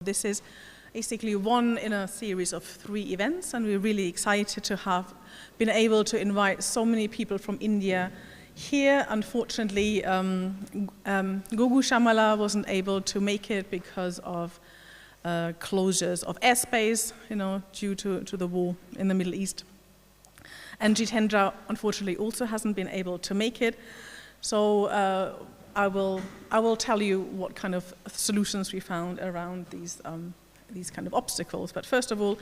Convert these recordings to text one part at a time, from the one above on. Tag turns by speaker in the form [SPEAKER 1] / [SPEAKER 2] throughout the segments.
[SPEAKER 1] this is basically one in a series of 3 events, and we're really excited to have been able to invite so many people from India here. Unfortunately, Gogu Shyamala wasn't able to make it because of closures of airspace, due to the war in the Middle East. And Jitendra, unfortunately, also hasn't been able to make it. So I will tell you what kind of solutions we found around these kind of obstacles. But first of all,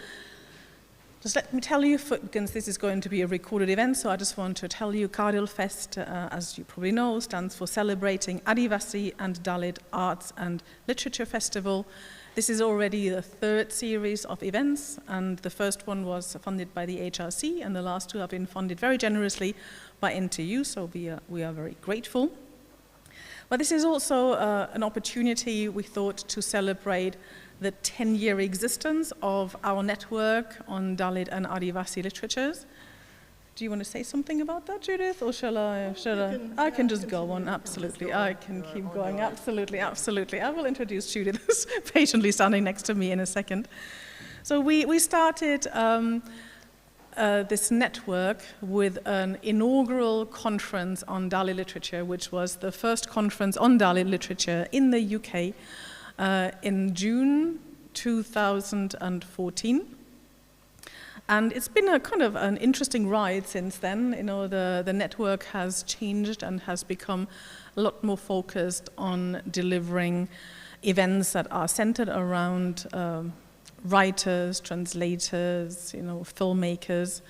[SPEAKER 1] just let me tell you, because this is going to be a recorded event, so I just want to tell you, Cadalfest, as you probably know, stands for Celebrating Adivasi and Dalit Arts and Literature Festival. This is already the 3rd series of events, and the first one was funded by the HRC, and the last 2 have been funded very generously by NTU, so we are very grateful. But this is also an opportunity, we thought, to celebrate the 10-year existence of our network on Dalit and Adivasi literatures. Do you want to say something about that, Judith, or shall I? I can just go on, absolutely. I can keep going, absolutely. I will introduce Judith, who's patiently standing next to me in a second. So we started this network with an inaugural conference on Dalit literature, which was the first conference on Dalit literature in the UK in June 2014. And it's been a kind of an interesting ride since then. The network has changed and has become a lot more focused on delivering events that are centered around writers, translators, filmmakers,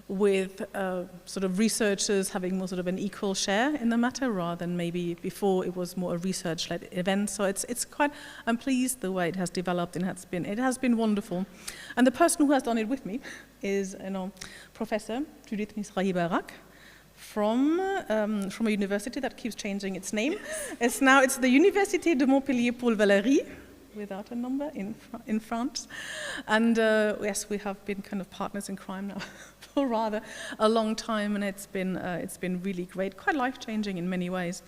[SPEAKER 1] with sort of researchers having more sort of an equal share in the matter, rather than maybe before it was more a research-led event. So it's quite, I'm pleased the way it has developed, and it has been wonderful. And the person who has done it with me is Professor Judith Misrahi-Barak from a university that keeps changing its name. It's the Université de Montpellier Paul Valéry, without a number, in France. And yes, we have been kind of partners in crime now for rather a long time, and it's been really great, quite life-changing in many ways.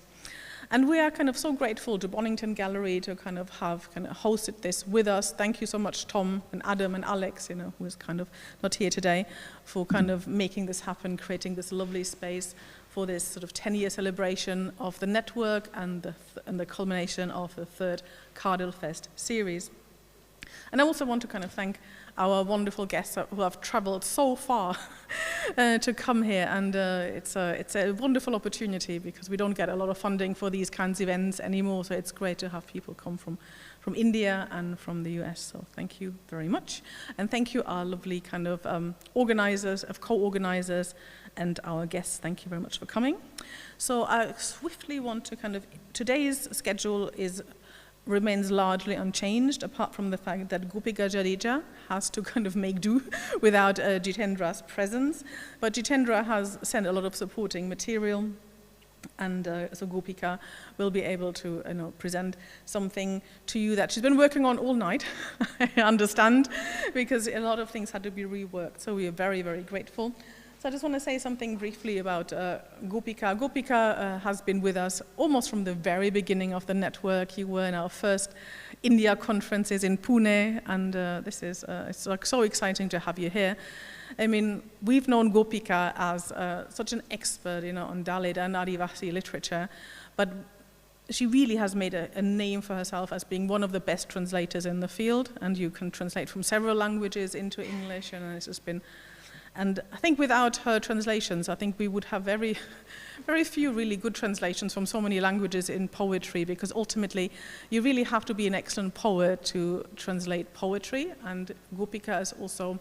[SPEAKER 1] And we are kind of so grateful to Bonington Gallery to kind of have hosted this with us. Thank you so much, Tom and Adam and Alex, who is kind of not here today, for kind of making this happen, creating this lovely space for this sort of 10-year celebration of the network and the culmination of the 3rd Cadalfest series. And I also want to kind of thank our wonderful guests who have traveled so far to come here, and it's a wonderful opportunity because we don't get a lot of funding for these kinds of events anymore, so it's great to have people come from India and from the US, so thank you very much. And thank you, our lovely kind of co-organizers, and our guests. Thank you very much for coming. So I swiftly want to today's schedule remains largely unchanged, apart from the fact that Gopika Jadeja has to kind of make do without Jitendra's presence. But Jitendra has sent a lot of supporting material, and so Gopika will be able to present something to you that she's been working on all night, I understand, because a lot of things had to be reworked. So we are very, very grateful. So I just want to say something briefly about Gopika. Gopika has been with us almost from the very beginning of the network. You were in our first India conferences in Pune, and it's like so exciting to have you here. I mean, we've known Gopika as such an expert, on Dalit and Adivasi literature, but she really has made a name for herself as being one of the best translators in the field, and you can translate from several languages into English, and it's just been. And I think without her translations, I think we would have very, very few really good translations from so many languages in poetry, because ultimately you really have to be an excellent poet to translate poetry. And Gopika is also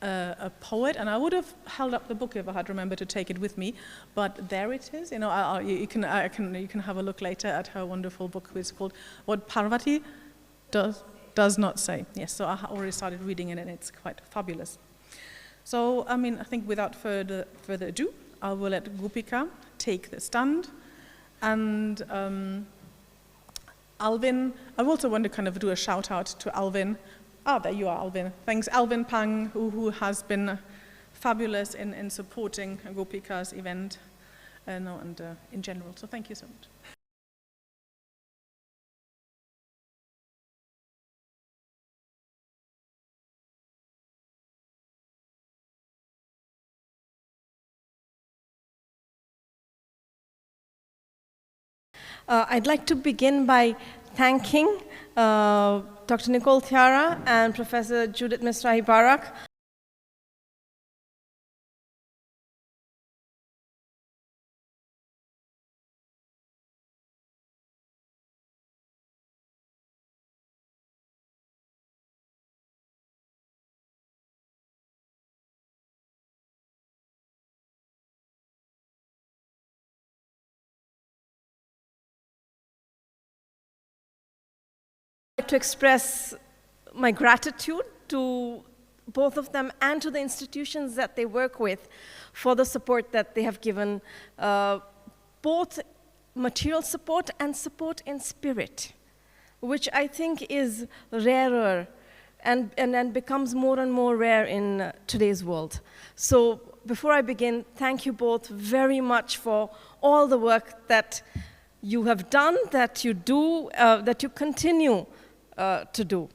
[SPEAKER 1] a poet, and I would have held up the book if I had remembered to take it with me, but there it is. You can have a look later at her wonderful book, which is called What Parvati Does Not Say. Yes, so I already started reading it, and it's quite fabulous. So, I mean, I think without further ado, I will let Gopika take the stand. And Alvin, I also want to kind of do a shout out to Alvin. Ah, there you are, Alvin. Thanks, Alvin Pang, who has been fabulous in supporting Gopika's event and in general. So thank you so much.
[SPEAKER 2] I'd like to begin by thanking Dr. Nicole Thiara and Professor Judith Misrahi Barak. To express my gratitude to both of them and to the institutions that they work with for the support that they have given, both material support and support in spirit, which I think is rarer and becomes more and more rare in today's world. So before I begin, thank you both very much for all the work that you have done, that you do, that you continue to do.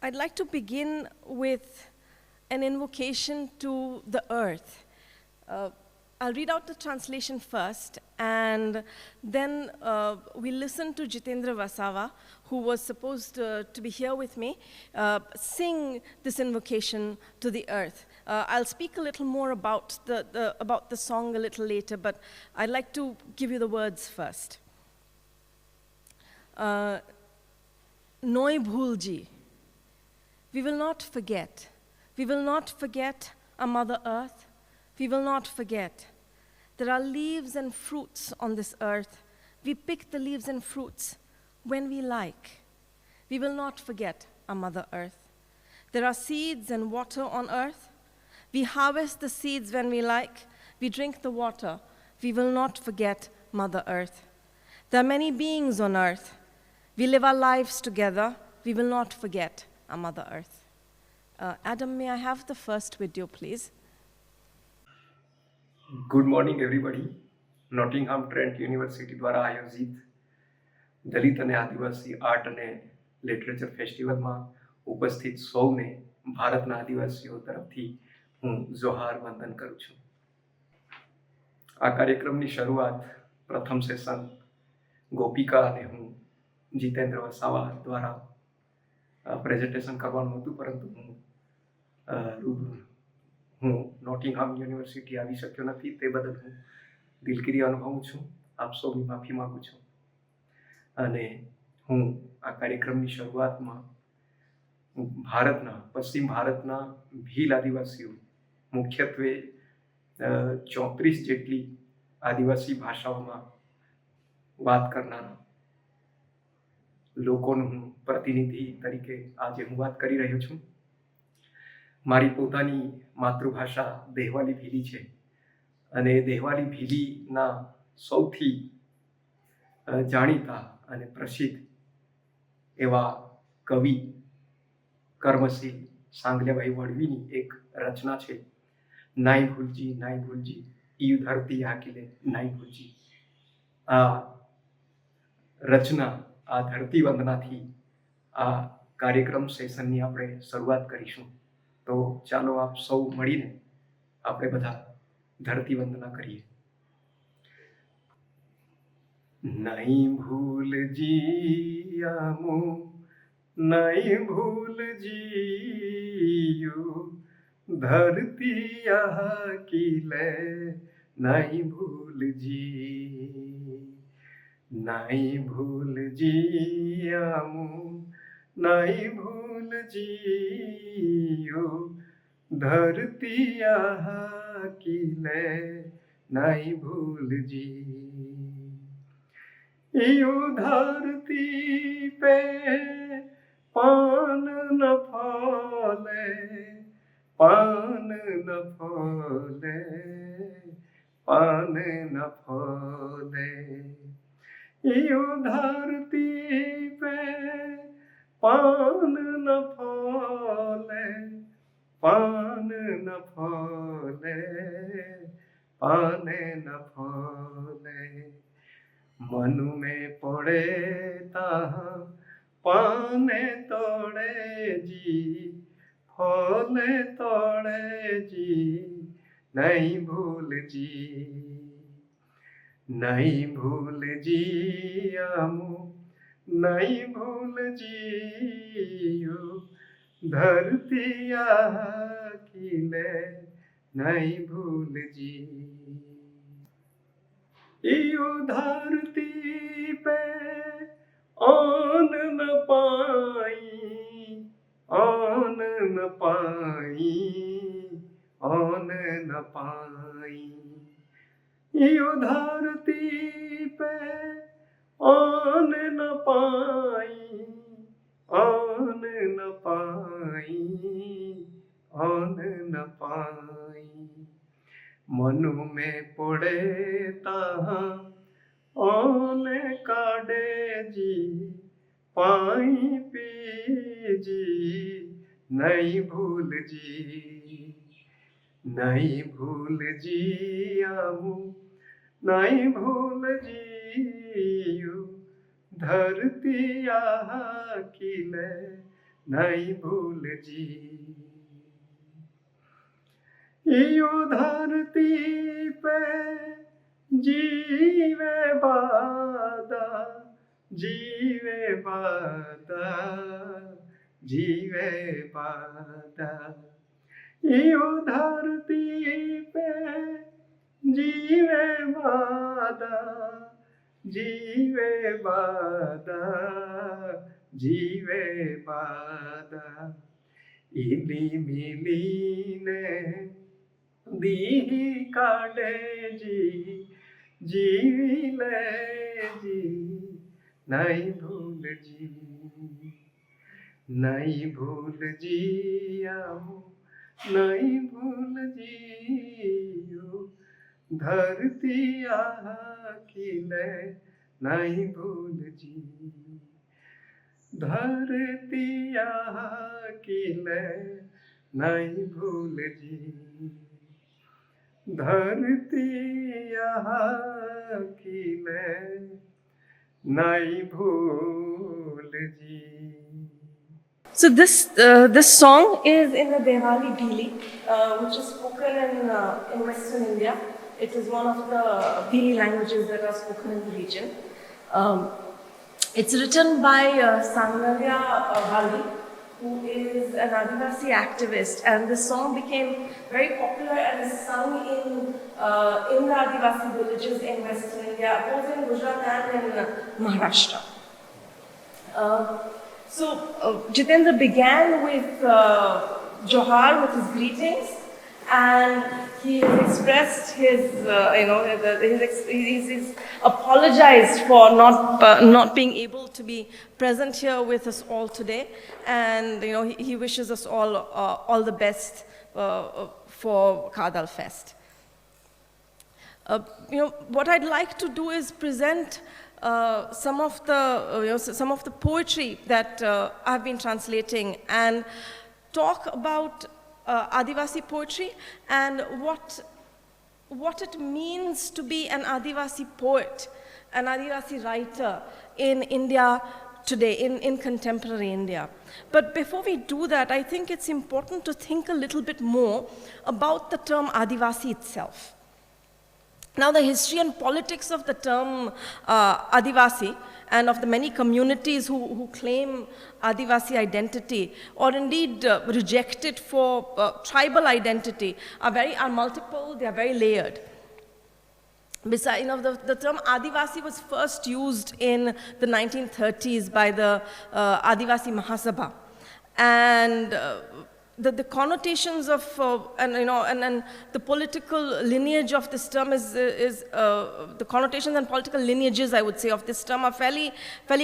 [SPEAKER 2] I'd like to begin with an invocation to the earth. I'll read out the translation first, and then we listen to Jitendra Vasava, who was supposed to be here with me, sing this invocation to the earth. I'll speak a little more about the song a little later, but I'd like to give you the words first. Noi bhulji. We will not forget. We will not forget our Mother Earth. We will not forget. There are leaves and fruits on this earth. We pick the leaves and fruits when we like. We will not forget our Mother Earth. There are seeds and water on earth. We harvest the seeds when we like. We drink the water. We will not forget Mother Earth. There are many beings on earth. We live our lives together. We will not forget our Mother Earth. Adam, may I have the first video, please?
[SPEAKER 3] Good morning, everybody. Nottingham Trent University દ્વારા આયોજિત દલિત અને આદિવાસી art અને literature ફેસ્ટિવલમાં ઉપસ્થિત સૌને ભારતના આદિવાસીઓ તરફથી હું જોહાર વંદન કરું છું. આ કાર્યક્રમની શરૂઆત પ્રથમ સેશન ગોપિકા અને હું જીતેન્દ્ર વસાવા દ્વારા પ્રેઝન્ટેશન કરવાનું હતું, પરંતુ હું નોટિંગહામ યુનિવર્સિટી આવી શક્યો નથી. તે બદલ હું દિલગીરી અનુભવું છું. આપ સૌની માફી માગું છું. અને હું આ કાર્યક્રમની શરૂઆતમાં પશ્ચિમ ભારતના ભીલ આદિવાસીઓ, મુખ્યત્વે 34 જેટલી આદિવાસી ભાષાઓમાં વાત કરનારા લોકોનું હું પ્રતિનિધિ તરીકે આજે હું વાત કરી રહ્યો છું. મારી પોતાની માતૃભાષા દેહવાલી ભીલી છે અને દેહવાલી ભીલીના સૌથી જાણીતા અને પ્રસિદ્ધ એવા કવિ કર્મશીલ સાંગલેભાઈ વળવીની એક રચના છે, નાઈ ભૂલજી ઈ ધરતી હાકીલે નાઈ ભૂલજી. આ રચના, આ ધરતી વંદનાથી આ કાર્યક્રમ સેશનની આપણે શરૂઆત કરીશું. તો ચાલો આપ સૌ મળીને આપણે બધા ધરતી વંદના કરીએ. નહીં ભૂલ જીયામો, નહીં ભૂલ જીયો, ધરતી હાકીલે નહીં ભૂલ જી, નહીં ભૂલ જીયામો, नहीं भूल जियो, धरती हाकिले नहीं भूल जी. यो धरती पे पान न फले, पान न फले, पान न फले. यो धरती पे पान न फले, पान न फले, पान न फले. मन में पड़े ताहा पाने तोड़े जी, फले तोड़े जी, नहीं भूल जी. नहीं भूल जियामु नहीं भूल जियो धरती आखिले नहीं भूल जी इयो धरती पे आन न पाई आन न पाई आन न पाई इयो धरती पे आन न पाई आन न पाई आन न पाई मनु में पड़े ताहा आन काढ़े जी पाई पी जी नहीं भूल जी नहीं भूल जी आमू नहीं भूल जियो धरती आखिले नहीं भूल जी इयो धरती पे जीवे बादा जीवे बादा जीवे बादा इयो धरती पे जीवे बादा जीवे बादा जीवे बादा इली मिली ने दी काढ़े जी जीले जी नहीं भूल जी नहीं भूल जियामु नहीं भूल जियो धरती आखिले नहीं भूल जी धरती आखिले नहीं भूल जी धरती आखिले नहीं भूल जी
[SPEAKER 2] So this song is in the Diwali Bhili, which is spoken in Western India. It is one of the Bhili languages that are spoken in the region. It's written by Sangalya Valli, who is an Adivasi activist, and this song became very popular and is sung in the Adivasi villages in Western India, both in Gujarat and in Maharashtra. So Jitendra began with Johar, with his greetings, and he has expressed his, he's apologized for not being able to be present here with us all today, and he wishes us all the best for Cadalfest. What I'd like to do is present some of the poetry that I've been translating and talk about Adivasi poetry and what it means to be an Adivasi poet, an Adivasi writer in India today, in contemporary India. But before we do that, I think it's important to think a little bit more about the term Adivasi itself. Now, the history and politics of the term Adivasi and of the many communities who claim Adivasi identity or indeed reject it for tribal identity are multiple, they are very layered. Besides, the term Adivasi was first used in the 1930s by the Adivasi Mahasabha. And the connotations of and the political lineage of this term is the connotations and political lineages, I would say, of this term are fairly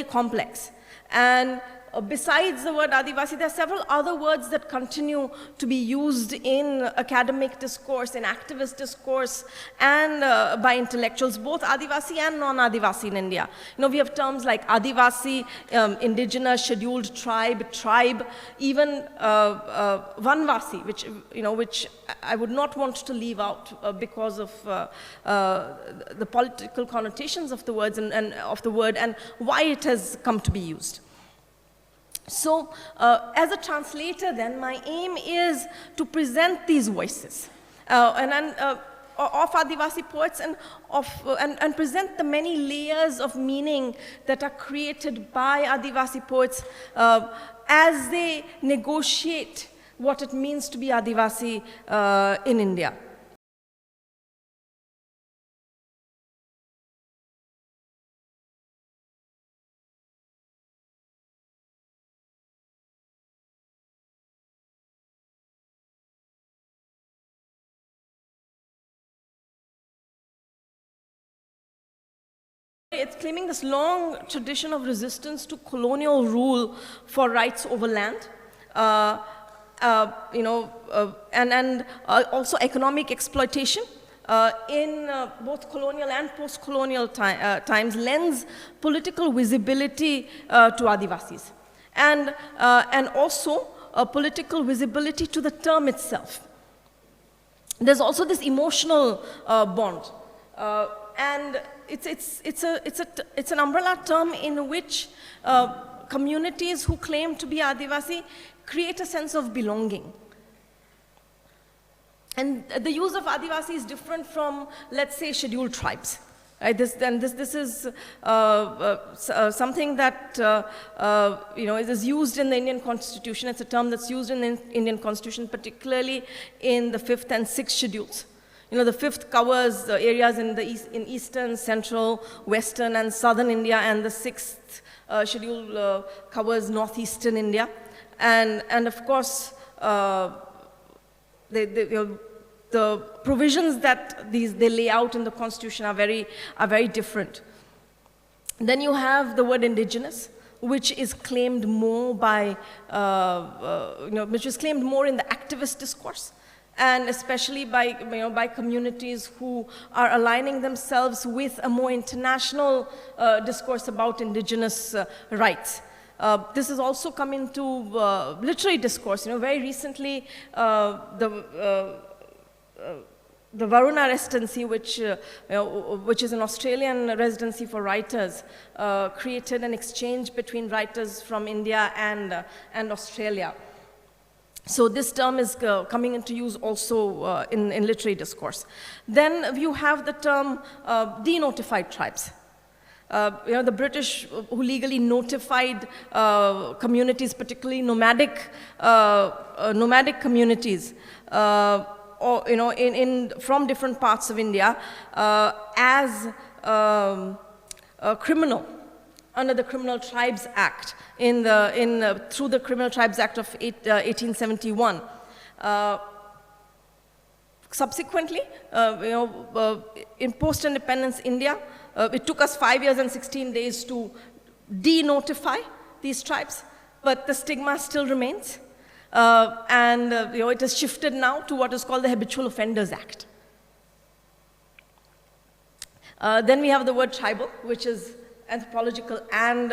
[SPEAKER 2] complex. And besides the word Adivasi, there are several other words that continue to be used in academic discourse, in activist discourse, and by intellectuals, both Adivasi and non-Adivasi in India. We have terms like Adivasi, indigenous, scheduled tribe, even Vanvasi, which I would not want to leave out because of the political connotations of the words and of the word and why it has come to be used. So, as a translator then, my aim is to present these voices. Adivasi poets and present the many layers of meaning that are created by Adivasi poets as they negotiate what it means to be Adivasi in India. It's claiming this long tradition of resistance to colonial rule for rights over land, and also economic exploitation in both colonial and post-colonial times lends political visibility to Adivasis, and also political visibility to the term itself. There's also this emotional bond, and it's an umbrella term in which communities who claim to be Adivasi create a sense of belonging. And the use of Adivasi is different from, let's say, scheduled tribes. Right? This is something that is used in the Indian Constitution. It's a term that's used in the Indian Constitution, particularly in the 5th and 6th schedules. The 5th covers areas in eastern, central, western, and southern India, and the 6th schedule covers northeastern India. And of course, the provisions that they lay out in the Constitution are very different. Then you have the word indigenous, which is claimed more by, which is claimed more in the activist discourse, and especially by communities who are aligning themselves with a more international discourse about indigenous rights. This has also come into literary discourse. Very recently, the Varuna residency, which is an Australian residency for writers, created an exchange between writers from India and Australia. So this term is coming into use also in literary discourse. Then you have the term denotified tribes. The British who legally notified communities, particularly nomadic communities, from different parts of India, as criminal under the Criminal Tribes Act through the Criminal Tribes Act of 1871. Subsequently, in post-independence India, it took us 5 years and 16 days to denotify these tribes, but the stigma still remains. It has shifted now to what is called the Habitual Offenders Act. Then we have the word tribal, which is anthropological and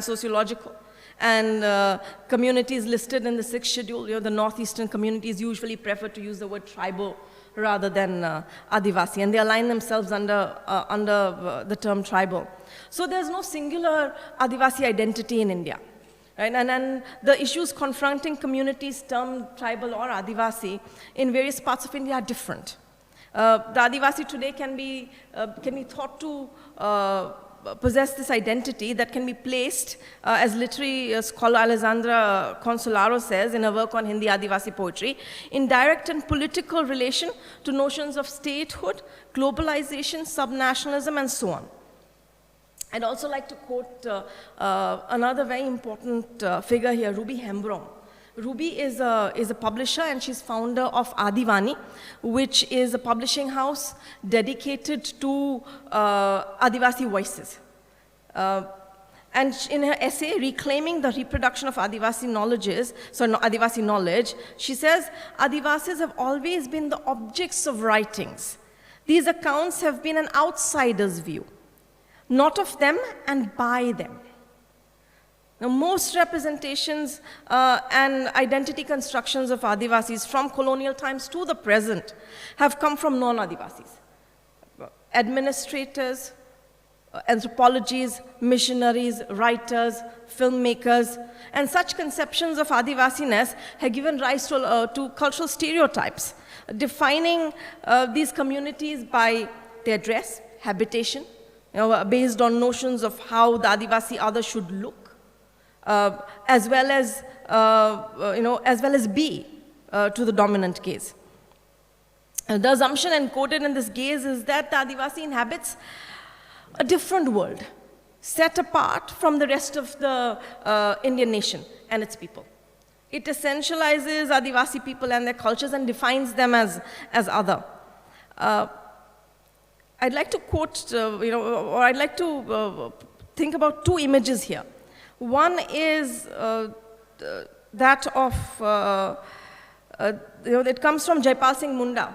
[SPEAKER 2] sociological. And communities listed in the 6th schedule, the northeastern communities usually prefer to use the word tribal rather than Adivasi, and they align themselves under the term tribal. So there's no singular Adivasi identity in India. Right? And the issues confronting communities termed tribal or Adivasi in various parts of India are different. The Adivasi today can be thought to possess this identity that can be placed, as literary scholar Alessandra Consolaro says in her work on Hindi Adivasi poetry, in direct and political relation to notions of statehood, globalization, subnationalism, and so on. I'd also like to quote another very important figure here, Ruby Hembrom. Ruby is a publisher, and she's founder of Adivani, which is a publishing house dedicated to Adivasi voices. And in her essay, Reclaiming the Reproduction of Adivasi Adivasi knowledge, she says, Adivasis have always been the objects of writings. These accounts have been an outsider's view, not of them and by them. Now, most representations and identity constructions of Adivasis from colonial times to the present have come from non-Adivasis. Administrators, anthropologies, missionaries, writers, filmmakers, and such conceptions of Adivasiness have given rise to cultural stereotypes defining these communities by their dress, habitation, based on notions of how the Adivasi other should look, as well as be to the dominant gaze. The assumption encoded in this gaze is that the Adivasi inhabits a different world, set apart from the rest of the Indian nation and its people. It essentializes Adivasi people and their cultures and defines them as other. I'd like to quote, or I'd like to think about two images here. One is that of, it comes from Jaipal Singh Munda.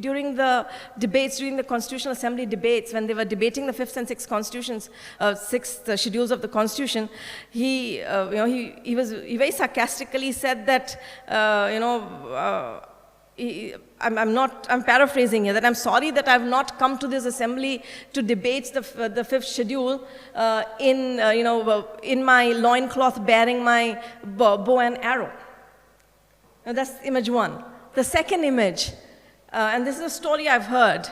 [SPEAKER 2] During the debates, during the Constitutional Assembly debates, when they were debating the 5th and 6th constitutions, 6th schedules of the Constitution, he very sarcastically said that, I'm paraphrasing here, that I'm sorry that I've not come to this assembly to debate the 5th schedule in my loincloth bearing my bow and arrow. Now that's image one. The second image, and this is a story I've heard,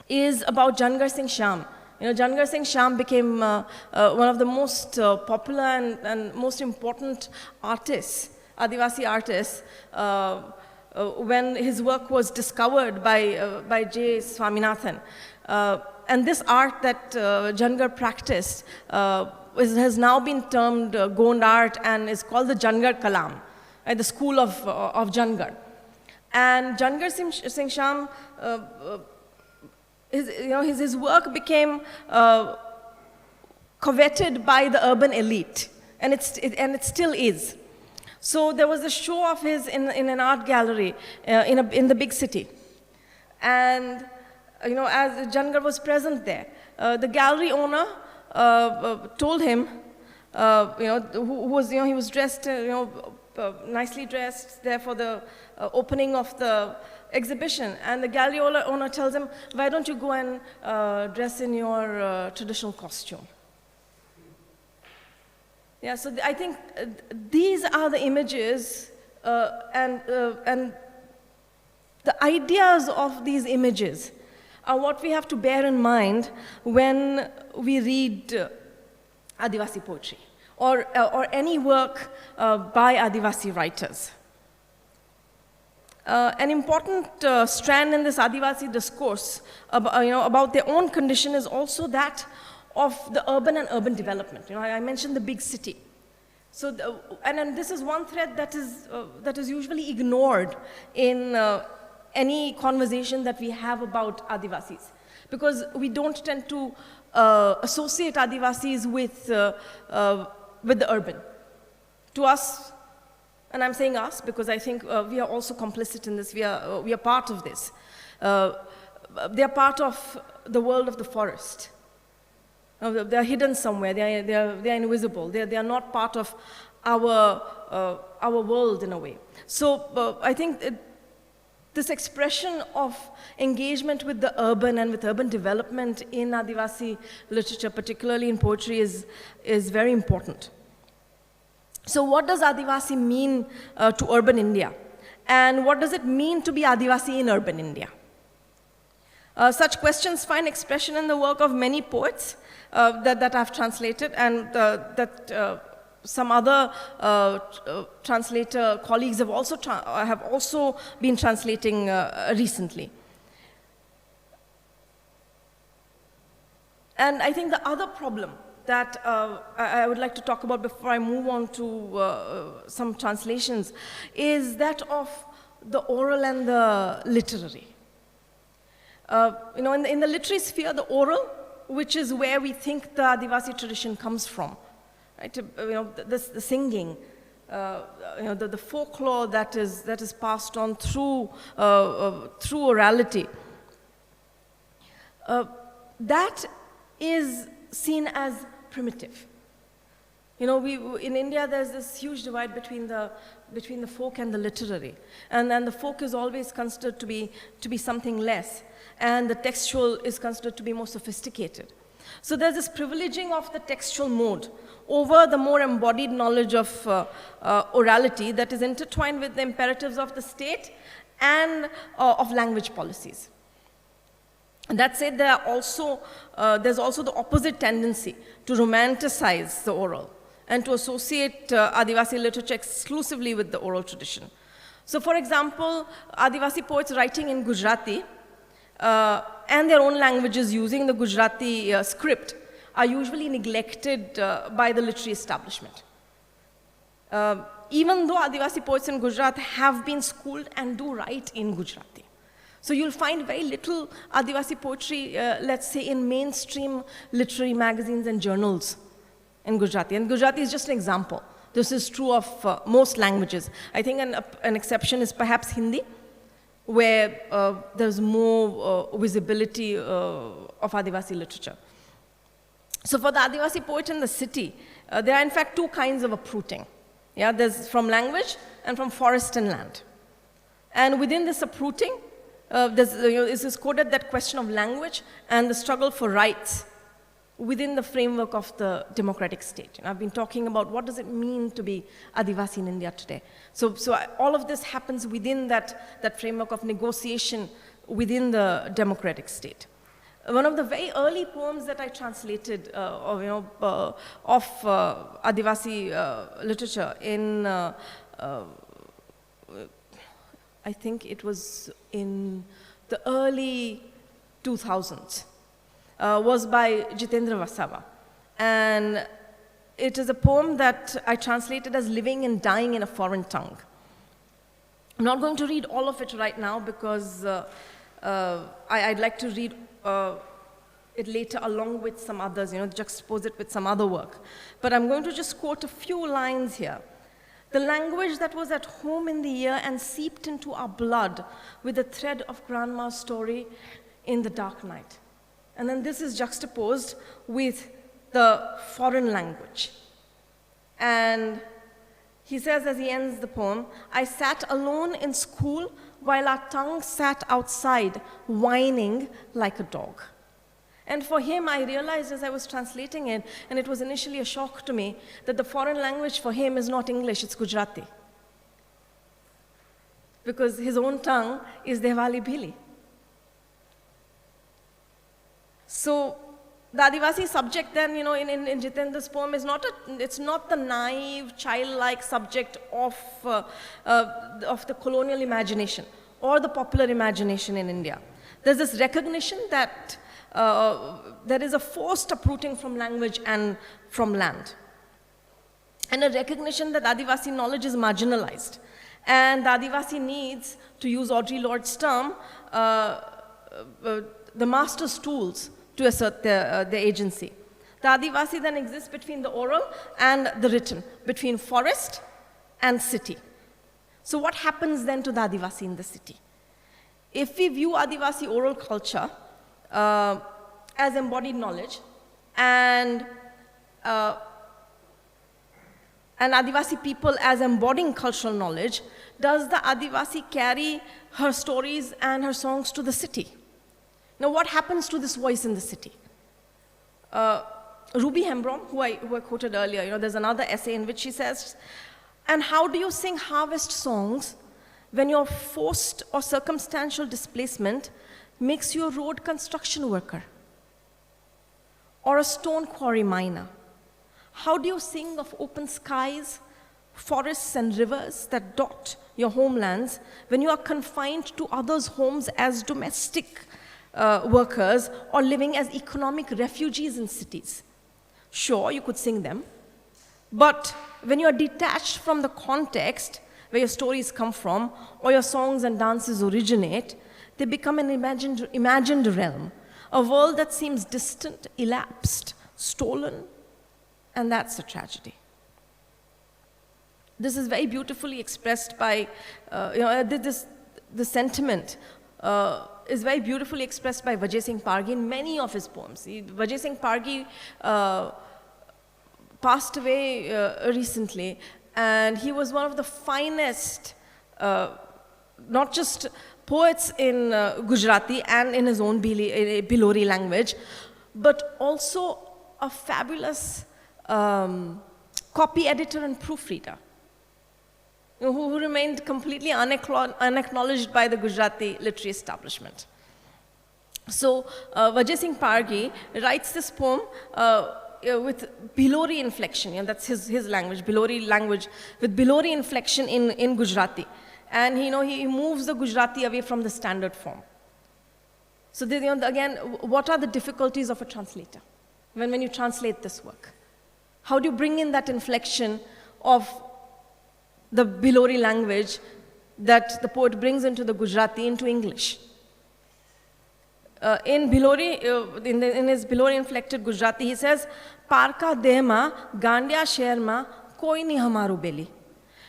[SPEAKER 2] is about Jangar Singh Shyam. Jangar Singh Shyam became one of the most popular and most important artists, Adivasi artists, when his work was discovered by J. Swaminathan. And this art that Jangar practiced has now been termed Gond art and is called the Jangar Kalam, the school of Jangar. And Jangar Singh Shyam, his work became coveted by the urban elite, and it still is. So there was a show of his in an art gallery in the big city, and as Jangar was present there, the gallery owner told him, he was dressed, nicely dressed there for the opening of the exhibition, and the gallery owner tells him, why don't you go and dress in your traditional costume? Yeah, so I think these are the images and the ideas of these images are what we have to bear in mind when we read Adivasi poetry or any work by Adivasi writers. An important strand in this Adivasi discourse about their own condition is also that of the urban and urban development. I mentioned the big city. So, and this is one thread that is usually ignored in any conversation that we have about Adivasis, because we don't tend to associate Adivasis with the urban. To us, and I'm saying us because I think we are also complicit in this, we are part of this. They are part of the world of the forest. They are hidden somewhere, they are invisible, they are not part of our world in a way. So I think this expression of engagement with the urban and with urban development in Adivasi literature, particularly in poetry, is very important. So what does Adivasi mean to urban India? And what does it mean to be Adivasi in urban India? Such questions find expression in the work of many poets that I've translated, and that some other translator colleagues have also been translating recently. And I think the other problem that I would like to talk about before I move on to some translations is that of the oral and the literary. In the literary sphere, the oral, which is where we think the Adivasi tradition comes from, right? The singing, the folklore that is passed on through orality. That is seen as primitive. In India, there's this huge divide between the folk and the literary, and the folk is always considered to be something less, and the textual is considered to be more sophisticated. So there's this privileging of the textual mode over the more embodied knowledge of orality that is intertwined with the imperatives of the state and of language policies. And that said, there's also the opposite tendency to romanticize the oral and to associate Adivasi literature exclusively with the oral tradition. So for example, Adivasi poets writing in Gujarati and their own languages using the Gujarati script are usually neglected by the literary establishment. Even though Adivasi poets in Gujarat have been schooled and do write in Gujarati. So you'll find very little Adivasi poetry, let's say, in mainstream literary magazines and journals in Gujarati. And Gujarati is just an example. This is true of most languages. I think an exception is perhaps Hindi, where there's more visibility of Adivasi literature. So for the Adivasi poet in the city, there are in fact two kinds of uprooting. Yeah, there's from language and from forest and land. And within this uprooting, is coded that question of language and the struggle for rights within the framework of the democratic state. And I've been talking about what does it mean to be Adivasi in India today. So all of this happens within that framework of negotiation within the democratic state. One of the very early poems that I translated of Adivasi literature in, I think it was in the early 2000s, was by Jitendra Vasava. And it is a poem that I translated as living and dying in a foreign tongue. I'm not going to read all of it right now because I'd like to read it later along with some others, juxtapose it with some other work. But I'm going to just quote a few lines here. The language that was at home in the ear and seeped into our blood with the thread of grandma's story in the dark night. And then this is juxtaposed with the foreign language. And he says as he ends the poem, I sat alone in school while our tongue sat outside, whining like a dog. And for him, I realized as I was translating it, and it was initially a shock to me, that the foreign language for him is not English, it's Gujarati. Because his own tongue is Dehwali Bhili. So the Adivasi subject then, in Jitendra's poem is it's not the naive, childlike subject of the colonial imagination or the popular imagination in India. There's this recognition that there is a forced uprooting from language and from land. And a recognition that Adivasi knowledge is marginalized. And the Adivasi needs, to use Audre Lorde's term, the master's tools to assert their agency. The Adivasi then exists between the oral and the written, between forest and city. So what happens then to the Adivasi in the city? If we view Adivasi oral culture as embodied knowledge and Adivasi people as embodying cultural knowledge, does the Adivasi carry her stories and her songs to the city? Now, what happens to this voice in the city? Ruby Hembrom, who I quoted earlier, there's another essay in which she says, and how do you sing harvest songs when your forced or circumstantial displacement makes you a road construction worker or a stone quarry miner? How do you sing of open skies, forests and rivers that dot your homelands when you are confined to others' homes as domestic workers or living as economic refugees in cities? Sure, you could sing them, but when you are detached from the context where your stories come from or your songs and dances originate, they become an imagined realm, a world that seems distant, elapsed, stolen, and that's a tragedy. This is very beautifully expressed by, the sentiment is very beautifully expressed by Vijay Singh Pargi in many of his poems. Vijay Singh Pargi passed away recently, and he was one of the finest, not just poets in Gujarati and in his own Bilori language, but also a fabulous copy editor and proofreader, who remained completely unacknowledged by the Gujarati literary establishment. So Vijay Singh Pargi writes this poem with Bilori inflection, that's his language, Bilori language, with Bilori inflection in Gujarati. And he moves the Gujarati away from the standard form. So again, what are the difficulties of a translator when you translate this work? How do you bring in that inflection of the Bilori language that the poet brings into the Gujarati into English? In Bilori, in his Bilori inflected Gujarati, he says, "Parka dehma gandya sherma koi ni hamaru beli.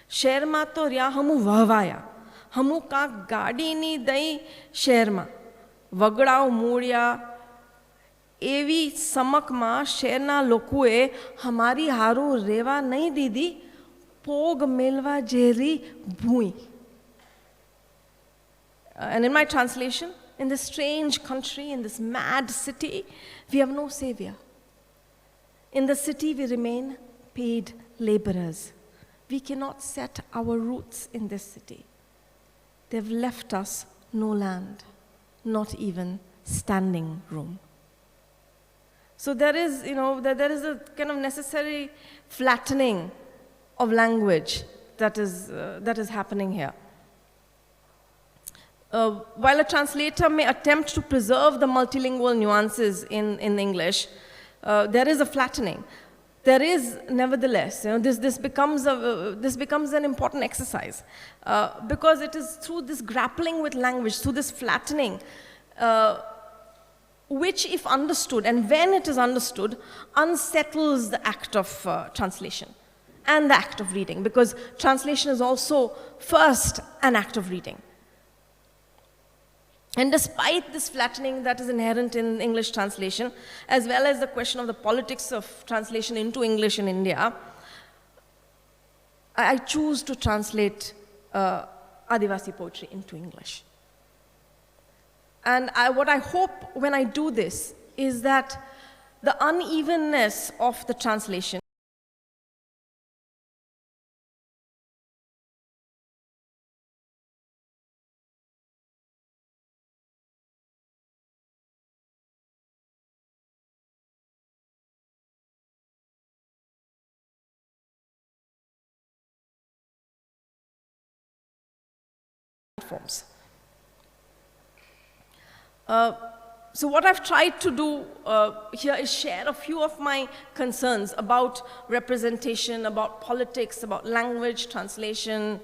[SPEAKER 2] Sherma to rya hamu vahvaya. Hamu ka gadi ni dai sherma. Vagdao murya evi samakma sherna lokue hamari haru reva nahi didi pog melva jeri bhui." And in my translation, in this strange country, in this mad city, we have no savior. In the city, we remain paid laborers. We cannot set our roots in this city. They've left us no land, not even standing room. So there is, there is a kind of necessary flattening of language that is happening here. While a translator may attempt to preserve the multilingual nuances in English, there is a flattening. There is, nevertheless, this becomes an important exercise because it is through this grappling with language, through this flattening, which, if understood, and when it is understood, unsettles the act of translation and the act of reading, because translation is also first an act of reading. And despite this flattening that is inherent in English translation, as well as the question of the politics of translation into English in India, I choose to translate Adivasi poetry into English. And what I hope when I do this is that the unevenness of the translation forms. So what I've tried to do here is share a few of my concerns about representation, about politics, about language, translation,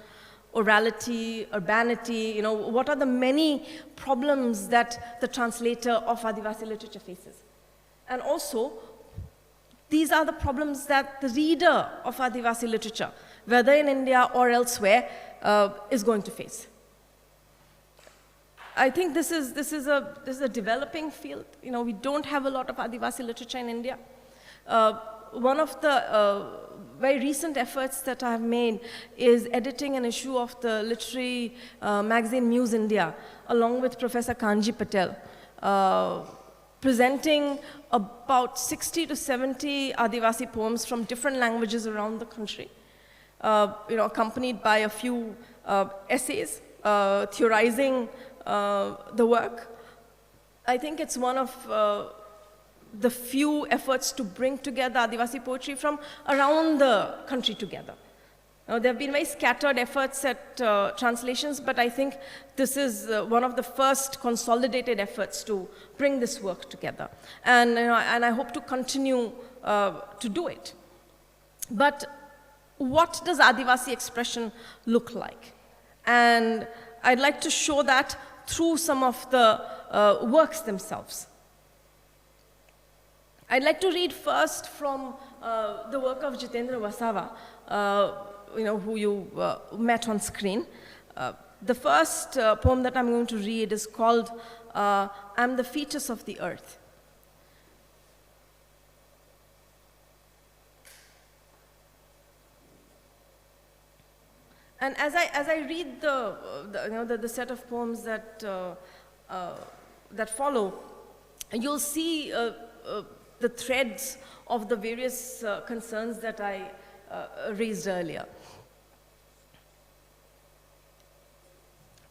[SPEAKER 2] orality, urbanity, what are the many problems that the translator of Adivasi literature faces. And also, these are the problems that the reader of Adivasi literature, whether in India or elsewhere, is going to face. I think this is a developing field. We don't have a lot of Adivasi literature in India. One of the very recent efforts that I have made is editing an issue of the literary magazine Muse India, along with Professor Kanji Patel, presenting about 60 to 70 Adivasi poems from different languages around the country, accompanied by a few essays, theorizing the work. I think it's one of the few efforts to bring together Adivasi poetry from around the country together. There have been very scattered efforts at translations, but I think this is one of the first consolidated efforts to bring this work together. And, and I hope to continue to do it. But what does Adivasi expression look like? And I'd like to show that through some of the works themselves. I'd like to read first from the work of Jitendra Vasava, who you met on screen. The first poem that I'm going to read is called I'm the Fetus of the Earth. And as I read the set of poems that that follow, you'll see the threads of the various concerns that I raised earlier.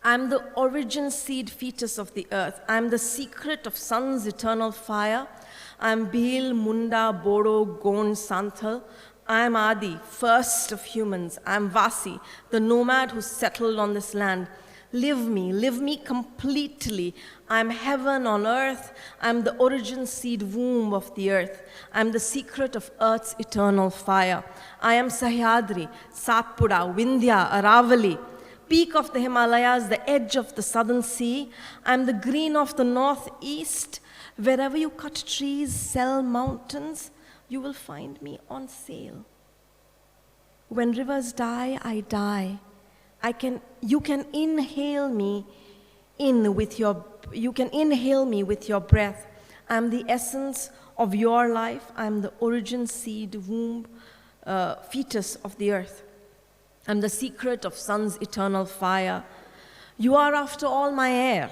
[SPEAKER 2] I'm the origin seed fetus of the earth. I'm the secret of sun's eternal fire. I'm Bhil, Munda, Bodo, Gond, Santhal. I'm Adi, first of humans. I'm Vasi, the nomad who settled on this land. Live me completely. I'm heaven on earth. I'm the origin seed womb of the earth. I'm the secret of earth's eternal fire. I am Sahyadri, Satpura, Vindhya, Aravali, peak of the Himalayas, the edge of the southern sea. I'm the green of the northeast. Wherever you cut trees, sell mountains, you will find me on sale. When rivers die, I die. You can inhale me with your breath. I'm the essence of your life. I'm the origin seed womb, fetus of the earth. I'm the secret of sun's eternal fire. You are, after all, my air.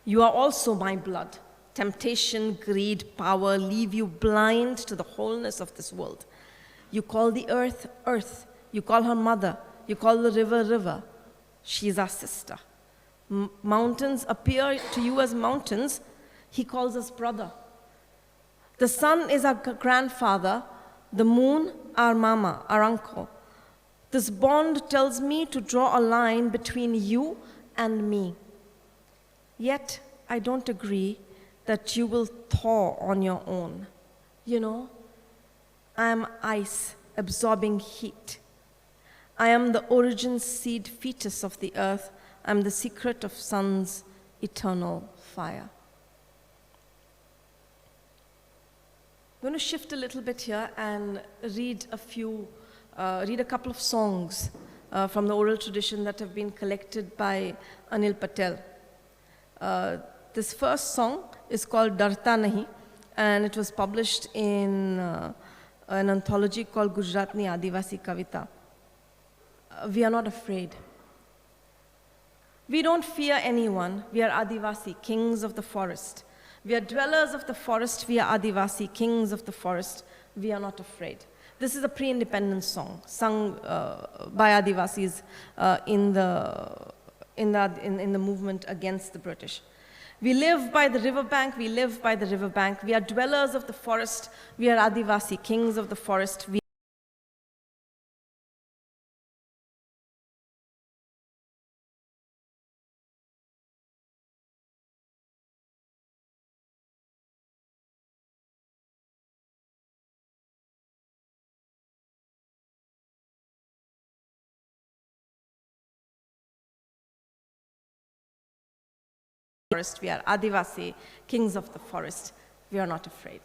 [SPEAKER 2] You are also my blood. Temptation, greed, power leave you blind to the wholeness of this world. You call the earth, earth. You call her mother. You call the river, river. She is our sister. Mountains appear to you as mountains. He calls us brother. The sun is our grandfather. The moon, our mama, our uncle. This bond tells me to draw a line between you and me. Yet, I don't agree that you will thaw on your own. You know, I am ice absorbing heat. I am the origin seed fetus of the earth. I am the secret of sun's eternal fire. I'm going to shift a little bit here and read a couple of songs from the oral tradition that have been collected by Anil Patel. This first song is called Darta Nahi, and it was published in an anthology called Gujaratni Adivasi Kavita. We are not afraid. We don't fear anyone. We are Adivasi, kings of the forest. We are dwellers of the forest. We are Adivasi, kings of the forest. We are not afraid. This is a pre-independence song sung by Adivasis in the movement against the British. We live by the riverbank, we live by the riverbank. We are dwellers of the forest, we are Adivasi, kings of the forest. We are Adivasi, kings of the forest. We are not afraid.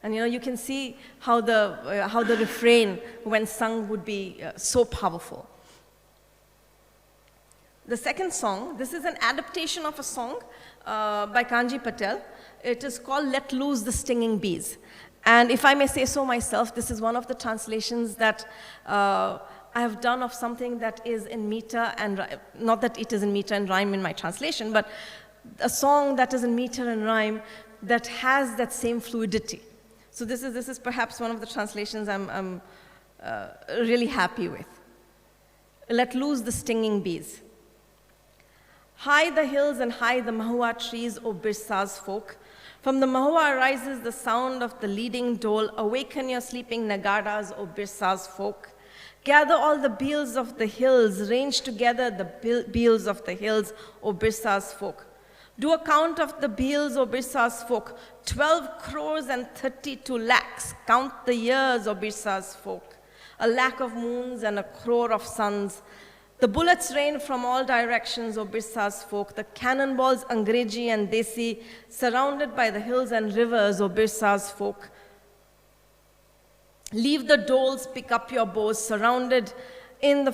[SPEAKER 2] And you can see how the refrain, when sung, would be so powerful. The second song, this is an adaptation of a song by Kanji Patel. It is called Let Loose the Stinging Bees. And if I may say so myself, this is one of the translations that I have done of something that is in meter and, not that it is in meter and rhyme in my translation, but a song that is in meter and rhyme that has that same fluidity. So this is perhaps one of the translations I'm really happy with. Let loose the stinging bees. High the hills and high the mahua trees, O Birsa's folk. From the mahua rises the sound of the leading dole. Awaken your sleeping nagadas, O Birsa's folk. Gather all the beals of the hills, range together the beals of the hills, O Birsa's folk. Do a count of the beals, O Birsa's folk. 12 crores and 32 lakhs. Count the years, O Birsa's folk. A lakh of moons and a crore of suns. The bullets rain from all directions, O Birsa's folk. The cannonballs, Angreji and Desi, surrounded by the hills and rivers, O Birsa's folk. Leave the doles, pick up your bows, surrounded in the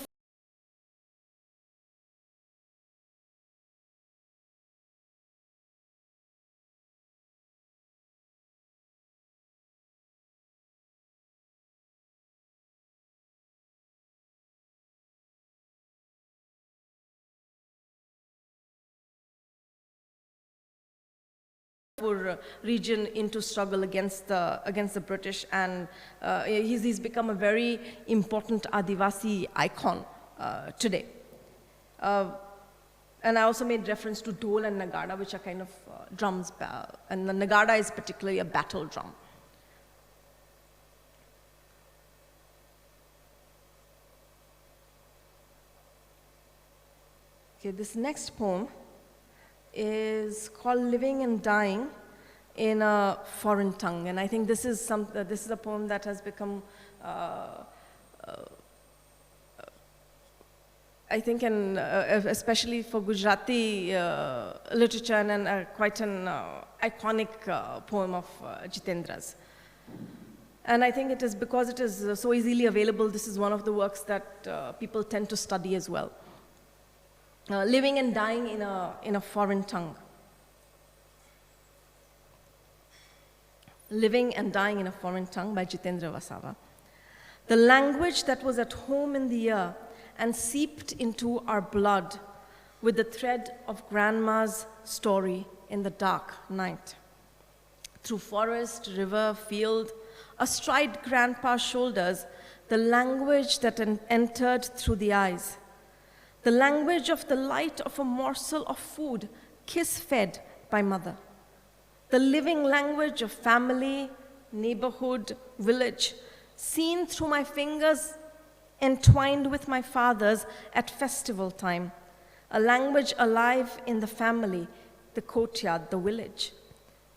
[SPEAKER 2] Nagpur region into struggle against the British, and he's become a very important Adivasi icon today. And I also made reference to dhol and nagada, which are kind of drums, and the nagada is particularly a battle drum. Okay, this next poem is called Living and Dying in a Foreign Tongue. And I think this is a poem that has become, I think, especially for Gujarati literature, and quite an iconic poem of Jitendra's. And I think it is because it is so easily available, this is one of the works that people tend to study as well. Living and Dying in a Foreign Tongue. Living and Dying in a Foreign Tongue by Jitendra Vasava. The language that was at home in the ear and seeped into our blood with the thread of grandma's story in the dark night. Through forest, river, field, astride grandpa's shoulders, the language that entered through the eyes. The language of the light of a morsel of food, kiss-fed by mother. The living language of family, neighborhood, village, seen through my fingers, entwined with my father's at festival time. A language alive in the family, the courtyard, the village.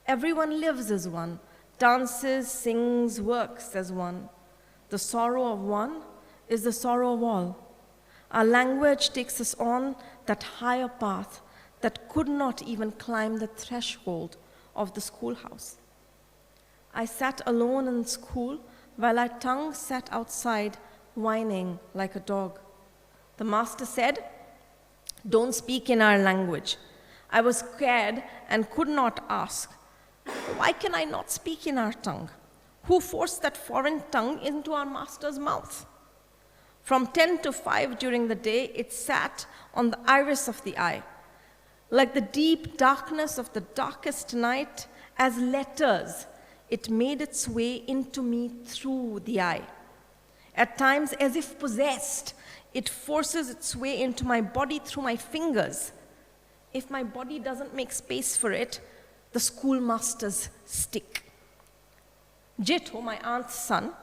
[SPEAKER 2] Everyone lives as one, dances, sings, works as one. The sorrow of one is the sorrow of all. Our language takes us on that higher path that could not even climb the threshold of the schoolhouse. I sat alone in school while our tongue sat outside, whining like a dog. The master said, "Don't speak in our language." I was scared and could not ask, "Why can I not speak in our tongue? Who forced that foreign tongue into our master's mouth?" From 10 to 5 during the day, it sat on the iris of the eye, like the deep darkness of the darkest night. As letters, it made its way into me through the eye. At times, as if possessed, it forces its way into my body through my fingers. If my body doesn't make space for it, the schoolmaster's stick. Jito, my aunt's son,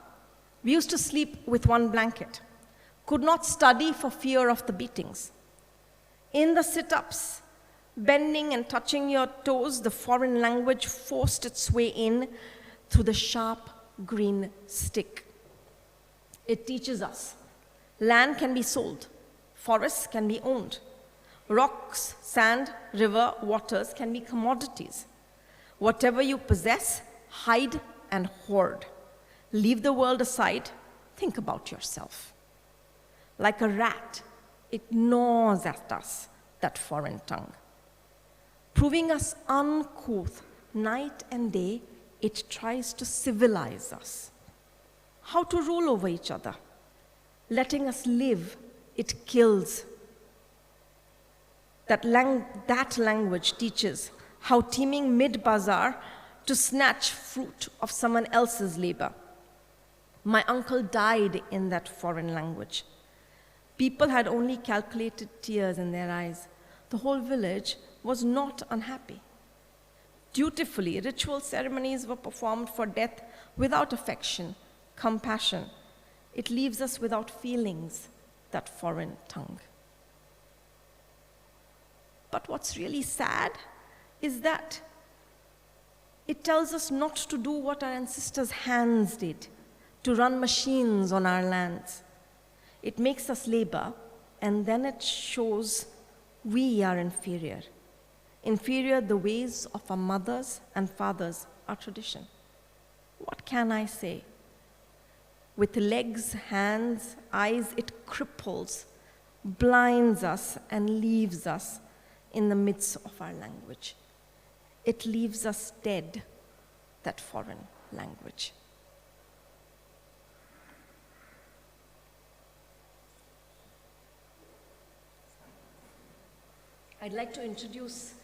[SPEAKER 2] we used to sleep with one blanket. Could not study for fear of the beatings. In the sit-ups, bending and touching your toes, the foreign language forced its way in through the sharp green stick. It teaches us land can be sold, forests can be owned, rocks, sand, river, waters can be commodities. Whatever you possess, hide and hoard. Leave the world aside, think about yourself. Like a rat, it gnaws at us, that foreign tongue. Proving us uncouth, night and day, it tries to civilize us. How to rule over each other. Letting us live, it kills. That language teaches how teeming mid-bazaar to snatch fruit of someone else's labor. My uncle died in that foreign language. People had only calculated tears in their eyes. The whole village was not unhappy. Dutifully, ritual ceremonies were performed for death without affection, compassion. It leaves us without feelings, that foreign tongue. But what's really sad is that it tells us not to do what our ancestors' hands did, to run machines on our lands. It makes us labor, and then it shows we are inferior. Inferior the ways of our mothers and fathers, our tradition. What can I say? With legs, hands, eyes, it cripples, blinds us, and leaves us in the midst of our language. It leaves us dead, that foreign language. I'd like to introduce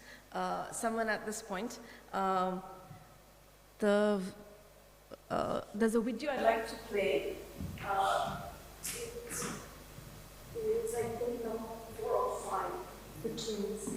[SPEAKER 2] someone at this point. There's a video I'd like to play. It's I think number 4 or 5, the tunes.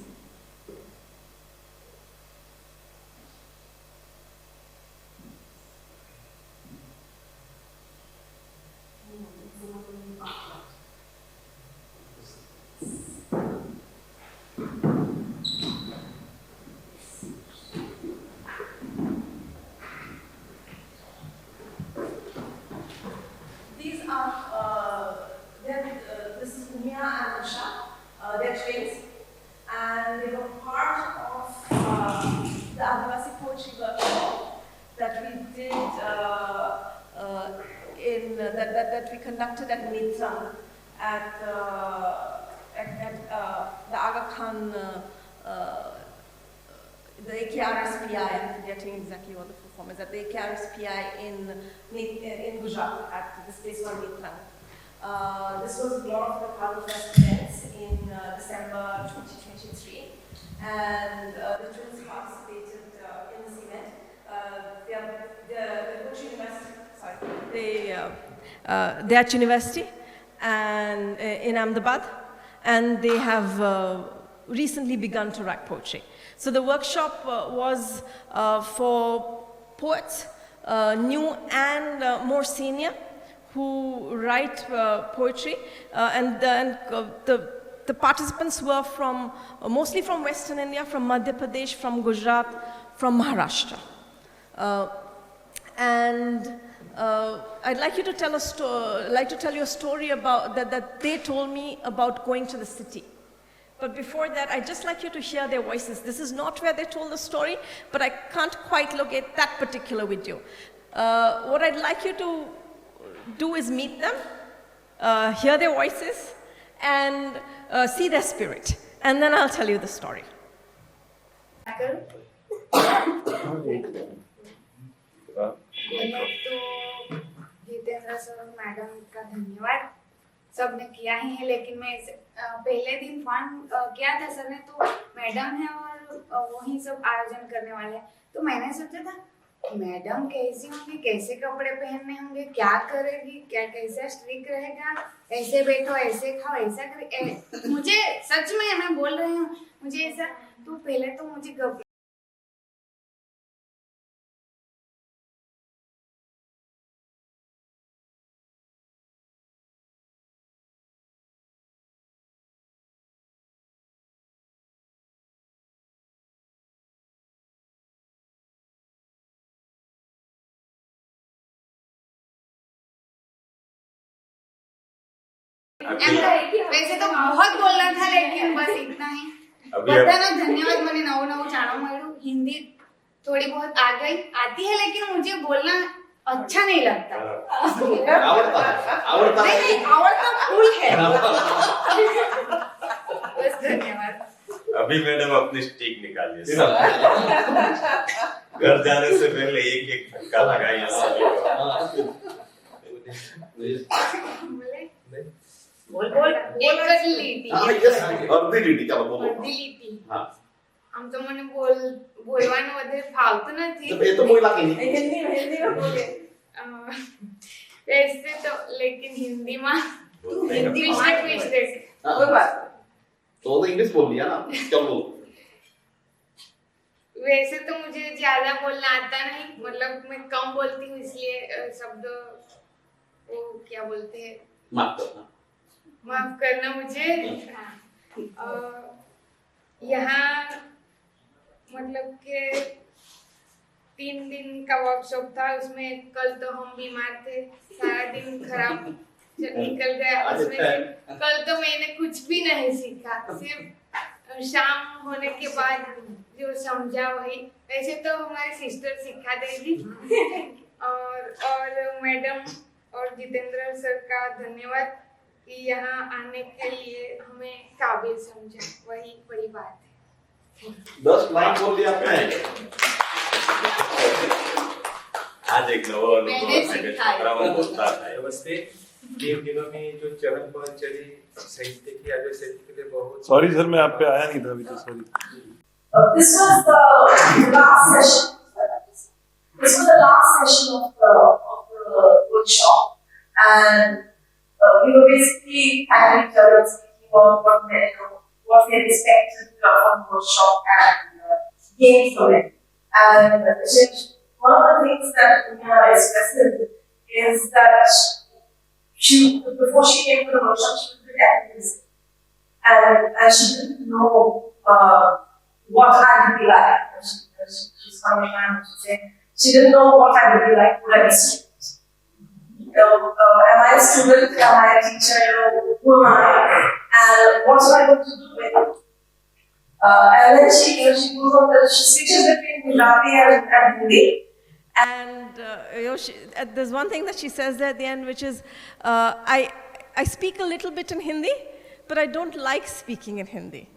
[SPEAKER 2] They're twins, and they were part of the Adivasi poetry workshop that we did that we conducted at Nottingham at the Aga Khan, the AKRSPI. I'm forgetting exactly what the full form is. At the AKRSPI in Gujarat at this place called Nottingham. This was one of the Cadalfest events in December 2023, and the twins participated in this event. They're at university and in Ahmedabad, and they have recently begun to write poetry. So the workshop was for poets, new and more senior, who write poetry, and the participants were from mostly from Western India, from Madhya Pradesh, from Gujarat, from Maharashtra. I'd like you to tell you a story about that they told me about going to the city. But before that, I'd just like you to hear their voices. This is not where they told the story, but I can't quite locate that particular video. What I'd like you to do is meet them, hear their voices, and see their spirit. And then I'll tell you the story.
[SPEAKER 4] Jitendra sir और madam का धन्यवाद। सबने किया ही है, लेकिन मैं पहले दिन फोन किया था सर ने, तो मैडम है और वही सब आयोजन करने वाले हैं। तो मैंने सोचा था मैडम कैसी होंगी, कैसे कपड़े पहनने होंगे, क्या करेगी, क्या कैसा स्ट्रिक रहेगा, ऐसे बैठो, ऐसे खाओ, ऐसा करे। मुझे सच में मैं बोल रही हूँ, मुझे ऐसा तो पहले तो मुझे वैसे तो बहुत बोलना था, लेकिन बस इतना ही। बधाना धन्यवाद। मैंने नव जाना मळ्યું। हिंदी थोड़ी बहुत आ गई, आती है, लेकिन मुझे बोलना अच्छा नहीं लगता। आवड़ता फूल है। बस धन्यवाद।
[SPEAKER 5] अभी मैडम अपनी स्टिक निकालिए। घर जाने से पहले एक धक्का लगाइए।
[SPEAKER 4] बोल एक कर ली थी।
[SPEAKER 5] अर्धी लीटी क्या बोलो?
[SPEAKER 4] अर्धी लीटी। हाँ। हम तो मैंने बोलवाने वाले फालतू ना थी।
[SPEAKER 5] तो ये तो बोला कि नहीं?
[SPEAKER 4] हिंदी में बोले। वैसे तो लेकिन हिंदी में मिस्टेक।
[SPEAKER 5] कोई बात। तो इंग्लिश बोल लिया ना? चलो।
[SPEAKER 4] वैसे तो मुझे ज्यादा बोलना आता नहीं, मतलब मैं कम बोलती हूँ, इसलिए शब्द वो क्या बोलते हैं, माफ करना मुझे। यहाँ मतलब के 3 दिन का वर्कशॉप था, उसमें कल तो हम बीमार थे, सारा दिन खराब निकल गया उसमें से। कल तो मैंने कुछ भी नहीं सीखा, सिर्फ शाम होने के बाद जो समझा वही। वैसे तो हमारी सिस्टर सिखा देगी। और मैडम और जितेंद्र सर का धन्यवाद कि यहाँ आने के लिए हमें काबिल समझा, वही बड़ी बात है।
[SPEAKER 5] 10 लाइन बोल दिया आपने। आज एक नवा अनुभव होता है।
[SPEAKER 6] नमस्ते। 3 दिनों में जो चरण पांचरी साहित्य की आदर्श के लिए बहुत।
[SPEAKER 7] सॉरी सर, मैं आप पे आया नहीं था अभी तो, sorry. This was the last session. This was the last session of the workshop, and we were basically having each other speaking about what they expected from the workshop and gained from it. And one of the things that Unya expressed is that before she came to the workshop, she was a bit activist, and she didn't know what I would be like. She's coming around to say she didn't know what I would be like. Would I be student? Am I a student? Am I a teacher? Who am I? And what am I going to do with it? And then she goes on. She switches between Gujarati and Hindi.
[SPEAKER 2] And there's one thing that she says there at the end, which is, I speak a little bit in Hindi, but I don't like speaking in Hindi.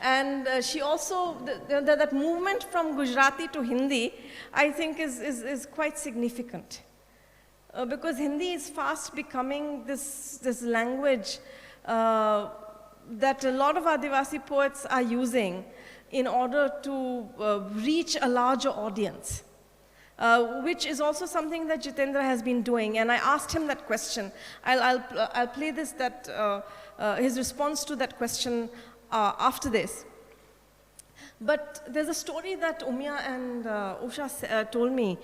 [SPEAKER 2] And she also, that movement from Gujarati to Hindi, I think is quite significant. Because Hindi is fast becoming this language that a lot of Adivasi poets are using in order to reach a larger audience. Which is also something that Jitendra has been doing, and I asked him that question. I'll play this, his response to that question after this. But there's a story that Umya and Usha told me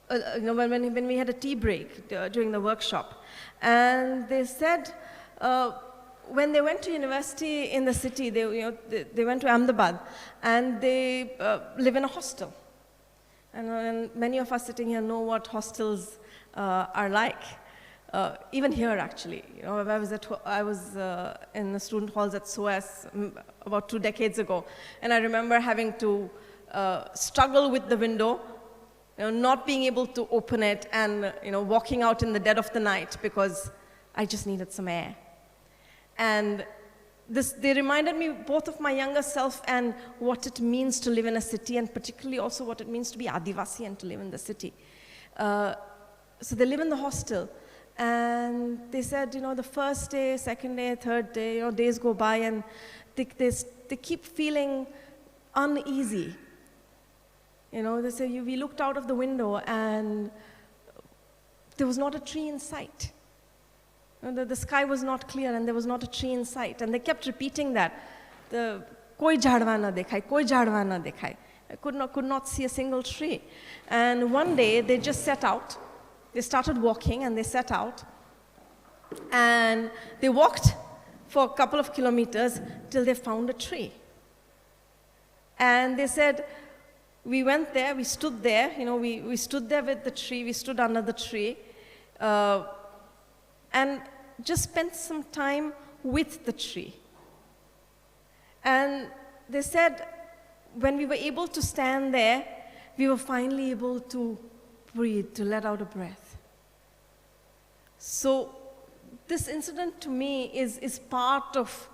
[SPEAKER 2] when we had a tea break during the workshop, and they said when they went to university in the city, they went to Ahmedabad, and they live in a hostel. And many of us sitting here know what hostels are like. Even here, actually, I was in the student halls at SOAS about 2 decades ago, and I remember having to struggle with the window, not being able to open it, and walking out in the dead of the night because I just needed some air. And they reminded me both of my younger self and what it means to live in a city, and particularly also what it means to be Adivasi and to live in the city. So they live in the hostel, and they said, the first day, second day, third day, days go by, and they keep feeling uneasy. They say, we looked out of the window and there was not a tree in sight. The sky was not clear and there was not a tree in sight. And they kept repeating that. Koi jhadwa na dekhai, koi jhadwa na dekhai. I could not see a single tree. And one day they just set out. They started walking and they set out. And they walked for a couple of kilometers till they found a tree. And they said, we went there, we stood there, we stood there with the tree, we stood under the tree, and just spent some time with the tree. And they said, when we were able to stand there, we were finally able to breathe, to let out a breath. So this incident to me is part of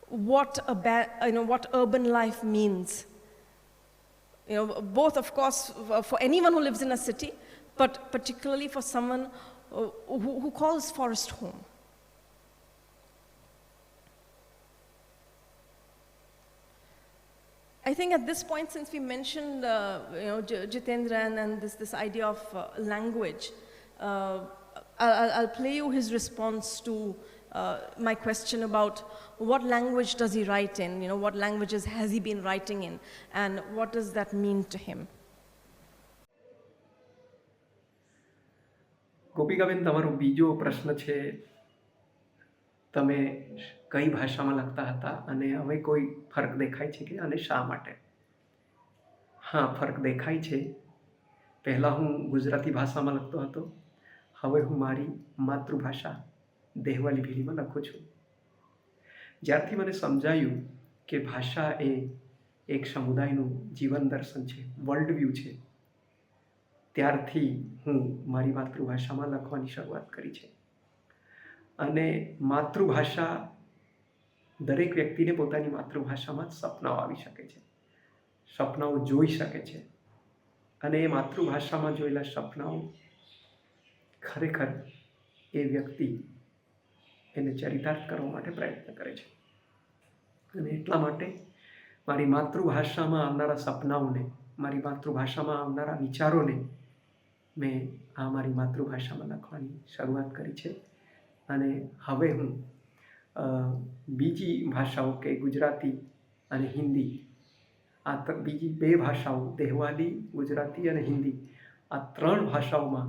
[SPEAKER 2] what what urban life means. Both, of course, for anyone who lives in a city, but particularly for someone who calls forest home. I think at this point, since we mentioned Jitendra and this idea of language, I'll play you his response to my question about what language does he write in, what languages has he been writing in, and what does that mean to him?
[SPEAKER 3] ગોપિકાબેન, તમારો બીજો પ્રશ્ન છે, તમે કઈ ભાષામાં લખતા હતા અને હવે કોઈ ફરક દેખાય છે કે, અને શા માટે? હા, ફરક દેખાય છે. પહેલાં હું ગુજરાતી ભાષામાં લખતો હતો, હવે હું મારી માતૃભાષા દેહવાલી ભીલીમાં લખું છું. જ્યારથી મને સમજાયું કે ભાષા એ એક સમુદાયનું જીવન દર્શન છે, વર્લ્ડ વ્યૂ છે, ત્યારથી હું મારી માતૃભાષામાં લખવાની શરૂઆત કરી છે. અને માતૃભાષા, દરેક વ્યક્તિને પોતાની માતૃભાષામાં સપનાઓ આવી શકે છે, સપનાઓ જોઈ શકે છે. અને એ માતૃભાષામાં જોયેલા સપનાઓ ખરેખર એ વ્યક્તિ એને ચરિતાર્થ કરવા માટે પ્રયત્ન કરે છે. અને એટલા માટે મારી માતૃભાષામાં આવનારા સપનાઓને, મારી માતૃભાષામાં આવનારા વિચારોને મેં આ મારી માતૃભાષામાં લખવાની શરૂઆત કરી છે. અને હવે હું બીજી ભાષાઓ કે ગુજરાતી અને હિન્દી, આ બીજી 2 ભાષાઓ, દેહવાલી, ગુજરાતી અને હિન્દી, આ 3 ભાષાઓમાં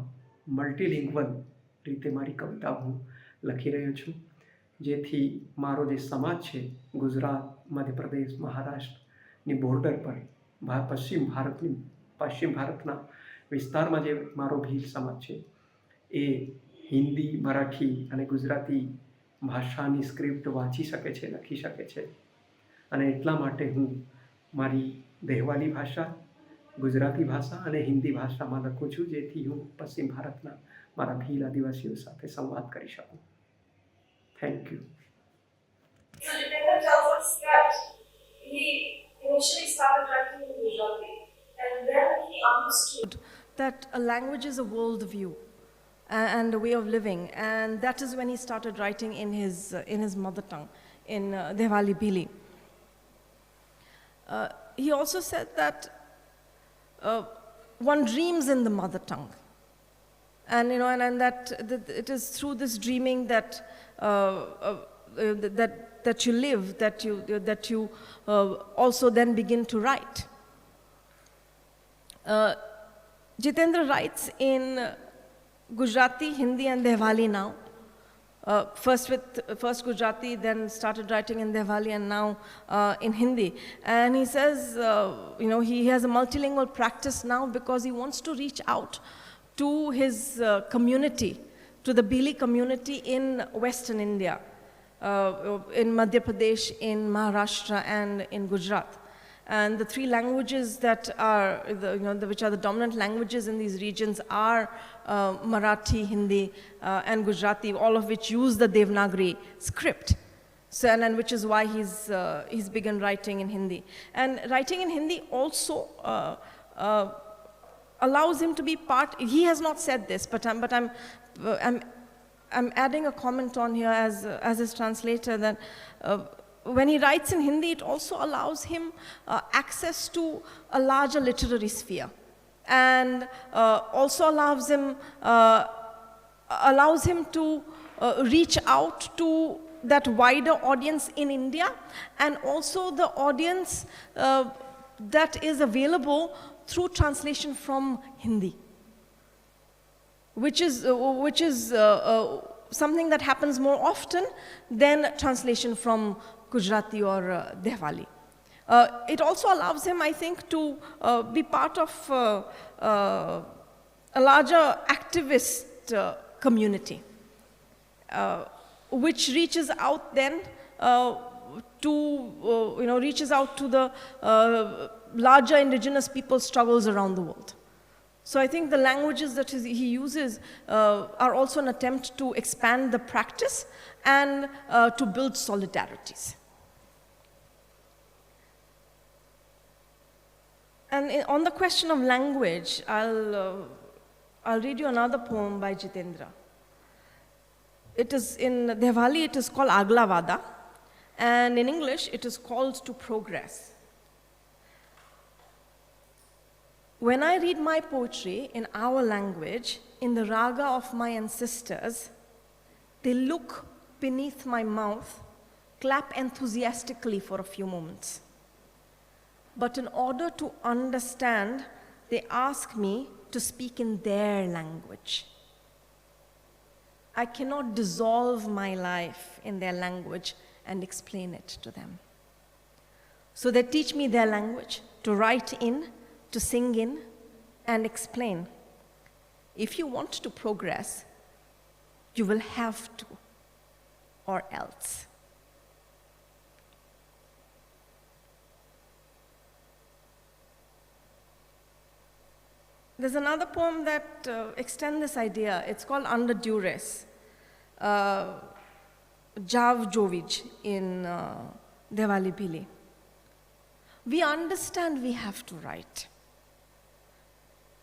[SPEAKER 3] મલ્ટીલિંગ્વલ રીતે મારી કવિતા હું લખી રહ્યો છું, જેથી મારો જે સમાજ છે ગુજરાત, મધ્યપ્રદેશ, મહારાષ્ટ્રની બોર્ડર પર પશ્ચિમ ભારતના વિસ્તારમાં જે મારો ભીલ સમાજ છે એ હિન્દી, મરાઠી અને ગુજરાતી ભાષાની સ્ક્રિપ્ટ વાંચી શકે છે, લખી શકે છે. અને એટલા માટે હું મારી દેહવાલી ભાષા, ગુજરાતી ભાષા અને હિન્દી ભાષામાં લખું છું, જેથી હું પશ્ચિમ ભારતના મારા ભીલ આદિવાસીઓ સાથે સંવાદ કરી શકું. Thank you.
[SPEAKER 7] So Jitendra tells us that he initially started writing in Gujarati, and then he understood
[SPEAKER 2] that a language is a worldview and a way of living, and that is when he started writing in his mother tongue, in Dehwali Bili. He also said that one dreams in the mother tongue, and and that it is through this dreaming that that you live, that you also then begin to write. Jitendra writes in Gujarati, Hindi and Dehwali now. First Gujarati, then started writing in Dehwali, and now in Hindi. And he says, he has a multilingual practice now because he wants to reach out to his community, to the Bili community in Western India, in Madhya Pradesh, in Maharashtra, and in Gujarat. And the 3 languages that are, which are the dominant languages in these regions are Marathi, Hindi, and Gujarati, all of which use the Devanagari script. So, and which is why he's begun writing in Hindi. And writing in Hindi also allows him to be part. He has not said this, but I'm adding a comment on here as his translator that. When he writes in Hindi, it also allows him access to a larger literary sphere, and also allows him to reach out to that wider audience in India, and also the audience that is available through translation from Hindi, which is something that happens more often than translation from Gujarati or Dehwali. It also allows him, I think, to be part of a larger activist community, which reaches out then reaches out to the larger indigenous people's struggles around the world. So I think the languages that he uses are also an attempt to expand the practice and to build solidarities. And on the question of language, I'll read you another poem by Jitendra. It is in Dehwali, it is called Aglavada, and in English, it is called To Progress. When I read my poetry in our language, in the raga of my ancestors, they look beneath my mouth, clap enthusiastically for a few moments. But in order to understand, they ask me to speak in their language. I cannot dissolve my life in their language and explain it to them. So they teach me their language, to write in, to sing in, and explain. If you want to progress, you will have to, or else. There's another poem that extends this idea. It's called Under Duress, Jav Jovij in Dehwali Bili. We understand we have to write.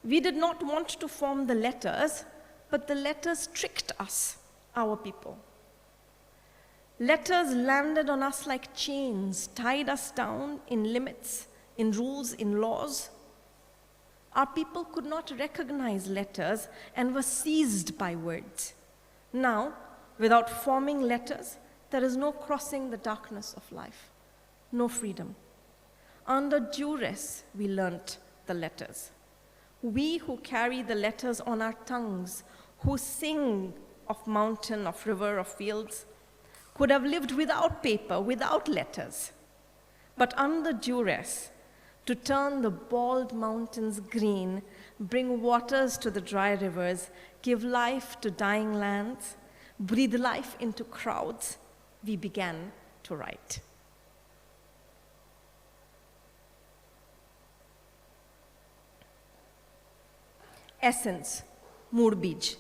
[SPEAKER 2] We did not want to form the letters, but the letters tricked us, our people. Letters landed on us like chains, tied us down in limits, in rules, in laws. Our people could not recognize letters and were seized by words. Now, without forming letters, there is no crossing the darkness of life, no freedom. Under duress, we learnt the letters. We who carry the letters on our tongues, who sing of mountain, of river, of fields, could have lived without paper, without letters. But under duress, to turn the bald mountains green, bring waters to the dry rivers, give life to dying lands, breathe life into crowds, we began to write. Essence, Murbij.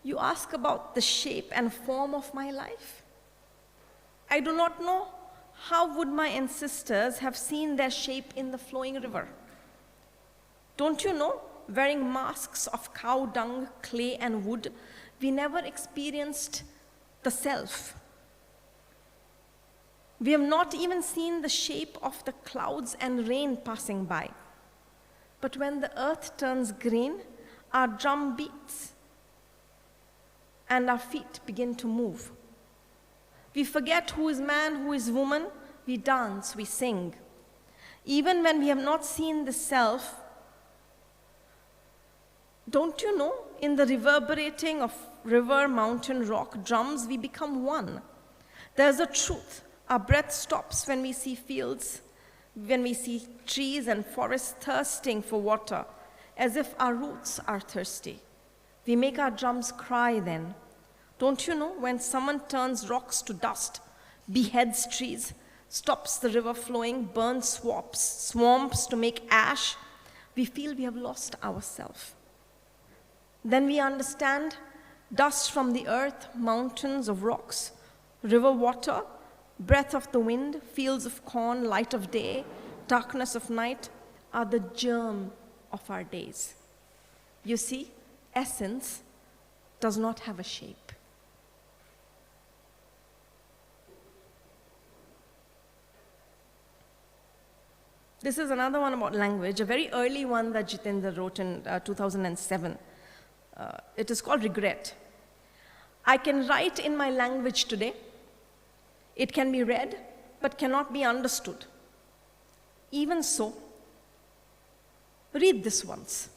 [SPEAKER 2] You ask about the shape and form of my life? I do not know. How would my ancestors have seen their shape in the flowing river? Don't you know, wearing masks of cow dung, clay, and wood, we never experienced the self. We have not even seen the shape of the clouds and rain passing by. But when the earth turns green, our drum beats and our feet begin to move. We forget who is man, who is woman. We dance, we sing. Even when we have not seen the self, don't you know, in the reverberating of river, mountain, rock, drums, we become one. There's a truth. Our breath stops when we see fields, when we see trees and forests thirsting for water, as if our roots are thirsty. We make our drums cry then. Don't you know, when someone turns rocks to dust, beheads trees, stops the river flowing, burns swamps to make ash, we feel we have lost ourselves. Then we understand dust from the earth, mountains of rocks, river water, breath of the wind, fields of corn, light of day, darkness of night are the germ of our days. You see, essence does not have a shape. This is another one about language, a very early one that Jitendra wrote in 2007. It is called Regret. I can write in my language today. It can be read, but cannot be understood. Even so, read this once.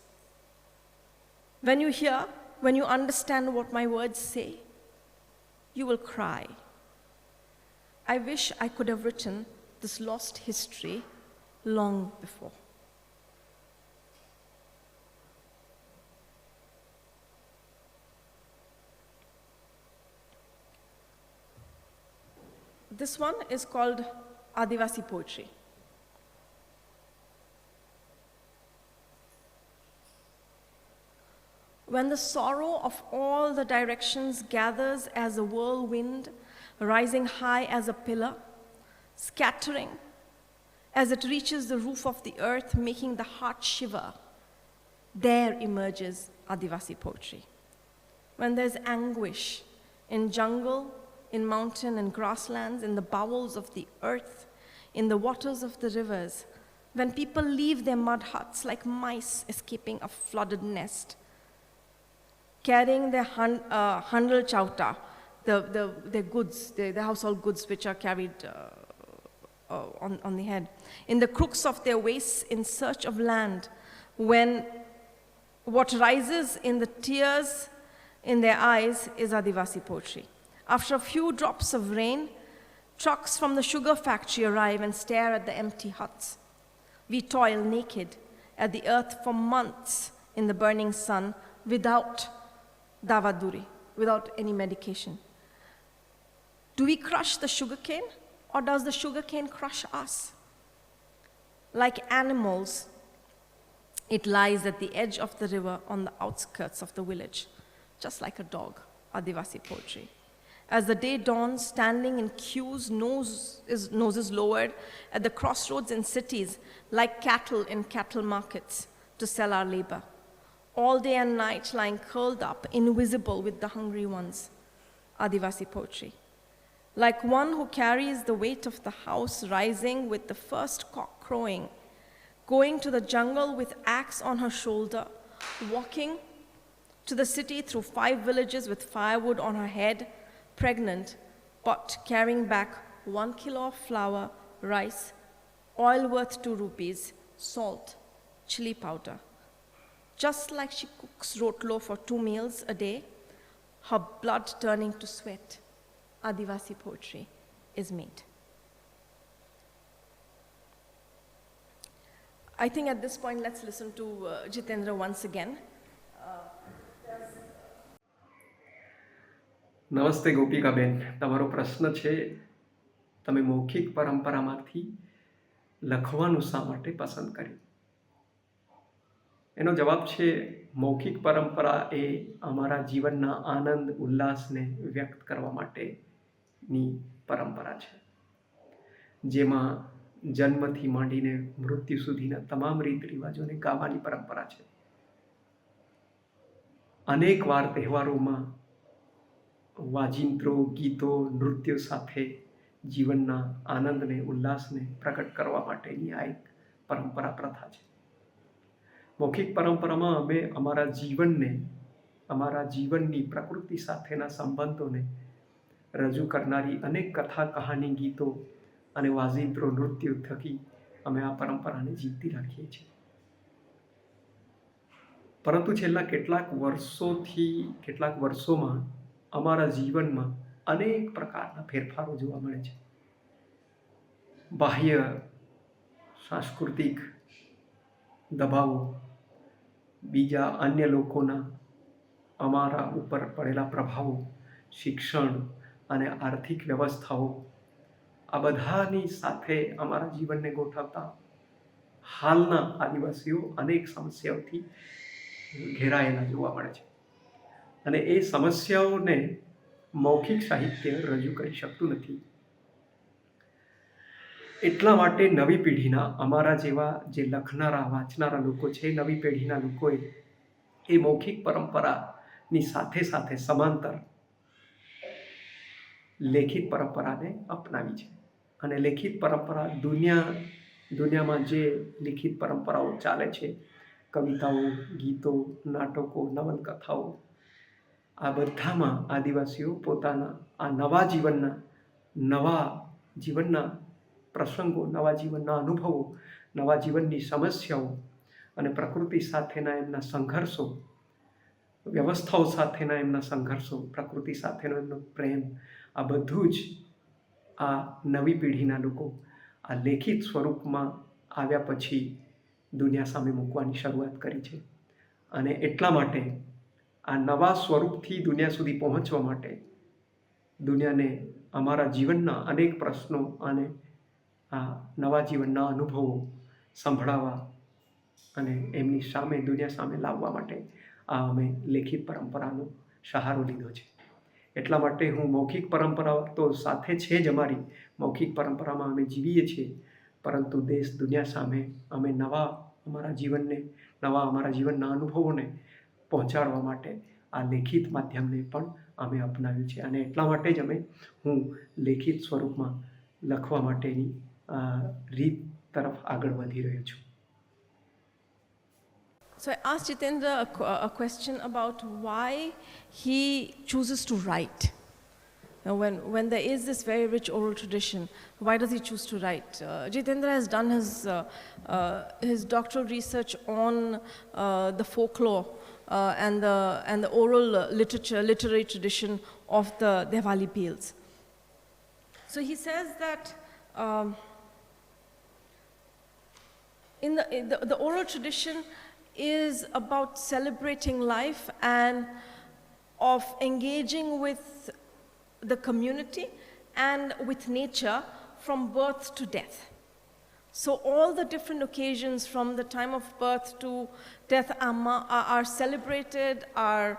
[SPEAKER 2] When you hear, when you understand what my words say, you will cry. I wish I could have written this lost history long before. This one is called Adivasi poetry. When the sorrow of all the directions gathers as a whirlwind, rising high as a pillar, scattering as it reaches the roof of the earth, making the heart shiver, there emerges Adivasi poetry. When there's anguish in jungle, in mountain and grasslands, in the bowels of the earth, in the waters of the rivers, when people leave their mud huts like mice escaping a flooded nest, carrying their handal chauta, their goods, the household goods which are carried on the head, in the crooks of their waists in search of land, when what rises in the tears in their eyes is Adivasi poetry. After a few drops of rain, trucks from the sugar factory arrive and stare at the empty huts. We toil naked at the earth for months in the burning sun without davaduri, without any medication. Do we crush the sugarcane, or does the sugarcane crush us? Like animals, it lies at the edge of the river on the outskirts of the village, just like a dog, Adivasi poetry. As the day dawns, standing in queues, noses lowered, at the crossroads in cities, like cattle in cattle markets, to sell our labor. All day and night lying curled up, invisible with the hungry ones. Adivasi poetry. Like one who carries the weight of the house rising with the first cock crowing, going to the jungle with axe on her shoulder, walking to the city through 5 villages with firewood on her head, pregnant, but carrying back 1 kilo of flour, rice, oil worth 2 rupees, salt, chili powder. Just like she cooks rotlo for 2 meals a day, her blood turning to sweat, Adivasi poetry is made. I think at this point, let's listen to Jitendra once again.
[SPEAKER 3] નમસ્તે ગોપિકાબેન, તમારો પ્રશ્ન છે, તમે મૌખિક પરંપરામાંથી લખવાનું શા માટે પસંદ કર્યું? એનો જવાબ છે, મૌખિક પરંપરા એ અમારા જીવનના આનંદ ઉલ્લાસને વ્યક્ત કરવા માટેની પરંપરા છે, જેમાં જન્મથી માંડીને મૃત્યુ સુધીના તમામ રીત રિવાજોને ગાવાની પરંપરા છે. અનેક વાર તહેવારોમાં વાજિંત્રો, ગીતો, નૃત્યો સાથે જીવનના આનંદને ઉલ્લાસને પ્રકટ કરવા માટેની આ એક પરંપરા પ્રથા છે. મૌખિક પરંપરામાં અમે અમારા જીવનની પ્રકૃતિ સાથેના સંબંધોને રજૂ કરનારી અનેક કથા, કહાની, ગીતો અને વાજિંત્રો, નૃત્યો થકી અમે આ પરંપરાને જીવતી રાખીએ છીએ. પરંતુ છેલ્લા કેટલાક વર્ષોમાં અમારા જીવનમાં અનેક પ્રકારના ફેરફારો જોવા મળે છે. બાહ્ય સાંસ્કૃતિક દબાવો, બીજા અન્ય લોકોના અમારા ઉપર પડેલા પ્રભાવો, શિક્ષણ અને આર્થિક વ્યવસ્થાઓ, આ બધાની સાથે અમારા જીવનને ગોઠવતા હાલના આદિવાસીઓ અનેક સમસ્યાઓથી ઘેરાયેલા જોવા મળે છે. અને એ સમસ્યાઓને મૌખિક સાહિત્ય રજૂ કરી શકતું નથી. એટલા માટે નવી પેઢીના, અમારા જેવા જે લખનારા, વાંચનારા લોકો છે, નવી પેઢીના લોકોએ એ મૌખિક પરંપરાની સાથે સાથે સમાંતર લેખિત પરંપરાને અપનાવી છે. અને લેખિત પરંપરા દુનિયામાં જે લિખિત પરંપરાઓ ચાલે છે, કવિતાઓ, ગીતો, નાટકો, નવલકથાઓ, આ બધામાં આદિવાસીઓ પોતાના આ નવા જીવનના પ્રસંગો, નવા જીવનના અનુભવો, નવા જીવનની સમસ્યાઓ અને પ્રકૃતિ સાથેના એમના સંઘર્ષો, વ્યવસ્થાઓ સાથેના એમના સંઘર્ષો, પ્રકૃતિ સાથેનો એમનો પ્રેમ, આ બધું જ આ નવી પેઢીના લોકો આ લેખિત સ્વરૂપમાં આવ્યા પછી દુનિયા સામે મૂકવાની શરૂઆત કરી છે. અને એટલા માટે આ નવા સ્વરૂપથી દુનિયા સુધી પહોંચવા માટે દુનિયાને અમારા જીવનના અનેક પ્રશ્નો અને આ નવા જીવનના અનુભવો સંભળાવવા અને એમની સામે, દુનિયા સામે લાવવા માટે આ અમે લેખિત પરંપરાનો સહારો લીધો છે. એટલા માટે હું મૌખિક પરંપરા તો સાથે છે જ, અમારી મૌખિક પરંપરામાં અમે જીવીએ છીએ, પરંતુ દેશ દુનિયા સામે અમે અમારા જીવનના અનુભવોને પહોંચાડવા માટે આ લેખિત માધ્યમને પણ અમે અપનાવ્યું છે. અને એટલા માટે જ હું લેખિત સ્વરૂપમાં લખવા માટેની રીત તરફ આગળ વધી રહ્યો છું.
[SPEAKER 2] So I asked Jitendra a question about why he chooses to write. Now, when there is this very rich oral tradition, why does he choose to write? Jitendra has done his doctoral research on the folklore and the oral literary tradition of the Diwali Peels. So he says that in the oral tradition is about celebrating life and of engaging with the community and with nature from birth to death. So all the different occasions from the time of birth to death are celebrated, are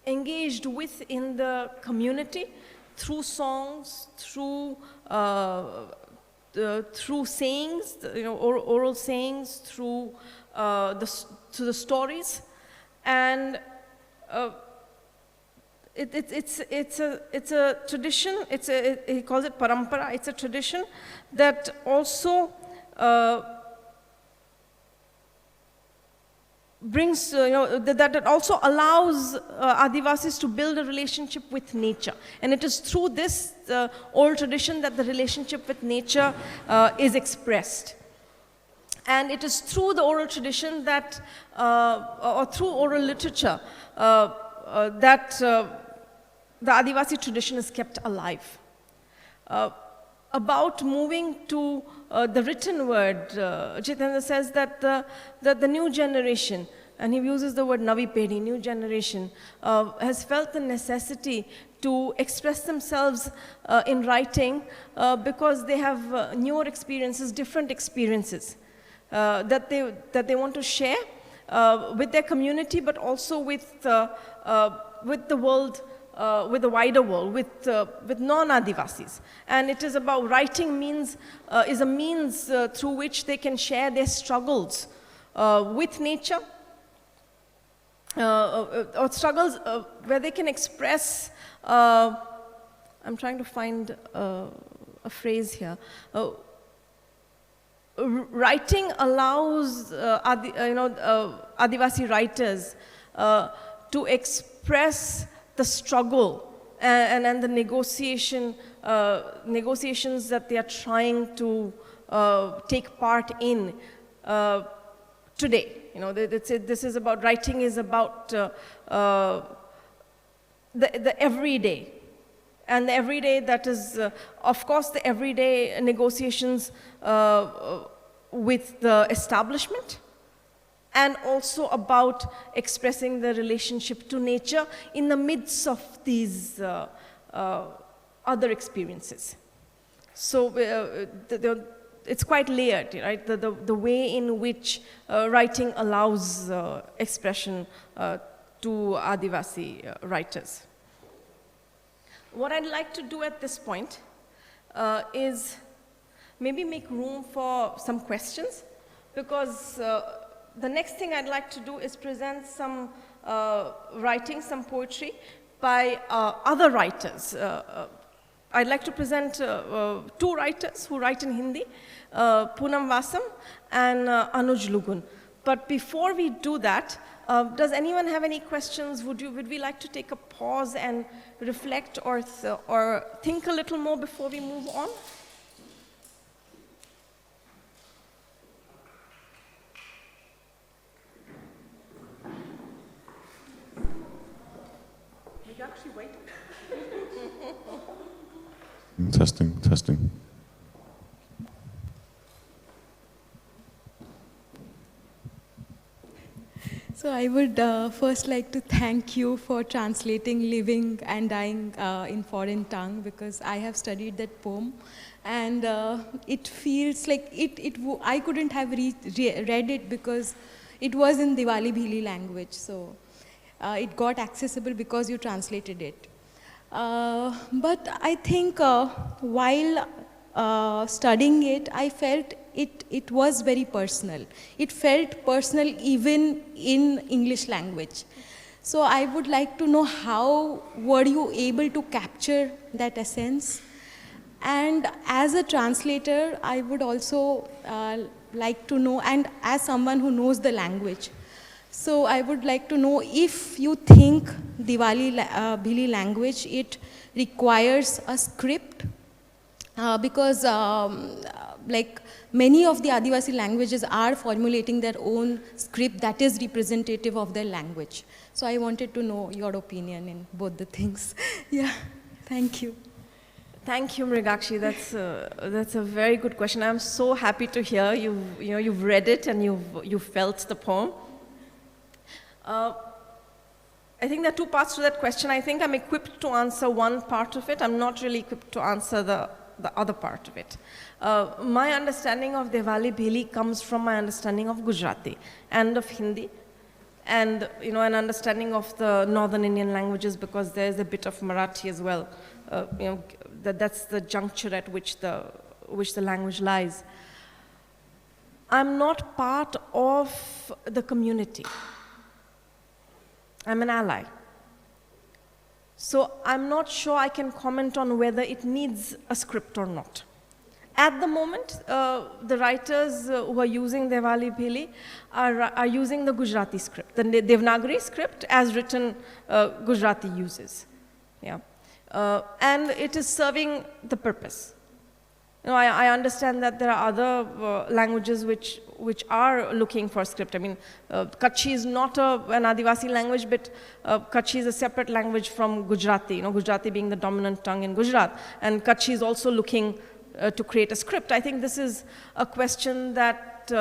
[SPEAKER 2] engaged with in the community through songs, through sayings, oral sayings, through the stories, and it's a tradition, he calls it parampara, it's a tradition that also brings, that it also allows Adivasis to build a relationship with nature. And it is through this old tradition that the relationship with nature is expressed. And it is through the oral tradition that, or through oral literature, that the Adivasi tradition is kept alive. About moving to the written word, Jitendra says that the new generation, and he uses the word Navi Pedi, new generation, has felt the necessity to express themselves in writing because they have newer experiences, different experiences that they want to share with their community, but also with the world, with the wider world, with non-Adivasis. And it is about writing is a means through which they can share their struggles with nature, or struggles where they can express, I'm trying to find a phrase here. Writing allows Adivasi writers to express the struggle and the negotiations that they are trying to take part in today. This is about, writing is about the everyday. And the everyday, that is, of course, the everyday negotiations with the establishment, and also about expressing the relationship to nature in the midst of these other experiences. So it's quite layered, right? The way in which writing allows expression to Adivasi writers. What I'd like to do at this point is maybe make room for some questions, because the next thing I'd like to do is present some writing, some poetry by other writers. I'd like to present two writers who write in Hindi, Poonam Vasam and Anuj Lugun. But before we do that, does anyone have any questions? Would we like to take a pause and reflect or think a little more before we move on? We actually wait.
[SPEAKER 8] Testing.
[SPEAKER 9] So I would first like to thank you for translating Living and Dying in foreign tongue, because I have studied that poem, and it feels like I couldn't have read it because it was in Diwali Bhili language, so it got accessible because you translated it. But I think while studying it, I felt it was very personal. It felt personal even in English language. So I would like to know, how were you able to capture that essence? And as a translator, I would also like to know, and as someone who knows the language, so I would like to know if you think Diwali Bhili language, it requires a script, because like many of the Adivasi languages are formulating their own script that is representative of their language. So I wanted to know your opinion in both the things. Yeah, thank you.
[SPEAKER 2] Thank you, Mrigakshi. That's a very good question. I'm so happy to hear you've read it and you've felt the poem. I think there are two parts to that question. I think I'm equipped to answer one part of it. I'm not really equipped to answer the other part of it. My understanding of Diwali Bhili comes from my understanding of Gujarati and of Hindi, and an understanding of the northern Indian languages, because there's a bit of Marathi as well. That's the juncture at which the language lies. I'm not part of the community. I'm an ally. So I'm not sure I can comment on whether it needs a script or not. At the moment, the writers who are using Devali Bheli are using the Gujarati script, the Devanagari script as written Gujarati uses. Yeah. And it is serving the purpose. You know, I understand that there are other languages which are looking for script. I mean, Kutchi is not an Adivasi language, but Kutchi is a separate language from Gujarati, you know, Gujarati being the dominant tongue in Gujarat. And Kutchi is also looking to create a script. I think this is a question that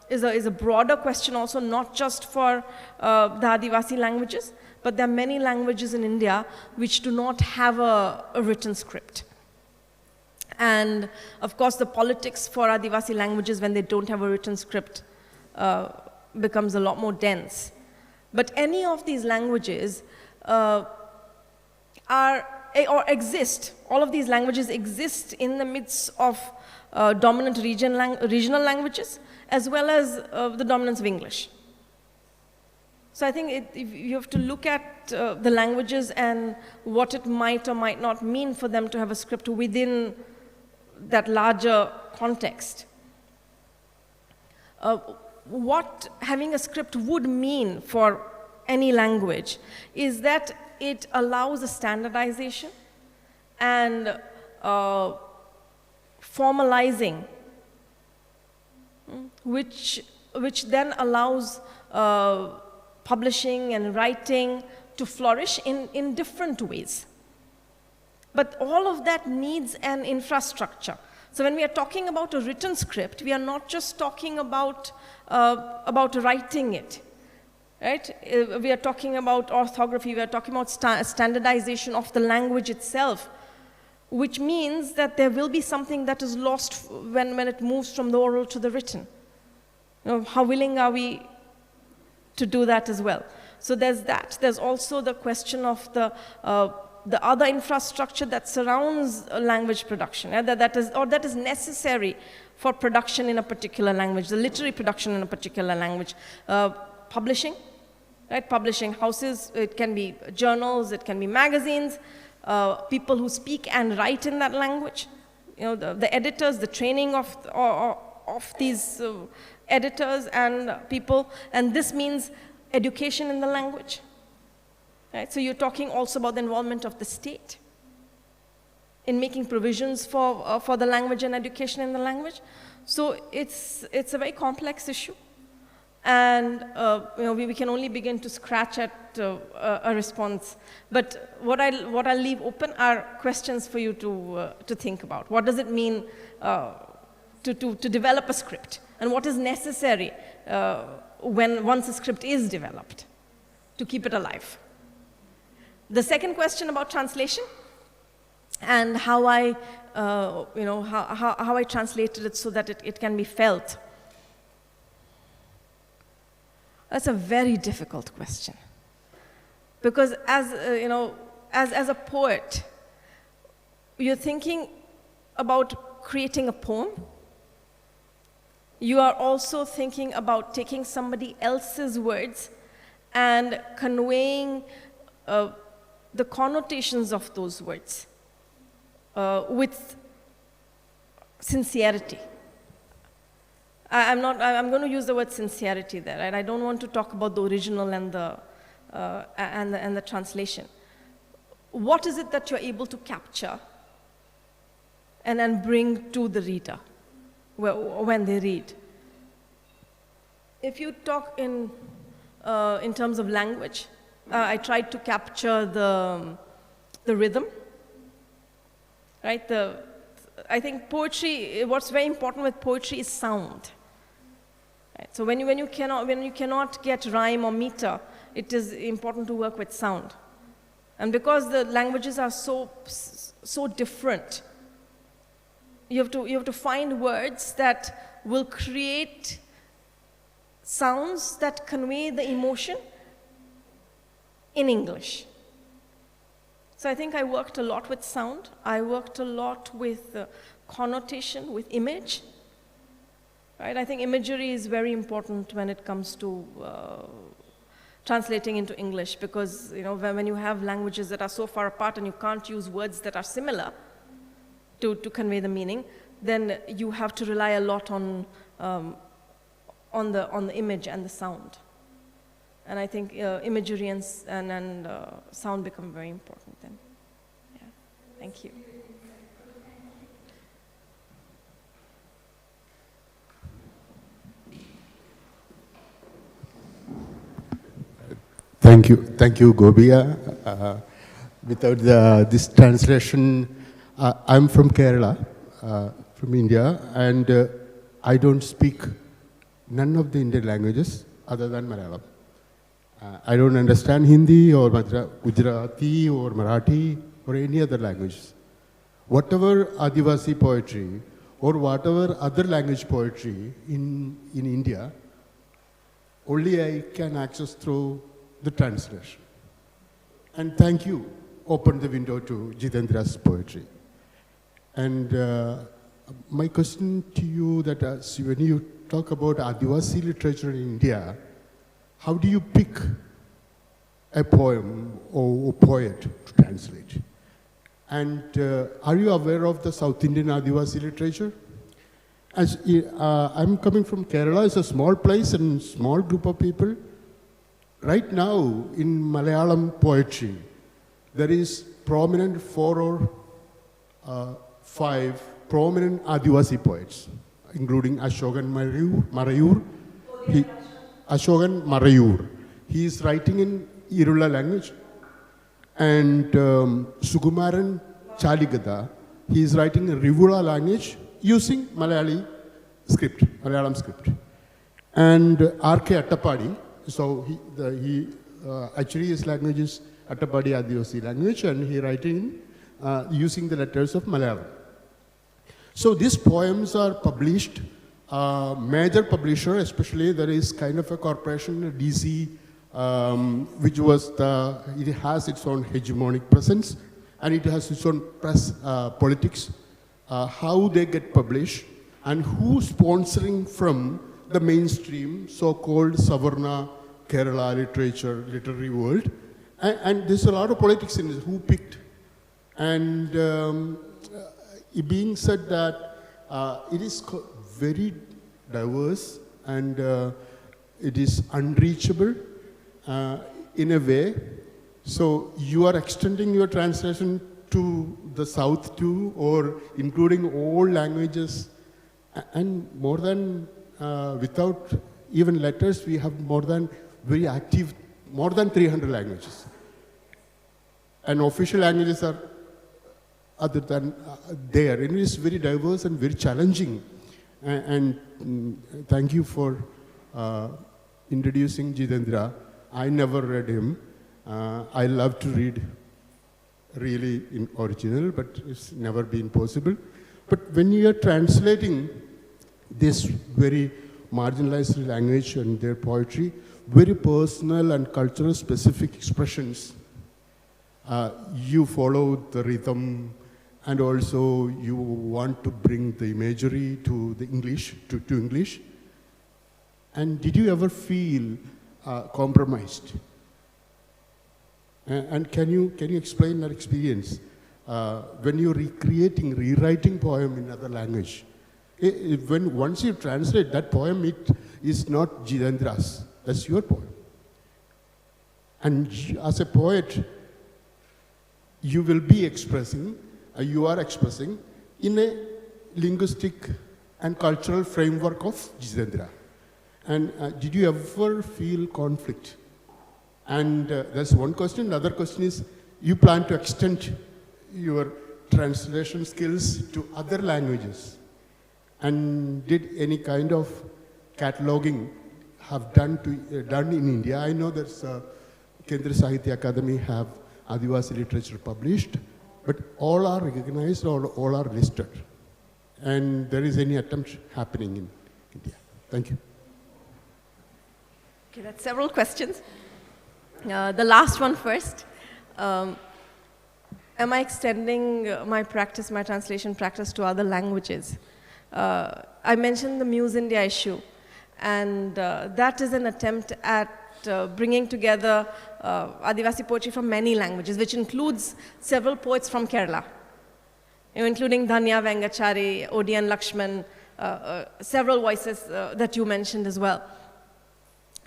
[SPEAKER 2] is a broader question also, not just for the Adivasi languages, but there are many languages in India which do not have a written script. And of course, the politics for Adivasi languages when they don't have a written script becomes a lot more dense. But any of these languages exist, all of these languages exist in the midst of dominant regional languages, as well as the dominance of English. So I think you have to look at the languages and what it might or might not mean for them to have a script within that larger context. What having a script would mean for any language is that it allows a standardization and formalizing, which then allows publishing and writing to flourish in different ways. But all of that needs an infrastructure. So when we are talking about a written script, we are not just talking about writing it. Right? We are talking about orthography, we are talking about standardization of the language itself, which means that there will be something that is lost when it moves from the oral to the written. You know, how willing are we to do that as well? So there's that. There's also the question of the other infrastructure that surrounds language production, that is necessary for production in a particular language, the literary production in a particular language. Publishing, right? Publishing houses, it can be journals, it can be magazines, people who speak and write in that language. You know, the editors, the training of these editors and people, and this means education in the language. Right? So you're talking also about the involvement of the state in making provisions for the language and education in the language. So it's a very complex issue. And you know, we can only begin to scratch at a response. But what I'll leave open are questions for you to think about. What does it mean to develop a script? And what is necessary once a script is developed to keep it alive? The second question about translation and how I translated it so that it can be felt. That's a very difficult question, because as a poet, you're thinking about creating a poem. You are also thinking about taking somebody else's words and conveying the connotations of those words with sincerity. I'm going to use the word sincerity there, right? I don't want to talk about the original and the translation. What is it that you're able to capture and then bring to the reader when they read? If you talk in terms of language, I tried to capture the rhythm, right? I think poetry, what's very important with poetry is sound. Right? So when you cannot get rhyme or meter, it is important to work with sound. And because the languages are so different, you have to find words that will create sounds that convey the emotion in English. So I think I worked a lot with sound. I worked a lot with connotation, with image. Right? I think imagery is very important when it comes to translating into English, because when you have languages that are so far apart and you can't use words that are similar to convey the meaning, then you have to rely a lot on the image and the sound. And I think imagery and sound become very important then. Yeah. Thank you.
[SPEAKER 10] Thank you, Gopika. Without this translation, I'm from Kerala, from India, and I don't speak none of the Indian languages other than Malayalam. I don't understand Hindi or Gujarati or Marathi or any other languages. Whatever Adivasi poetry or whatever other language poetry in India, only I can access through the translation. And thank you, opened the window to Jitendra's poetry. And my question to you that when you talk about Adivasi literature in India, how do you pick a poem or a poet to translate? And are you aware of the South Indian Adivasi literature? As I'm coming from Kerala, it's a small place and small group of people. Right now, in Malayalam poetry, there is prominent 4 or 5 prominent Adivasi poets, including Ashokan Marayur. Ashokan Marayur. He is writing in Irula language. And Sukumaran Chaligada, he is writing in Rivula language using Malayalam script. And R.K. Attapadi, so actually his language is Attapadi Adivasi language, and he writing using the letters of Malayalam. So these poems are published. Major publisher, especially there is kind of a corporation, DC, which was it has its own hegemonic presence, and it has its own press politics, how they get published, and who's sponsoring from the mainstream so-called Savarna Kerala literary world. And there's a lot of politics in this, who picked. And it being said that it is very diverse and it is unreachable in a way. So you are extending your translation to the south too, or including all languages, and more than, without even letters, we have more than very active, more than 300 languages. And official languages are other than there. It is very diverse and very challenging. And thank you for introducing Jitendra. I never read him. I love to read really in original, but it's never been possible. But when you are translating this very marginalized language and their poetry, very personal and cultural specific expressions, you follow the rhythm, and also you want to bring the imagery to the English, to English. And did you ever feel compromised? And can you explain that experience when you're rewriting poem in other language? Once you translate that poem, it is not Jitendra's, that's your poem. And as a poet, you will be expressing, you are expressing in a linguistic and cultural framework of Jitendra. And did you ever feel conflict? And that's one question. The other question is, you plan to extend your translation skills to other languages. And did any kind of cataloging have done in India? I know there's Kendra Sahitya Academy have Adivasi literature published, but all are recognized or all are listed. And there is any attempt happening in India. Thank you.
[SPEAKER 2] Okay, that's several questions. The last one first. Am I extending my practice, my translation practice to other languages? I mentioned the Muse India issue, and that is an attempt at bringing together Adivasi poetry from many languages, which includes several poets from Kerala, including Dhanya Vengachari, Odian Lakshman, several voices that you mentioned as well.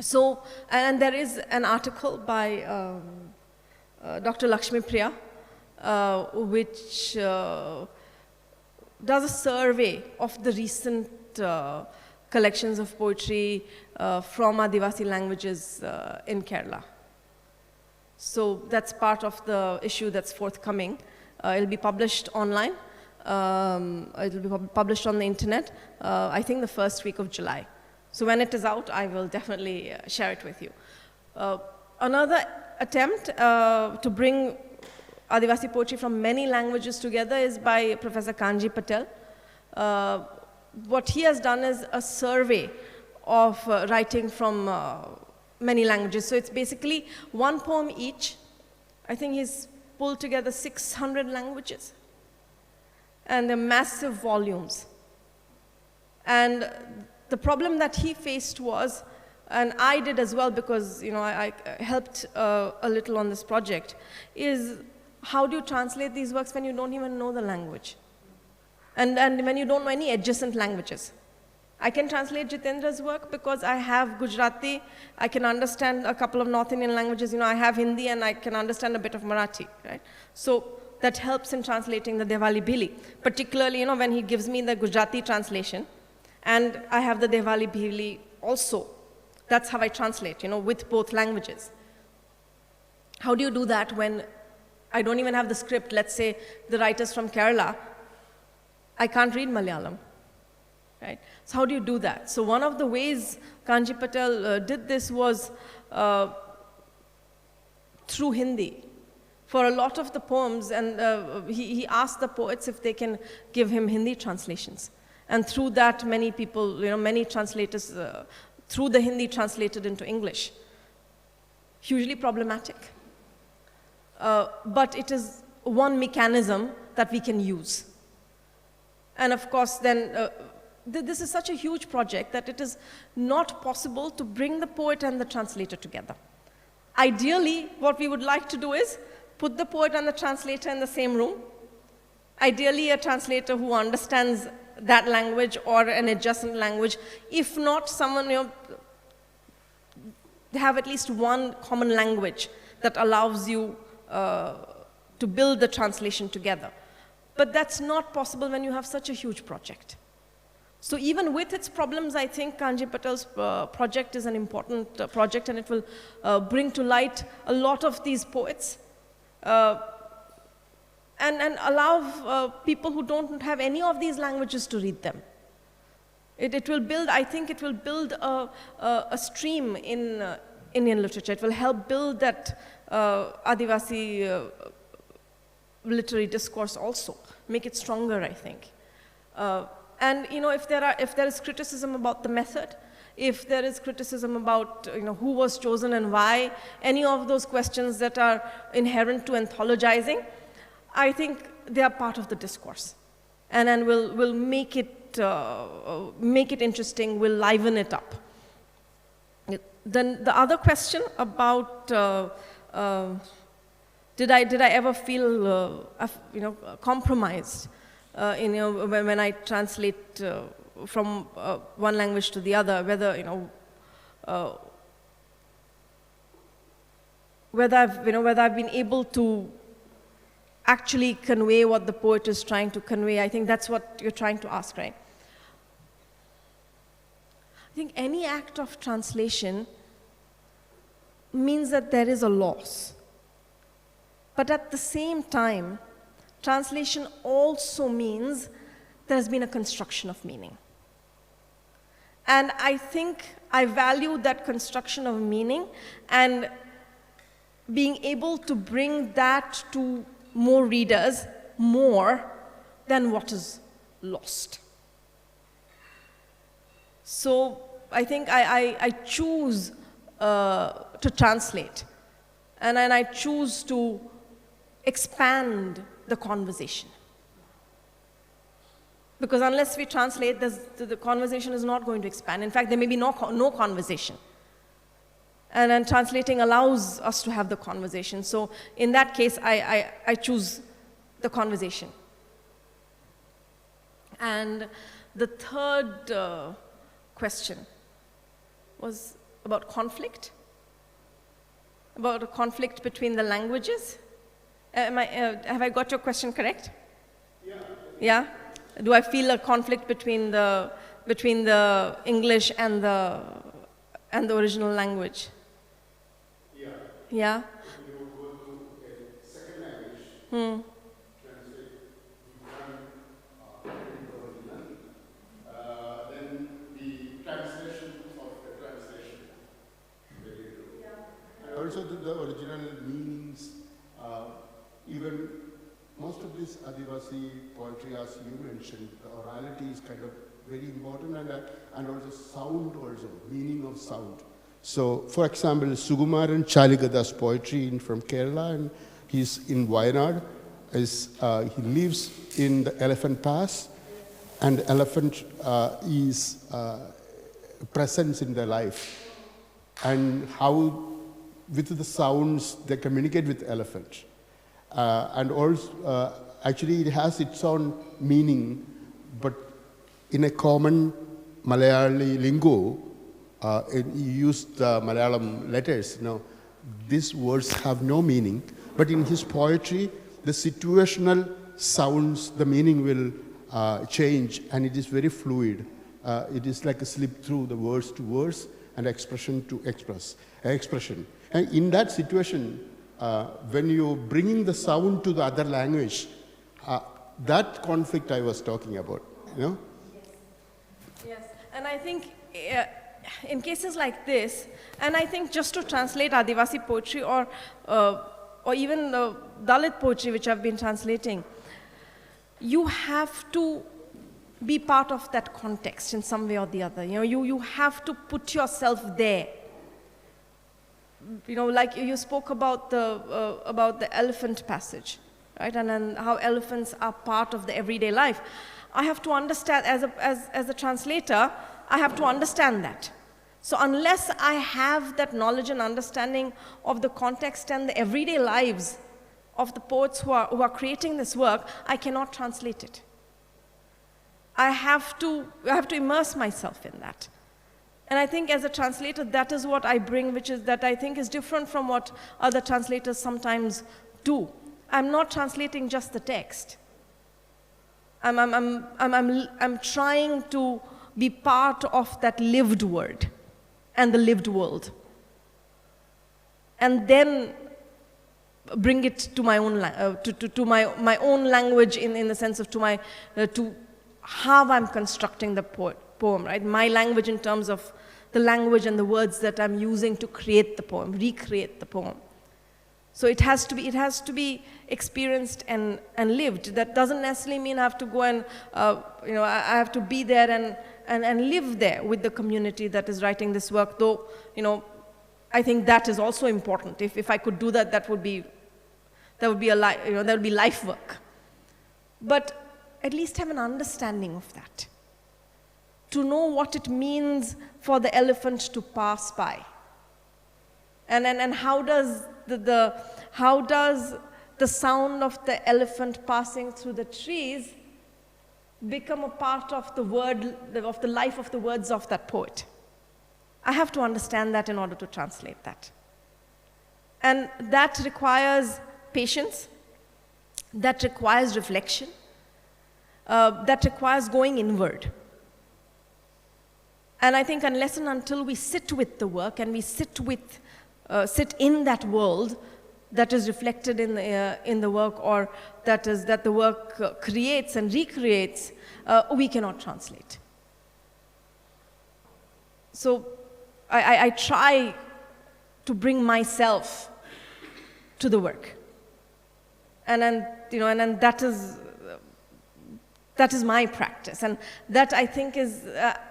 [SPEAKER 2] So, and there is an article by Dr. Lakshmi Priya, which does a survey of the recent collections of poetry from Adivasi languages in Kerala. So that's part of the issue that's forthcoming. It'll be published online. It'll be published on the internet, I think the first week of July. So when it is out, I will definitely share it with you. Another attempt to bring Adivasi poetry from many languages together is by Professor Kanji Patel. What he has done is a survey of writing from many languages. So it's basically one poem each. I think he's pulled together 600 languages. And they're massive volumes. And the problem that he faced was, and I did as well because I helped a little on this project, is how do you translate these works when you don't even know the language? And when you don't know any adjacent languages. I can translate Jitendra's work because I have Gujarati, I can understand a couple of North Indian languages, I have Hindi and I can understand a bit of Marathi, right? So that helps in translating the Devali Bhili, particularly when he gives me the Gujarati translation and I have the Devali Bhili also. That's how I translate, with both languages. How do you do that when I don't even have the script? Let's say the writer's from Kerala, I can't read Malayalam, right? So how do you do that? So one of the ways Kanji Patel did this was through Hindi. For a lot of the poems, and he asked the poets if they can give him Hindi translations. And through that, many people, many translators, through the Hindi translated into English. Hugely problematic. But it is one mechanism that we can use. And of course, then, this is such a huge project that it is not possible to bring the poet and the translator together. Ideally, what we would like to do is put the poet and the translator in the same room. Ideally, a translator who understands that language or an adjacent language. If not, someone, they have at least one common language that allows you to build the translation together. But that's not possible when you have such a huge project. So even with its problems, I think Kanji Patel's project is an important project, and it will bring to light a lot of these poets and allow people who don't have any of these languages to read them. It will build, I think it will build a stream in Indian literature. It will help build that Adivasi literary discourse also, make it stronger, I think. And if there is criticism about the method, if there is criticism about who was chosen and why, any of those questions that are inherent to anthologizing, I think they are part of the discourse, and will make it interesting, will liven it up. Then the other question about did I ever feel compromised when I translate from one language to the other, whether I've been able to actually convey what the poet is trying to convey. I think that's what you're trying to ask, right? I think any act of translation means that there is a loss. But at the same time, translation also means there's been a construction of meaning. And I think I value that construction of meaning and being able to bring that to more readers more than what is lost. So I think I choose to translate, and then I choose to expand the conversation. Because unless we translate, the conversation is not going to expand. In fact, there may be no conversation. And then translating allows us to have the conversation. So in that case, I choose the conversation. And the third question was about conflict, about a conflict between the languages. Have I got your question correct? Yeah. Yeah? Do I feel a conflict between the English and the original language? Yeah. Yeah?
[SPEAKER 10] If you go to a second language, translate then the translation of the translation. Very true. Yeah. And also the original meanings, even most of this Adivasi poetry, as you mentioned, the orality is kind of very important, and also sound also, meaning of sound. So, for example, Sugumaran Chaligada's poetry from Kerala, and he's in Wayanad. He lives in the Elephant Pass, and elephant is presence in their life, and how with the sounds they communicate with elephant. And also, actually it has its own meaning, but in a common Malayali lingo, you use the Malayalam letters. These words have no meaning, but in his poetry, the situational sounds, the meaning will change, and it is very fluid. It is like a slip through the words to words and expression to expression. And in that situation, when you're bringing the sound to the other language, that conflict I was talking about,
[SPEAKER 2] Yes, and I think in cases like this, and I think just to translate Adivasi poetry or even the Dalit poetry which I've been translating, you have to be part of that context in some way or the other. You have to put yourself there. Like you spoke about the elephant passage, right? And then how elephants are part of the everyday life. I have to understand, as a translator, I have to understand that. So unless I have that knowledge and understanding of the context and the everyday lives of the poets who are creating this work, I cannot translate it. I have to immerse myself in that. And I think as a translator, that is what I bring, which is that I think is different from what other translators sometimes do. I'm not translating just the text. I'm trying to be part of that lived word and the lived world, and then bring it to my own to my own language in the sense of to how I'm constructing the poem, right? My language in terms of the language and the words that I'm using to create the poem, recreate the poem. So it has to be experienced and lived. That doesn't necessarily mean I have to go and I have to be there and live there with the community that is writing this work. Though I think that is also important. If I could do that, that would be life work. But at least have an understanding of that. To know what it means for the elephant to pass by. And how does the sound of the elephant passing through the trees become a part of the life of the words of that poet? I have to understand that in order to translate that. And that requires patience, that requires reflection, that requires going inward. And I think unless and until we sit with the work and we sit in that world that is reflected in the work, or that the work creates and recreates, we cannot translate. So I try to bring myself to the work, and then that is my practice, and that I think is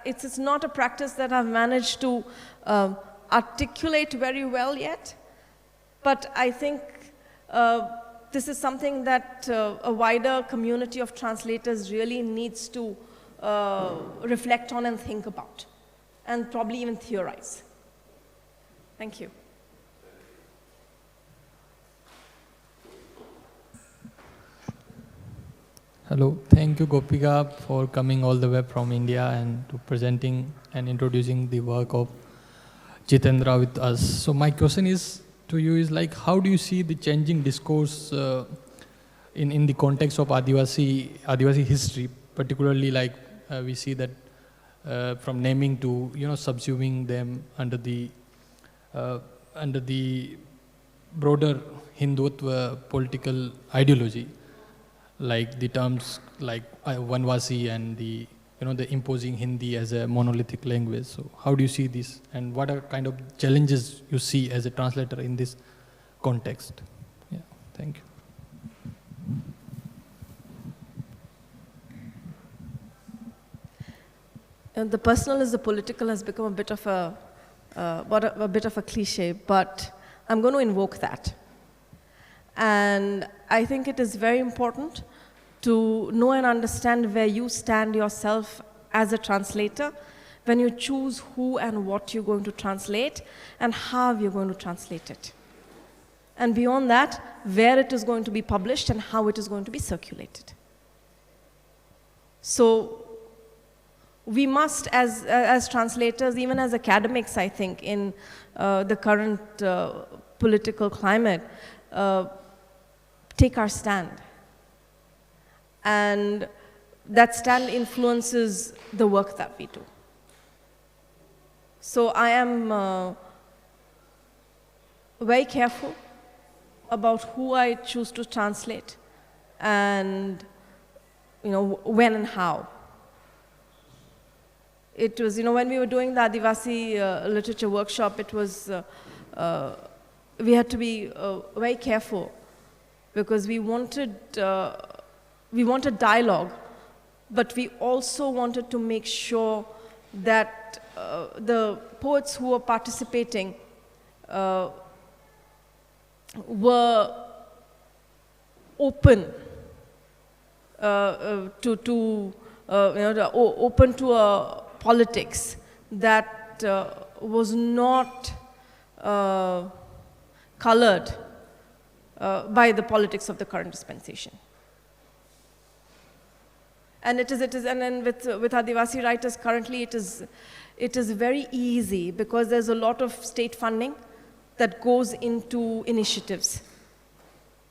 [SPEAKER 2] it's not a practice that I've managed to articulate very well yet, but I think this is something that a wider community of translators really needs to reflect on and think about, and probably even theorize. Thank you.
[SPEAKER 11] Hello, thank you Gopika for coming all the way from India and to presenting and introducing the work of Jitendra with us. So my question is to you is like, how do you see the changing discourse in the context of Adivasi history, particularly like we see that from naming to subsuming them under the broader Hindutva political ideology, like the terms like Vanvasi and the imposing Hindi as a monolithic language. So how do you see this, and what are kind of challenges you see as a translator in this context? Yeah, thank you.
[SPEAKER 2] And the personal is the political has become a bit of a cliche, but I'm going to invoke that. And I think it is very important to know and understand where you stand yourself as a translator when you choose who and what you're going to translate and how you're going to translate it. And beyond that, where it is going to be published and how it is going to be circulated. So we must, as translators, even as academics, I think, in the current political climate, take our stand. And that stand influences the work that we do. So I am very careful about who I choose to translate and when and how. It was, when we were doing the Adivasi literature workshop, it was, we had to be very careful because we wanted dialogue, but we also wanted to make sure that the poets who were participating were open open to a politics that was not colored by the politics of the current dispensation. And and then with Adivasi writers currently it is very easy because there's a lot of state funding that goes into initiatives.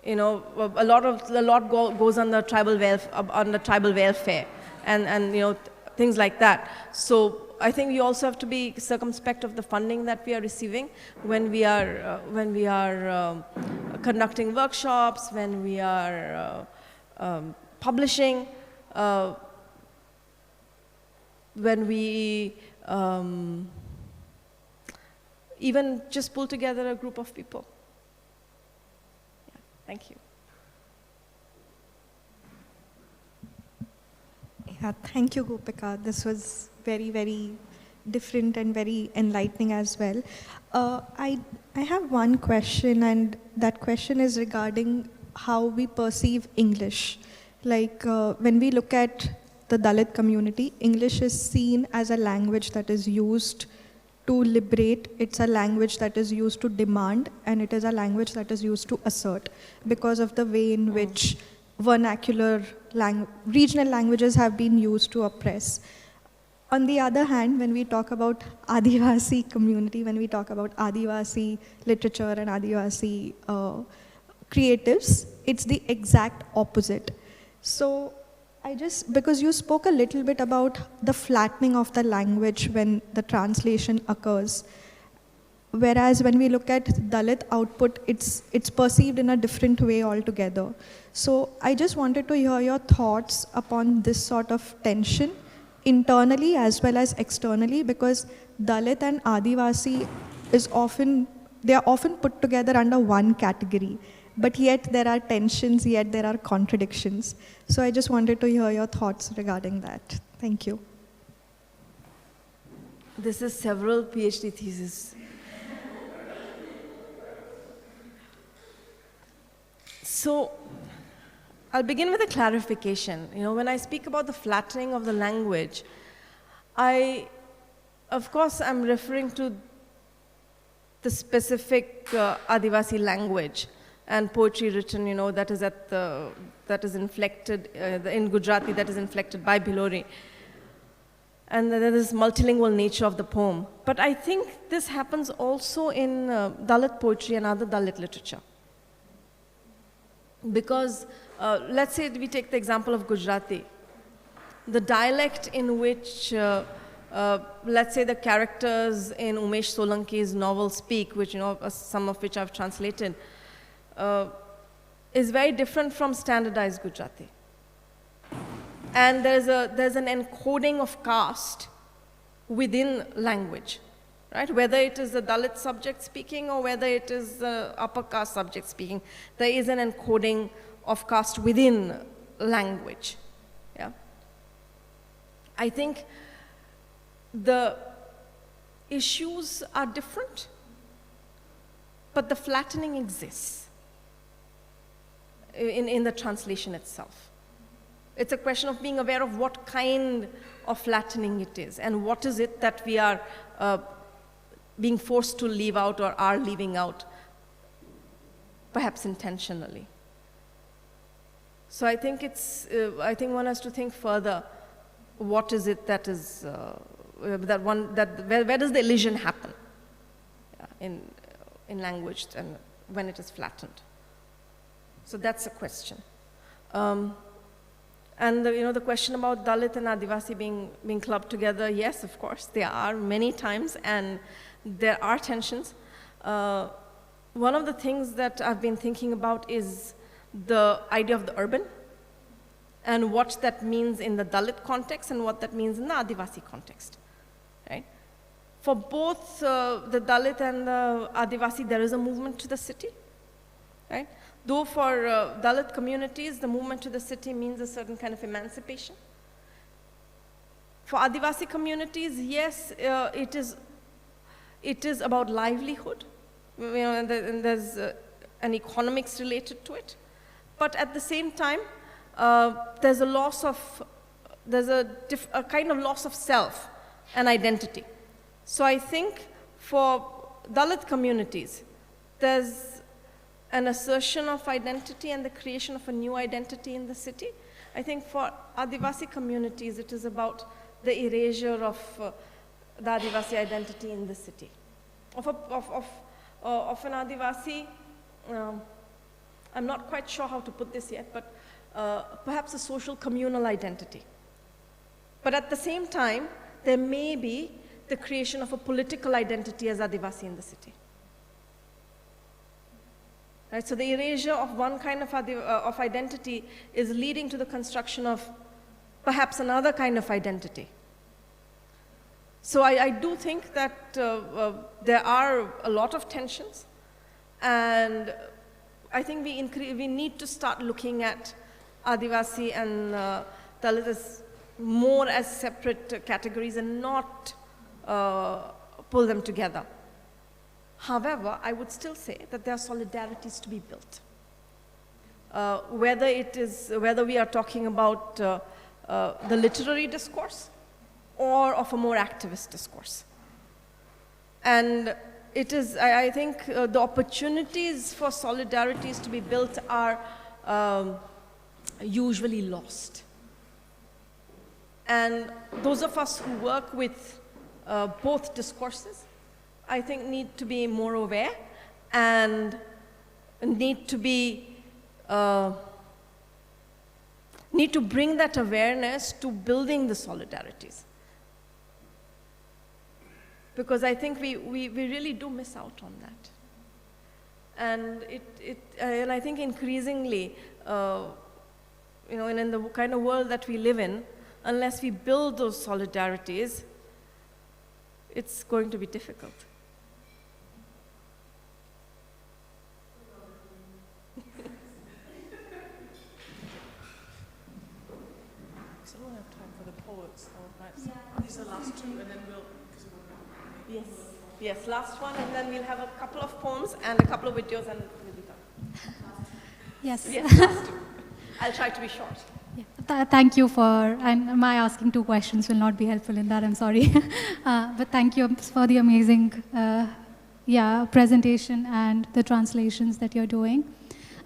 [SPEAKER 2] A lot goes on the tribal welfare and things like that. So I think we also have to be circumspect of the funding that we are receiving when we are conducting workshops, when we are publishing, when we even just pull together a group of people. Yeah, thank you.
[SPEAKER 12] Yeah, thank you, Gopika. This was very, very different and very enlightening as well. I have one question, and that question is regarding how we perceive English. Like when we look at the Dalit community, English is seen as a language that is used to liberate, it's a language that is used to demand, and it is a language that is used to assert because of the way in which vernacular regional languages have been used to oppress. On the other hand, when we talk about Adivasi community, when we talk about Adivasi literature and Adivasi creatives, it's the exact opposite. So because you spoke a little bit about the flattening of the language when the translation occurs, whereas when we look at Dalit output, it's perceived in a different way altogether. So I just wanted to hear your thoughts upon this sort of tension internally as well as externally, because Dalit and Adivasi they are often put together under one category, but yet there are tensions, yet there are contradictions. So I just wanted to hear your thoughts regarding that. Thank you.
[SPEAKER 2] This is several PhD theses. So I'll begin with a clarification. When I speak about the flattening of the language, of course, I'm referring to the specific Adivasi language and poetry written, that is inflected in Gujarati, that is inflected by Bhilori. And there is multilingual nature of the poem. But I think this happens also in Dalit poetry and other Dalit literature. Because let's say we take the example of Gujarati. The dialect in which, let's say the characters in Umesh Solanki's novel speak, which, some of which I've translated, is very different from standardized Gujarati. And there's an encoding of caste within language, right? Whether it is the Dalit subject speaking or whether it is the upper caste subject speaking, there is an encoding of caste within language, yeah? I think the issues are different, but the flattening exists in the translation itself. It's a question of being aware of what kind of flattening it is and what is it that we are being forced to leave out or are leaving out, perhaps intentionally. So I think I think one has to think further, what is it that is, where does the elision happen in language and when it is flattened? So that's a question. And the question about Dalit and Adivasi being clubbed together, yes, of course, there are many times, and there are tensions. One of the things that I've been thinking about is the idea of the urban, and what that means in the Dalit context and what that means in the Adivasi context, right? For both the Dalit and the Adivasi, there is a movement to the city, right? Though for Dalit communities, the movement to the city means a certain kind of emancipation. For Adivasi communities, yes, it is about livelihood, and there's an economics related to it. But at the same time, there's a kind of loss of self and identity. So I think for Dalit communities, there's an assertion of identity and the creation of a new identity in the city. I think for Adivasi communities, it is about the erasure of the Adivasi identity in the city. Of an Adivasi, I'm not quite sure how to put this yet, but perhaps a social communal identity. But at the same time, there may be the creation of a political identity as Adivasi in the city. Right, so the erasure of one kind of identity is leading to the construction of perhaps another kind of identity. So I do think that there are a lot of tensions, and I think we need to start looking at Adivasi and Dalit as more as separate categories and not pull them together. However, I would still say that there are solidarities to be built. Whether we are talking about the literary discourse or of a more activist discourse. And it is, I think, the opportunities for solidarities to be built are usually lost. And those of us who work with both discourses, I think, need to be more aware and need to bring that awareness to building the solidarities. Because I think we really do miss out on that. And and I think increasingly, in the kind of world that we live in, unless we build those solidarities, it's going to be difficult.
[SPEAKER 1] So we'll have time for the poets. Right? Yeah. These are the last two, and then we'll...
[SPEAKER 2] Yes, last one, and then we'll have a couple of poems and a couple of videos, and we'll be done.
[SPEAKER 13] Yes.
[SPEAKER 2] Yes, last two. I'll try to be short.
[SPEAKER 13] Yeah. Thank you and my asking two questions will not be helpful in that, I'm sorry. But thank you for the amazing presentation and the translations that you're doing.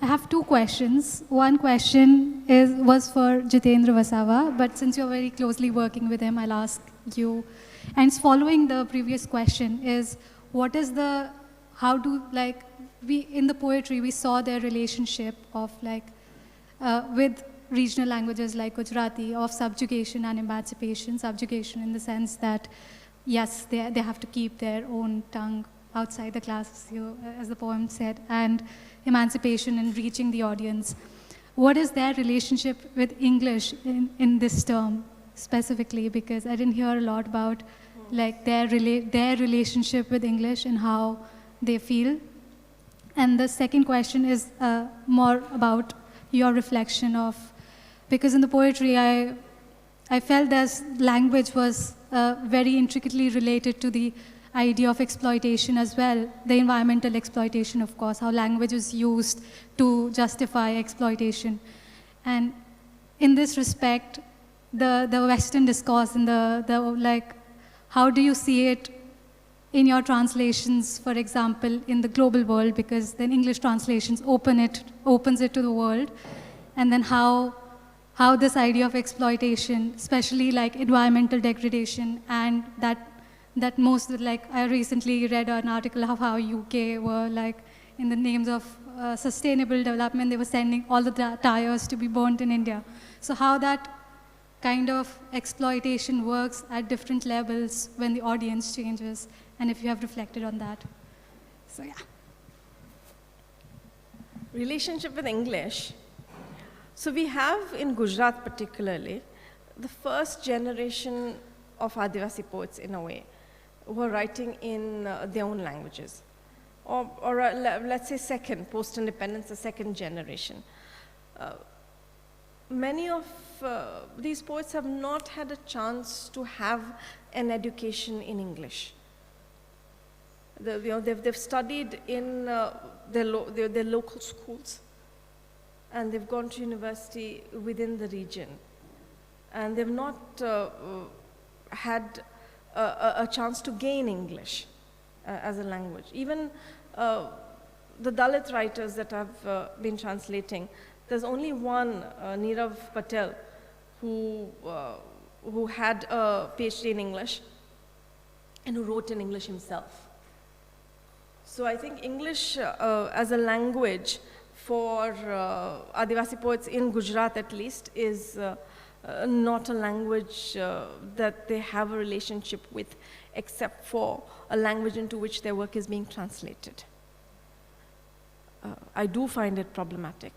[SPEAKER 13] I have two questions. One question was for Jitendra Vasava, but since you're very closely working with him, I'll ask you. And it's following the previous question is, what is the, how do, like, in the poetry, we saw their relationship of like, with regional languages like Gujarati, of subjugation and emancipation. Subjugation in the sense that, yes, they have to keep their own tongue outside the class, as the poem said, and emancipation and reaching the audience. What is their relationship with English in this term specifically? Because I didn't hear a lot about like their relationship with English and how they feel. And the second question is more about your reflection of, because in the poetry I felt that language was very intricately related to the idea of exploitation as well, the environmental exploitation, of course, how language is used to justify exploitation. And in this respect, the Western discourse and like, how do you see it in your translations, for example, in the global world, because then English translations opens it to the world, and then how this idea of exploitation, especially like environmental degradation, and that most, like, I recently read an article of how UK were like, in the names of sustainable development, they were sending all the tires to be burnt in India. So how that kind of exploitation works at different levels when the audience changes, and if you have reflected on that. So yeah.
[SPEAKER 2] Relationship with English. So we have in Gujarat particularly, the first generation of Adivasi poets in a way, who are writing in their own languages. Or let's say second, post-independence, the second generation. Many of these poets have not had a chance to have an education in English. They've studied in their local schools, and they've gone to university within the region. And they've not had a chance to gain English as a language. Even the Dalit writers that I've been translating, there's only one, Nirav Patel, who had a PhD in English and who wrote in English himself. So I think English as a language for Adivasi poets in Gujarat at least is not a language that they have a relationship with, except for a language into which their work is being translated. I do find it problematic,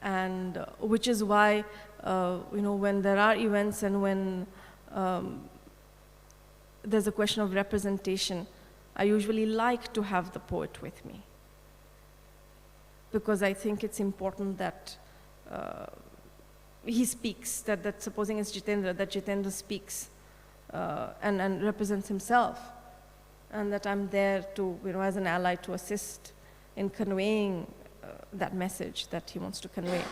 [SPEAKER 2] and which is why when there are events and when there's a question of representation, I usually like to have the poet with me, because I think it's important that he speaks, that supposing it's Jitendra, that Jitendra speaks and represents himself, and that I'm there to, as an ally to assist in conveying that message that he wants to convey.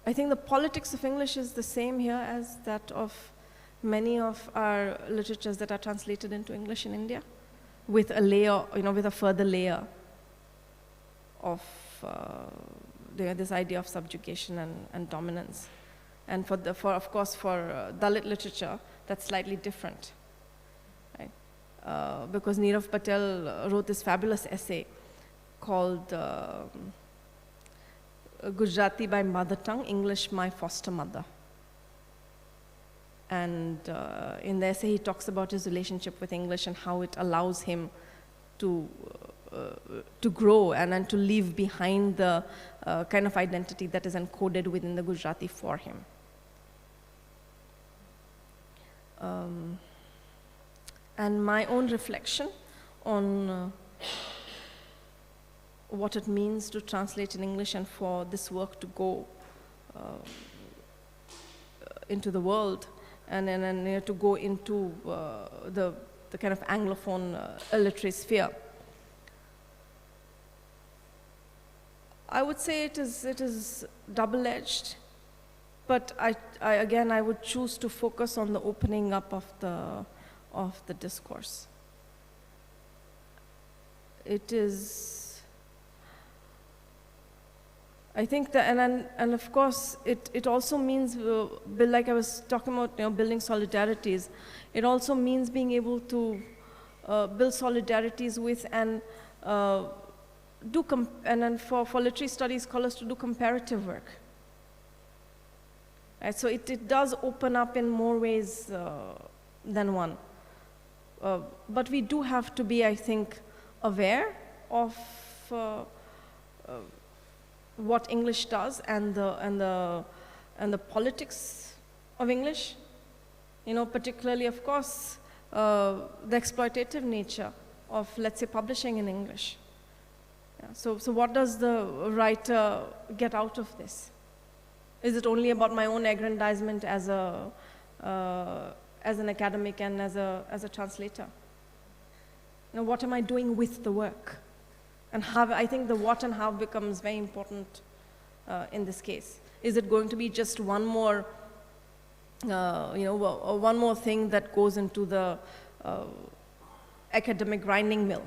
[SPEAKER 2] I think the politics of English is the same here as that of many of our literatures that are translated into English in India, with a layer, with a further layer of this idea of subjugation and dominance. And of course, for Dalit literature, that's slightly different, right? Because Nirav Patel wrote this fabulous essay called Gujarati by Mother Tongue, English my foster mother. And in the essay, he talks about his relationship with English and how it allows him to grow and to leave behind the kind of identity that is encoded within the Gujarati for him. And my own reflection on what it means to translate in English and for this work to go into the world, and then to go into the kind of Anglophone literary sphere. I would say it is double-edged, but again I would choose to focus on the opening up of of the discourse. It is, I think that, and of course, it also means, like I was talking about, building solidarities. It also means being able to build solidarities with and for literary studies scholars to do comparative work. Right, so it does open up in more ways than one. But we do have to be, I think, aware of what English does and the politics of English. Particularly, of course, the exploitative nature of, let's say, publishing in English. Yeah, so what does the writer get out of this? Is it only about my own aggrandizement as an academic and as a translator? What am I doing with the work? And how, I think the what and how becomes very important in this case. Is it going to be just one more, one more thing that goes into the academic grinding mill?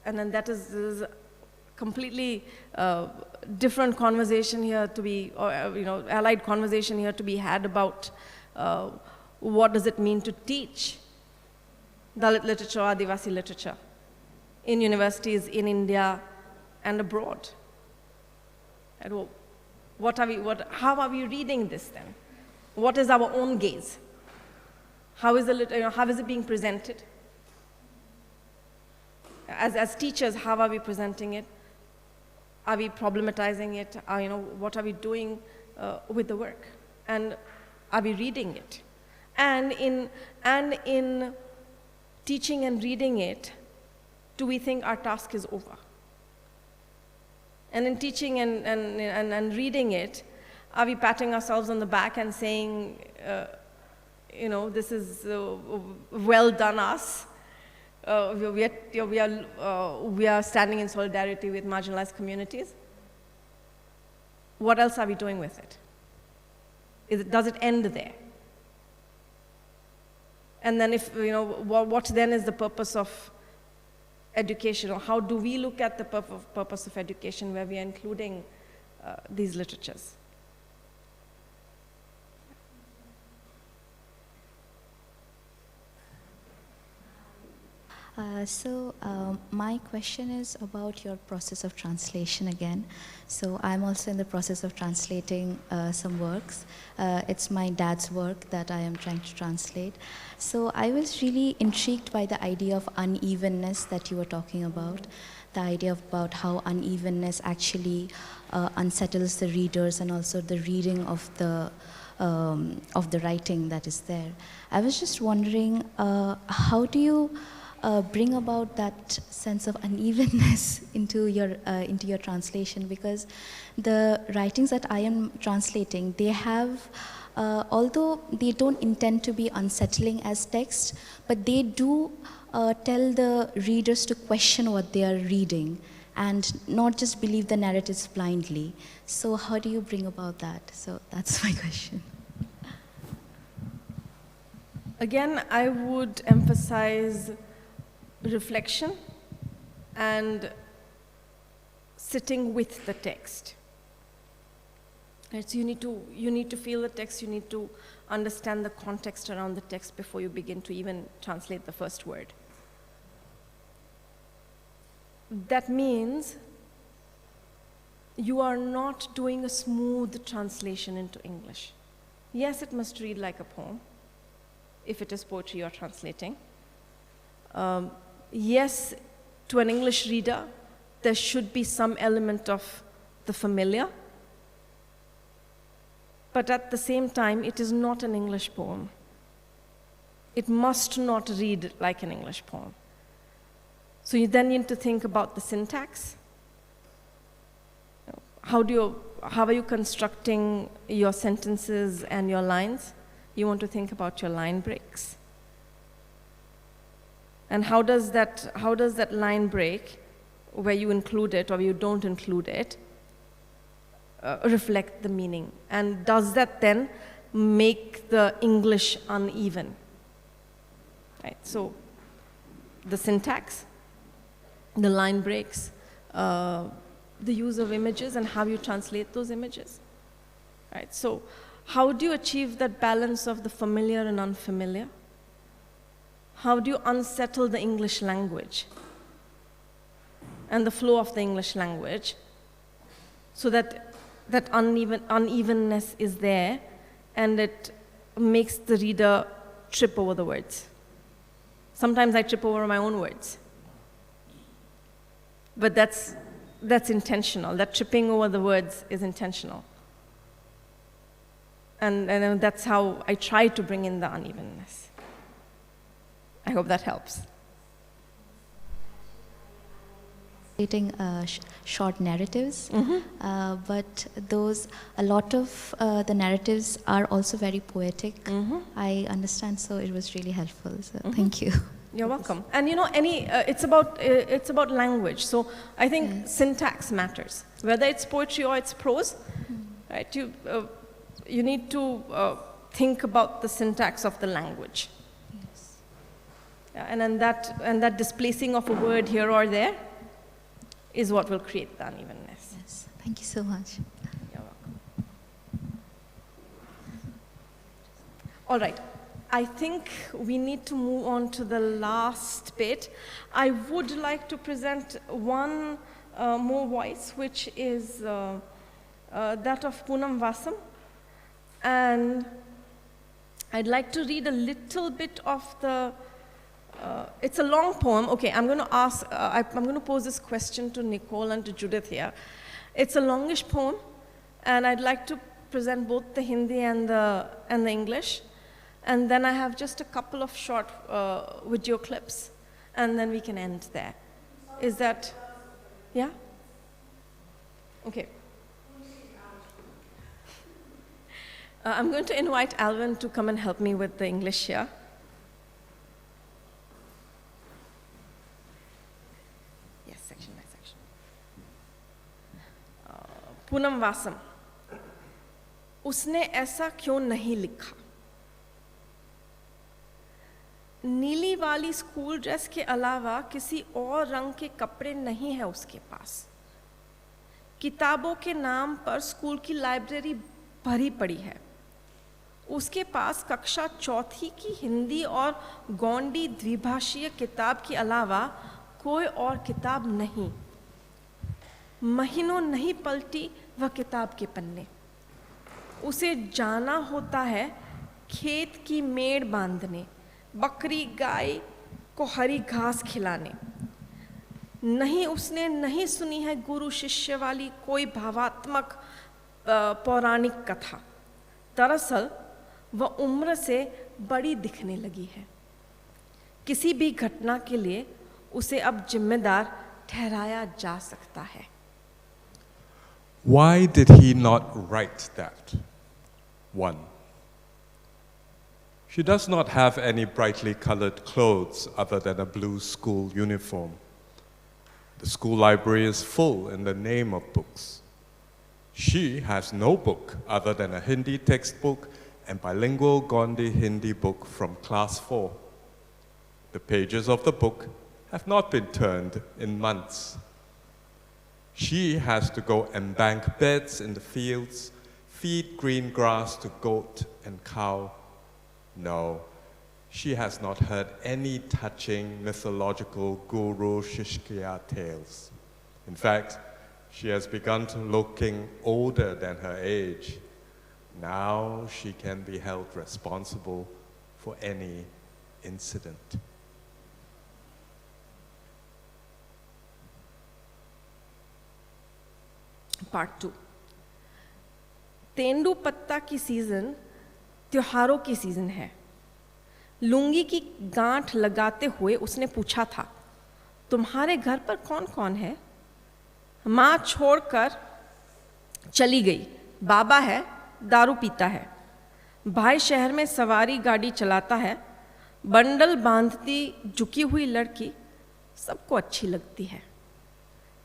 [SPEAKER 2] And then that is completely different conversation here to be, or allied conversation here to be had about what does it mean to teach Dalit literature, Adivasi literature in universities in India and abroad. And how are we reading this then? What is our own gaze? How is it being presented? As teachers, how are we presenting it? Are we problematizing it? What are we doing with the work? And are we reading it? And in teaching and reading it, do we think our task is over? And in teaching and reading it, are we patting ourselves on the back and saying, this is well done us? We are standing in solidarity with marginalized communities. What else are we doing with it? Does it end there? And then what then is the purpose of education, or how do we look at the purpose of education where we are including these literatures?
[SPEAKER 14] My question is about your process of translation again. So I'm also in the process of translating some works. It's my dad's work that I am trying to translate. So I was really intrigued by the idea of unevenness that you were talking about, the idea about how unevenness actually unsettles the readers and also the reading of the writing that is there. I was just wondering, how do you bring about that sense of unevenness into your translation? Because the writings that I am translating, they have, although they don't intend to be unsettling as text, but they do tell the readers to question what they are reading and not just believe the narratives blindly. So how do you bring about that? So that's my question.
[SPEAKER 2] Again, I would emphasize reflection and sitting with the text. Right, so you need to feel the text, you need to understand the context around the text before you begin to even translate the first word. That means you are not doing a smooth translation into English. Yes, it must read like a poem, if it is poetry you're translating. Yes, to an English reader, there should be some element of the familiar, but at the same time, it is not an English poem. It must not read like an English poem. So you then need to think about the syntax. How are you constructing your sentences and your lines? You want to think about your line breaks. And how does that line break, where you include it or you don't include it, reflect the meaning? And does that then make the English uneven. Right? So the syntax, the line breaks, the use of images and how you translate those images. Right? So how do you achieve that balance of the familiar and unfamiliar? How do you unsettle the English language and the flow of the English language so that that unevenness is there and it makes the reader trip over the words? Sometimes I trip over my own words. But that's intentional. That tripping over the words is intentional. And that's how I try to bring in the unevenness. I hope that helps.
[SPEAKER 14] Creating short narratives, but a lot of the narratives are also very poetic. I understand, so it was really helpful. So thank you.
[SPEAKER 2] You're welcome. And you know, it's about language. So I think syntax matters, whether it's poetry or it's prose. Right? You need to think about the syntax of the language.
[SPEAKER 14] Yes.
[SPEAKER 2] Yeah, and that displacing of a word here or there is what will create the unevenness.
[SPEAKER 14] Yes. Thank you so much.
[SPEAKER 2] You're welcome. All right. I think we need to move on to the last bit. I would like to present one more voice, which is that of Poonam Vasam. And I'd like to read a little bit of the, it's a long poem. Okay, I'm going to ask, I'm going to pose this question to Nicole and to Judith here. It's a longish poem, and I'd like to present both the Hindi and the English. And then I have just a couple of short video clips, and then we can end there. Is that, yeah? Okay. I'm going to invite Alvin to come and help me with the English here. Yes, section by section. Poonam Vasam. उसने ऐसा क्यों नहीं लिखा? नीली वाली school dress के अलावा किसी और रंग के कपड़े नहीं है उसके पास। किताबों के नाम पर स्कूल की लाइब्रेरी भरी पड़ी है। उसके पास कक्षा चौथी की हिंदी और गोंडी द्विभाषीय किताब के अलावा कोई और किताब नहीं। महीनों नहीं पलटी वह किताब के पन्ने। उसे जाना होता है खेत की मेड़ बांधने, बकरी गाय को हरी घास खिलाने। नहीं उसने नहीं सुनी है गुरु शिष्य वाली कोई भावात्मक पौराणिक कथा। दरअसल वह उम्र से बड़ी दिखने लगी है। किसी भी घटना के लिए उसे अब जिम्मेदार ठहराया जा सकता है।
[SPEAKER 15] Why did he not write that? 1. She does not have any brightly colored clothes other than a blue school uniform. The school library is full in the name of books. She has no book other than a Hindi textbook and bilingual Gondi Hindi book from class 4. The pages of the book have not been turned in months. She has to go and bank beds in the fields, feed green grass to goat and cow. No, she has not heard any touching mythological Guru Shishkiya tales. In fact, she has begun to looking older than her age. Now she can be held responsible for any incident.
[SPEAKER 2] Part 2. Tendu पत्ता की season त्योहारों की season है। लुंगी की गांठ लगाते हुए उसने पूछा था, तुम्हारे घर पर कौन कौन है? माँ छोड़कर चली गई, बाबा है, दारू पीता है, भाई शहर में सवारी गाड़ी चलाता है, बंडल बांधती झुकी हुई लड़की सबको अच्छी लगती है।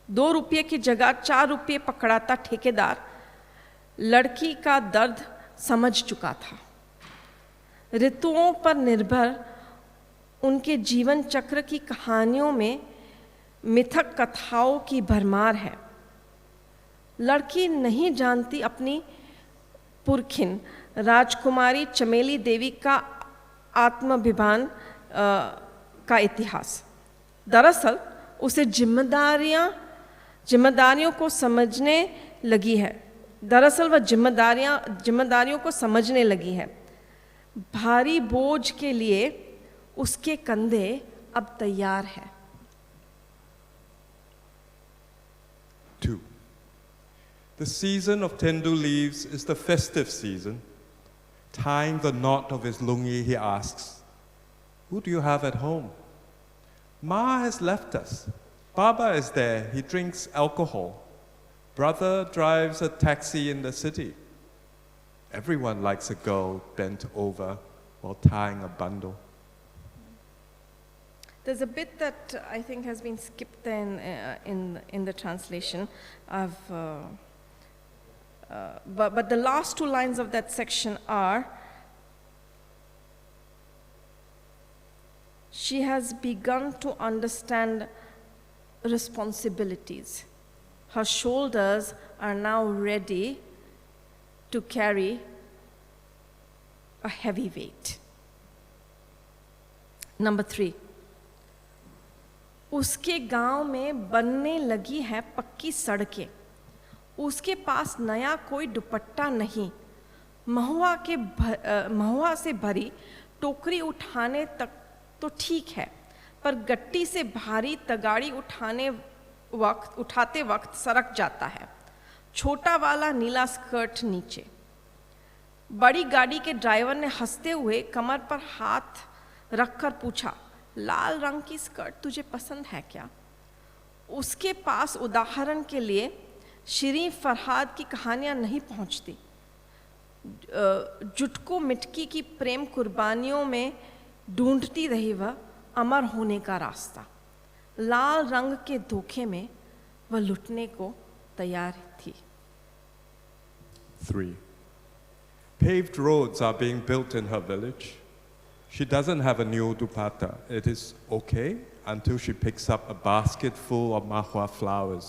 [SPEAKER 2] 2 रुपये की जगह 4 रुपये पकड़ाता ठेकेदार लड़की का दर्द समझ चुका था। ऋतुओं पर निर्भर उनके जीवन चक्र की कहानियों में मिथक कथाओं की भरमार है। लड़की नहीं जानती अपनी पुरखिन राजकुमारी चमेली देवी का आत्माभिमान का इतिहास। दरअसल उसे जिम्मेदारियों को समझने लगी है। दरअसल वह जिम्मेदारियों को समझने लगी है। भारी बोझ के लिए उसके कंधे अब तैयार है।
[SPEAKER 15] 2. The season of tendu leaves is the festive season. Tying the knot of his lungi, he asks, "Who do you have at home?" "Ma has left us. Baba is there. He drinks alcohol. Brother drives a taxi in the city." Everyone likes a girl bent over while tying a bundle.
[SPEAKER 2] There's a bit that I think has been skipped in the translation. But the last two lines of that section are, she has begun to understand responsibilities. Her shoulders are now ready to carry a heavy weight. Number 3. उसके गांव में बनने लगी है पक्की सड़कें। उसके पास नया कोई दुपट्टा नहीं। महुआ से भरी टोकरी उठाने तक तो ठीक है, पर गट्टी से भारी तगाड़ी उठाते वक्त सरक जाता है। छोटा वाला नीला स्कर्ट नीचे। बड़ी गाड़ी के ड्राइवर ने हंसते हुए कमर पर हाथ रखकर पूछा, "लाल रंग की स्कर्ट तुझे पसंद है क्या?" उसके पास उदाहरण के लिए शिरीन फरहाद की कहानियां नहीं पहुंचती। जुटको मिटकी की प्रेम कुर्बानियों में ढूंढती रही वह अमर होने का रास्ता। लाल रंग के धोखे में वह लुटने को तैयार थी।
[SPEAKER 15] 3. Paved roads are being built in her village. She doesn't have a new dupatta. It is okay until she picks up a basket full of mahua flowers.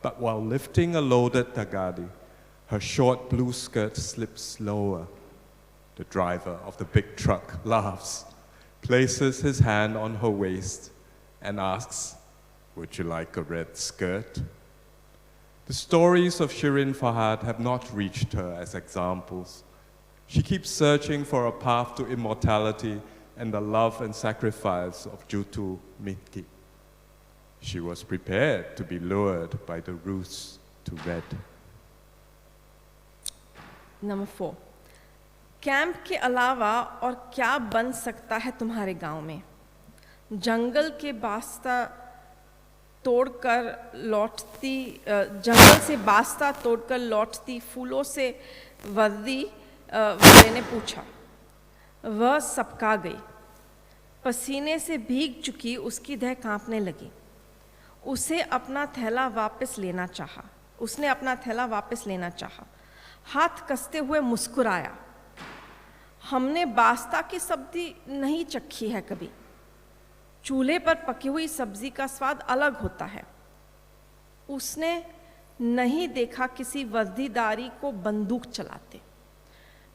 [SPEAKER 15] But while lifting a loaded tagadi, her short blue skirt slips lower. The driver of the big truck laughs, places his hand on her waist, and asks, "Would you like a red skirt?" The stories of Shirin Farhad have not reached her as examples. She keeps searching for a path to immortality and the love and sacrifice of Jutu Mitki. She was prepared to be lured by the roots to red.
[SPEAKER 2] Number 4. Camp के अलावा और क्या बन सकता है तुम्हारे गांव में? जंगल से बास्ता तोड़कर लौटती फूलों से वर्दी वाले ने पूछा। वह सबका गई। पसीने से भीग चुकी उसकी देह कांपने लगी। उसने अपना थैला वापस लेना चाहा। हाथ कसते हुए मुस्कुराया। हमने बास्ता की सब्जी नहीं चखी है कभी। चूल्हे पर पकी हुई सब्जी का स्वाद अलग होता है। उसने नहीं देखा किसी वर्दीदारी को बंदूक चलाते।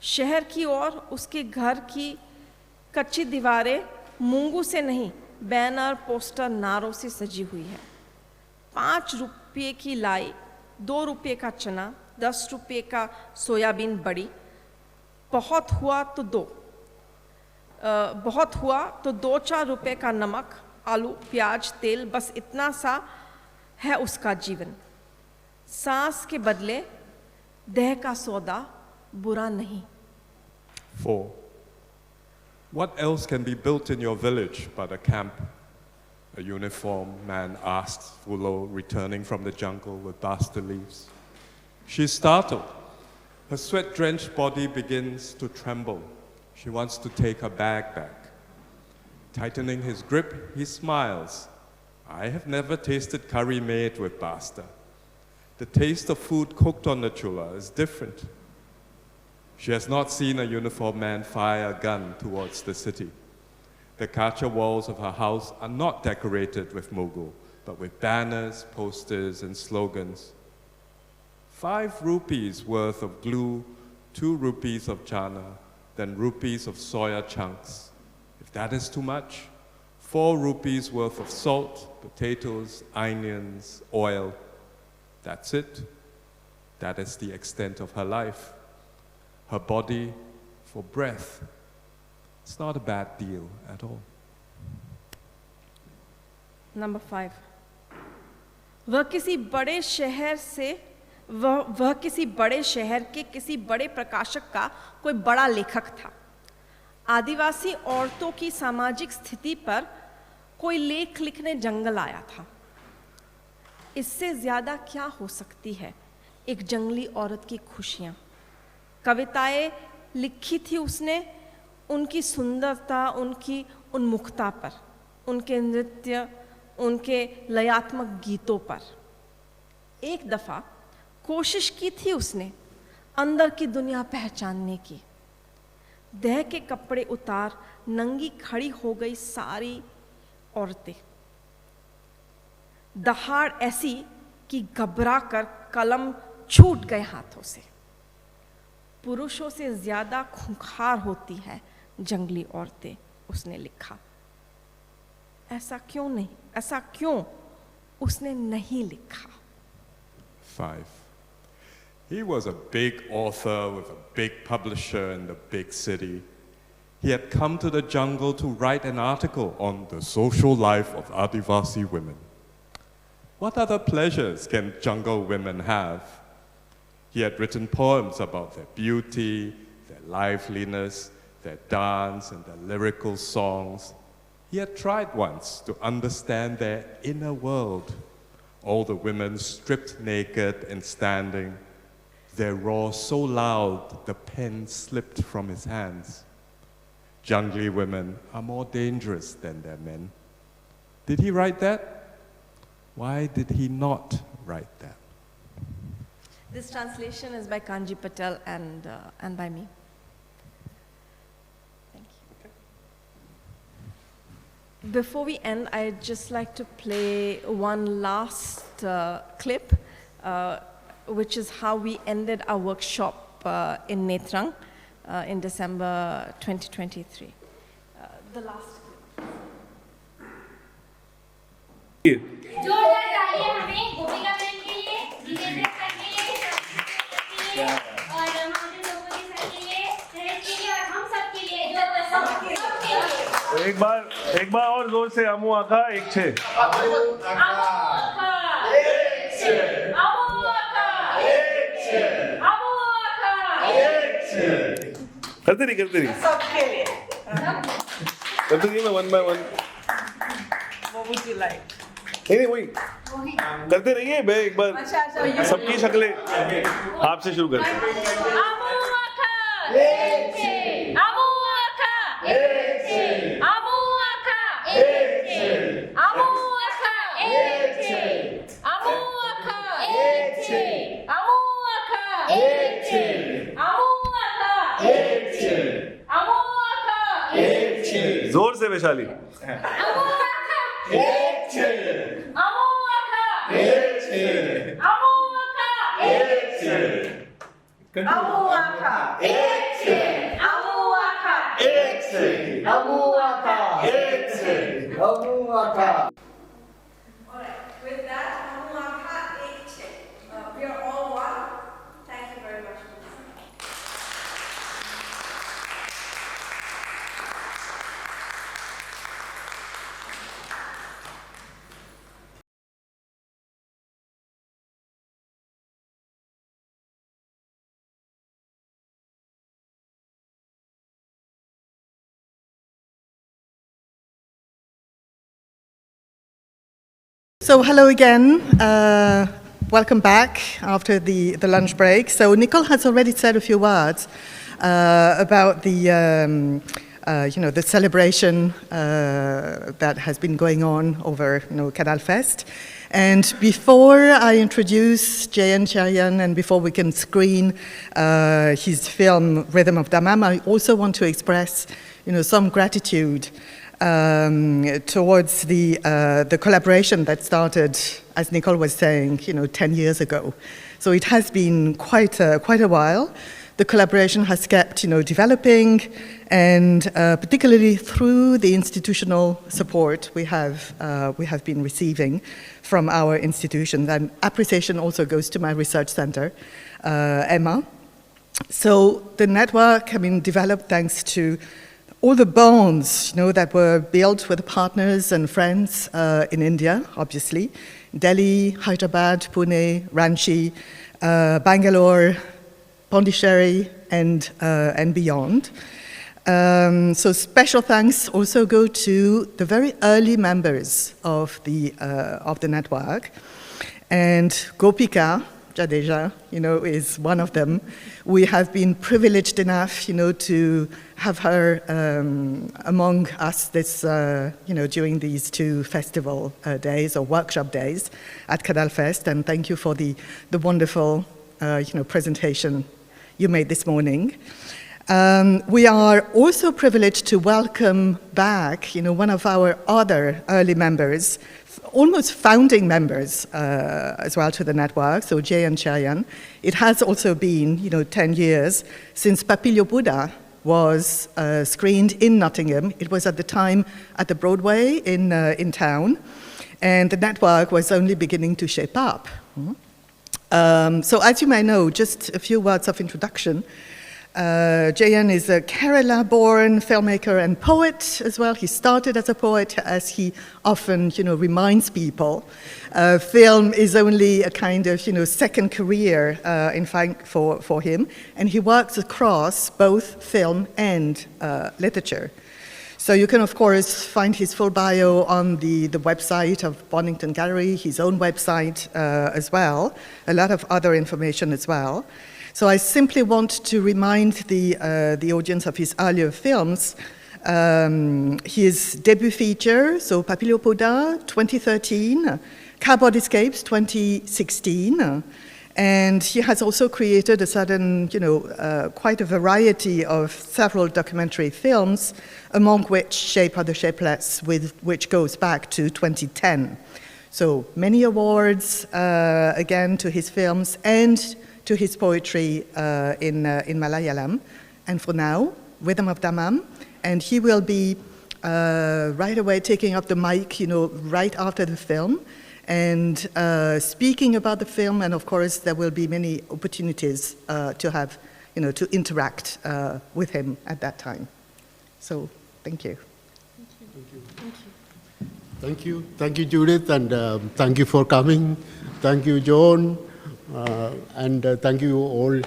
[SPEAKER 2] शहर की ओर उसके घर की कच्ची दीवारें मूंगू से नहीं, बैनर, पोस्टर, नारों से सजी हुई है। 5 रुपये की लाई, 2 रुपये का चना, 10 रुपये का सोयाबीन बड़ी। बहुत हुआ तो 2-4 रुपये का नमक, आलू, प्याज, तेल, बस इतना सा है उसका जीवन। सांस के बदले देह का सौदा बुरा नहीं।
[SPEAKER 15] 4. What else can be built in your village but a camp? A uniformed man asks Fulo, returning from the jungle with basta leaves. She's startled. Her sweat-drenched body begins to tremble. She wants to take her bag back. Tightening his grip, he smiles. I have never tasted curry made with basta. The taste of food cooked on the chula is different. She has not seen a uniformed man fire a gun towards the city. The kacha walls of her house are not decorated with Mughal, but with banners, posters, and slogans. 5 rupees worth of glue, 2 rupees of chana, then rupees of soya chunks. If that is too much, 4 rupees worth of salt, potatoes, onions, oil. That's it. That is the extent of her life. Her body for breath. It's not a bad deal at all.
[SPEAKER 2] Number 5. वह किसी बड़े शहर के किसी बड़े प्रकाशक का कोई बड़ा लेखक था. आदिवासी औरतों की सामाजिक स्थिति पर कोई लेख लिखने जंगल आया था. इससे ज़्यादा क्या हो सकती है एक जंगली औरत की खुशियाँ. कविताएं लिखी थी उसने उनकी सुंदरता, उनकी उन्मुखता पर, उनके नृत्य, उनके लयात्मक गीतों पर. एक दफ़ा कोशिश की थी उसने अंदर की दुनिया पहचानने की. देह के कपड़े उतार नंगी खड़ी हो गई सारी औरतें. दहाड़ ऐसी कि घबरा कर कलम छूट गए हाथों से. पुरुषों से ज़्यादा खूंखार होती है जंगली औरतें, उसने लिखा. ऐसा क्यों उसने नहीं लिखा.
[SPEAKER 15] 5. He was a big author with a big publisher in the big city. He had come to the jungle to write an article on the social life of Adivasi women. What other pleasures can jungle women have? He had written poems about their beauty, their liveliness, their dance, and their lyrical songs. He had tried once to understand their inner world. All the women stripped naked and standing, their roar so loud the pen slipped from his hands. Jungly women are more dangerous than their men. Did he write that? Why did he not write that?
[SPEAKER 2] This translation is by Kanji Patel and by me. Thank you. Okay. Before we end, I'd just like to play one last clip, which is how we ended our workshop in Netrang in December 2023. The last clip.
[SPEAKER 16] जोरदार तालियां हमें गोपिका बहन के लिए, Jitendra sir के लिए, और हमारे लोगों के सर के लिए, शहर के लिए और हम सब के लिए, जो सबके लिए।
[SPEAKER 17] एक बार और जोर से अमू आका 1-6 करते रही सबके लिए करते रही मैं 1 by 1.
[SPEAKER 1] What would you like?
[SPEAKER 17] नहीं वही करते रहिए. मैं एक बार सबकी शक्लें आपसे शुरू करते हैं. जोर से Vaishali.
[SPEAKER 2] With that, we are all one. Thank you very much.
[SPEAKER 18] So hello again, welcome back after the lunch break. So Nicole has already said a few words about the the celebration that has been going on over Cadalfest, And before I introduce Jayan Cherian and before we can screen his film Rhythm of Dammam, I also want to express, some gratitude towards the collaboration that started, as Nicole was saying, 10 years ago. So it has been quite a while. The collaboration has kept, developing, and particularly through the institutional support we have been receiving from our institutions. And appreciation also goes to my research center, Emma. So the network, developed thanks to all the bonds, that were built with partners and friends in India, obviously. Delhi, Hyderabad, Pune, Ranchi, Bangalore, Pondicherry, and beyond. So special thanks also go to the very early members of the network, and Gopika, Jadeja, is one of them. We have been privileged enough, to have her among us this, during these 2 festival days or workshop days at Cadalfest, and thank you for the wonderful, presentation you made this morning. We are also privileged to welcome back, one of our other early members, almost founding members as well to the network, so Jayan K. It has also been, 10 years since Papilio Buddha was screened in Nottingham. It was at the time at the Broadway in town, and the network was only beginning to shape up. So as you may know, just a few words of introduction. Jayan is a Kerala-born filmmaker and poet as well. He started as a poet, as he often, reminds people. Film is only a kind of, second career, in fact, for him. And he works across both film and literature. So you can, of course, find his full bio on the website of Bonington Gallery, his own website as well, a lot of other information as well. So I simply want to remind the audience of his earlier films. His debut feature, so Papilio Buddha, 2013, Cardboard Escapes, 2016, and he has also created a certain, quite a variety of several documentary films, among which Shape of the Shapeless, which goes back to 2010. So many awards, again, to his films and to his poetry in Malayalam. And for now, Rhythm of Dammam, and he will be right away taking up the mic, right after the film, and speaking about the film, and of course there will be many opportunities to have, to interact with him at that time. So, thank you.
[SPEAKER 10] Thank you, Judith, and thank you for coming. Thank you, John, and thank you all.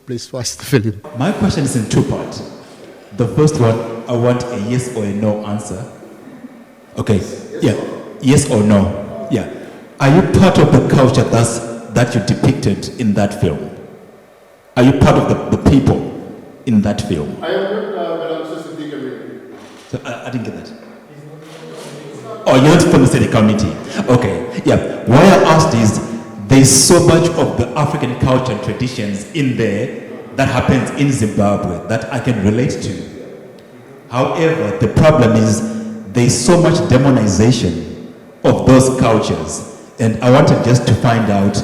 [SPEAKER 10] Please watch the film.
[SPEAKER 19] My question is in 2 parts. The first one, I want a yes or a no answer. Okay, yeah, yes or no, yeah. Are you part of the culture that you depicted in that film? Are you part of the people in that film?
[SPEAKER 10] I am not belongs to Siddhi community.
[SPEAKER 19] So I didn't get that. Oh, you're not from the Siddhi community. Okay, yeah. Why I asked is, there's so much of the African culture and traditions in there that happens in Zimbabwe that I can relate to. However, the problem is there's so much demonization of those cultures. And I wanted just to find out,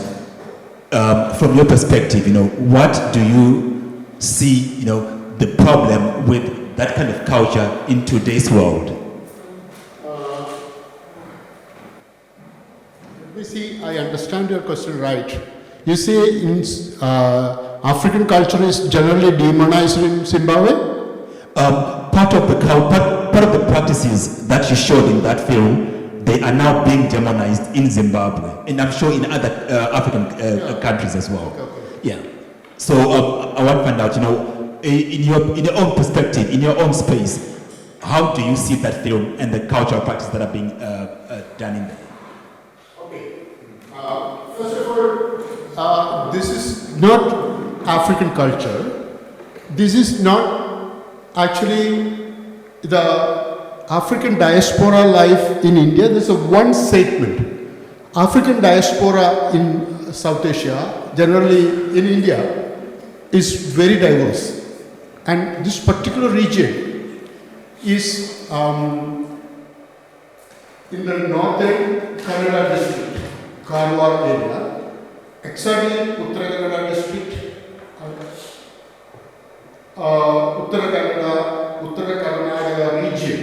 [SPEAKER 19] from your perspective, what do you see, the problem with that kind of culture in today's world?
[SPEAKER 10] You see, I understand your question right. You say in African culture is generally demonized in Zimbabwe?
[SPEAKER 19] Part of the practices that you showed in that film, they are now being demonized in Zimbabwe, and I'm sure in other African countries as well. Okay. Yeah. So I want to find out, in your own perspective, in your own space, how do you see that film and the cultural practices that are being done in there?
[SPEAKER 10] First of all, this is not African culture. This is not actually the African diaspora life in India. There's one statement. African diaspora in South Asia, generally in India, is very diverse. And this particular region is in the northern Kannada district, Karwar area, exactly Uttara Kannada district, Uttara Karnataka region,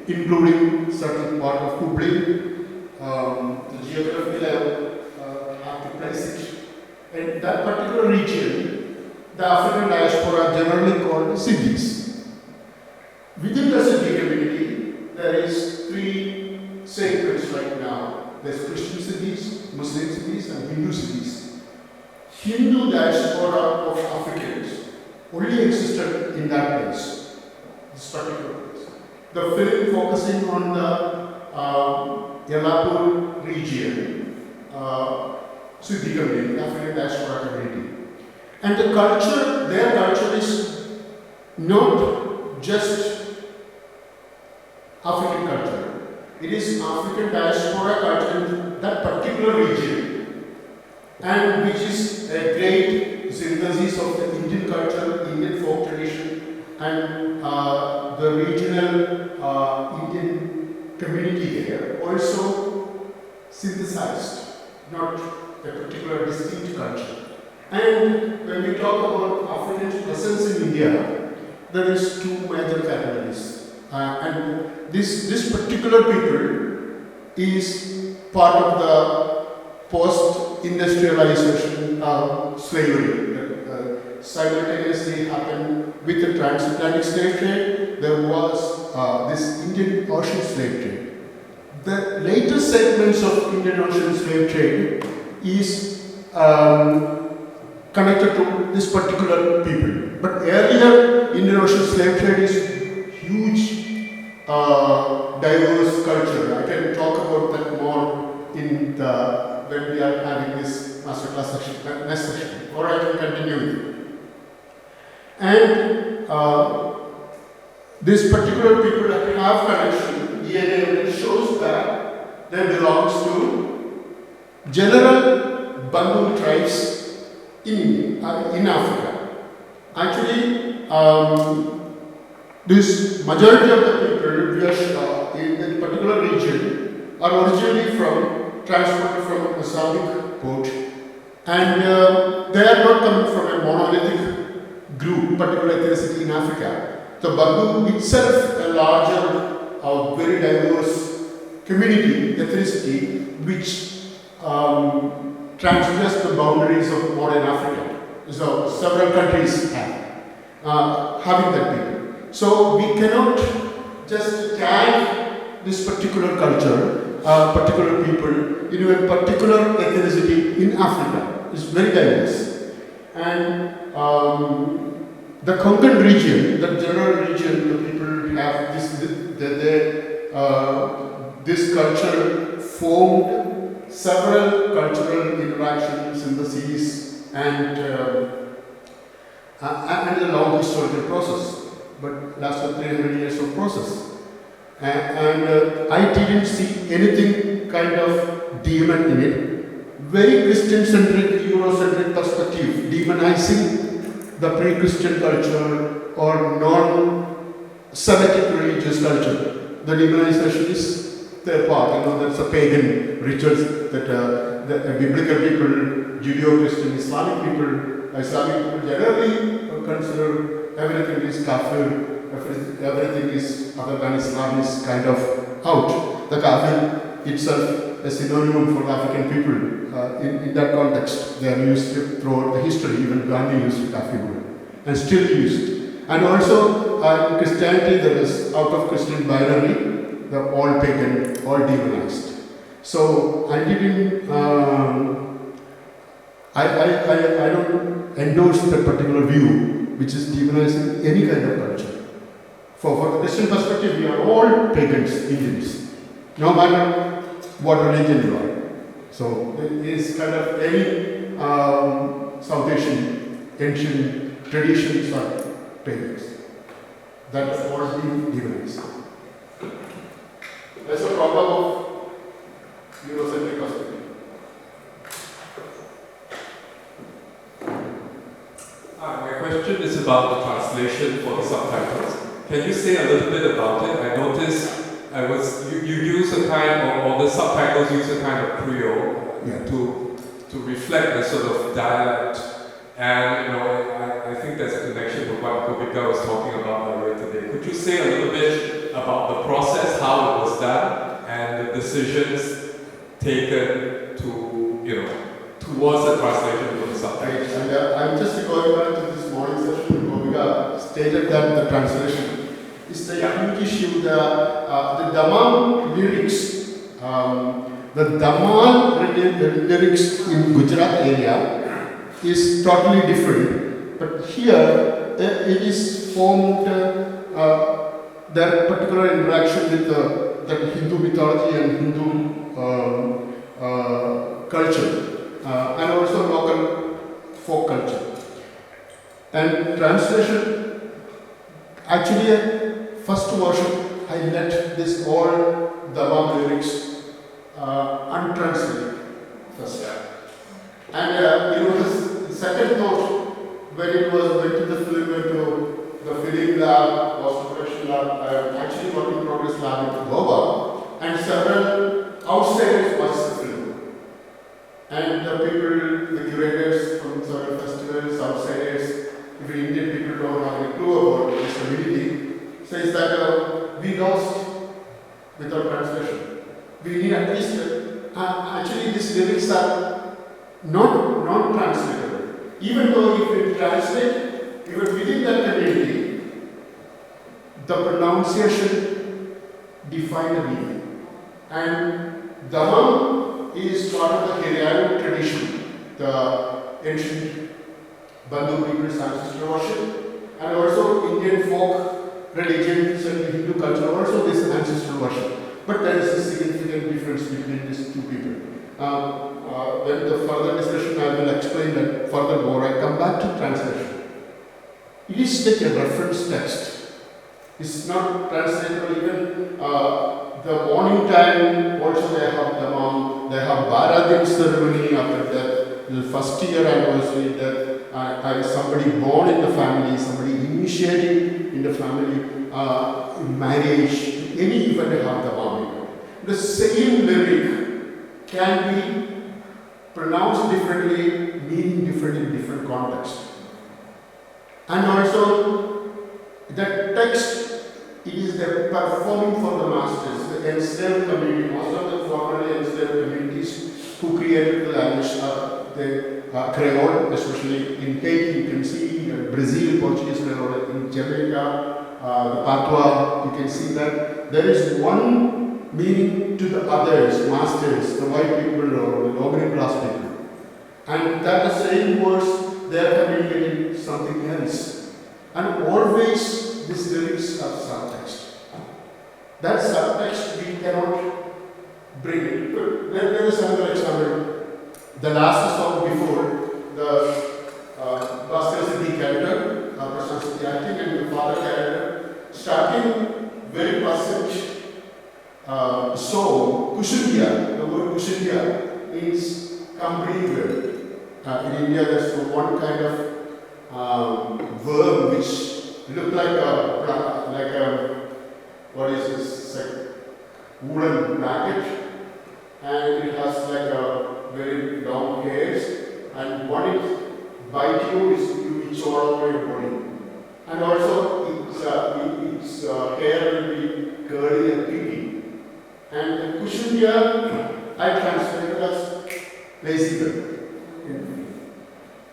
[SPEAKER 10] including certain part of Hubli. The geography level have to place it. And that particular region, the African diaspora generally called Siddhis. Within the Siddhi community, there is 3 segments right now. There's Christian Siddhis, Muslim Siddhis, and Hindu Siddhis. Hindu diaspora of Africans only existed in that place, this particular place. The film focusing on the Yelapur region, Siddhi community, African diaspora community. And the culture, their culture is not just African culture. It is African diaspora culture in that particular region, and which is a great synthesis of the Indian culture, Indian folk tradition, and the regional Indian community there also synthesized, not a particular distinct culture. And when we talk about African presence in India, there is 2 major categories. And this particular people is part of the post-industrialization slavery that simultaneously happened with the transatlantic slave trade. There was this Indian Ocean slave trade. The later segments of Indian Ocean slave trade is connected to this particular people. But earlier, Indian Ocean slave trade is huge, diverse culture. I can talk about that more in the when we are having this masterclass section, next section, or I can continue with it. And this particular people have connection. DNA evidence shows that they belongs to general Bantu tribes in Africa. Actually, this majority of the people in that particular region are originally transported from a Islamic port, and they are not coming from a monolithic group, particular ethnicity in Africa. The Gogu itself a larger, very diverse community, ethnicity, which transgress the boundaries of modern Africa. So several countries have having that people. So we cannot just tag this particular culture, particular people, into a particular ethnicity in Africa. It's very diverse. And the Konkan region, the general region, the people have this culture formed several cultural interactions, syntheses, and a long historical process, but lasted 300 years of process. And I didn't see anything kind of demon in it. Very Christian-centric, Eurocentric perspective, demonizing the pre-Christian culture or non-Semitic religious culture. The demonization is their part, that's a pagan rituals that the biblical people, Judeo-Christian, Islamic people generally consider everything is kafir, everything is other than Islam is kind of out. The kafir itself is synonym for African people. In that context, they are used throughout the history. Even Gandhi used kafir word and still used. And also in Christianity, there is out of Christian binary, the all pagan, all demonized. So I didn't. I don't endorse that particular view, which is demonizing any kind of culture. For the Christian perspective, we are all pagans, Indians, no matter what religion you are. So it is kind of any South Asian ancient traditions are pagans. That is what we demonized. That's a problem of Eurocentric perspective.
[SPEAKER 15] question is about the translation for the subtitles. Can you say a little bit about it? I noticed you use a kind of, or the subtitles use a kind of Creole to reflect the sort of dialect. And I think there's a connection with what Gopika was talking about earlier today. Could you say a little bit about the process, how it was done, and the decisions taken to, towards the translation of the subtitles?
[SPEAKER 10] And I'm just going back to this morning session. Gopika stated that the translation is the huge issue. The Dammam lyrics, the Dammam lyrics in Gujarat area is totally different, but here it is formed their particular interaction with the Hindu mythology and Hindu culture, and also local folk culture. And translation, actually, first version, I let this all Dammam lyrics untranslated first. And the second note, when it was went to the film, went to the film lab, post-production lab, actually work in progress lab in Goa, and several outsiders watched the film. And the people, the curators from several festivals, outsiders, even Indian people don't have any clue about this community, says that we lost without translation. We need at least, actually these lyrics are not translatable. Even though if we translate, even within that community, the pronunciation defines the meaning. And Dammam is part of the Cherian tradition, the ancient Bandhu people's ancestral worship, and also Indian folk religions and Hindu culture, also this ancestral worship. But there is a significant difference between these two people. When the further discussion, I will explain that furthermore. I come back to translation. It is like a reference text. It's not translatable. Even the morning time, also they have Dammam, they have Baradin ceremony after that, the first year anniversary that somebody born in the family, somebody initiating in the family, marriage, any event they have Dammam. The same lyric can be pronounced differently, meaning different in different contexts. And also, the text, it is the performing for the masters, the enslaved community, most of the formerly enslaved communities who created the language, the Creole, especially in Haiti, you can see Brazil, Portuguese Creole, in Jamaica, the Patois, you can see that there is one meaning to the others, masters, the white people or the lower class people. And that the same words, they are communicating something else. And always these lyrics are subtext. That subtext we cannot bring it. There is another example. The last song before, the Bhaskar character, Prashant acting, and the father character, starting very passage. So, Kushindia, the word Kushindia is complete word. In India, there's one kind of verb which look like a what is this, like woolen blanket, and it has like a very long hairs, and when it bites you, you will chore off your body. And also, its hair will be curly and pinky. And Kushindia, I translated as lazy girl.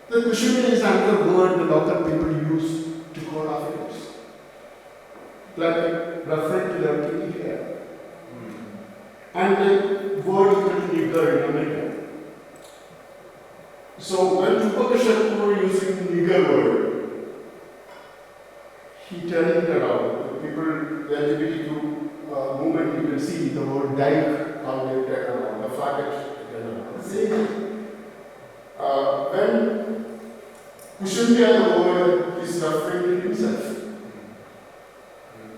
[SPEAKER 10] The Kushindia is another word the local people use to call Africans, like referring to their pinky hair. And the word equal to nigger in America. So when Gopika Shakur using nigger word, he turning it around. The people, the LGBTQ movement, you can see the word dyke, how they turn around, the faggot. See, when Kushindia, the word is referring to himself.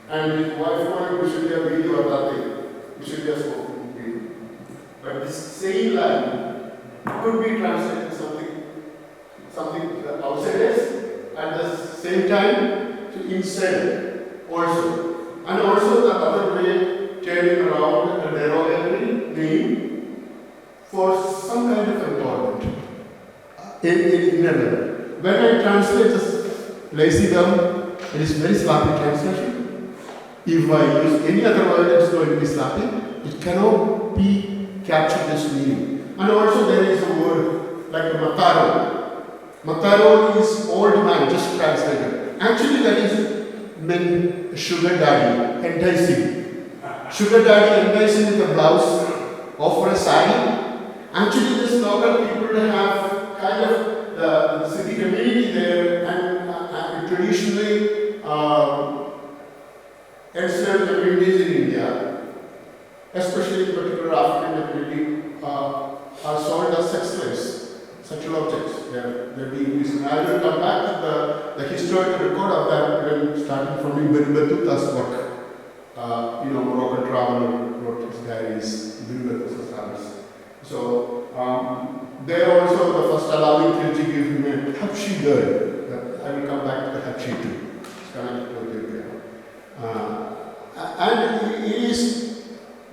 [SPEAKER 10] And his wife called Kushindia video or nothing. Kushindia spoke. But this same line could be translated something outsiders, and the same time to inside also. And also the other way, turning around a derogatory name for some kind of employment in inner level. When I translate this lazy dumb, it is very sloppy translation. If I use any other word, it's going to be sloppy. It cannot be captured this meaning. And also there is a word like a mataro. Mataro is old man, just translated. Actually that is meant sugar daddy, enticing. Sugar daddy enticing with a blouse or for a sari. Actually this local people have kind of the city community there and traditionally enslaved communities in India, especially in particular African community, are sold as sex slaves, sexual objects. They're being used. And I will come back to the historical record of that when starting from Ibn Battuta's work. Moroccan traveler wrote his diaries, Ibn Battuta's diaries. So they also the first allowing clergy give him a Habshi girl. I will come back to the Habshi too. It's connected to Ethiopia. And it is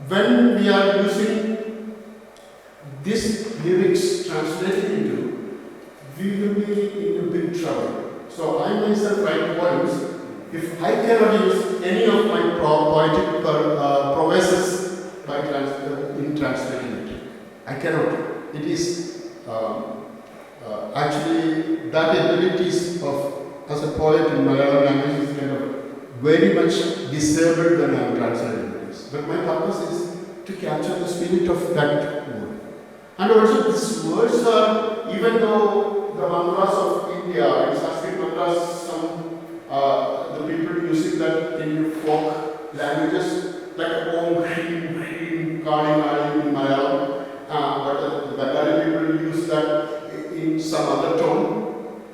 [SPEAKER 10] when we are using these lyrics translated into, we will be in a big trouble. So I myself write poems. If I cannot use any of my poetic prowesses in translating it, I cannot. It is actually that abilities of as a poet in Malayalam language is kind of very much disabled when I am translating this. But my purpose is to capture the spirit of that word. And also these words are, even though the mantras of India, it's Sanskrit mantras, the people using that in folk languages, like Om, Hrim, Hrim, Kali, Kali in Malayalam, but the Bengali people use that in some other tone.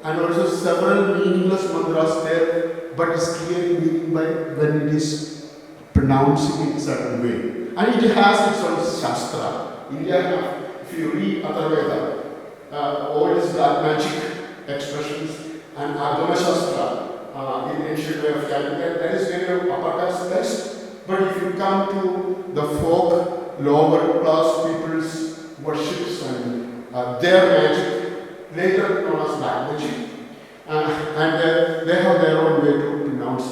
[SPEAKER 10] And also several meaningless mantras there, but it's clear meaning by when it is pronouncing in a certain way. And it has its own shastra. India, if you read Atharveda, all these black magic expressions and Agama Shastra in ancient way of chanting, that is very upper caste text. But if you come to the folk, lower class people's worships and their magic, later known as black magic, and they have their own way to pronounce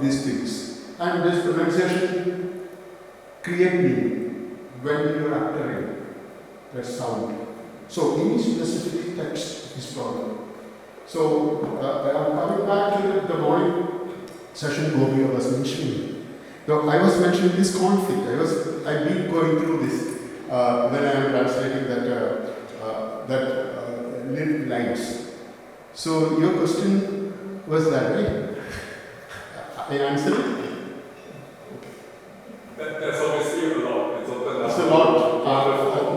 [SPEAKER 10] these things. And this pronunciation creates meaning when you are uttering that sound. So any specific text is problem. So I'm coming back to the morning session Gopika was mentioning. So I was mentioning this conflict. I've been going through this when I am translating that lyric lines. So your question was that, right? I answered it?
[SPEAKER 15] That's obviously a lot.
[SPEAKER 10] It's a lot. A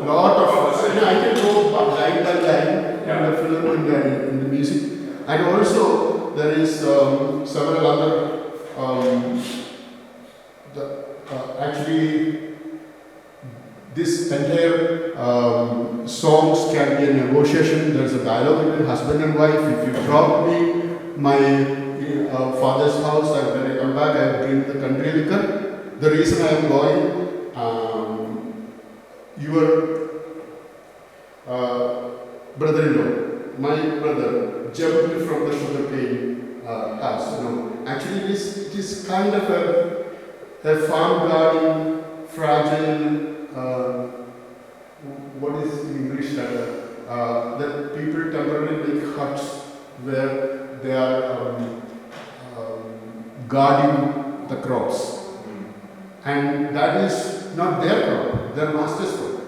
[SPEAKER 10] lot of. I can go line by line in the film and in the music. And also there is several other actually this entire songs can be a negotiation. There's a dialogue between husband and wife. If you drop me my father's house and when I come back I drink the country liquor. The reason I am going, your brother-in-law, my brother, jumped from the sugar cane house. Actually it is kind of a farm garden, fragile. What is in English that people temporarily make huts where they are guarding the crops. And that is not their crop, their master's crop.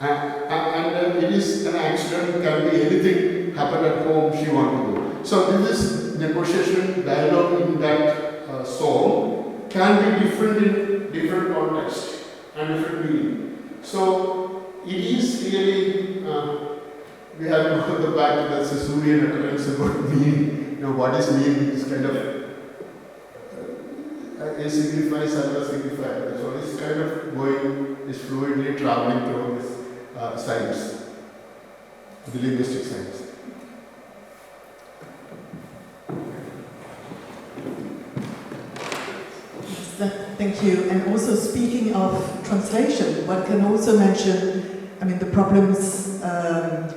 [SPEAKER 10] And it is an accident, it can be anything happen at home she want to do. So this negotiation, dialogue in that song can be different in different context and different meaning. So it is really, we have to go back to the Caesarean occurrence about meaning. What is meaning is kind of A signifies, other signifier. So this kind of going is fluidly traveling through this science, the linguistic science.
[SPEAKER 20] Thank you. And also speaking of translation, one can also mention, I mean, the problems that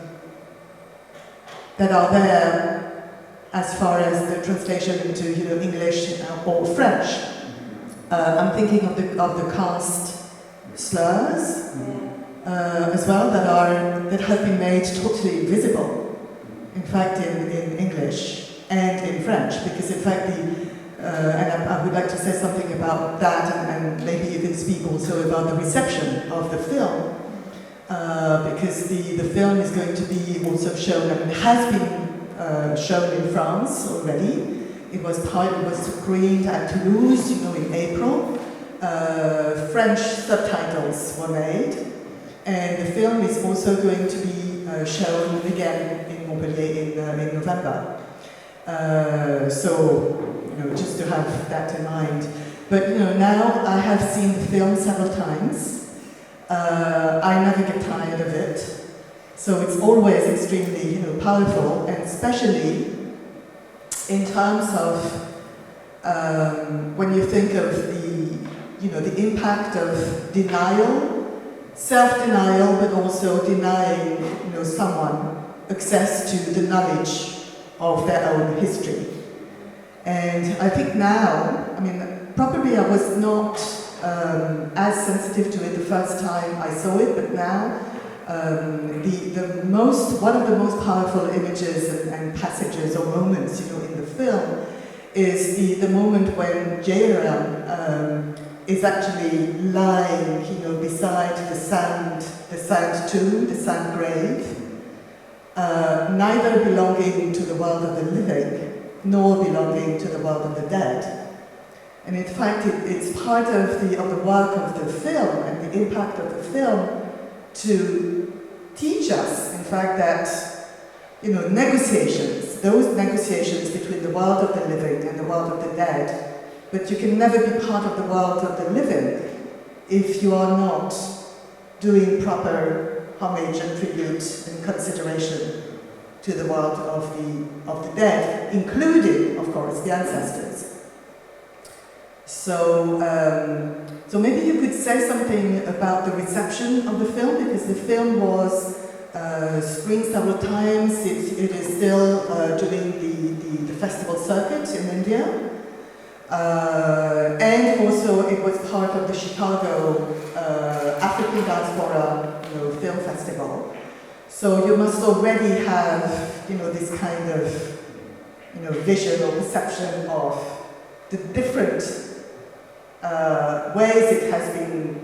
[SPEAKER 20] are there as far as the translation into, English or French. I'm thinking of the caste slurs as well that have been made totally visible. In fact, in English and in French, because in fact and I would like to say something about that, and maybe you can speak also about the reception of the film, because the film is going to be also shown, I mean, it has been shown in France already. It was screened at Toulouse, in April. French subtitles were made, and the film is also going to be shown again in Montpellier in November. So, just to have that in mind. But now I have seen the film several times. I never get tired of it. So it's always extremely, powerful, and especially in terms of when you think of the impact of denial, self-denial, but also denying, someone access to the knowledge of their own history. And I think now, I mean, probably I was not as sensitive to it the first time I saw it, but now one of the most powerful images and passages or moments, in the film is the moment when Jayan is actually lying, beside the sand tomb, the sand grave, neither belonging to the world of the living, nor belonging to the world of the dead. And in fact, it's part of the work of the film and the impact of the film to teach us, in fact, that those negotiations between the world of the living and the world of the dead, but you can never be part of the world of the living if you are not doing proper homage and tribute and consideration to the world of the dead, including, of course, the ancestors. So maybe you could say something about the reception of the film, because the film was screened several times. It is still doing the festival circuit in India. And also it was part of the Chicago African Diaspora Film Festival. So you must already have, this kind of, vision or perception of the different ways it has been,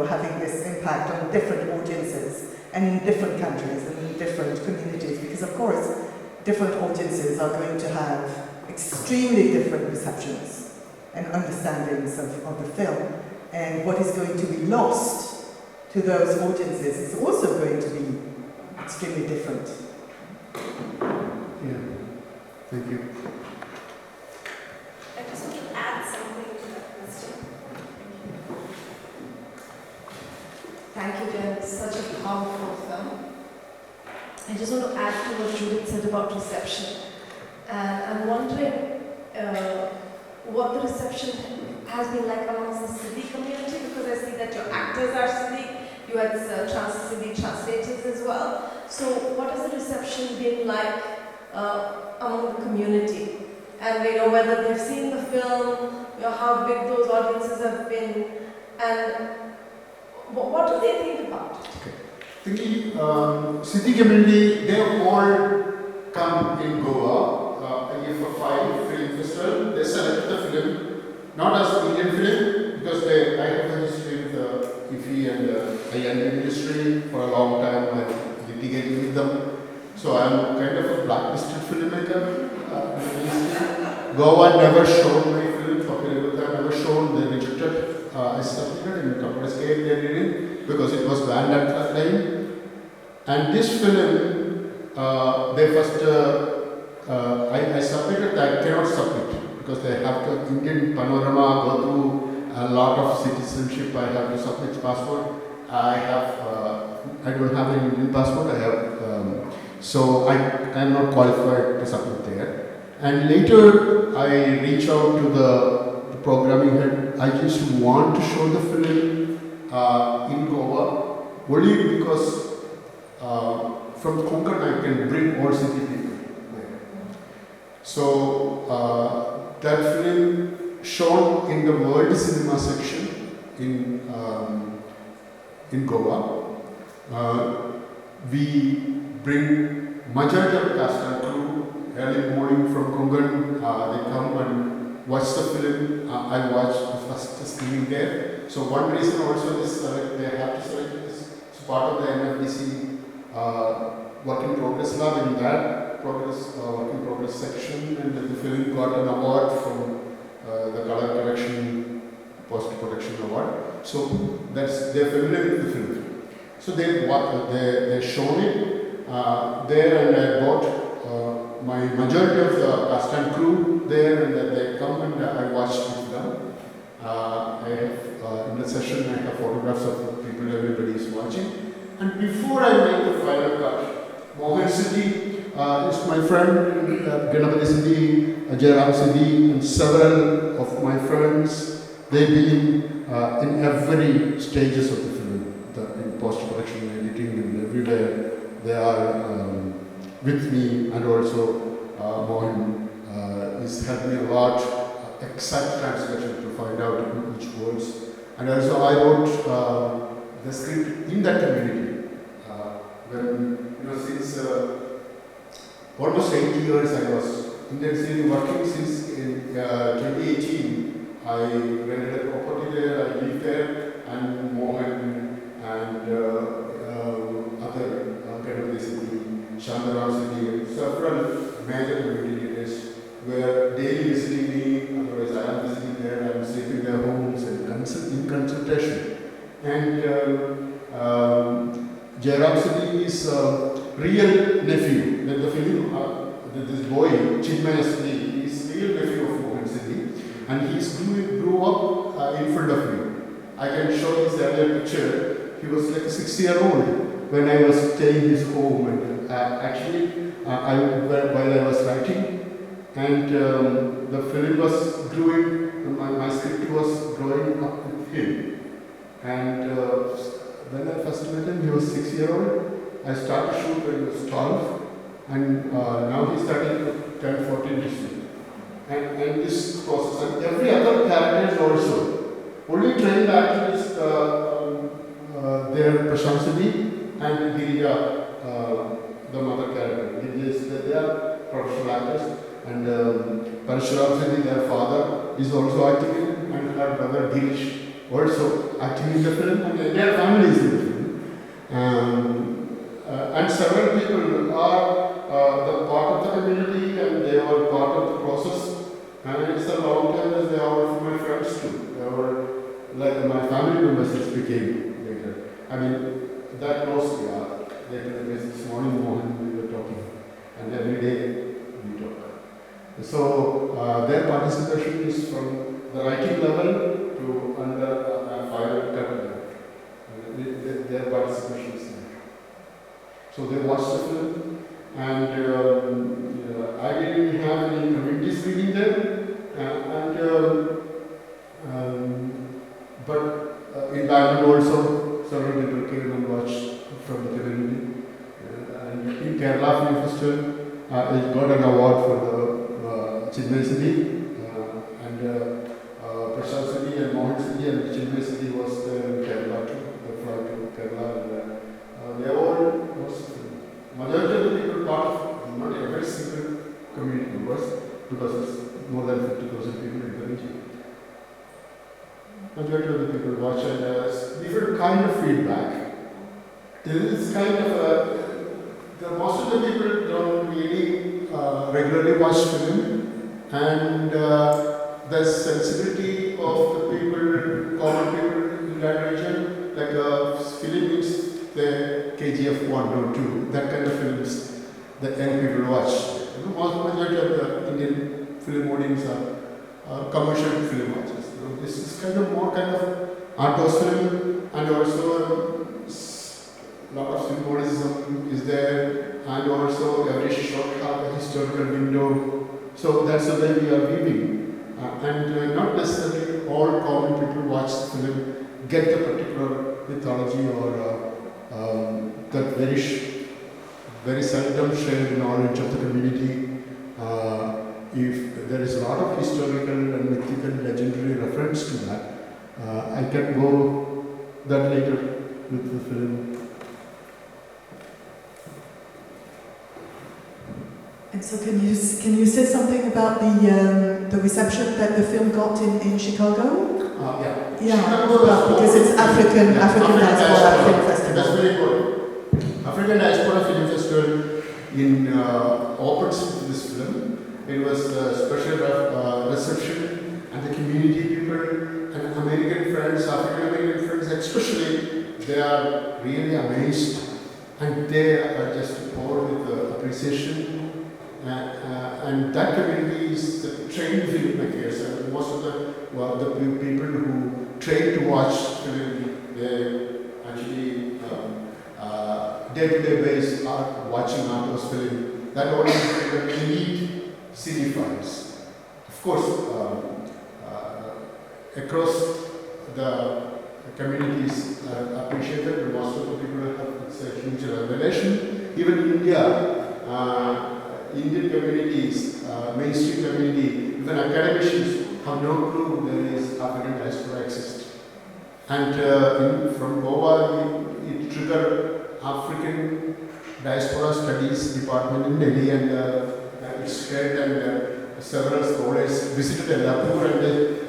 [SPEAKER 20] having this impact on different audiences and in different countries and in different communities. Because of course, different audiences are going to have extremely different perceptions and understandings of the film. And what is going to be lost to those audiences is also going to be extremely different.
[SPEAKER 10] Yeah, thank you.
[SPEAKER 7] I just want to add something to that question. Thank you, Jen. It's such a powerful film. I just want to add to what Judith said about reception. And I'm wondering what the reception has been like amongst the Siddhi community, because I see that your actors are Siddhi. You had Siddhi translators as well. So what has the reception been like among the community? And whether they've seen the film, how big those audiences have been, and what do they think about it?
[SPEAKER 10] The Siddhi community, they all come in Goa, and for 5 film festival, they select the film, not as an Indian film, because I have a history with IFI and Jayan industry for a long time. I litigated with them. So I'm kind of a blacklisted filmmaker. Goa never showed my film, never shown, they rejected. I submitted in Campus Cave they did it because it was banned at that time. And this film, they first, I submitted that I cannot submit because they have to Indian panorama, go through a lot of citizenship. I have to submit passport. I don't have an Indian passport. So I am not qualified to submit there. And later I reached out to the programming head I just want to show the film in Goa only because from Konkan I can bring all city people there. So that film shown in the world cinema section in Goa. We bring majority of cast and crew early morning from Konkan. They come and watch the film. I watched the first screening there. So one reason also is they have to select this. It's part of the NFDC work in progress lab. In that work in progress section, and the film got an award from the color correction post production award. So they're familiar with the film. So they shown it there, and I bought my majority of the cast and crew there, and they come and I watched with them. I have in the session I have photographs of the people everybody is watching. And before I make the final cut, Mohan Siddhi is my friend, Ganapati Siddhi, Jayan Siddhi, and several of my friends. They've been in every stages of the film, in post-production, editing, and everywhere. They are with me, and also Mohan is helped me a lot, exact translation to find out which words. And also I wrote the script in that community. When, since almost 8 years I was intensively working. Since in 2018, I rented a property there, I lived there, and Mohan and other Shyamala, several major community leaders were daily visiting me. Otherwise, I am visiting there, I am sleeping in their homes and in consultation. And Jayan Siddhi is a real nephew. The film, this boy, Chinmaya Siddhi, is real nephew of Mohan Siddhi, and he grew up in front of me. I can show his earlier picture. He was like a 6-year-old when I was staying in his home, and actually, while I was writing, and the film was growing, my script was growing up with him. And when I first met him, he was 6-year-old. I started to shoot when he was 12, and now he's starting to turn 14 this year. And this process, and every other character is also only trained actors, their Prashant Siddhi and Girija, the mother character. They are professional actors, and Parshuram Siddhi, their father, is also acting in, and her brother Girish also acting in the film, and their family is in the film. And several people are the part of the community, and they are part of the process. And it's a long time as they are my friends too. They were like my family members became later. I mean, that close we are. Later, this morning, Mohan, we were talking, and every day we talk. So their participation is from the writing level to under final cut level. Their participation is there. So they watched the film, and I didn't have any communities reading them, but in Bangalore also several people came and watched from the community. And in Kerala Film Festival, it got an award for the Chinmaya Siddhi, and Prashant Siddhi and Mohan Siddhi, and Chinmaya Siddhi was there in Kerala too, the flight to Kerala. And they all, majority of the people part of, not every single community members, because it's more than 50,000 people in the region. Majority of the people watch, and there's different kind of feedback. There is kind of most of the people don't really regularly watch film, and the sensibility of the people, common people in that region, like film is the KGF 1 or 2, that kind of films that young people watch. Most majority of the Indian film audience are commercial film watchers. This is kind of more kind of art house film, and also a lot of symbolism is there, and also every shot has a historical window. So that's the way we are weaving. and not necessarily all common people watch the film get the particular mythology or that very seldom shared knowledge of the community. If there is a lot of historical and mythical legendary reference to that, I can go that later with the film.
[SPEAKER 20] And so can you say something about the reception that the film got in Chicago?
[SPEAKER 10] Yeah.
[SPEAKER 20] Yeah,
[SPEAKER 10] Chicago,
[SPEAKER 20] because it's African Diaspora Film Festival.
[SPEAKER 10] That's very important. African Diaspora Film Festival opens this film. It was a special reception, and the community people and American friends, African American friends especially, they are really amazed, and they are just poured with appreciation. And that community is the trained filmmakers, and most of the people who train to watch film, they actually day-to-day basis are watching Arthur's film. That audience is elite cinephiles. Of course, across the communities appreciated, most of the people have, it's a huge revelation. Even in India, Indian communities, mainstream community, even academicians have no clue there is African diaspora exists. And from Goa, it triggered African Diaspora Studies Department in Delhi, and its head and several scholars visited Elapur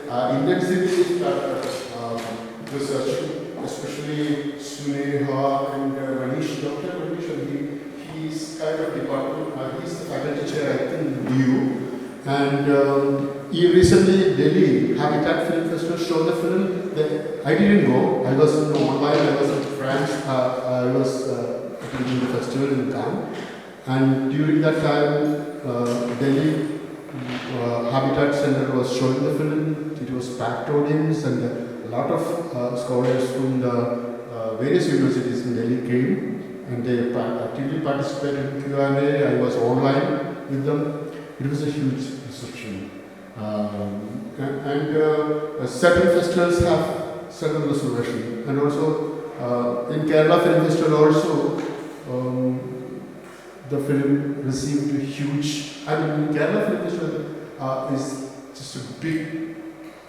[SPEAKER 10] and intensively started researching, especially Suneha and Manish, Dr. Manish, and he's kind of department, he's the faculty chair, I think, DU. And he recently, Delhi Habitat Film Festival showed the film. I didn't go, I was online, I was in France, I was attending the festival in Cannes. And during that time, Delhi Habitat Center was showing the film. It was packed audience, and a lot of scholars from the various universities in Delhi came, and they actively participated in Q&A. I was online with them. It was a huge reception. Certain festivals have certain reservation, and also in Kerala Film Festival also the film received a huge. I mean, Kerala Film Festival is just a big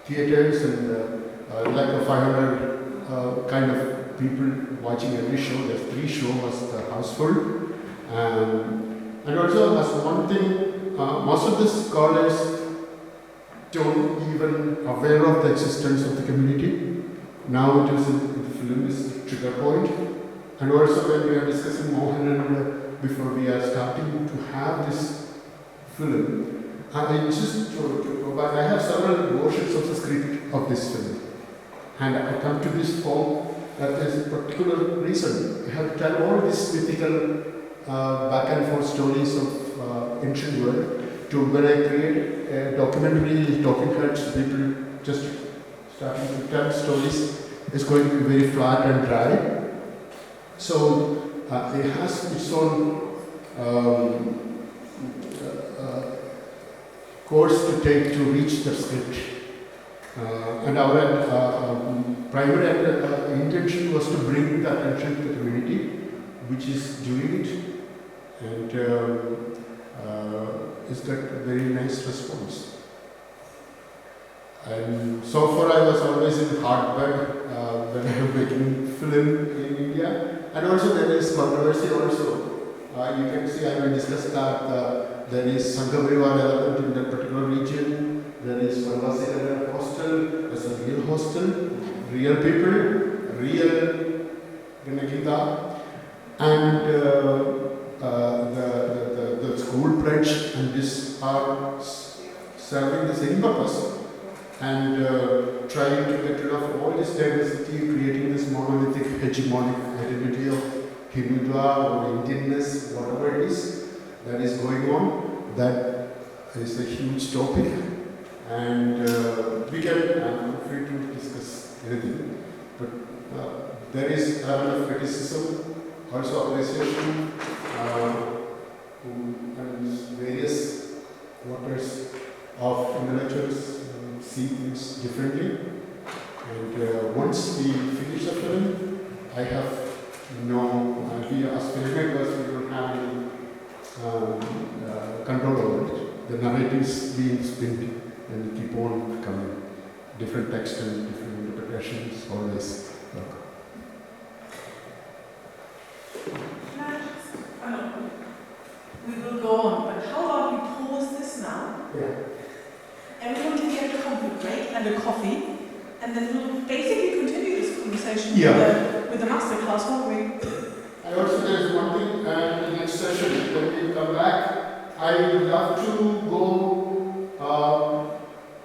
[SPEAKER 10] theaters and like a 500 kind of people watching every show. The 3 shows was the house full, and also as one thing. Most of the scholars don't even aware of the existence of the community. Now it is the film is a trigger point. And also when we are discussing Mohan and before we are starting to have this film, I just I have several versions of the script of this film. And I come to this form that there is a particular reason. I have to tell all these mythical back and forth stories of ancient world to when I create a documentary, talking heads, people just starting to tell stories, is going to be very flat and dry. So it has its own course to take to reach the script. And our primary intention was to bring the attention to the community, which is doing it. And it's got a very nice response. And so far I was always in hardbed when I was making film in India. And also there is controversy also. You can see I will discuss that there is Sanghaparivar element in that particular region. There is Vasava hostel, there's a real hostel, real people, real Ganagita, and the school pledge, and this are serving the same purpose, and trying to get rid of all this diversity, creating this monolithic hegemonic identity of Hindutva or Indianness, whatever it is that is going on. That is a huge topic, and we can, I'm free to discuss anything, but there is a lot of criticism, also appreciation, and various workers of intellectuals see things differently. And once we finish the film, I have we as filmmakers, we don't have any control over it. The narratives being spun and keep on coming. Different texts and different interpretations always work.
[SPEAKER 1] We will go on, but how about we pause this now?
[SPEAKER 10] Yeah.
[SPEAKER 1] Everyone can get a coffee break and a coffee, and then we'll basically continue this conversation with the masterclass, won't we?
[SPEAKER 10] And also there is one thing, in the next session, when we come back, I would love to go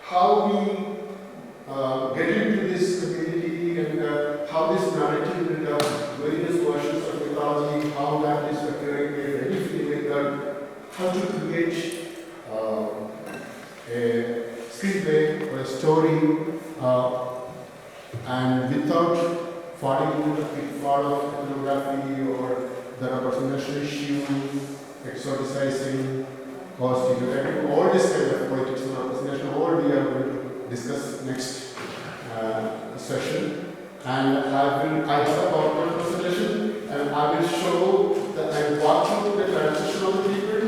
[SPEAKER 10] how we get into this community and how this narrative and various versions of mythology, how that is occurring in any filmmaker, how to create a screenplay or a story and without falling into the pitfall of ethnography or the representation issue, exoticizing or stereotyping, all this kind of politics and representation, all we are going to discuss next session. And I have a PowerPoint presentation and I will show and walk through the transition of the people,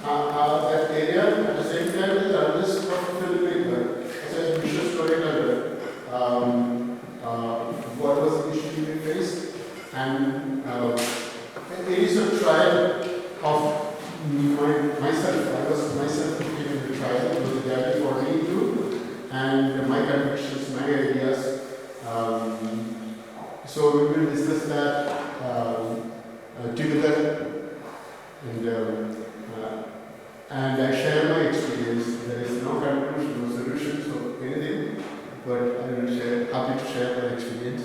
[SPEAKER 10] that area. At the same time, I'm just a filmmaker, as a visual storyteller. What was the issue we faced? And it is a trial of myself. I was myself in the trial. It was a journey for me too. And my convictions, my ideas. So we will discuss that together. And I share my experience. There is no conclusion, no solutions or anything, but I will share, happy to share my experience.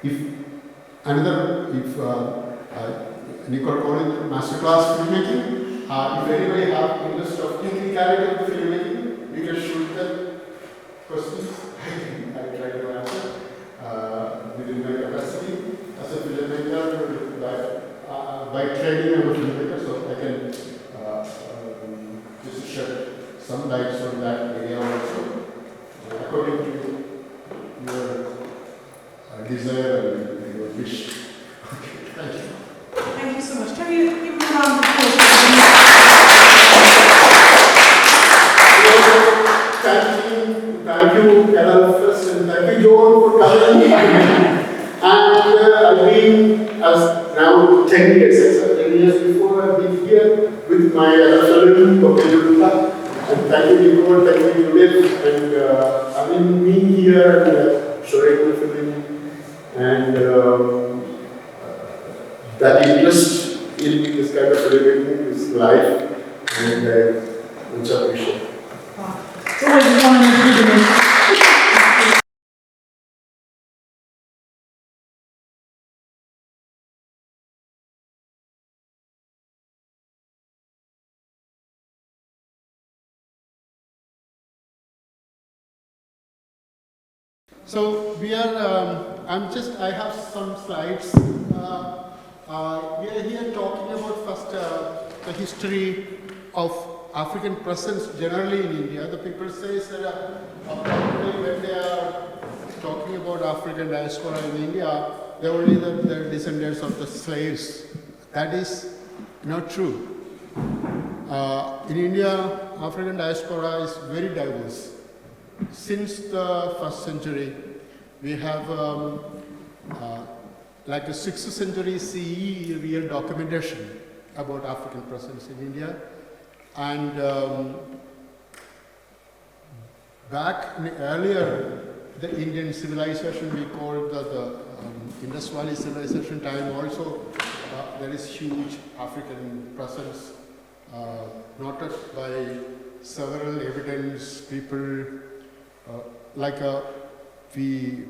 [SPEAKER 10] If Nicole called it masterclass filmmaking, if anybody have interest of technicality of filmmaking, you can shoot the questions. I try to answer within my capacity as a filmmaker. By training, I'm a filmmaker, so I can just shed some lights on that area also, according to your desire and your wish. Okay, thank you.
[SPEAKER 1] Thank you so much. Can you give me a round of applause?
[SPEAKER 10] Thank you, Cadalfest, and thank you, John, for coming. And I've been, as now 10 years, 10 years before, I've been here with my fellow Gopika. And thank you, Nicole, thank you, Judith, and I've been here and showing my film. And that interest in this kind of filmmaking is life, and I much appreciate it.
[SPEAKER 1] It's always a honor and privilege.
[SPEAKER 10] So we are, I have some slides. We are here talking about first the history of African presence generally in India. The people say that probably when they are talking about African diaspora in India, they are only the descendants of the slaves. That is not true. In India, African diaspora is very diverse. Since the 1st century, we have like a 6th century CE real documentation about African presence in India. And back earlier, the Indian civilization we called the Indus Valley civilization time also, there is huge African presence noted by several evidence people. We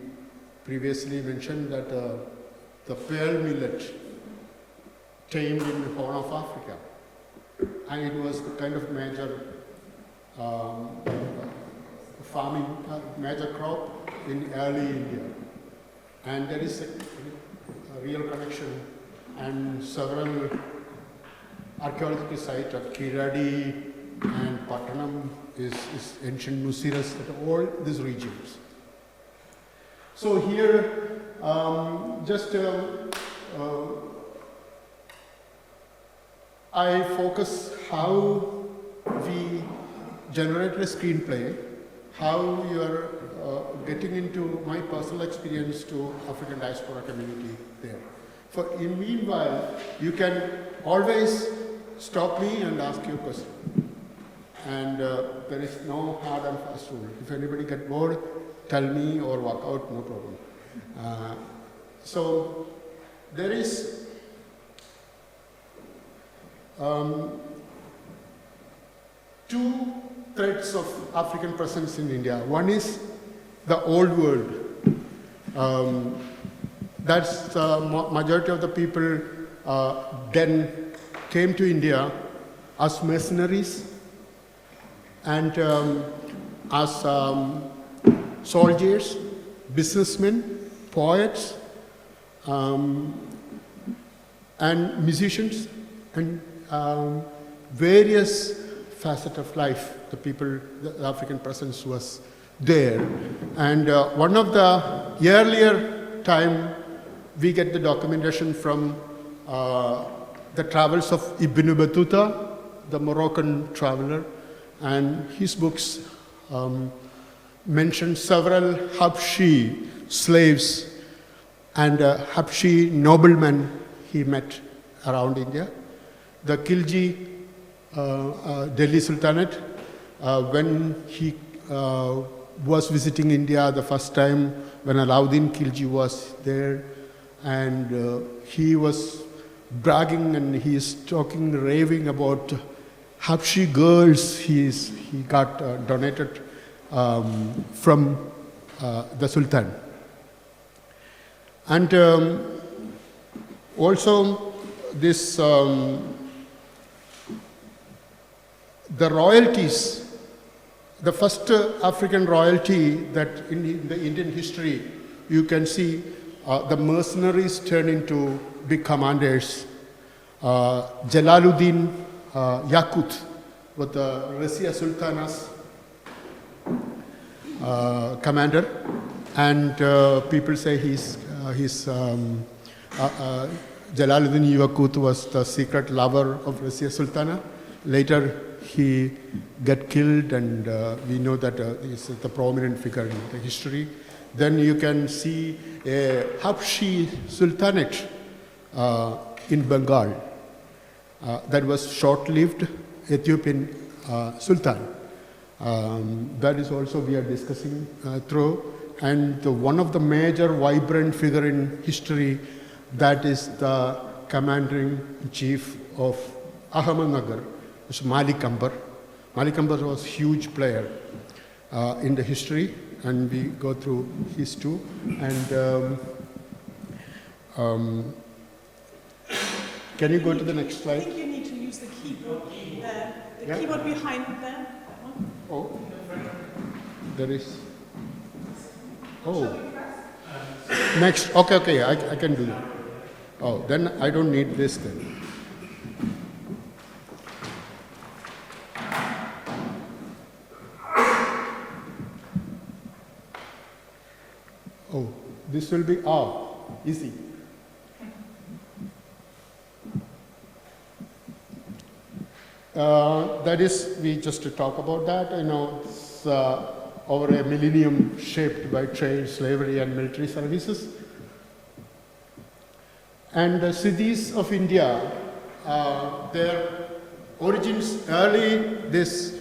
[SPEAKER 10] previously mentioned that the pearl millet tamed in the Horn of Africa, and it was kind of major farming, major crop in early India. And there is a real connection, and several archaeological sites at Kiradi and Pattanam is ancient Nusiras, all these regions. So here, I focus how we generate a screenplay, how you are getting into my personal experience to African diaspora community there. In meanwhile, you can always stop me and ask your question. And there is no hard and fast rule. If anybody gets bored, tell me or walk out, no problem. So there is two threads of African presence in India. One is the old world. That's the majority of the people then came to India as mercenaries and as soldiers, businessmen, poets, and musicians, and various facets of life. The African presence was there. And one of the earlier time, we get the documentation from the travels of Ibn Battuta, the Moroccan traveler, and his books mention several Habshi slaves and Habshi noblemen he met around India. The Khilji Delhi Sultanate, when he was visiting India the first time, when Alauddin Khilji was there, and he was bragging and he is talking, raving about Habshi girls he got donated from the Sultan. And also this, the royalties, the first African royalty that in the Indian history, you can see the mercenaries turn into big commanders. Jalaluddin Yaqut was the Razia Sultana's commander, and people say Jalaluddin Yaqut was the secret lover of Razia Sultana. Later he got killed, and we know that he's the prominent figure in the history. Then you can see a Habshi Sultanate in Bengal. That was short-lived Ethiopian Sultan. That is also we are discussing through. And one of the major vibrant figure in history, that is the commander-in-chief of Ahmednagar, is Malik Ambar. Malik Ambar was a huge player in the history, and we go through his too. And can you go to the next slide?
[SPEAKER 1] I think you need to use the keyboard there. The keyboard behind there. That one.
[SPEAKER 10] Oh, there is. Oh. Next. Okay, I can do that. Oh, then I don't need this then. Oh, this will be easy. That is, we just talk about that. It's over a millennium shaped by trade, slavery, and military services. And the Siddhis of India, their origins early, this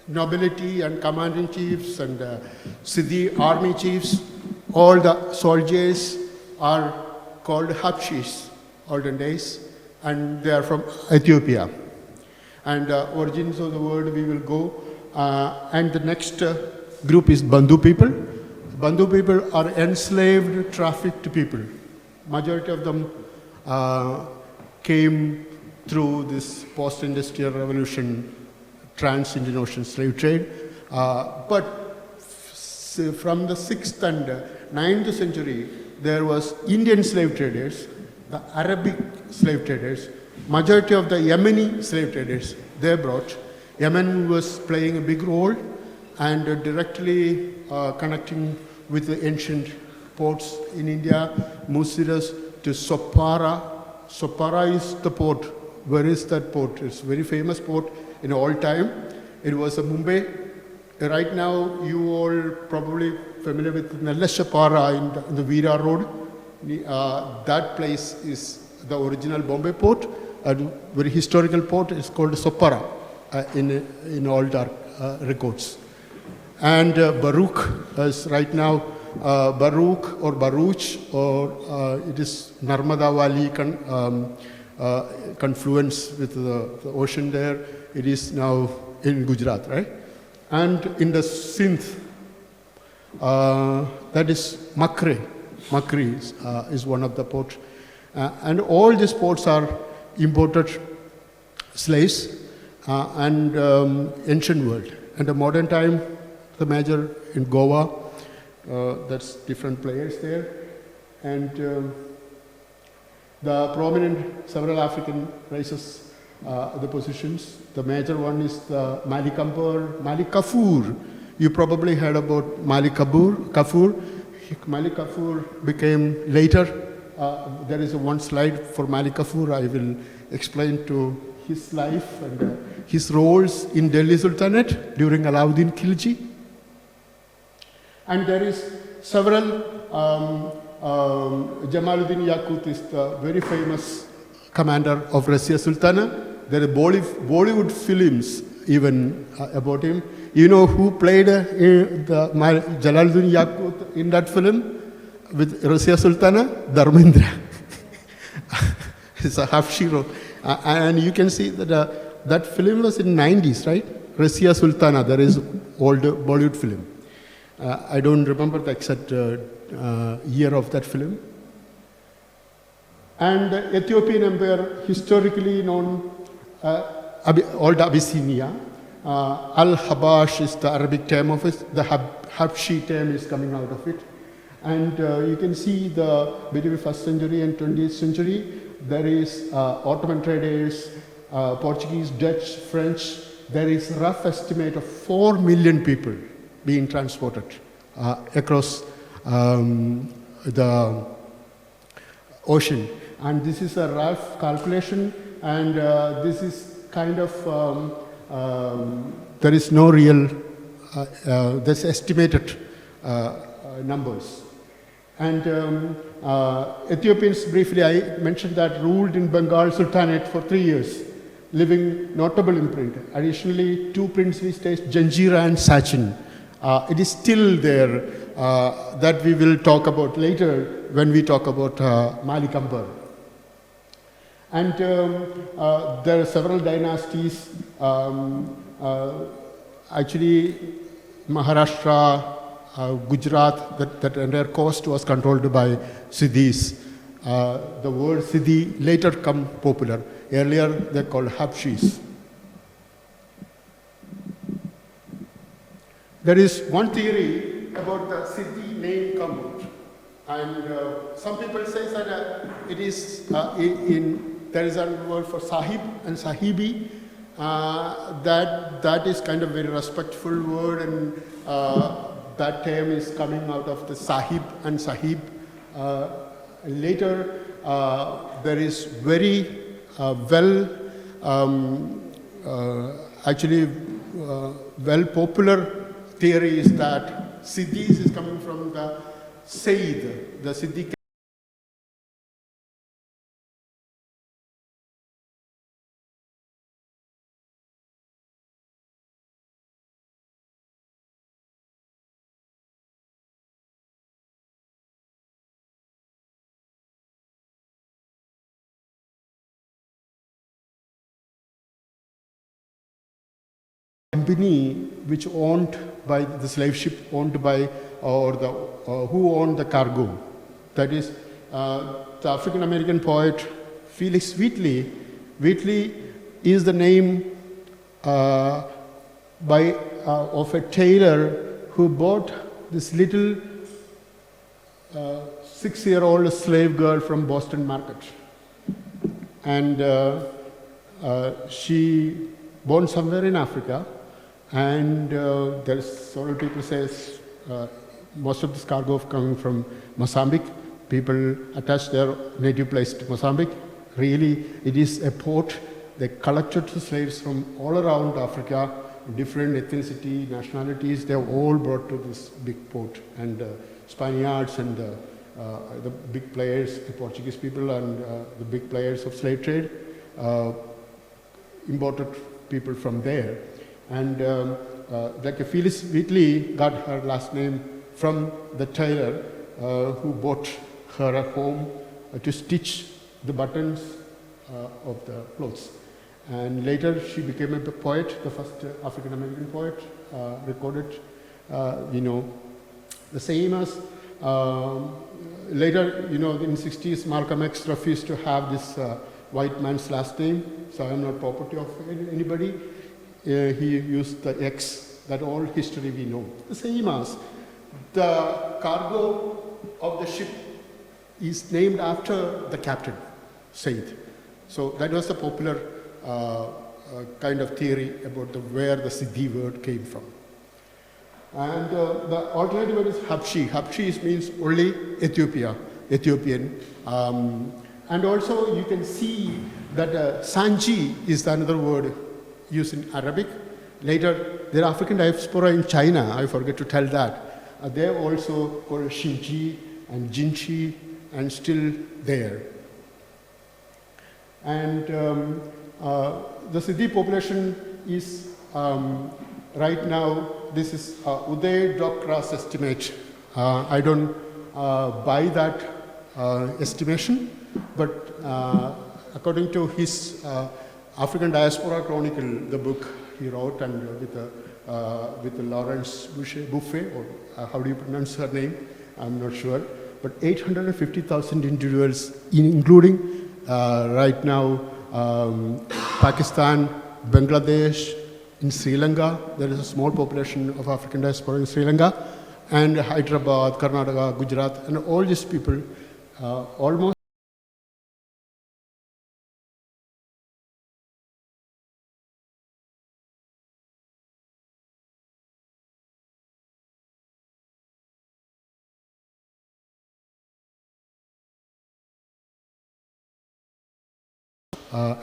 [SPEAKER 10] nobility and commanding chiefs and Siddhi army chiefs, all the soldiers are called Habshis, olden days, and they are from Ethiopia. And origins of the word we will go. And the next group is Bandhu people. Bandhu people are enslaved, trafficked people. Majority of them came through this post-industrial revolution, trans-Indian Ocean slave trade. But from the 6th and 9th century, there was Indian slave traders, the Arabic slave traders, majority of the Yemeni slave traders they brought, Yemen was playing a big role and directly connecting with the ancient ports in India, Musiras to Sopara. Sopara is the port. Where is that port? It's a very famous port in all time. It was a Mumbai. Right now, you all probably familiar with Nellashapara in the Veera Road. That place is the original Bombay port, a very historical port. It's called Sopara in all dark records. And Baruch is right now Baruch or Baruch, or it is Narmada Valley confluence with the ocean there. It is now in Gujarat, right? And in the Sindh, that is Makre. Makri is one of the ports. And all these ports are imported slaves and ancient world. And the modern time, the major in Goa, that's different players there. And the prominent several African races, the positions. The major one is the Malik Kafur. You probably heard about Malik Kafur. Malik Kafur became later, there is one slide for Malik Kafur. I will explain to his life and his roles in Delhi Sultanate during Alauddin Khilji. And there is several, Jamaluddin Yaqut is the very famous commander of Russia Sultana. There are Bollywood films even about him. You know who played Jalaluddin Yaqut in that film with Russia Sultana? Dharmendra. It's a half-shiro. And you can see that that film was in 90s, right? Russia Sultana, there is old Bollywood film. I don't remember the exact year of that film. And the Ethiopian Empire, historically known, old Abyssinia. Al-Habash is the Arabic term of it. The Habshi term is coming out of it. And you can see between 1st century and 20th century, there is Ottoman traders, Portuguese, Dutch, French. There is a rough estimate of 4 million people being transported across the ocean. And this is a rough calculation, and this is kind of, there is no real, there's estimated numbers. And Ethiopians, briefly, I mentioned that ruled in Bengal Sultanate for 3 years, leaving notable imprint. Additionally, 2 princely states, Janjira and Sachin. It is still there, that we will talk about later when we talk about Malik Ambar. And there are several dynasties. Actually, Maharashtra, Gujarat, that entire coast was controlled by Siddhis. The word Siddhi later come popular. Earlier, they're called Habshis. There is one theory about the Siddhi name come out. And some people say that it is there is a word for Sahib and Sahibi. That is kind of very respectful word, and that term is coming out of the Sahib and Sahib. Later, there is very well popular theory is that Siddhis is coming from the Sayyid, the Siddhi. Company which owned by the slave ship owned by who owned the cargo. That is the African American poet Felix Wheatley. Wheatley is the name of a tailor who bought this little 6-year-old slave girl from Boston Market, and she born somewhere in Africa, and there's several people say most of this cargo coming from Mozambique. People attach their native place to Mozambique. Really, it is a port. They collected the slaves from all around Africa, different ethnicity, nationalities. They're all brought to this big port. And Spaniards and the big players, the Portuguese people and the big players of slave trade, imported people from there. And like Phyllis Wheatley got her last name from the tailor who bought her a home to stitch the buttons of the clothes. And later she became a poet, the first African-American poet recorded, the same as later, in the 60s, Malcolm X refused to have this white man's last name, so I'm not property of anybody. He used the X, that all history we know. The same as the cargo of the ship is named after the captain, Said. So that was the popular kind of theory about where the Siddhi word came from. And the alternative word is Habshi. Habshi means only Ethiopia, Ethiopian. And also you can see that Sanji is another word used in Arabic. Later, there are African diaspora in China, I forget to tell that. They're also called Shinji and Jinchi and still there. And the Siddhi population is right now, this is Uday Dockra's estimate. I don't buy that estimation, but according to his African Diaspora Chronicle, the book he wrote, and with Lawrence Buffet, or how do you pronounce her name? I'm not sure. But 850,000 individuals, including right now Pakistan, Bangladesh, in Sri Lanka. There is a small population of African diaspora in Sri Lanka, and Hyderabad, Karnataka, Gujarat, and all these people almost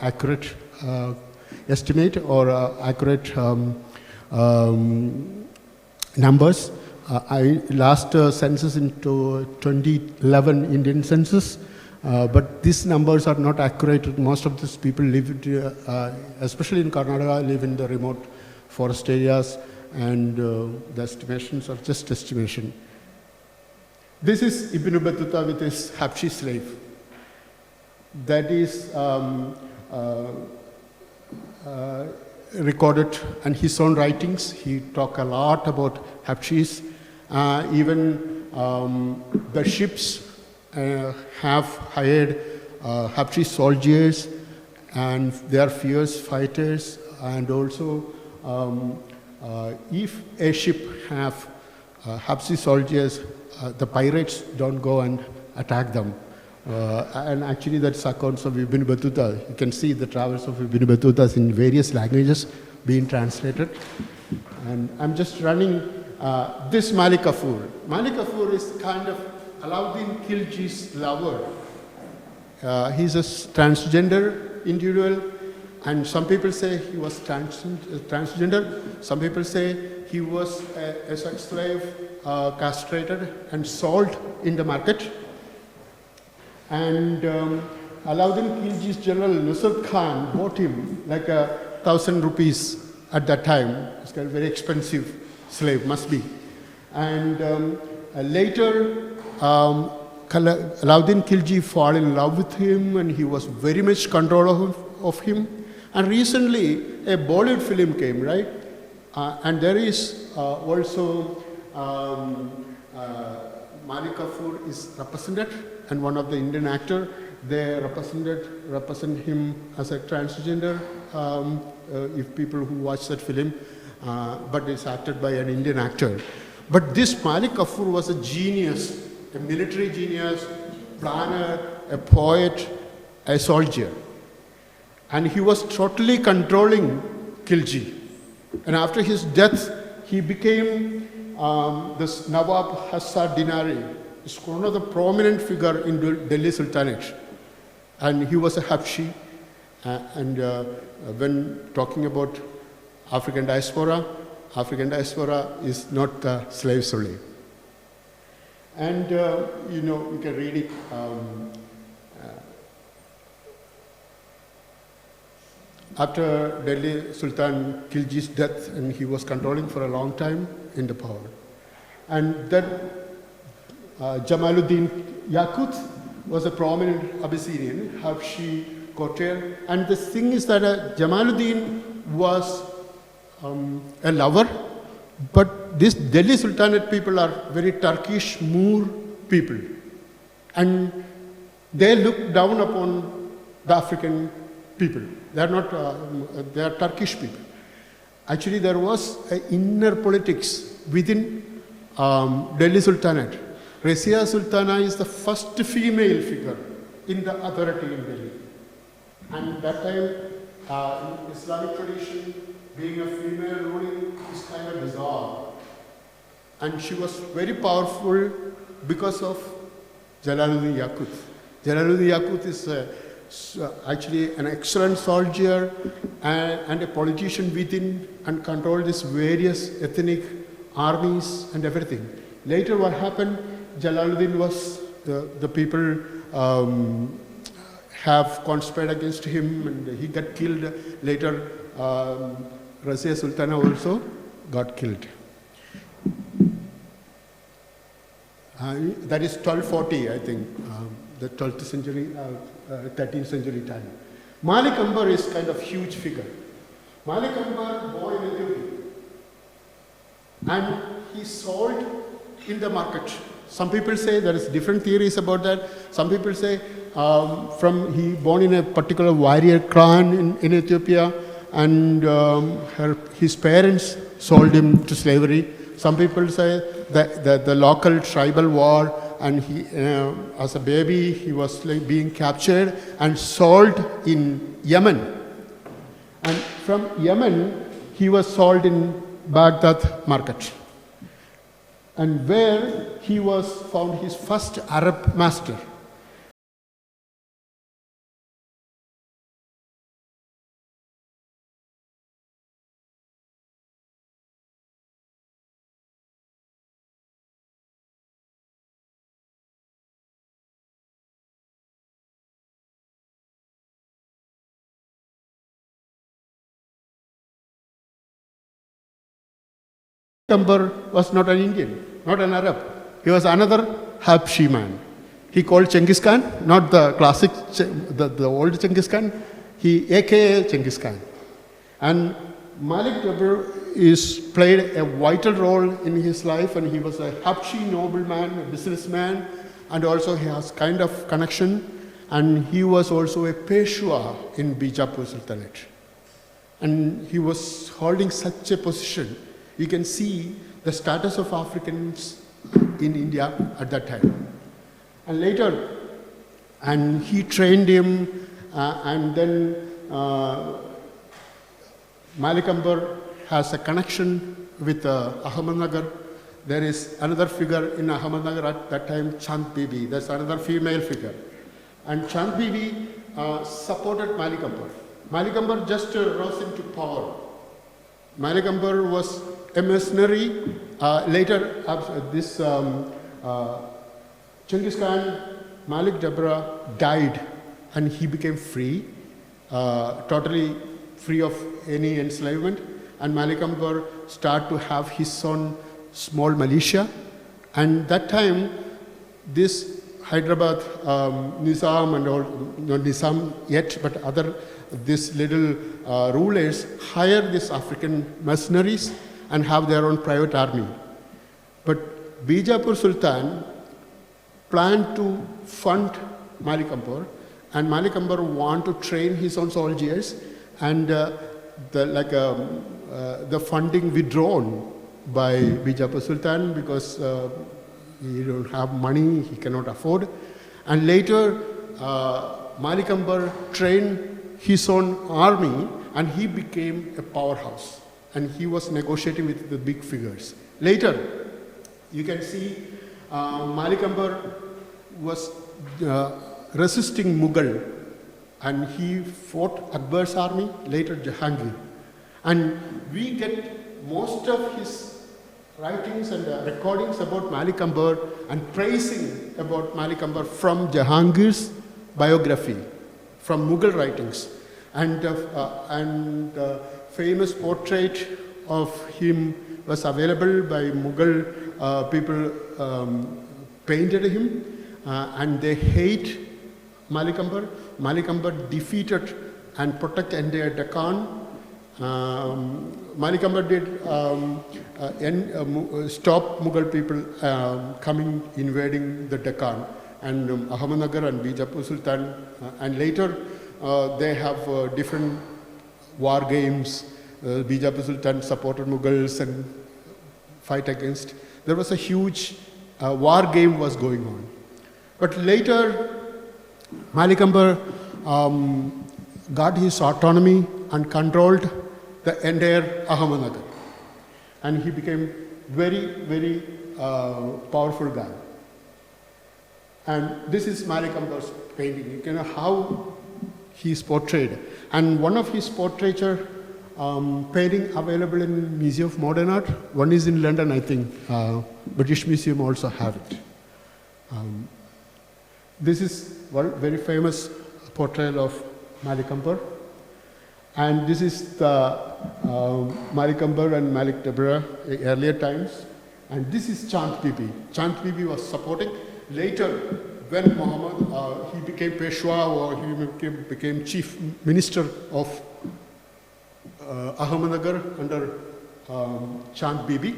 [SPEAKER 10] accurate estimate or accurate numbers. Last census into 2011 Indian census, but these numbers are not accurate. Most of these people live, especially in Karnataka, live in the remote forest areas, and the estimations are just estimation. This is Ibn Battuta with his Habshi slave. That is recorded in his own writings. He talked a lot about Habshis. Even the ships have hired Habshi soldiers, and they are fierce fighters. And also, if a ship have Habshi soldiers, the pirates don't go and attack them. And actually that's accounts of Ibn Battuta. You can see the travels of Ibn Battuta in various languages being translated. And I'm just running this Malik Kafur. Malik Kafur is kind of Alauddin Khilji's lover. He's a transgender individual, and some people say he was transgender. Some people say he was a sex slave, castrated and sold in the market. And Alauddin Khilji's general Nusrat Khan bought him like 1,000 rupees at that time. It's a very expensive slave, must be. And later, Alauddin Khilji fell in love with him, and he was very much control of him. And recently, a Bollywood film came, right? And there is also Malik Kafur is represented, and one of the Indian actor, they represent him as a transgender, if people who watch that film, but it's acted by an Indian actor. But this Malik Kafur was a genius, a military genius, planner, a poet, a soldier. And he was totally controlling Khilji. And after his death, he became this Nawab Hassar Dinari. He's one of the prominent figure in Delhi Sultanate. And he was a Habshi. When talking about African diaspora is not slaves only. And you can read it. After Delhi Sultan Khilji's death, and he was controlling for a long time in the power. And then Jamaluddin Yaqut was a prominent Abyssinian, Habshi courtier. And the thing is that Jamaluddin was a lover, but these Delhi Sultanate people are very Turkish Moor people. And they look down upon the African people. They are not, they are Turkish people. Actually, there was an inner politics within Delhi Sultanate. Razia Sultana is the first female figure in the authority in Delhi. And that time, in Islamic tradition, being a female ruling is kind of bizarre. And she was very powerful because of Jalaluddin Yaqut. Jalaluddin Yaqut is actually an excellent soldier and a politician within, and controlled these various ethnic armies and everything. Later what happened, Jalaluddin was, the people have conspired against him and he got killed. Later, Razia Sultana also got killed. That is 1240, I think, the 12th century, 13th century time. Malik Ambar is kind of huge figure. Malik Ambar born in Ethiopia, and he sold in the market. Some people say there is different theories about that. Some people say he born in a particular warrior clan in Ethiopia, and his parents sold him to slavery. Some people say that the local tribal war, and he, as a baby, he was being captured and sold in Yemen. And from Yemen, he was sold in Baghdad market. And where he was found his first Arab master. Ambar was not an Indian, not an Arab. He was another Habshi man. He called Genghis Khan, not the classic, the old Genghis Khan, aka Genghis Khan. And Malik Jabbar played a vital role in his life, and he was a Habshi nobleman, a businessman, and also he has kind of connection, and he was also a Peshwa in Bijapur Sultanate. And he was holding such a position. You can see the status of Africans in India at that time. And later, and he trained him, and then Malik Ambar has a connection with Ahmednagar. There is another figure in Ahmednagar at that time, Chand Bibi. There's another female figure. And Chand Bibi supported Malik Ambar. Malik Ambar just rose into power. Malik Ambar was a mercenary. Later, this Genghis Khan, Malik Jabbar died, and he became free, totally free of any enslavement. And Malik Ambar started to have his own small militia. And that time, this Hyderabad Nizam and all, not Nizam yet, but other these little rulers hire these African mercenaries and have their own private army. But Bijapur Sultan planned to fund Malik Ambar, and Malik Ambar wanted to train his own soldiers, and the funding withdrawn by Bijapur Sultan because he don't have money, he cannot afford. And later, Malik Ambar trained his own army and he became a powerhouse. And he was negotiating with the big figures. Later, you can see Malik Ambar was resisting Mughal, and he fought Akbar's army, later Jahangir. And we get most of his writings and recordings about Malik Ambar and praising about Malik Ambar from Jahangir's biography, from Mughal writings. And famous portrait of him was available by Mughal people, painted him, and they hate Malik Ambar. Malik Ambar defeated and protected entire Deccan. Malik Ambar did stop Mughal people coming, invading the Deccan, and Ahmednagar and Bijapur Sultan, and later they have different war games. Bijapur Sultan supported Mughals and fight against. There was a huge war game was going on. But later, Malik Ambar got his autonomy and controlled the entire Ahmednagar. And he became very, very powerful guy. And this is Malik Ambar's painting. You know how he is portrayed. And one of his portraiture painting available in Museum of Modern Art. One is in London, I think. British Museum also have it. This is one very famous portrayal of Malik Ambar. And this is the Malik Ambar and Malik Deborah earlier times. And this is Chand Bibi. Chand Bibi was supporting. Later, when Muhammad, he became Peshwa, or he became chief minister of Ahmednagar under Chand Bibi.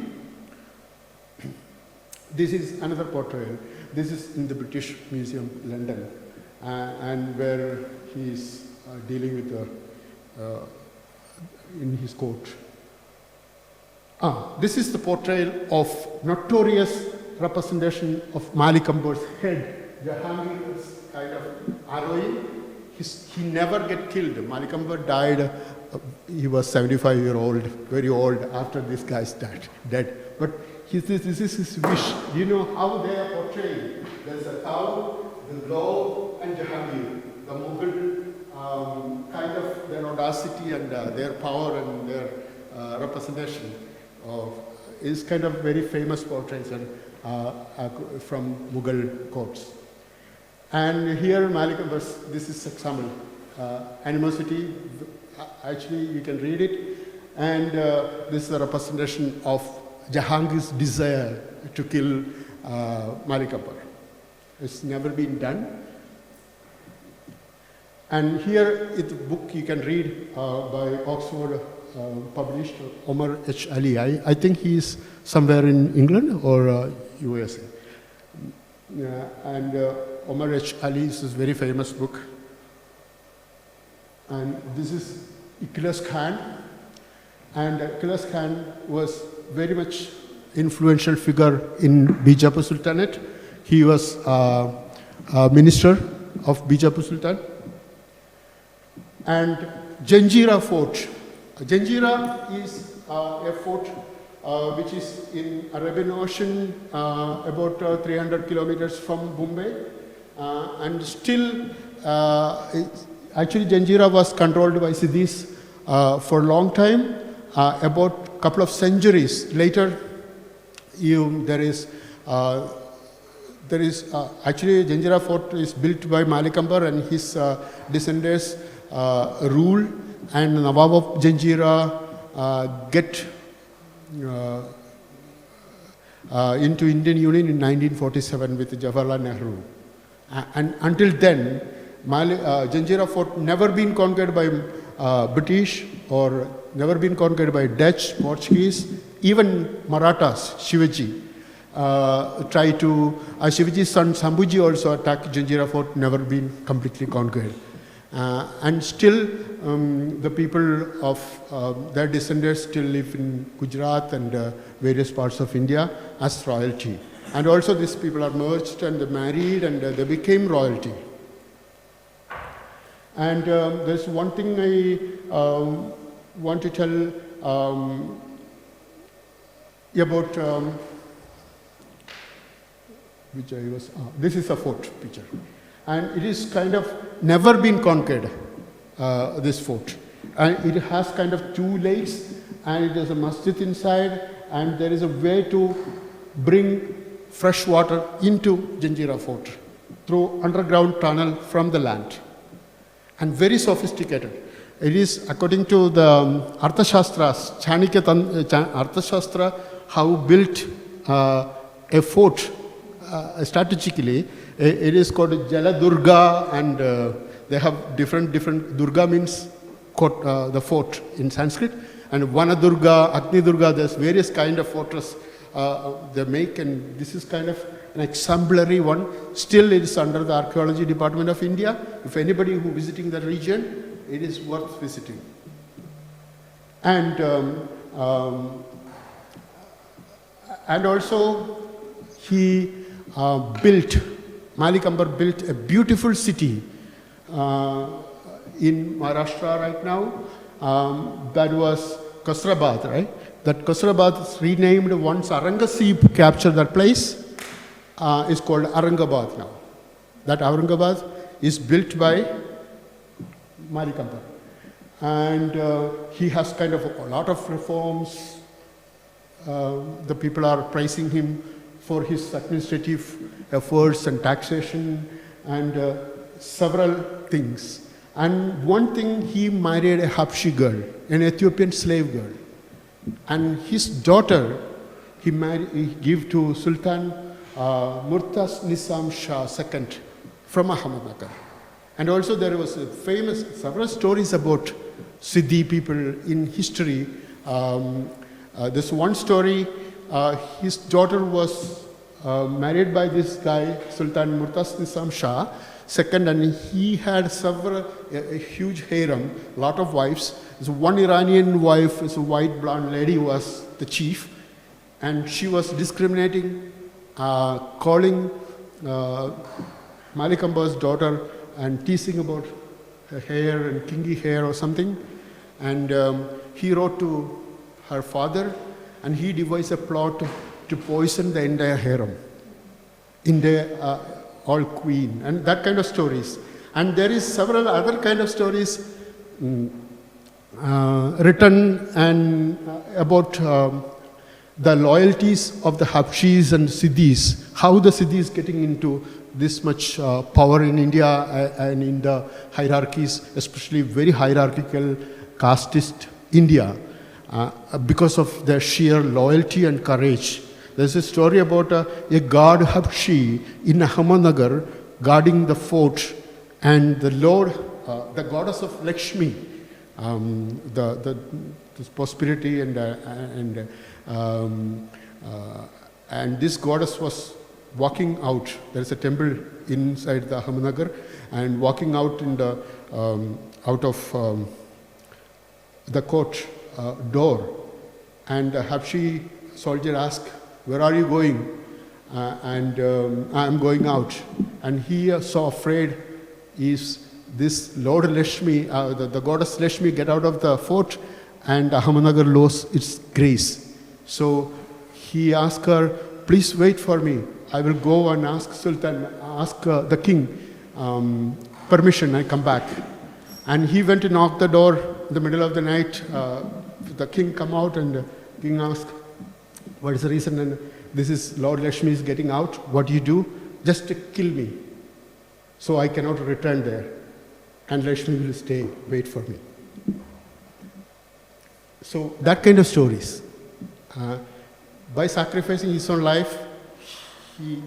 [SPEAKER 10] This is another portrayal. This is in the British Museum, London, and where he is dealing with in his court. This is the portrayal of notorious representation of Malik Ambar's head. Jahangir is kind of arrowing. He never get killed. Malik Ambar died. He was 75-year-old, very old after this guy's dead. But this is his wish. Do you know how they are portrayed? There's a cow, the law, and Jahangir. The Mughal kind of their audacity and their power and their representation is kind of very famous portraits from Mughal courts. And here Malik Ambar's, this is example, animosity. Actually, you can read it. And this is a representation of Jahangir's desire to kill Malik Ambar. It's never been done. And here is the book you can read by Oxford published, Omar H. Ali. I think he's somewhere in England or USA. And Omar H. Ali's is a very famous book. And this is Ikhlas Khan. And Ikhlas Khan was very much influential figure in Bijapur Sultanate. He was a minister of Bijapur Sultan. And Janjira Fort. Janjira is a fort which is in Arabian Ocean, about 300 kilometers from Bombay. And still, actually Janjira was controlled by Siddhis for a long time. About a couple of centuries later, there is actually Janjira Fort is built by Malik Ambar and his descendants rule, and Nawab of Janjira get into Indian Union in 1947 with Jawaharlal Nehru. And until then, Janjira Fort never been conquered by British or never been conquered by Dutch, Portuguese, even Marathas. Shivaji tried to, Shivaji's son Sambhuji also attacked Janjira Fort, never been completely conquered. And still, the people of their descendants still live in Gujarat and various parts of India as royalty. And also these people are merged and married and they became royalty. And there's one thing I want to tell about which I was, this is a fort picture. And it is kind of never been conquered, this fort. And it has kind of 2 lakes, and it is a masjid inside, and there is a way to bring fresh water into Janjira fort through underground tunnel from the land. And very sophisticated. It is according to the Arthashastras, Chanakya Arthashastra, how built a fort strategically. It is called Jala Durga, and they have different Durga means the fort in Sanskrit, and Vana Durga, Agni Durga. There's various kind of fortress they make, and this is kind of an exemplary one. Still, it is under the Archaeology Department of India. If anybody who visiting the region, it is worth visiting. And also he Malik Ambar built a beautiful city in Maharashtra right now. That was Kasrabad, right? That Kasrabad is renamed once Aurangzeb captured that place. Is called Aurangabad now. That Aurangabad is built by Malik Ambar. And he has kind of a lot of reforms. The people are praising him for his administrative efforts and taxation and several things. And one thing, he married a Habshi girl, an Ethiopian slave girl. And his daughter, he gave to Sultan Murtaz Nizam Shah II from Ahmednagar. And also there was a famous, several stories about Siddhi people in history. This one story, his daughter was married by this guy, Sultan Murtaz Nizam Shah II, and he had a huge harem, lot of wives. So one Iranian wife, is a white blonde lady, was the chief, and she was discriminating, calling Malik Ambar's daughter and teasing about her hair and kingy hair or something. And he wrote to her father, and he devised a plot to poison the entire harem, in the all queen, and that kind of stories. And there is several other kind of stories written and about the loyalties of the Habshis and Siddhis, how the Siddhis getting into this much power in India and in the hierarchies, especially very hierarchical casteist India, because of their sheer loyalty and courage. There's a story about a guard Habshi in Ahmednagar guarding the fort, and the Lord, the goddess of Lakshmi, the prosperity and this goddess was walking out. There is a temple inside the Ahmednagar, and walking out in the out of the court door, and the Habshi soldier asked, "Where are you going?" And I'm going out. And he so afraid, is this Lord Lakshmi, the goddess Lakshmi, get out of the fort, and Ahmednagar lost its grace. So he asked her, "Please wait for me. I will go and ask Sultan, ask the king permission, I come back." And he went to knock the door in the middle of the night. The king come out, and the king asked, "What is the reason?" And "This is Lord Lakshmi is getting out. What do you do?" "Just kill me, so I cannot return there. And Lakshmi will stay, wait for me." So that kind of stories. By sacrificing his own life, he,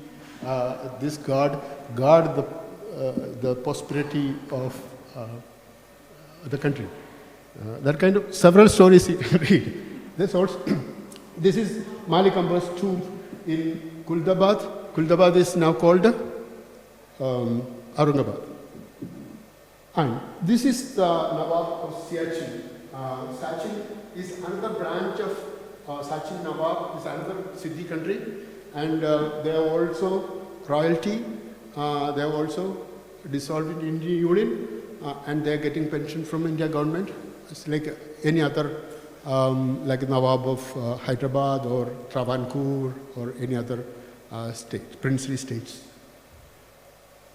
[SPEAKER 10] this God, guard the prosperity of the country. That kind of several stories you can read. This is Malik Ambar's tomb in Kuldabad. Kuldabad is now called Aurangabad. And this is the Nawab of Siachen. Siachen is another branch of Siachen Nawab, is another Siddhi country, and they are also royalty. They have also dissolved in Indian Union. and they're getting pension from India government. It's like any other, like Nawab of Hyderabad or Travancore or any other state, princely states.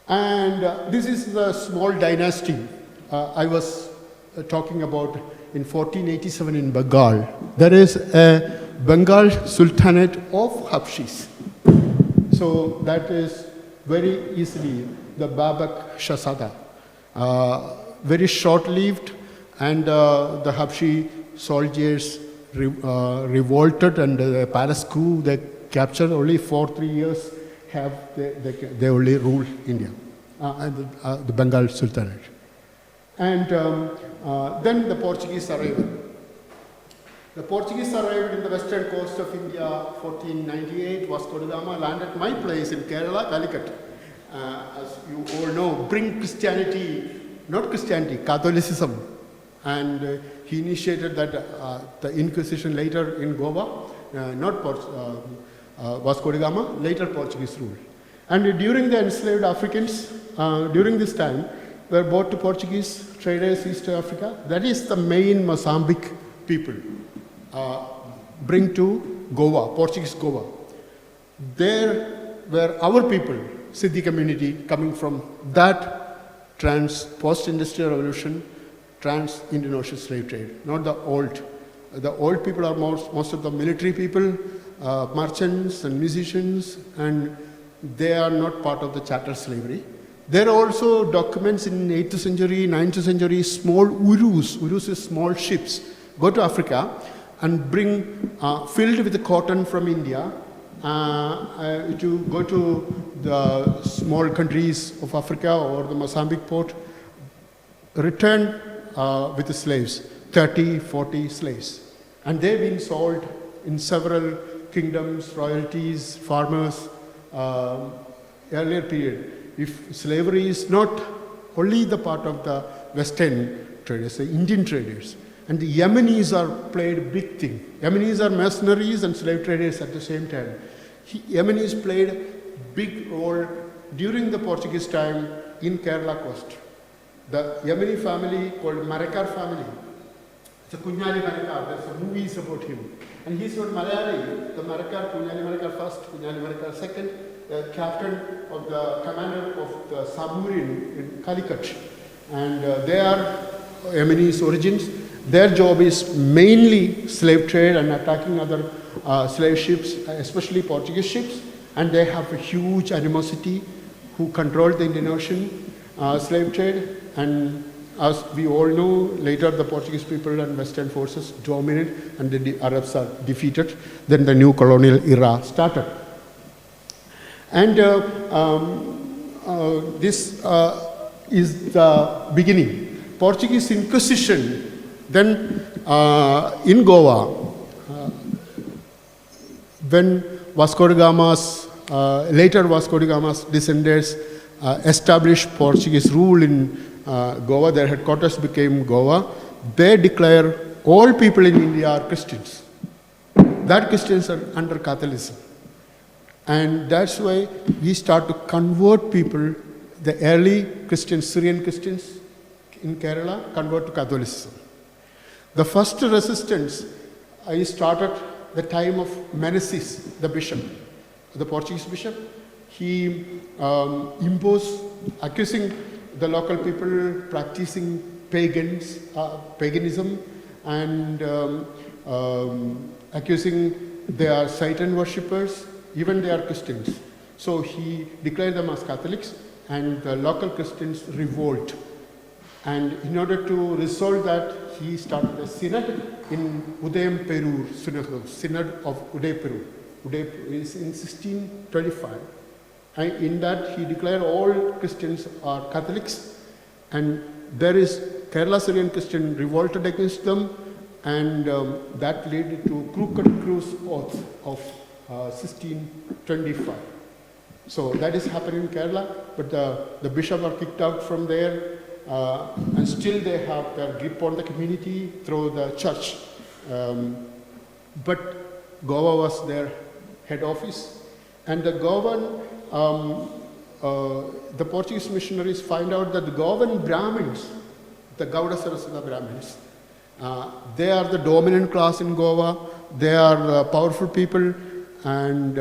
[SPEAKER 10] And this is the small dynasty I was talking about in 1487 in Bengal. There is a Bengal Sultanate of Habshis. So that is very easily the Babak Shahzada. Very short-lived, and the Habshi soldiers revolted, and the palace coup, they captured only for 3 years, they only rule India, and the Bengal Sultanate. And then the Portuguese arrived. The Portuguese arrived in the western coast of India 1498. Vasco da Gama landed my place in Kerala, Calicut. As you all know, bring Christianity, not Christianity, Catholicism. And he initiated that, the Inquisition later in Goa, not Vasco da Gama, later Portuguese rule. And during the enslaved Africans, during this time, were brought to Portuguese traders East Africa. That is the main Mozambique people. Bring to Goa, Portuguese Goa. There were our people, Siddhi community, coming from that post-industrial revolution, trans-Indian Ocean slave trade, not the old. The old people are most of the military people, merchants and musicians, and they are not part of the chattel slavery. There are also documents in 8th century, 9th century, small urus. Urus is small ships. Go to Africa and bring, filled with the cotton from India, to go to the small countries of Africa or the Mozambique port, return with the slaves, 30, 40 slaves. And they've been sold in several kingdoms, royalties, farmers, earlier period. If slavery is not only the part of the Western traders, the Indian traders, and the Yemenis are played a big thing. Yemenis are mercenaries and slave traders at the same time. Yemenis played a big role during the Portuguese time in Kerala coast. The Yemeni family called Marakar family. It's a Kunyali Marakar, there's a movies about him. And he's not Malayali, the Marakar, Kunyali Marakar first, Kunyali Marakar second, captain of the commander of the Saburin in Calicut. And they are Yemeni's origins. Their job is mainly slave trade and attacking other slave ships, especially Portuguese ships. And they have a huge animosity who control the Indian Ocean slave trade. And as we all know, later the Portuguese people and Western forces dominate and the Arabs are defeated. Then the new colonial era started. And this is the beginning. Portuguese Inquisition, then in Goa, when Vasco da Gama's, later Vasco da Gama's descendants established Portuguese rule in Goa, their headquarters became Goa, they declare all people in India are Christians. That Christians are under Catholicism. And that's why we start to convert people, the early Christians, Syrian Christians in Kerala, convert to Catholicism. The first resistance I started the time of Meneses, the bishop, the Portuguese bishop. He imposed, accusing the local people practicing paganism and accusing they are Satan worshippers, even they are Christians. So he declared them as Catholics, and the local Christians revolt. And in order to resolve that, he started a synod in Udayamperur synagogue, Synod of Udayamperur. Udayamperur is in 1625. And in that, he declared all Christians are Catholics, and there is Kerala Syrian Christian revolted against them, and that led to Crooked Cruise Oath of 1625. So that is happening in Kerala, but the bishop are kicked out from there, and still they have their grip on the community through the church. But Goa was their head office, and the Goan, the Portuguese missionaries find out that the Goan Brahmins the Gauda Saraswata Brahmins. They are the dominant class in Goa. They are powerful people, and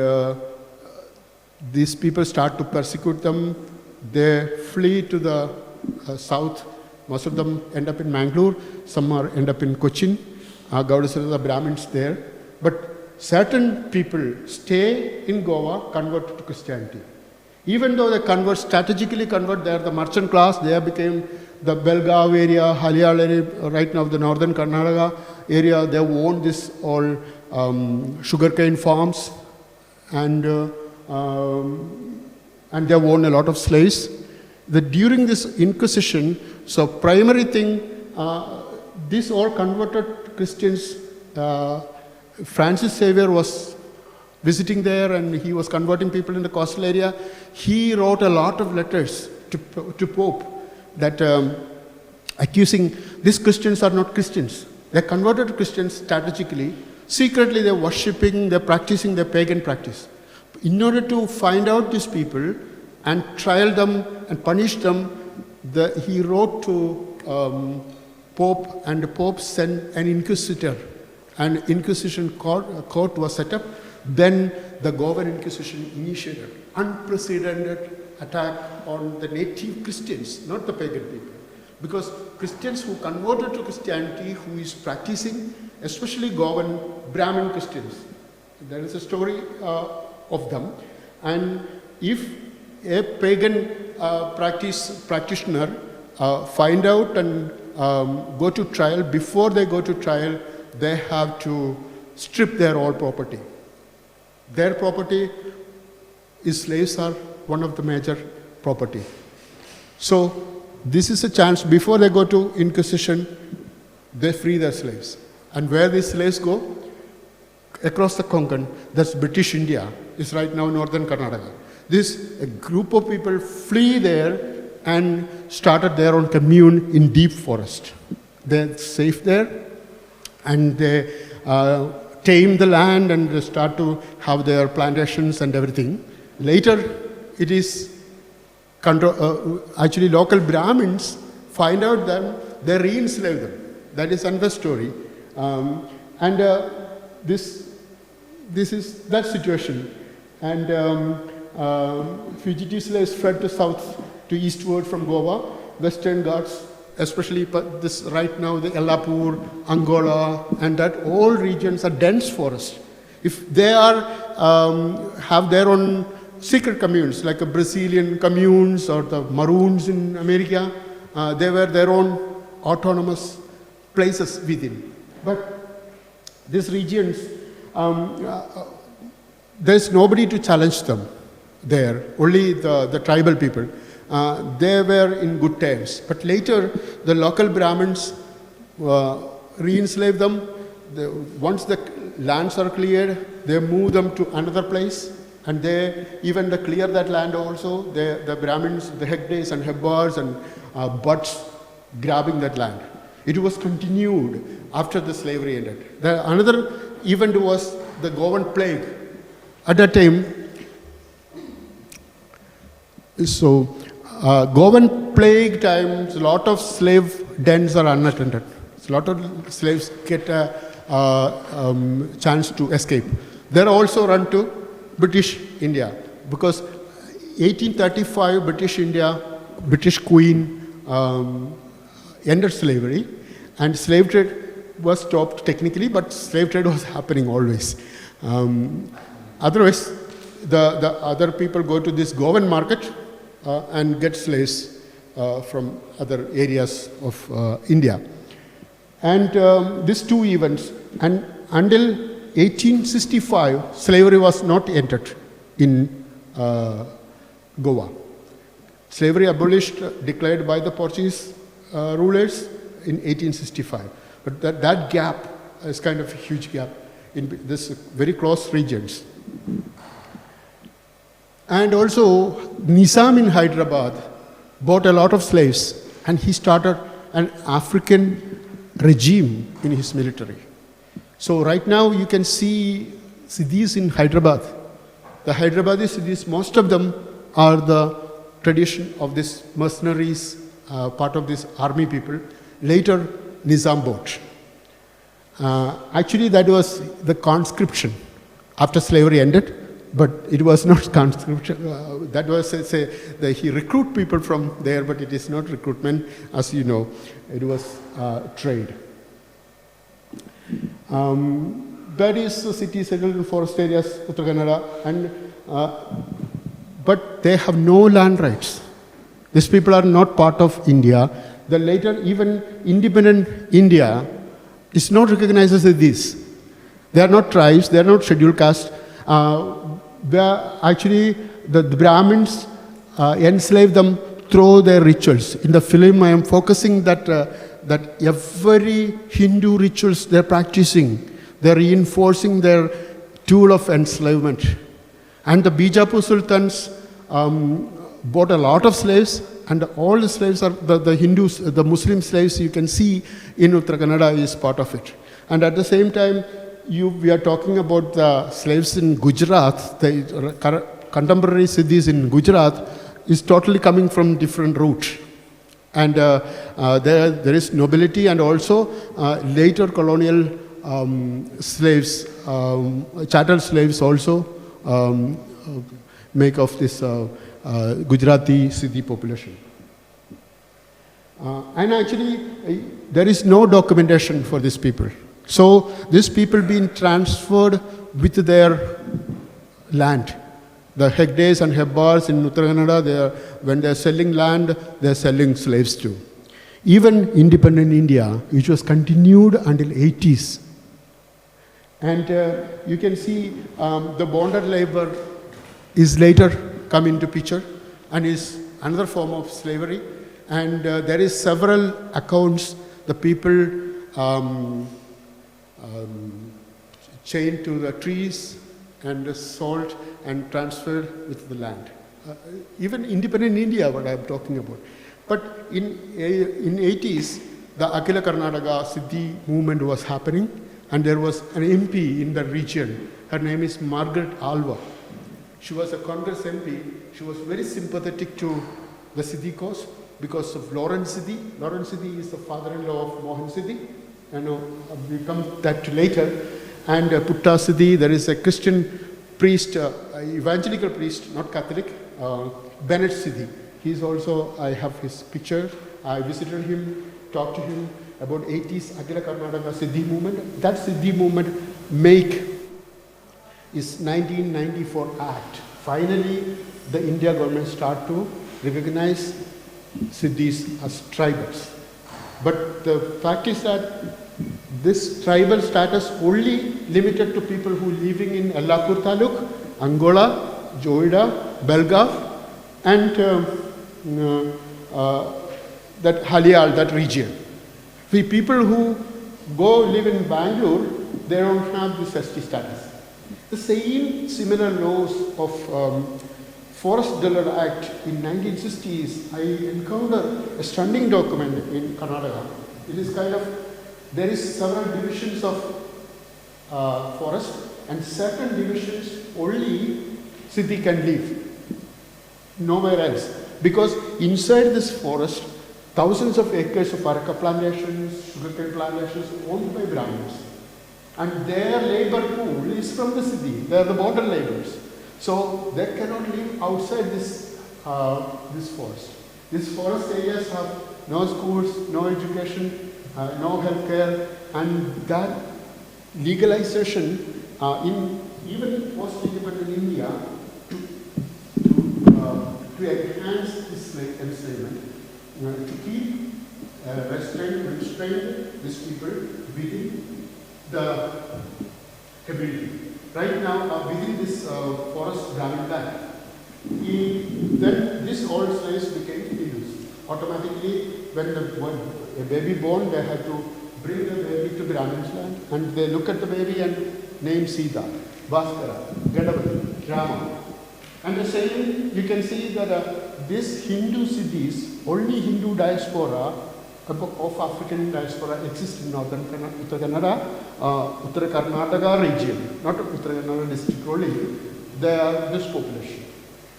[SPEAKER 10] these people start to persecute them. They flee to the south. Most of them end up in Mangalore. Some end up in Cochin. Gauda Saraswata Brahmins there. But certain people stay in Goa, convert to Christianity. Even though they strategically convert, they are the merchant class. They have become the Belgaum area, Halyal area, right now the northern Karnataka area. They own this all sugarcane farms, and they own a lot of slaves. During this Inquisition, so primary thing, these all converted Christians. Francis Xavier was visiting there, and he was converting people in the coastal area. He wrote a lot of letters to Pope that accusing these Christians are not Christians. They're converted Christians strategically. Secretly, they're worshipping, they're practicing their pagan practice. In order to find out these people and trial them and punish them, he wrote to Pope, and the Pope sent an inquisitor. An Inquisition court was set up. Then the Govan Inquisition initiated unprecedented attack on the native Christians, not the pagan people. Because Christians who converted to Christianity, who is practicing, especially Govan Brahmin Christians. There is a story of them. And if a pagan practitioner find out and go to trial, before they go to trial, they have to strip their all property. Their property is slaves are one of the major property. So this is a chance, before they go to Inquisition, they free their slaves. And where these slaves go? Across the Konkan, that's British India, is right now northern Karnataka. A group of people flee there and started their own commune in deep forest. They're safe there, and they tame the land, and they start to have their plantations and everything. Later, it is actually local Brahmins find out them, they re-enslave them. That is another story. This is that situation. And fugitive slaves fled to south, to eastward from Goa, Western Ghats, especially this right now, the Ellapur, Angola, and that all regions are dense forest. If they are have their own secret communes, like a Brazilian communes or the Maroons in America, they were their own autonomous places within. But these regions, there's nobody to challenge them there, only the tribal people. They were in good terms. But later, the local Brahmins re-enslave them. Once the lands are cleared, they move them to another place. And they clear that land also. The Brahmins, the Hegdes and Hebbars and Butts grabbing that land. It was continued after the slavery ended. Another event was the Govan plague. At that time, Govan plague times, a lot of slave dens are unattended. A lot of slaves get a chance to escape. They're also run to British India, because 1835 British India, British Queen ended slavery, and slave trade was stopped technically, but slave trade was happening always. Otherwise, the other people go to this Govan market and get slaves from other areas of India. And these two events, and until 1865, slavery was not entered in Goa. Slavery abolished, declared by the Portuguese rulers in 1865. But that gap is kind of a huge gap in this very close regions. And also, Nizam in Hyderabad bought a lot of slaves, and he started an African regime in his military. So right now you can see these in Hyderabad. The Hyderabadi cities, most of them are the tradition of this mercenaries, part of this army people. later Nizam bought. Actually, that was the conscription after slavery ended, but it was not conscription. That was, he recruit people from there, but it is not recruitment, as you know. It was trade. That is the city settled in forest areas, Uttara Kannada, and but they have no land rights. These people are not part of India. The later, even independent India is not recognized as this. They are not tribes, they are not scheduled caste. They are actually, the Brahmins enslave them through their rituals. In the film, I am focusing that every Hindu rituals they're practicing, they're reinforcing their tool of enslavement. And the Bijapur Sultans bought a lot of slaves, and all the slaves are the Hindus, the Muslim slaves you can see in Uttara Kannada is part of it. And at the same time, we are talking about the slaves in Gujarat, the contemporary Siddhis in Gujarat is totally coming from different route. And there is nobility, and also later colonial slaves, chattel slaves also make of this Gujarati Siddhi population. And actually, there is no documentation for these people. So these people being transferred with their land. The hectares and hebbars in Uttara Kannada, when they are selling land, they are selling slaves too. Even independent India, which was continued until 80s. And you can see the bonded labor is later come into picture and is another form of slavery. And there is several accounts, the people chained to the trees and sold and transferred with the land. Even independent India, what I am talking about. But in 80s, the Akhila Karnataka Siddhi movement was happening, and there was an MP in the region. Her name is Margaret Alva. She was a Congress MP. She was very sympathetic to the Siddhi cause because of Lawrence Siddhi. Lawrence Siddhi is the father-in-law of Mohan Siddhi. We come that to later. And Putta Siddhi, there is a Christian priest, evangelical priest, not Catholic, Bennett Siddhi. He's also, I have his picture. I visited him, talked to him about 80s Akhila Karnataka Siddhi movement. That Siddhi movement is 1994 Act. Finally, the India government start to recognize Siddhis as tribals. But the fact is that this tribal status only limited to people who living in Allapur Taluk, Angola, Joida, Belgav, and that Halial, that region. The people who go live in Bangalore, they don't have this ST status. The same similar laws of Forest Dweller Act in 1960s, I encountered a stunning document in Karnataka. It is kind of, there is several divisions of forest, and certain divisions only Siddhi can live, nowhere else. Because inside this forest, thousands of acres of areca plantations, sugarcane plantations owned by Brahmins. And their labor pool is from the Siddhi. They are the border laborers. So they cannot live outside this forest. These forest areas have no schools, no education, no healthcare, and that legalization even post-independent India to enhance this enslavement, to keep restrain these people within the ability. Right now, within this forest Brahmin land, then this old slaves became Hindus. Automatically, when a baby born, they had to bring the baby to Brahmin's land, and they look at the baby and name Sita, Bhaskara, Gadavali, Rama. And the same, you can see that this Hindu Siddhis, only Hindu diaspora of African diaspora exists in northern Uttara Kannada, Uttara Karnataka region, not Uttara Kannada district only. They are this population.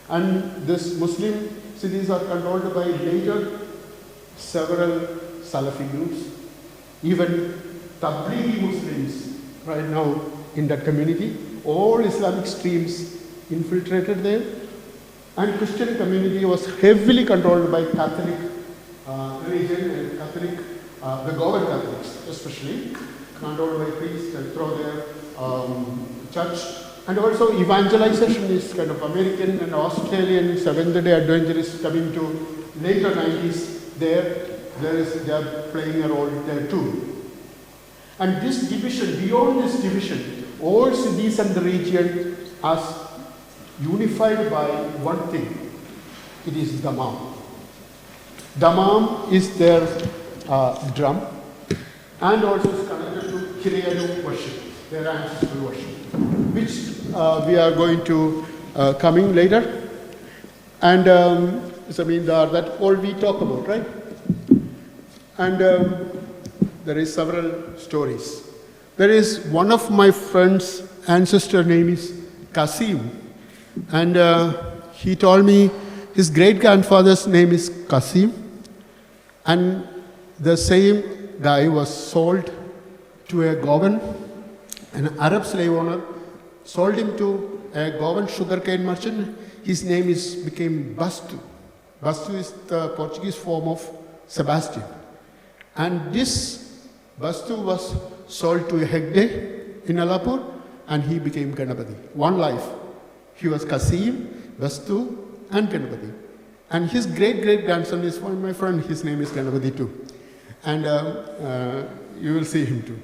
[SPEAKER 10] And this Muslim Siddhis are controlled by later several Salafi groups, even Tablighi Muslims right now in that community. All Islamic streams infiltrated there, and Christian community was heavily controlled by Catholic religion and Catholic, the Gogu Catholics especially, controlled by priests and through their church. And also evangelization is kind of American and Australian Seventh-day Adventists coming to later 90s. They are playing a role there too. And this division, beyond this division, all cities and the region are unified by one thing. It is Dammam. Dammam is their drum, and also is connected to Cherian worship, their ancestral worship, which we are going to coming later. And so that all we talk about, right? And there is several stories. There is one of my friend's ancestor name is Qasim, and he told me his great-grandfather's name is Qasim, and the same guy was sold to a Govan, an Arab slave owner, sold him to a Govan sugarcane merchant. His name became Bastu. Bastu is the Portuguese form of Sebastian. And this Bastu was sold to a Hegde in Alapur, and he became Ganapati. One life. He was Qasim, Bastu, and Ganapati. And his great-great-grandson is one of my friend. His name is Ganapati too. And you will see him too.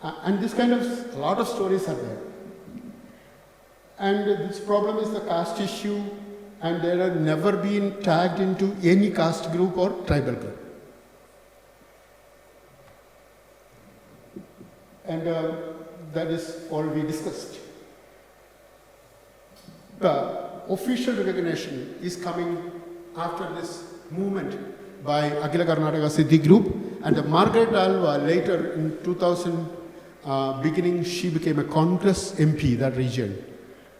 [SPEAKER 10] And this kind of, a lot of stories are there. And this problem is the caste issue, and they have never been tagged into any caste group or tribal group. And that is all we discussed. The official recognition is coming after this movement by Akhila Karnataka Siddhi Group, and Margaret Alva later in 2000 beginning, she became a Congress MP, that region.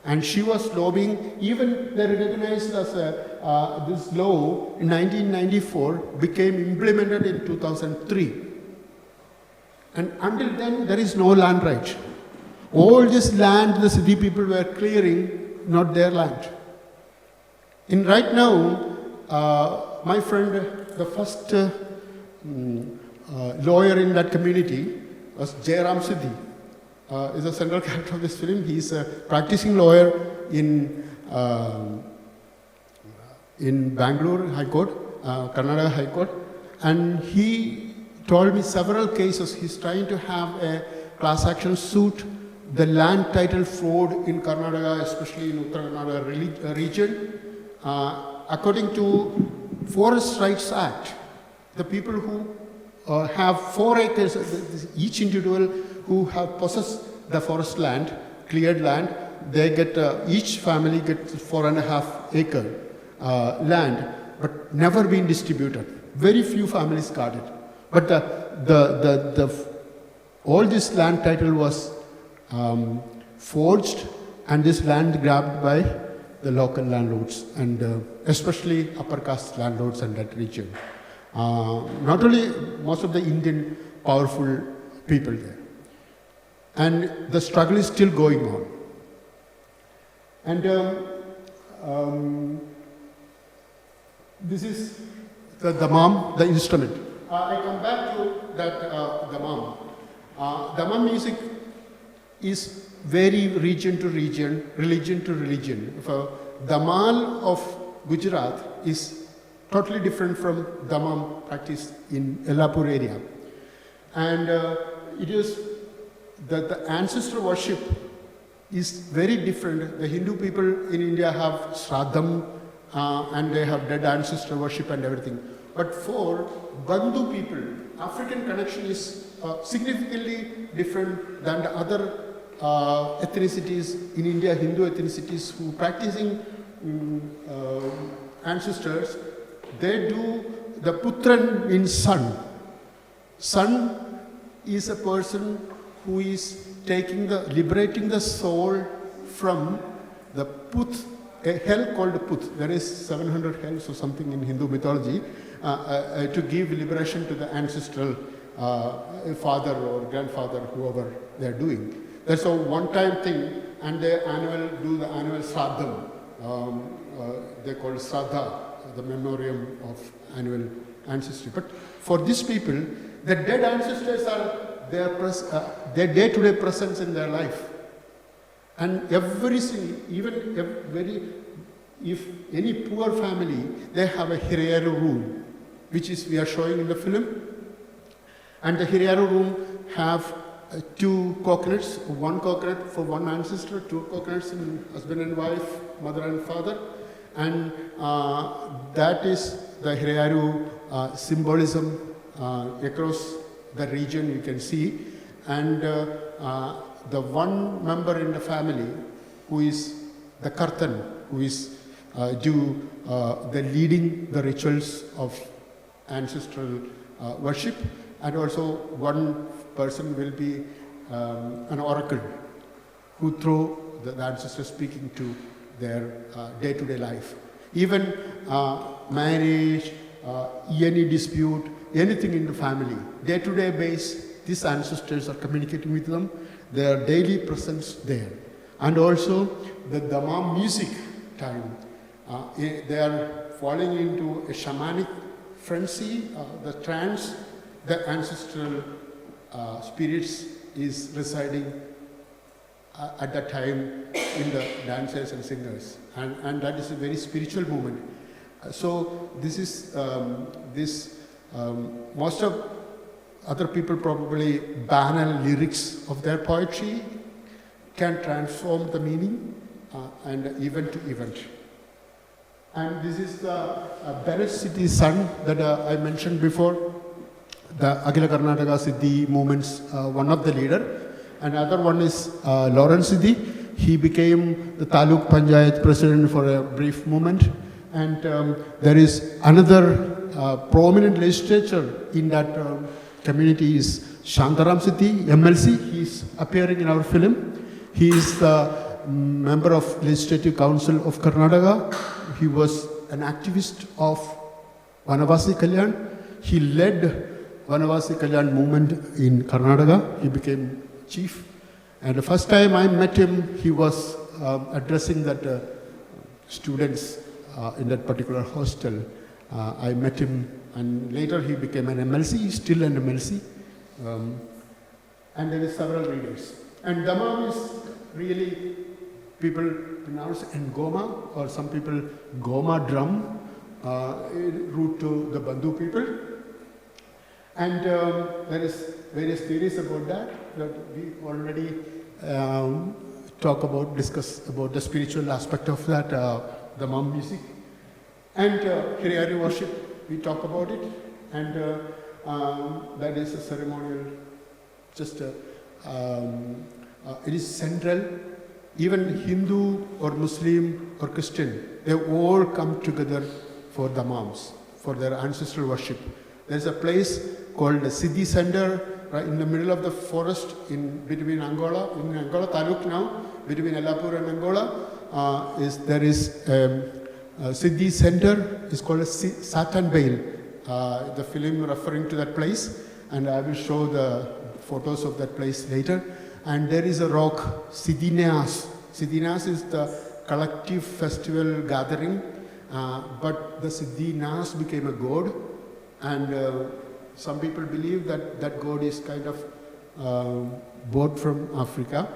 [SPEAKER 10] And she was lobbying, even they recognized as this law in 1994 became implemented in 2003. And until then, there is no land right. All this land the city people were clearing, not their land. And right now, my friend, the first lawyer in that community was Jairam Siddhi. Is a central character of this film. He is a practicing lawyer in Bangalore High Court, Karnataka High Court, and he told me several cases. He's trying to have a class action suit, the land title fraud in Karnataka, especially in Uttara Kannada region. According to Forest Rights Act, the people who have 4 acres, each individual who have possessed the forest land, cleared land, they get, each family gets 4.5 acre land, but never been distributed. Very few families got it. But all this land title was forged, and this land grabbed by the local landlords, and especially upper caste landlords in that region. Not only most of the Indian powerful people there. And the struggle is still going on. And this is the Dammam, the instrument. I come back to that Dammam. Dammam music is very region to region, religion to religion. Damal of Gujarat is totally different from Dammam practiced in Elapur area. And it is that the ancestor worship is very different. The Hindu people in India have Shraddham and they have dead ancestor worship and everything. But for Bandhu people, African connection is significantly different than the other ethnicities in India, Hindu ethnicities who practicing ancestors. They do, the Putran means son. Son is a person who is taking liberating the soul from the Put a hell called Put. There is 700 hells or something in Hindu mythology to give liberation to the ancestral father or grandfather, whoever they're doing. That's a one-time thing, and they do the annual Sraddham. They call it Sraddha, the memoriam of annual ancestry. But for these people, the dead ancestors are their day-to-day presence in their life. And if any poor family, they have a Hiriyaru room, which is we are showing in the film. And the Hiriyaru room have 2 coconuts, 1 coconut for one ancestor, 2 coconuts in husband and wife, mother and father. And that is the Hiriyaru symbolism across the region you can see. And the one member in the family who is the Kartan, who is leading the rituals of ancestral worship, and also one person will be an oracle who through the ancestors speaking to their day-to-day life. Even marriage, any dispute, anything in the family, day-to-day base, these ancestors are communicating with them, their daily presence there. And also the Dammam music time, they are falling into a shamanic frenzy, the trance, the ancestral spirits is residing at that time in the dancers and singers. And that is a very spiritual moment. So this is, most of other people probably banal lyrics of their poetry can transform the meaning and event to event. And this is the Bharat City Sun that I mentioned before, the Akhila Karnataka Siddhi movements, one of the leader. Another one is Lawrence Siddhi. He became the Taluk Panchayat president for a brief moment. And there is another prominent legislator in that community is Shantaram Siddhi, MLC. He's appearing in our film. He is the member of Legislative Council of Karnataka. He was an activist of Vanavasi Kalyan. He led Vanavasi Kalyan movement in Karnataka. He became chief. And the first time I met him, he was addressing that students in that particular hostel. I met him, and later he became an MLC. He's still an MLC. And there is several readers. And Dammam is really, people pronounce Ngoma, or some people Goma drum, root to the Bandhu people. And there is various theories about that we already discuss about the spiritual aspect of that, the Dammam music. And Hiriyaru worship, we talk about it. And that is a ceremonial, it is central. Even Hindu or Muslim or Christian, they all come together for Dammams, for their ancestral worship. There's a place called the Siddhi Center, right in the middle of the forest between Angola, in Angola Taluk now, between Elapur and Angola, there is a Siddhi Center. It's called a Satan Bale. The film referring to that place, and I will show the photos of that place later. And there is a rock, Siddhinas. Siddhinas is the collective festival gathering, but the Siddhinas became a god, and some people believe that that god is kind of brought from Africa,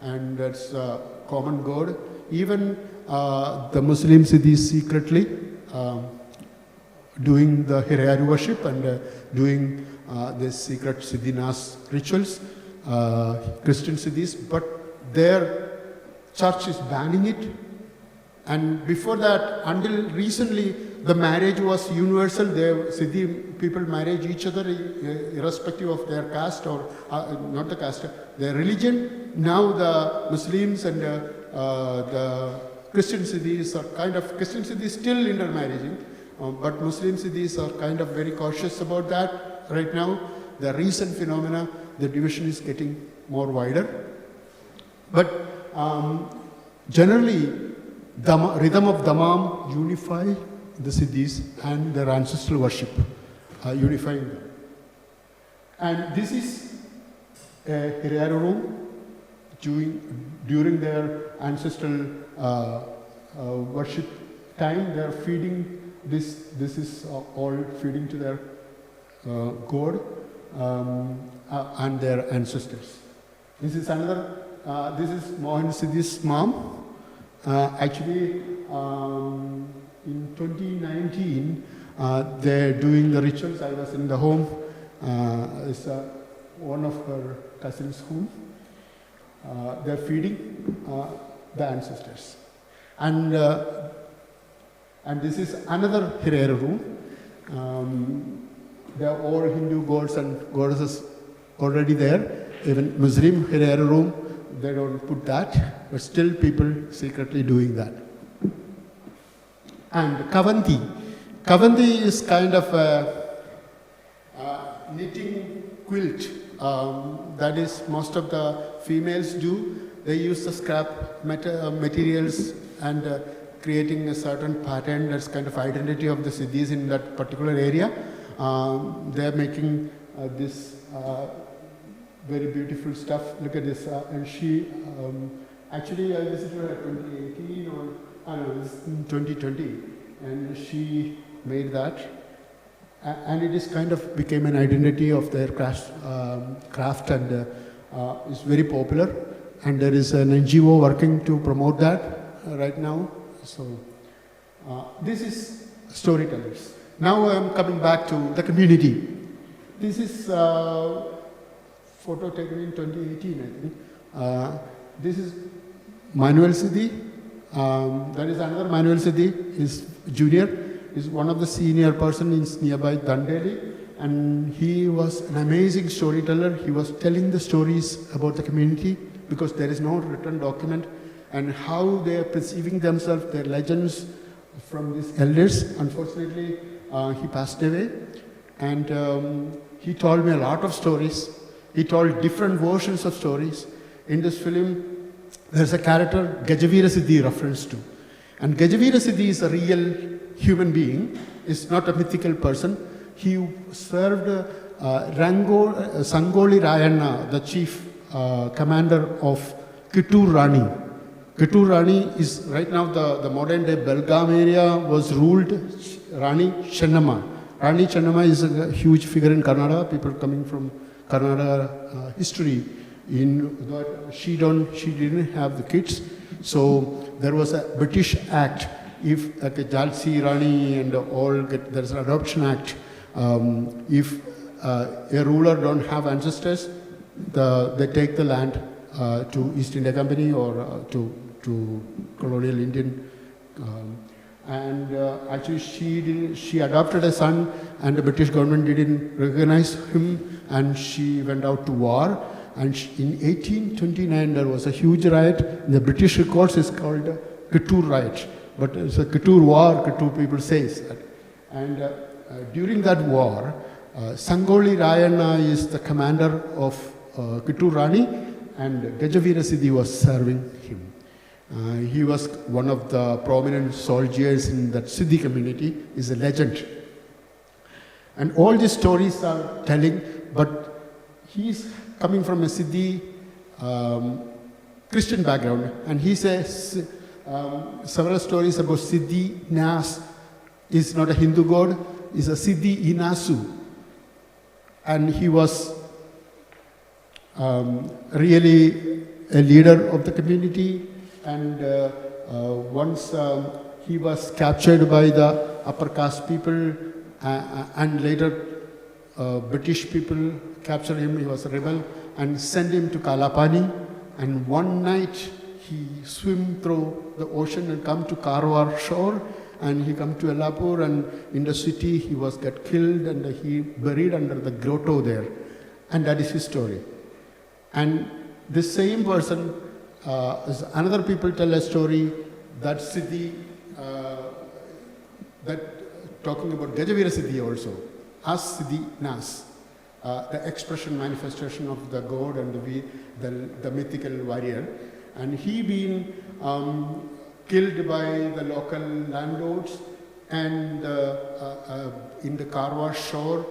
[SPEAKER 10] and that's a common god. Even the Muslim Siddhis secretly doing the Hiriyaru worship and doing the secret Siddhinas rituals, Christian Siddhis, but their church is banning it. And before that, until recently, the marriage was universal. Siddhi people married each other irrespective of their caste or not the caste, their religion. Now the Muslims and the Christian Siddhis are Christian Siddhis still intermarrying, but Muslim Siddhis are kind of very cautious about that right now. The recent phenomena, the division is getting more wider. But generally, Rhythm of Dammam unify the Siddhis and their ancestral worship, unifying them. And this is a Hirayara room during their ancestral worship time. They are feeding this is all feeding to their god and their ancestors. This is another, this is Mohan Siddhi's mom. Actually, in 2019, they're doing the rituals. I was in the home. It's one of her cousins' home. They're feeding the ancestors. And this is another Hirayara room. There are all Hindu gods and goddesses already there. Even Muslim Hirayara room, they don't put that, but still people secretly doing that. And Kavanti. Kavanti is kind of a knitting quilt. That is, most of the females do. They use the scrap materials and creating a certain pattern that's kind of identity of the Siddhis in that particular area. They're making this very beautiful stuff. Look at this. And she, actually I visited her in 2018 or I don't know, this in 2020. And she made that. And it is kind of became an identity of their craft and is very popular. And there is an NGO working to promote that right now. So this is storytellers. Now I'm coming back to the community. This is photo taken in 2018, I think. This is Manuel Siddhi. That is another Manuel Siddhi. He's junior. He's one of the senior person in nearby Dandeli. And he was an amazing storyteller. He was telling the stories about the community because there is no written document and how they are perceiving themselves, their legends from these elders. Unfortunately, he passed away. And he told me a lot of stories. He told different versions of stories. In this film, there's a character Gajavira Siddhi referenced to. And Gajavira Siddhi is a real human being. It's not a mythical person. He served Sangoli Rayana, the chief commander of Kittur Rani. Kittur Rani is right now the modern day Belgaum area was ruled Rani Chennamma. Rani Chennamma is a huge figure in Kannada. People coming from Kannada history. In that she didn't have the kids, so there was a British Act. If like a Jalsi Rani and all there's an adoption act. If a ruler don't have ancestors, they take the land to East India Company or to colonial Indian. Actually she adopted a son and the British government didn't recognize him and she went out to war. And in 1829 there was a huge riot. In the British records it's called Kittur riot. But it's a Kittur war, Kittur people says that. And during that war, Sangoli Rayana is the commander of Kittur Rani and Gajavira Siddhi was serving him. He was one of the prominent soldiers in that Siddhi community, is a legend. And all these stories are telling, but he's coming from a Siddhi Christian background, and he says several stories about Siddhi Nas is not a Hindu god, is a Siddhi Inasu. And he was really a leader of the community, and once he was captured by the upper caste people and later British people captured him. He was a rebel and sent him to Kalapani, and one night he swim through the ocean and come to Karwar shore, and he come to Elapur, and in the city he was get killed and he buried under the grotto there, and that is his story. And this same person, another people tell a story that Siddhi, that talking about Gajavira Siddhi also, as Siddhi Nas, the expression, manifestation of the god and the mythical warrior. And he been killed by the local landlords, and in the car wash shore,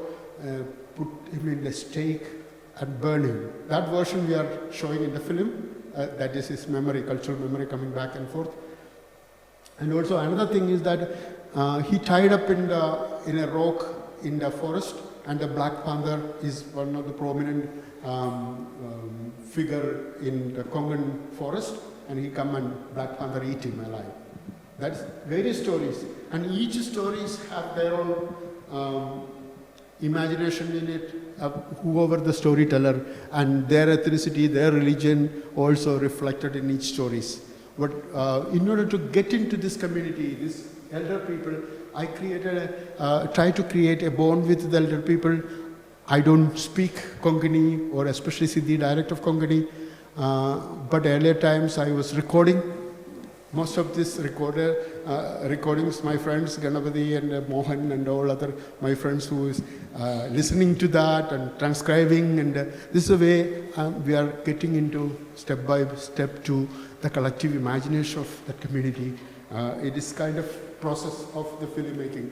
[SPEAKER 10] put him in the stake and burn him. That version we are showing in the film. That is his memory, cultural memory coming back and forth. And also another thing is that he tied up in a rock in the forest, and the Black Panther is one of the prominent figure in the Congan forest, and he come and Black Panther eat him alive. That's various stories, and each stories have their own imagination in it, whoever the storyteller, and their ethnicity, their religion also reflected in each stories. But in order to get into this community, these elder people, I tried to create a bond with the elder people. I don't speak Konkani or especially Siddhi dialect of Konkani, but earlier times I was recording. Most of this recordings, my friends Ganapati and Mohan and all other my friends who is listening to that and transcribing, and this is a way we are getting into step by step to the collective imagination of the community. It is kind of process of the filmmaking.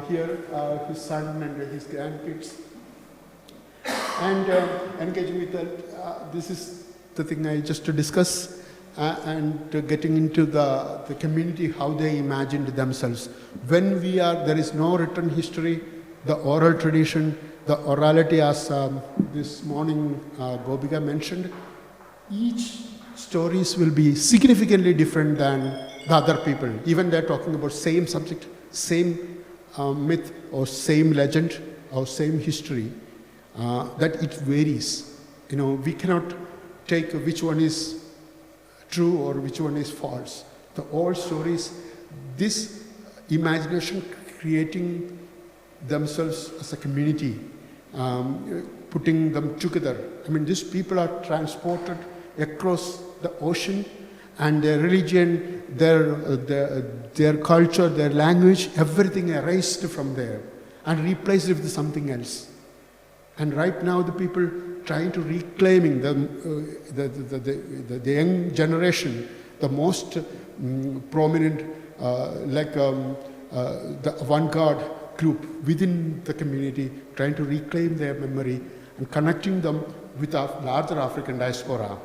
[SPEAKER 10] Here his son and his grandkids, and engaging with that. This is the thing I just to discuss. And getting into the community, how they imagined themselves. When there is no written history, the oral tradition, the orality, as this morning Gopika mentioned, each stories will be significantly different than the other people. Even they're talking about same subject, same myth or same legend or same history, that it varies. We cannot take which one is true or which one is false. The old stories, this imagination creating themselves as a community, putting them together. I mean, these people are transported across the ocean, and their religion, their culture, their language, everything erased from there and replaced with something else. And right now the people trying to reclaiming the young generation, the most prominent, the avant-garde group within the community, trying to reclaim their memory and connecting them with a larger African diaspora.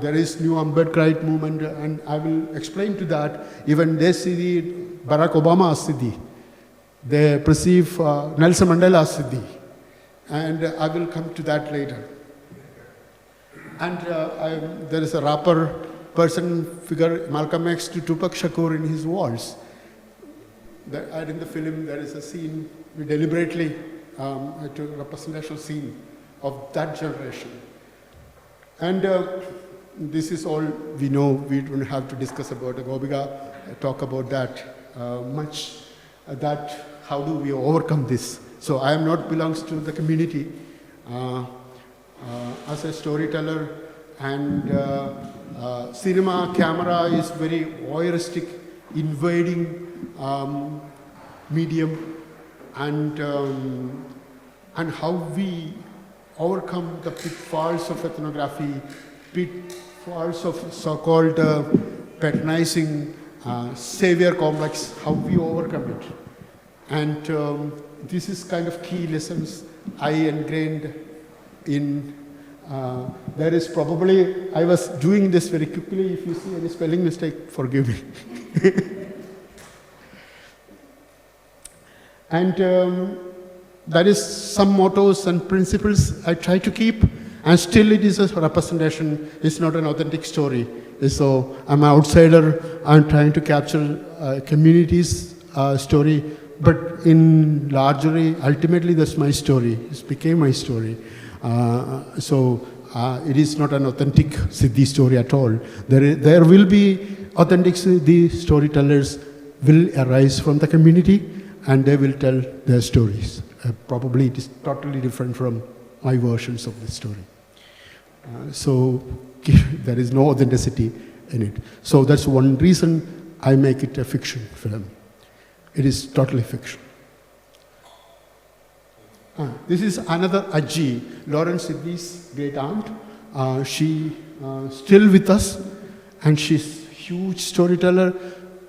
[SPEAKER 10] There is new Ambedkarite movement, and I will explain to that. Even they see Barack Obama as Siddhi. They perceive Nelson Mandela as Siddhi. And I will come to that later. And there is a rapper person figure, Malcolm X to Tupac Shakur in his walls. And in the film there is a scene, we deliberately to representational scene of that generation. And this is all we know. We don't have to discuss about Gopika, talk about that much. That how do we overcome this? So I am not belongs to the community as a storyteller, and cinema camera is very voyeuristic, invading medium, and how we overcome the pitfalls of ethnography, pitfalls of so-called patronizing savior complex, how we overcome it. And this is kind of key lessons I ingrained in. There is probably, I was doing this very quickly. If you see any spelling mistake, forgive me. And that is some mottos and principles I try to keep, and still it is a representation. It's not an authentic story. So I'm an outsider. I'm trying to capture community's story. But in largely, ultimately, that's my story. It became my story. So it is not an authentic Siddhi story at all. There will be authentic Siddhi storytellers will arise from the community, and they will tell their stories. Probably it is totally different from my versions of the story. So there is no authenticity in it. So that's one reason I make it a fiction film. It is totally fiction. This is another Ajji, Lawrence Siddhi's great aunt. She still with us, and she's huge storyteller,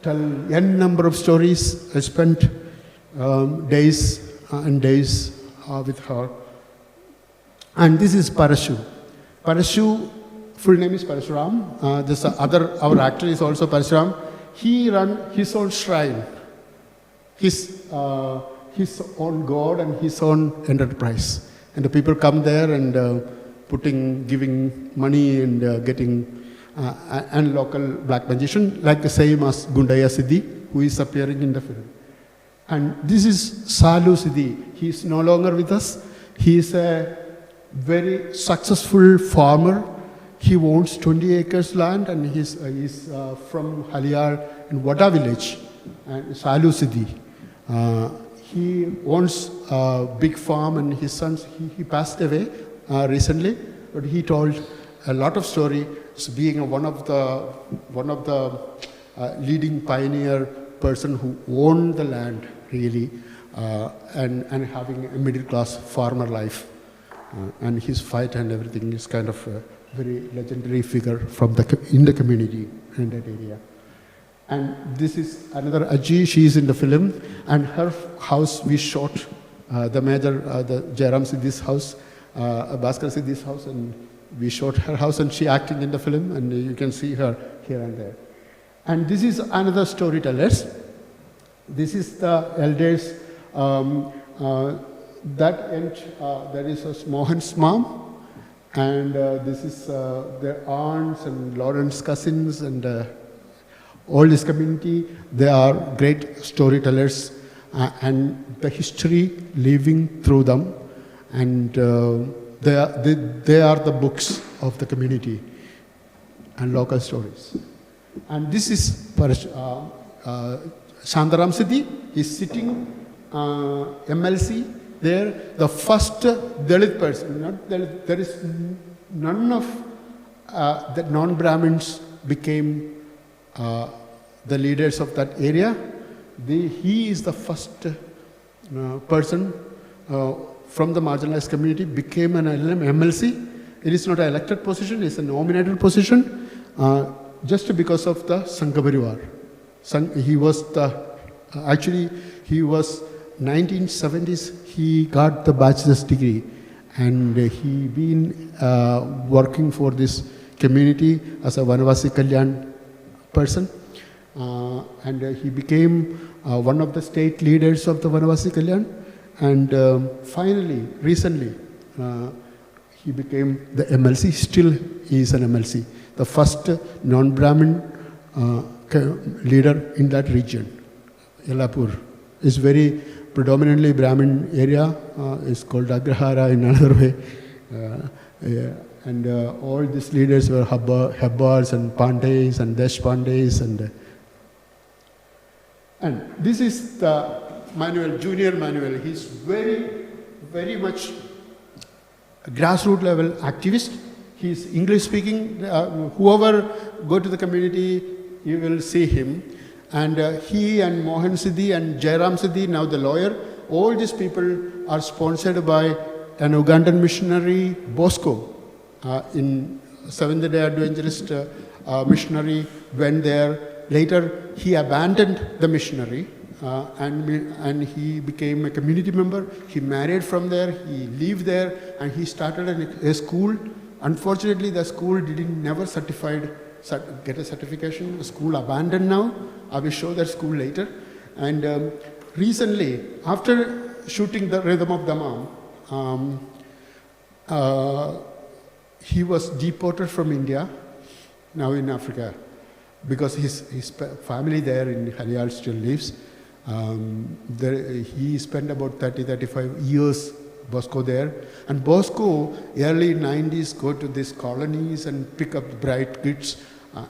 [SPEAKER 10] tell n number of stories. I spent days and days with her. And this is Parashu. Parashu, full name is Parashuram. This our actor is also Parashuram. He ran his own shrine, his own god and his own enterprise. And the people come there and giving money and getting, and local black magician, like the same as Gundaya Siddhi, who is appearing in the film. And this is Salu Siddhi. He is no longer with us. He is a very successful farmer. He owns 20 acres land and he's from Haliyar in Wada village, and Salu Siddhi. He owns a big farm and his sons, he passed away recently, but he told a lot of story, being one of the leading pioneer person who owned the land really, and having a middle class farmer life. And his fight and everything is kind of a very legendary figure in the community in that area. And this is another Aji, she is in the film, and her house we shot, the Jayaram Siddhi's house, Bhaskar Siddhi's house, and we shot her house and she acting in the film, and you can see her here and there. And this is another storytellers. This is the elders. That end, there is Mohan's mom, and this is their aunts and Lawrence's cousins and all this community. They are great storytellers, and the history living through them, and they are the books of the community and local stories. And this is Shantaram Siddhi. He's sitting MLC. There, the first Dalit person, not Dalit, there is none of the non-Brahmins became the leaders of that area. He is the first person from the marginalized community, became an MLC. It is not an elected position, it's a nominated position, just because of the Sangha Parivar. He was actually, he was 1970s, he got the bachelor's degree, and he been working for this community as a Vanavasi Kalyan person, and he became one of the state leaders of the Vanavasi Kalyan, and finally, recently, he became the MLC. Still he is an MLC, the first non-Brahmin leader in that region. Yellapur is very predominantly Brahmin area. It's called Agrahara in another way. And all these leaders were Hebbars and Pandays and Deshpandays. And this is the manual, junior manual. He's very, very much a grassroots level activist. He's English speaking. Whoever go to the community, you will see him. And he and Mohan Siddhi and Jayaram Siddhi, now the lawyer, all these people are sponsored by an Ugandan missionary, Bosco, in Seventh-day Adventist missionary, went there. Later, he abandoned the missionary and he became a community member. He married from there, he lived there, and he started a school. Unfortunately, the school never get a certification. The school abandoned now. I will show that school later. And recently, after shooting the Rhythm of Dammam, he was deported from India, now in Africa, because his family there in Haliyal still lives. He spent about 30-35 years, Bosco there. And Bosco, early 90s, go to these colonies and pick up bright kids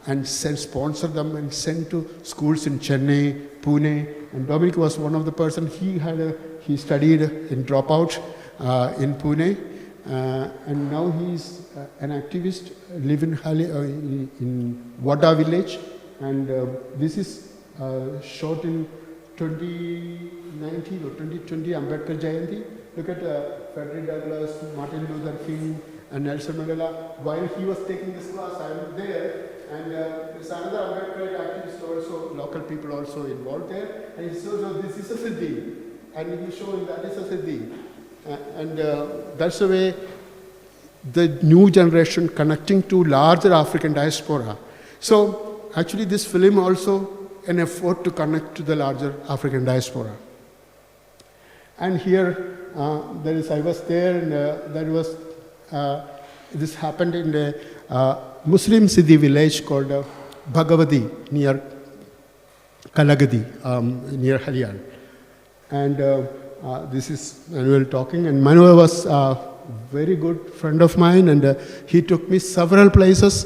[SPEAKER 10] and sponsor them and send to schools in Chennai, Pune. And Dominic was one of the person. He studied in dropout in Pune. And now he's an activist, live in Wada village. And this is shot in 2019 or 2020, Ambedkar Jayanti. Look at Frederick Douglass, Martin Luther King, and Nelson Mandela. While he was taking this class, I was there, And there's another Ambedkar activist also, local people also involved there. And he says, oh, this is a Siddhi. And he showing that is a Siddhi. That's the way the new generation connecting to larger African diaspora. So actually this film also an effort to connect to the larger African diaspora. And here, I was there, and this happened in a Muslim Siddhi village called Bhagavati, near Kalagadi, near Haryal. And this is Manuel talking, and Manuel was a very good friend of mine, and he took me several places.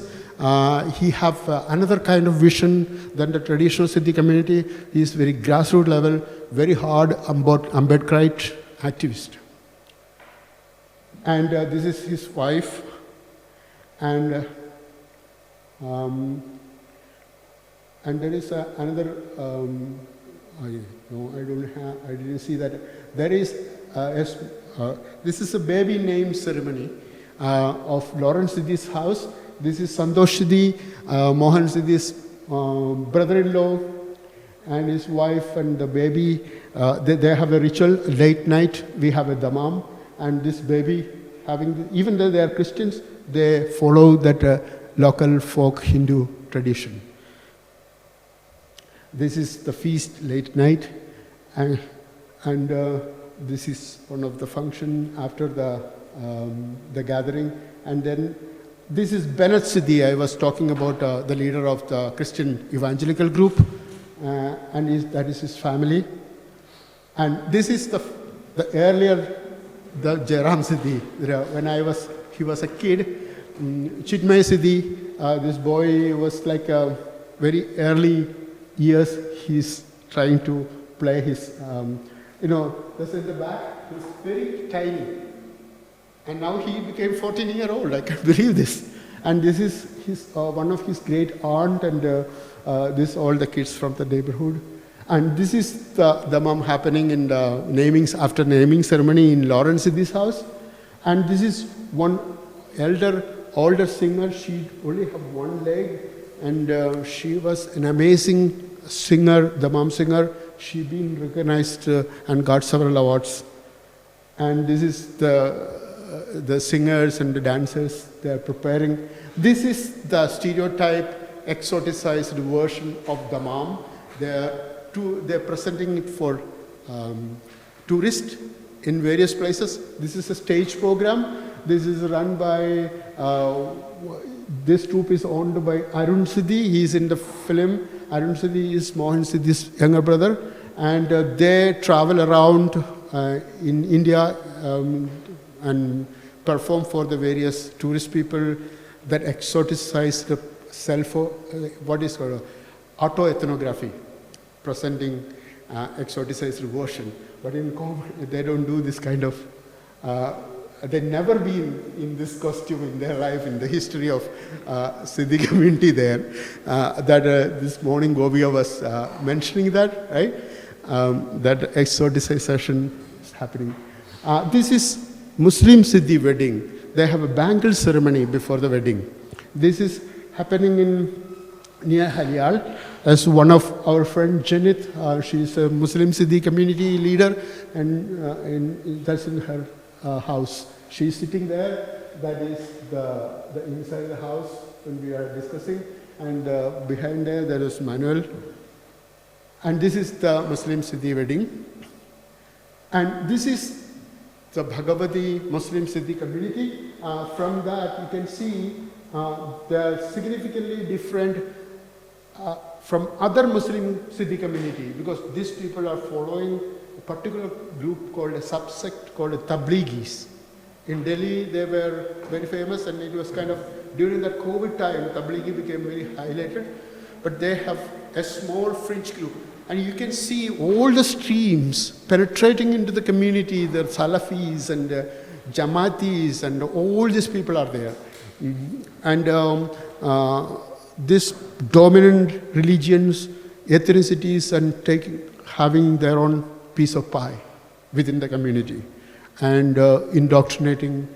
[SPEAKER 10] He have another kind of vision than the traditional Siddhi community. He is very grassroots level, very hard Ambedkarite activist. And this is his wife. And there is another, I didn't see that. There is, this is a baby name ceremony of Lawrence Siddhi's house. This is Santosh Siddhi, Mohan Siddhi's brother-in-law, and his wife and the baby. They have a ritual, late night, we have a Dammam, and this baby having, even though they are Christians, they follow that local folk Hindu tradition. This is the feast late night, and this is one of the function after the gathering. And then this is Bennett Siddhi. I was talking about the leader of the Christian evangelical group, and that is his family. And this is the earlier, the Jairam Siddhi. When he was a kid, Chidmay Siddhi, this boy was like a very early years, he's trying to play his, that's in the back, he's very tiny. And now he became 14-year-old, I can't believe this. And this is one of his great aunt, and this all the kids from the neighborhood. And this is the mom happening in the after naming ceremony in Lawrence Siddhi's house. And this is one older singer. She only have one leg, and she was an amazing singer, the mom singer. She been recognized and got several awards. And this is the singers and the dancers, they are preparing. This is the stereotype, exoticized version of the mom. They're presenting it for tourists in various places. This is a stage program. This is run by, this troupe is owned by Arun Siddhi. He is in the film. Arun Siddhi is Mohan Siddhi's younger brother. And they travel around in India and perform for the various tourist people that exoticize the what is called autoethnography, presenting exoticized version. But in Congo, they don't do this kind of, they've never been in this costume in their life, in the history of Siddhi community there. This morning Gopika was mentioning that, right? That exoticization is happening. This is Muslim Siddhi wedding. They have a bangle ceremony before the wedding. This is happening near Haryal. As one of our friend Janit, she's a Muslim Siddhi community leader, and that's in her house. She's sitting there. That is the inside the house when we are discussing, and behind there is Manuel. And this is the Muslim Siddhi wedding. And this is the Bhagavati Muslim Siddhi community. From that you can see they are significantly different from other Muslim Siddhi community, because these people are following a particular group called a subsect called Tabligis. In Delhi they were very famous, and it was kind of during the COVID time Tablighi became very highlighted, but they have a small fringe group. And you can see all the streams penetrating into the community, the Salafis and Jamatis, and all these people are there. And this dominant religions, ethnicities, and having their own piece of pie within the community, and indoctrinating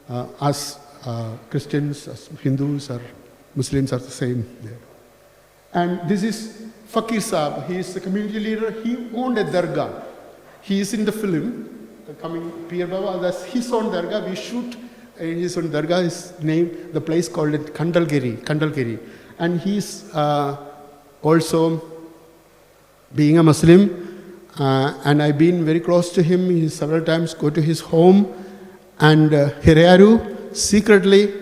[SPEAKER 10] us Christians, us Hindus, or Muslims are the same there. And this is Fakir Saab. He is the community leader. He owned a dargah. He is in the film, coming Pir Baba. That's his own dargah. We shoot in his own dargah. His name, the place called it Kandalgiri. And he's also being a Muslim. And I've been very close to him. He several times go to his home. And Hirayaru, secretly,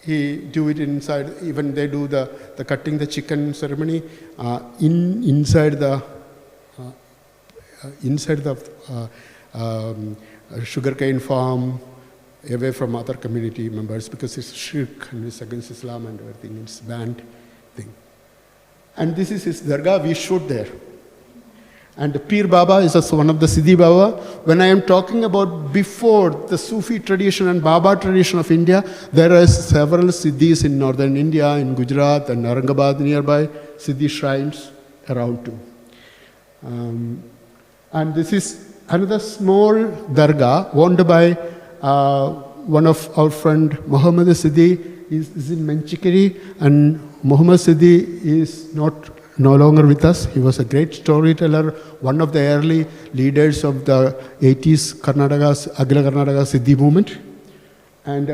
[SPEAKER 10] he do it inside. Even they do the cutting the chicken ceremony inside the sugarcane farm, away from other community members, because it's shirk and it's against Islam and everything. It's banned thing. And this is his dargah. We shoot there. And Pir Baba is also one of the Siddhi Baba. When I am talking about before the Sufi tradition and Baba tradition of India, there are several Siddhis in northern India, in Gujarat and Aurangabad nearby, Siddhi shrines around too. And this is another small dargah owned by one of our friend, Muhammad Siddhi, is in Menchikiri, and Muhammad Siddhi is no longer with us. He was a great storyteller, one of the early leaders of the 80s Akhila Karnataka Siddhi movement. And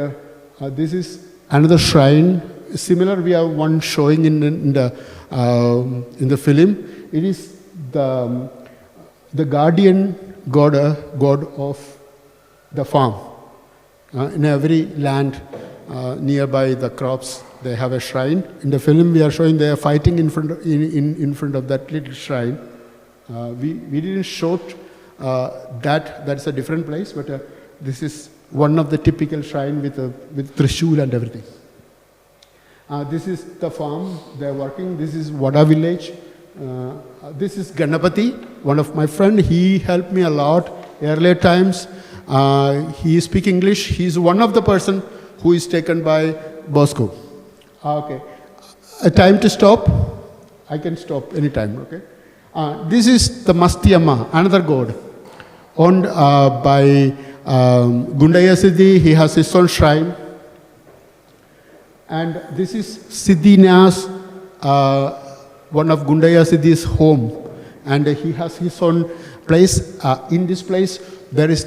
[SPEAKER 10] this is another shrine. Similar, we have one showing in the film. It is the guardian god of the farm. In every land nearby the crops, they have a shrine. In the film, we are showing they are fighting in front of that little shrine. We didn't shoot that. That's a different place, but this is one of the typical shrine with Trishul and everything. This is the farm they are working. This is Wada village. This is Ganapati, one of my friend. He helped me a lot earlier times. He speaks English. He's one of the person who is taken by Bosco. Okay. A time to stop? I can stop anytime, okay? This is the Mastiyamma, another god, owned by Gundaya Siddhi. He has his own shrine. And this is Siddhina's, one of Gundaya Siddhi's home. And he has his own place. In this place, there is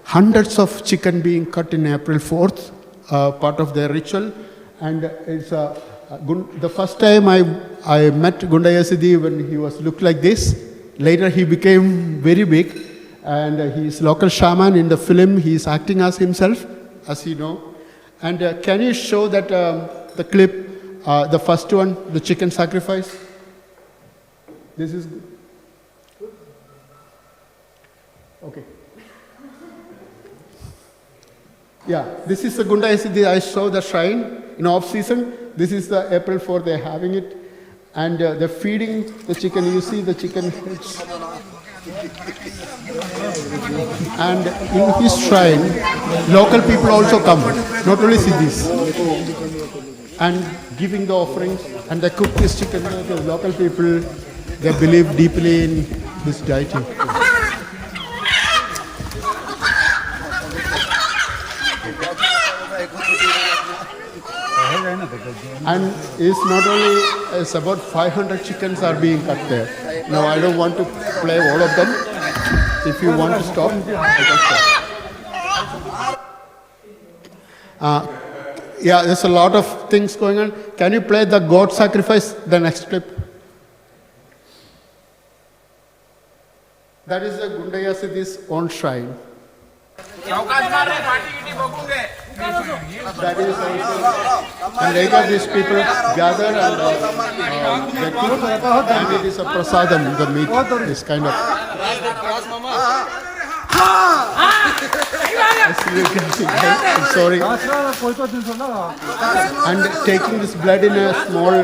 [SPEAKER 10] hundreds of chicken being cut in April 4th, part of their ritual. And it's the first time I met Gundaya Siddhi when he looked like this. Later he became very big, and he's local shaman. In the film he is acting as himself, as you know. And can you show that the clip, the first one, the chicken sacrifice? This is good. Okay. Yeah, this is the Gundaya Siddhi. I saw the shrine in off season. This is the April 4th, they're having it. And they're feeding the chicken. You see the chicken heads. And in his shrine, local people also come, not only Siddhis. And giving the offerings, and they cook this chicken. The local people, they believe deeply in this deity. And it's not only, it's about 500 chickens are being cut there. Now I don't want to play all of them. If you want to stop, I can stop. Yeah, there's a lot of things going on. Can you play the goat sacrifice, the next clip? That is the Gundaya Siddhi's own shrine. That is also, and later these people gather and they cook, and it is a prasadam, the meat is kind of. I'm sorry. And taking this blood in a small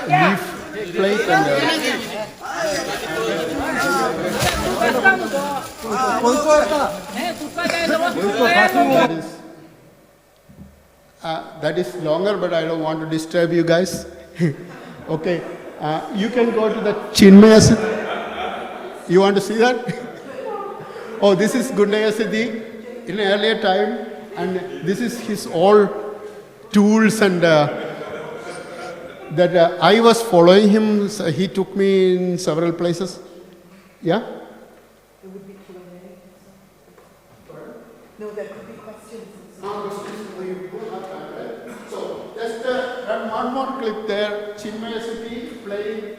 [SPEAKER 10] leaf plate and. That is longer, but I don't want to disturb you guys. Okay, you can go to the Chinmaya Siddhi. You want to see that? Oh, this is Gundaya Siddhi in an earlier time, and this is his all tools and that I was following him. So he took me in several places. Yeah?
[SPEAKER 20] There would be Q&A. No, there could be questions.
[SPEAKER 10] So just run one more clip there. Chinmaya City playing.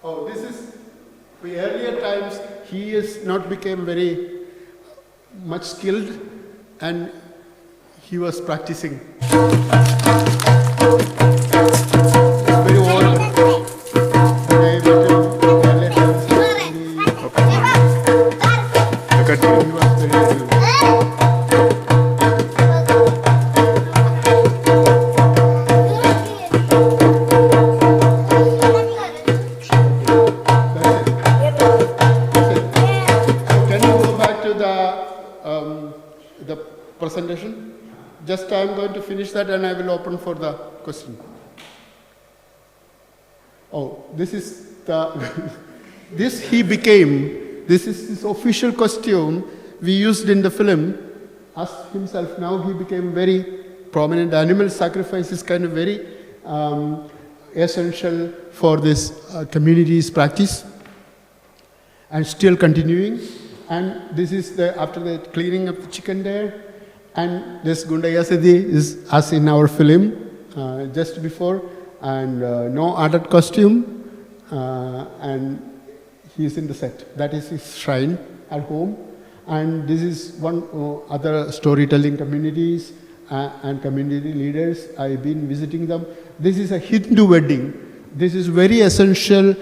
[SPEAKER 10] Oh, this is the earlier times. He has not become very much skilled, and he was practicing. Very old. Presentation. Just I am going to finish that and I will open for the question. Oh, this is the this he became. This is his official costume we used in the film as himself. Now he became very prominent. Animal sacrifice is kind of very essential for this community's practice and still continuing. And this is the after the cleaning of the chicken there. And this Gundaya Siddhi is as in our film just before, and no added costume, and he is in the set. That is his shrine at home. And this is one other storytelling communities and community leaders. I've been visiting them. This is a Hindu wedding. This is very essential.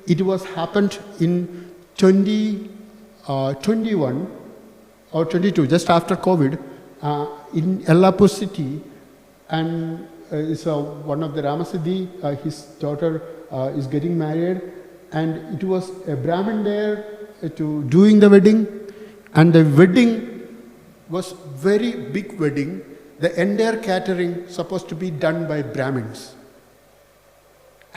[SPEAKER 10] It was happened in 2021 or 22, just after COVID. In Yellapur city, and is one of the Ramasiddhi, his daughter is getting married, and it was a Brahmin there to doing the wedding, and the wedding was very big wedding. The entire catering supposed to be done by Brahmins.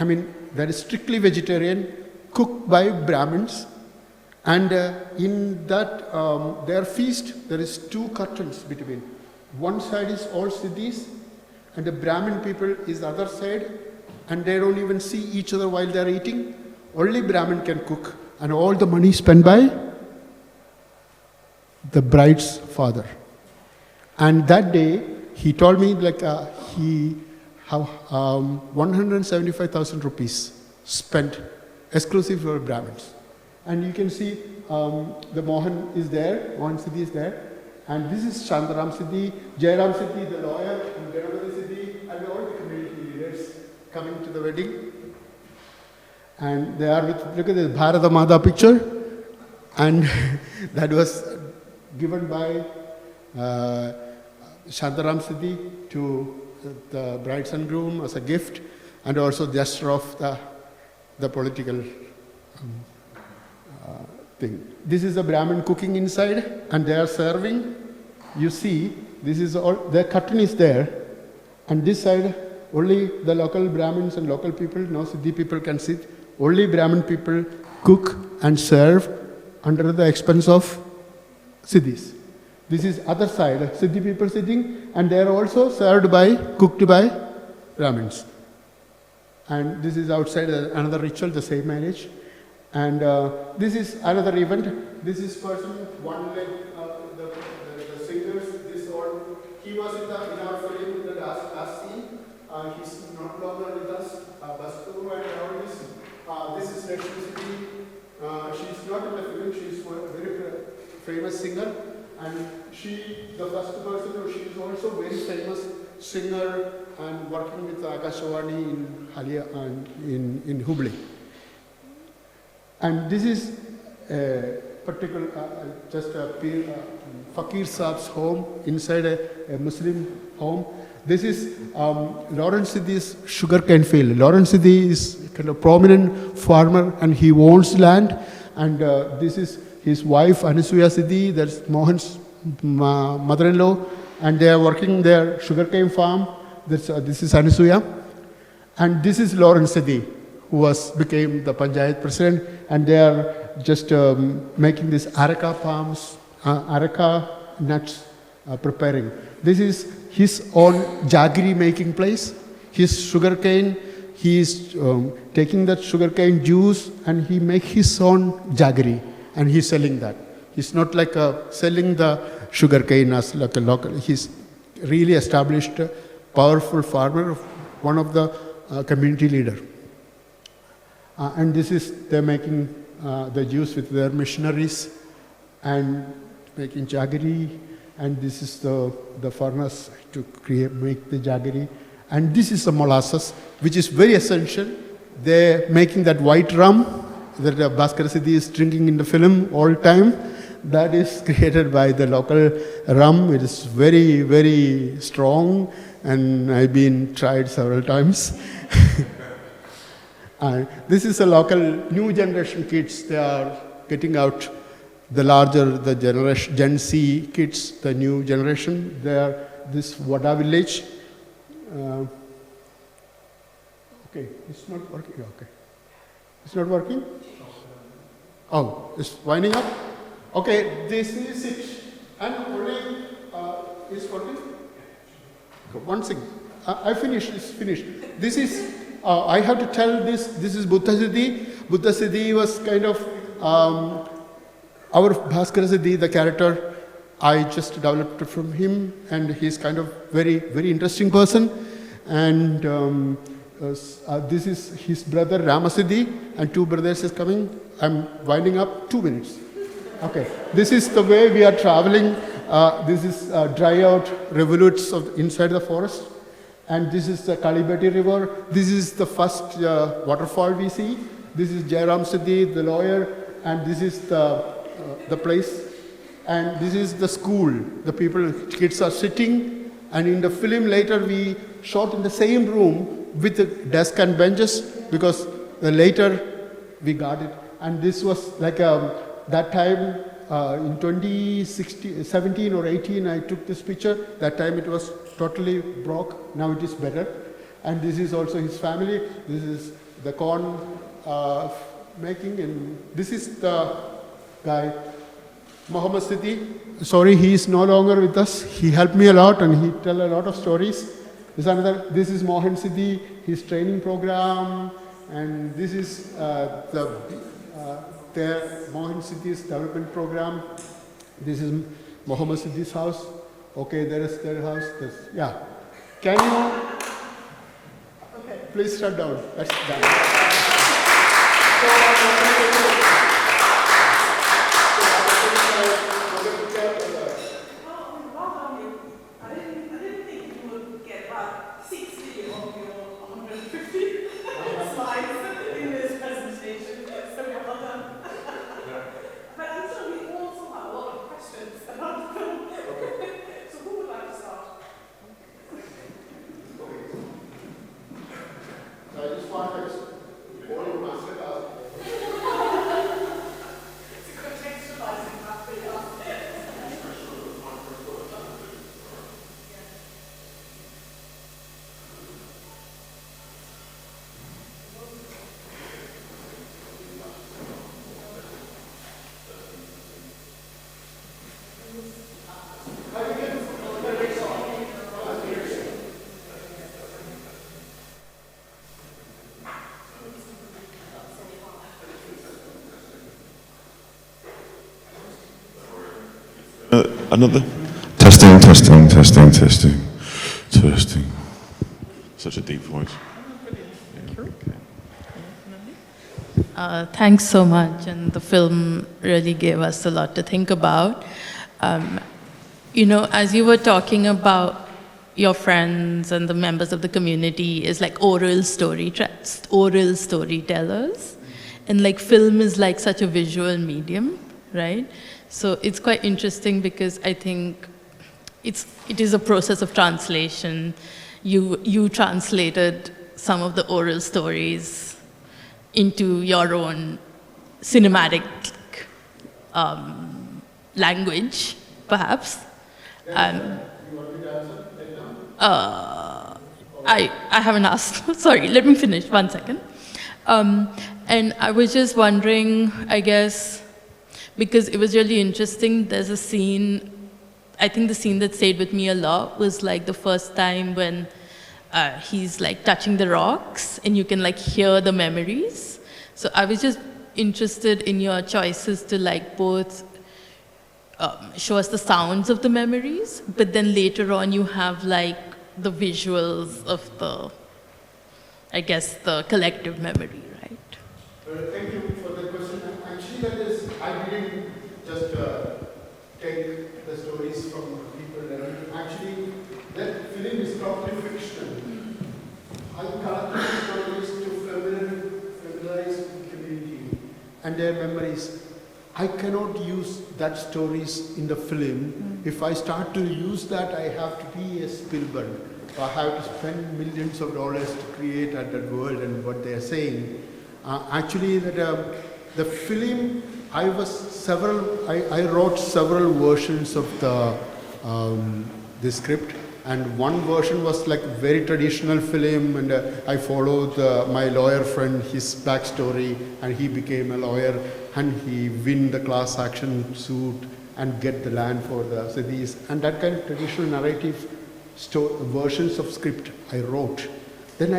[SPEAKER 10] I mean, that is strictly vegetarian, cooked by Brahmins. And in that, their feast, there is two curtains between. One side is all Siddhis, and the Brahmin people is the other side, and they don't even see each other while they are eating. Only Brahmin can cook, and all the money spent by the bride's father. And that day, he told me like he have 175,000 rupees spent exclusive for Brahmins. And you can see the Mohan is there, Mohan Siddhi is there. And this is Shantaram Siddhi, Jayaram Siddhi, the lawyer, and Ganapati Siddhi, and all the community leaders coming to the wedding. And they are with, look at this Bharata Mata picture. And that was given by Shantaram Siddhi to the brides and groom as a gift, and also gesture of the political thing. This is the Brahmin cooking inside, and they are serving. You see, this is all, the curtain is there, and this side, only the local Brahmins and local people, no Siddhi people can sit. Only Brahmin people cook and serve under the expense of Siddhis. This is other side, Siddhi people sitting, and they are also served by, cooked by Brahmins. And this is outside another ritual, the same marriage. And this is another event. This is person, one leg, the singers, this all. He was in our film, the last scene. He's not longer with us. Bastu and all this. This is Lakshmi. She's not in the film. She's a very famous singer. And she, the first person, she is also very famous singer and working with Akashwani in Halia and in Hubli. And this is a particular, just a Fakir Saab's home, inside a Muslim home. This is Lawrence Siddhi's sugarcane field. Lawrence Siddhi is kind of prominent farmer, and he owns land. And this is his wife, Anasuya Siddhi, that's Mohan's mother-in-law, and they are working their sugarcane farm. This is Anasuya. And this is Lawrence Siddhi, who became the Panchayat president, and they are just making these areca palms, areca nuts preparing. This is his own jaggery making place. His sugarcane, he is taking that sugarcane juice and he make his own jaggery and he's selling that. He's not like selling the sugarcane as like a local. He's really established a powerful farmer, one of the community leader. And this is, they're making the juice with their missionaries and making jaggery. And this is the furnace to make the jaggery. And this is the molasses, which is very essential. They're making that white rum that Bhaskar Siddhi is drinking in the film all time. That is created by the local rum. It is very, very strong, and I've been tried several times. This is a local new generation kids. They are getting out. The larger, the generation, Gen Z kids, the new generation, they are this Wada village. Okay, it's not working. Okay, it's not working. Oh, it's winding up. Okay, this is it. And only is working. One thing, I finished. It's finished. This is. I have to tell this. This is Buddha Siddhi. Buddha Siddhi was kind of. Our Bhaskar Siddhi, the character, I just developed from him, and he's kind of very, very interesting person. And this is his brother Ramasiddhi, and two brothers is coming. I'm winding up 2 minutes. Okay, this is the way we are traveling. This is dry out revolutes of inside the forest, and this is the Kalibeti River. This is the first waterfall we see. This is Jairam Siddhi, the lawyer, and this is the place, and this is the school. The kids are sitting, and in the film later we shot in the same room with the desk and benches because later we got it. And this was like that time in 2017 or 18 I took this picture. That time it was totally broke. Now it is better. And this is also his family. This is the corn making, and this is the guy, Muhammad Siddhi. Sorry, he is no longer with us. He helped me a lot and he tell a lot of stories. This is Mohan Siddhi, his training program, and this is their Mohan Siddhi's development program. This is Muhammad Siddhi's house. Okay, there is their house. Yeah. Can you please shut down? That's done.
[SPEAKER 8] Another testing. Such a deep voice.
[SPEAKER 21] Thanks so much, and the film really gave us a lot to think about. You know, as you were talking about your friends and the members of the community is like oral storytellers, and like film is like such a visual medium, right? So it's quite interesting because I think it is a process of translation. You translated some of the oral stories into your own cinematic language, perhaps. I haven't asked. Sorry, let me finish 1 second. And I was just wondering, I guess, because it was really interesting, there's a scene, I think the scene that stayed with me a lot was like the first time when he's like touching the rocks and you can like hear the memories. So I was just interested in your choices to like both show us the sounds of the memories, but then later on you have like the visuals of the, I guess, the collective memory, right?
[SPEAKER 10] Thank you for the question. Actually, that is, I didn't just take the stories from people. And actually, that film is totally fictional. I collected the stories to familiarize the community and their memories. I cannot use that stories in the film. If I start to use that, I have to be a Spielberg. I have to spend millions of dollars to create that world and what they are saying. Actually, the film, I wrote several versions of the script, and one version was like very traditional film, and I followed my lawyer friend, his backstory, and he became a lawyer, and he win the class action suit and get the land for the cities, and that kind of traditional narrative versions of script I wrote. Then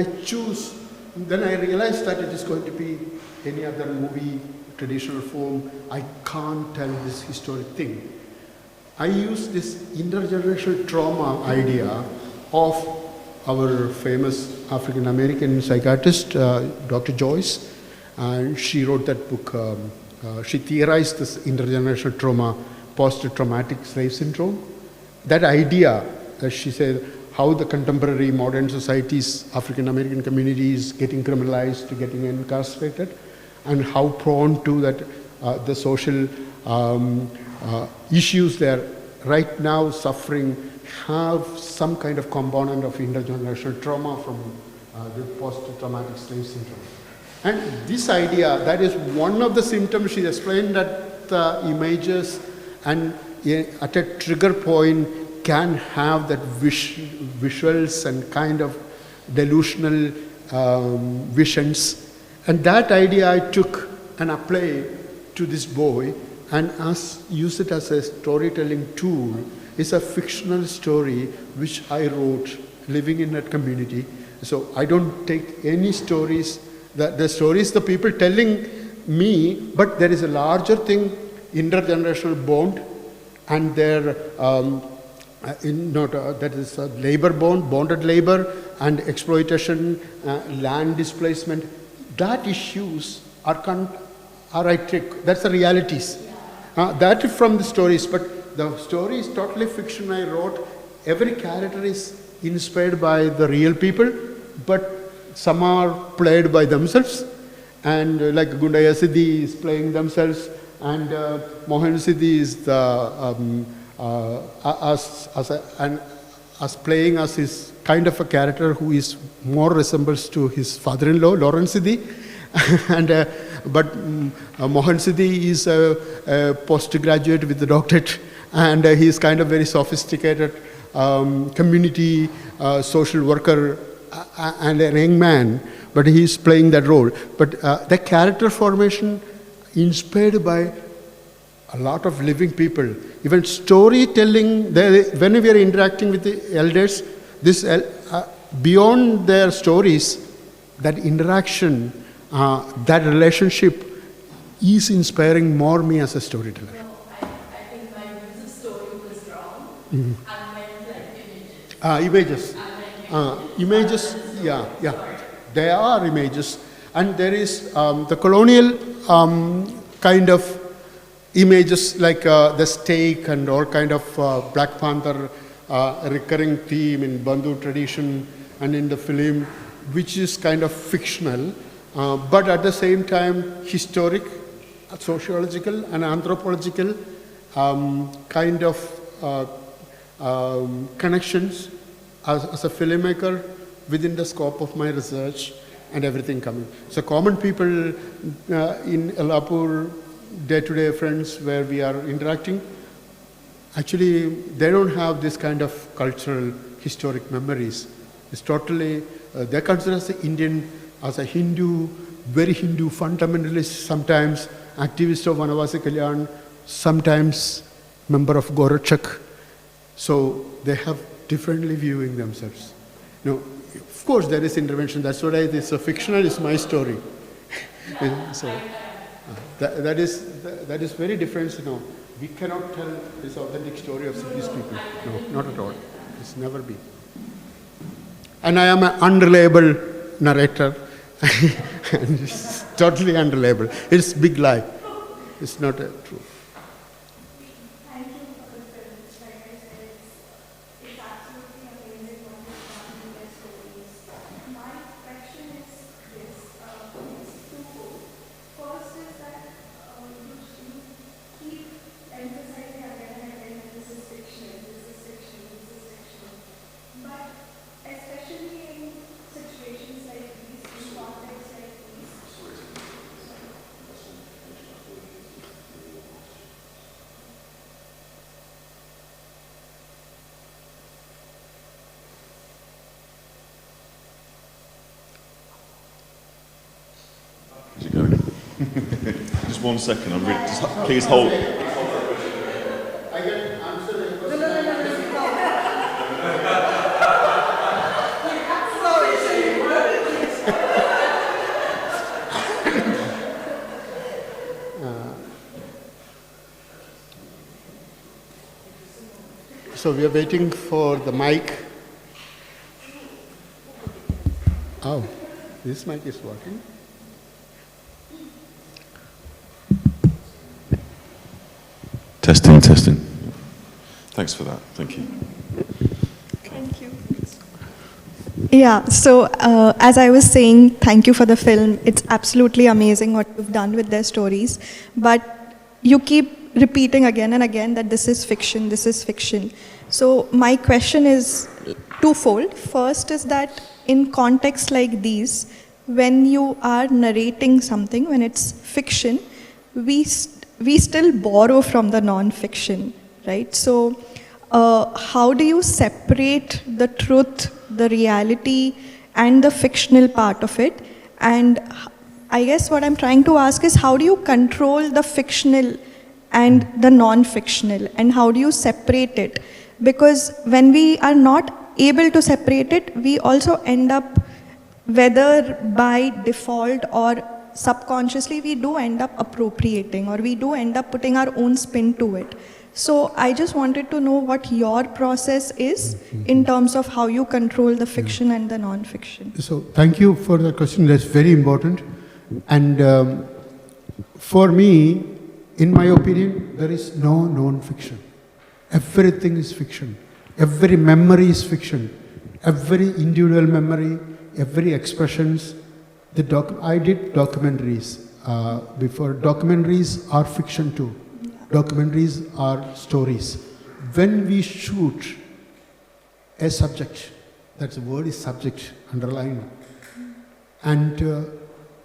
[SPEAKER 10] I realized that it is going to be any other movie, traditional form. I can't tell this historic thing. I use this intergenerational trauma idea of our famous African American psychiatrist, Dr. Joyce, and she wrote that book. She theorized this intergenerational trauma, post-traumatic slave syndrome. That idea, as she said, how the contemporary modern society's African American community is getting criminalized, getting incarcerated, and how prone to that the social issues they are right now suffering have some kind of component of intergenerational trauma from the post-traumatic slave syndrome. And this idea, that is one of the symptoms. She explained that the images and at a trigger point can have that visuals and kind of delusional visions. And that idea I took and applied to this boy and use it as a storytelling tool. It's a fictional story which I wrote living in that community. So I don't take any stories, the stories the people telling me, but there is a larger thing, intergenerational bond, and their that is labor bond, bonded labor and exploitation, land displacement. That issues are I take. That's the realities. That is from the stories, but the story is totally fiction I wrote. Every character is inspired by the real people, but some are played by themselves. And like Gundaya Siddhi is playing themselves, and Mohan Siddhi is the as playing as his kind of a character who is more resembles to his father-in-law, Lawrence Siddhi. And but Mohan Siddhi is a postgraduate with a doctorate, and he is kind of very sophisticated community social worker and a young man, but he is playing that role. But the character formation inspired by a lot of living people. Even storytelling, when we are interacting with the elders, this beyond their stories, that interaction, that relationship is inspiring more me as a storyteller.
[SPEAKER 21] No, I think my use of story was wrong. I meant like images.
[SPEAKER 10] Images, yeah. There are images. And there is the colonial kind of images like the stake and all kind of Black Panther, a recurring theme in Bantu tradition and in the film, which is kind of fictional, but at the same time historic, sociological and anthropological kind of connections as a filmmaker within the scope of my research and everything coming. So common people in Elapur, day-to-day friends where we are interacting, actually they don't have this kind of cultural historic memories. It's totally, they're considered as Indian, as a Hindu, very Hindu fundamentalist, sometimes activist of Vanavasi Kalyan, sometimes member of Gorakchak. So they have differently viewing themselves. You know, of course there is intervention, that's what I say, so fictional is my story. So that is very different, you know. We cannot tell this authentic story of these people. No, not at all. It's never been. And I am an unreliable narrator. And it's totally unreliable. It's big lie. It's not true.
[SPEAKER 12] Thank you for the film. Like I said, it's absolutely amazing what you've done with their stories. My question is this, it's twofold. First is that you keep emphasizing again and again that this is fiction, this is fiction, this is fiction. But especially in situations like these, in contexts like these,
[SPEAKER 8] Is it going? Just 1 second. I'm really, just, please hold.
[SPEAKER 10] So we are waiting for the mic. Oh, this mic is working.
[SPEAKER 8] Testing, testing. Thanks for that. Thank you.
[SPEAKER 12] Thank you. Yeah, so as I was saying, thank you for the film. It's absolutely amazing what you've done with their stories. But you keep repeating again and again that this is fiction, this is fiction. So my question is twofold. First is that in contexts like these, when you are narrating something, when it's fiction, we still borrow from the non-fiction, right? So how do you separate the truth, the reality, and the fictional part of it? And I guess what I'm trying to ask is, how do you control the fictional and the non-fictional, and how do you separate it? Because when we are not able to separate it, we also end up, whether by default or subconsciously, we do end up appropriating, or we do end up putting our own spin to it. So I just wanted to know what your process is in terms of how you control the fiction and the non-fiction.
[SPEAKER 10] So thank you for the question. That's very important. And for me, in my opinion, there is no non-fiction. Everything is fiction. Every memory is fiction. Every individual memory, every expressions. I did documentaries before. Documentaries are fiction too. Documentaries are stories. When we shoot a subject, that word is subject, underlined, and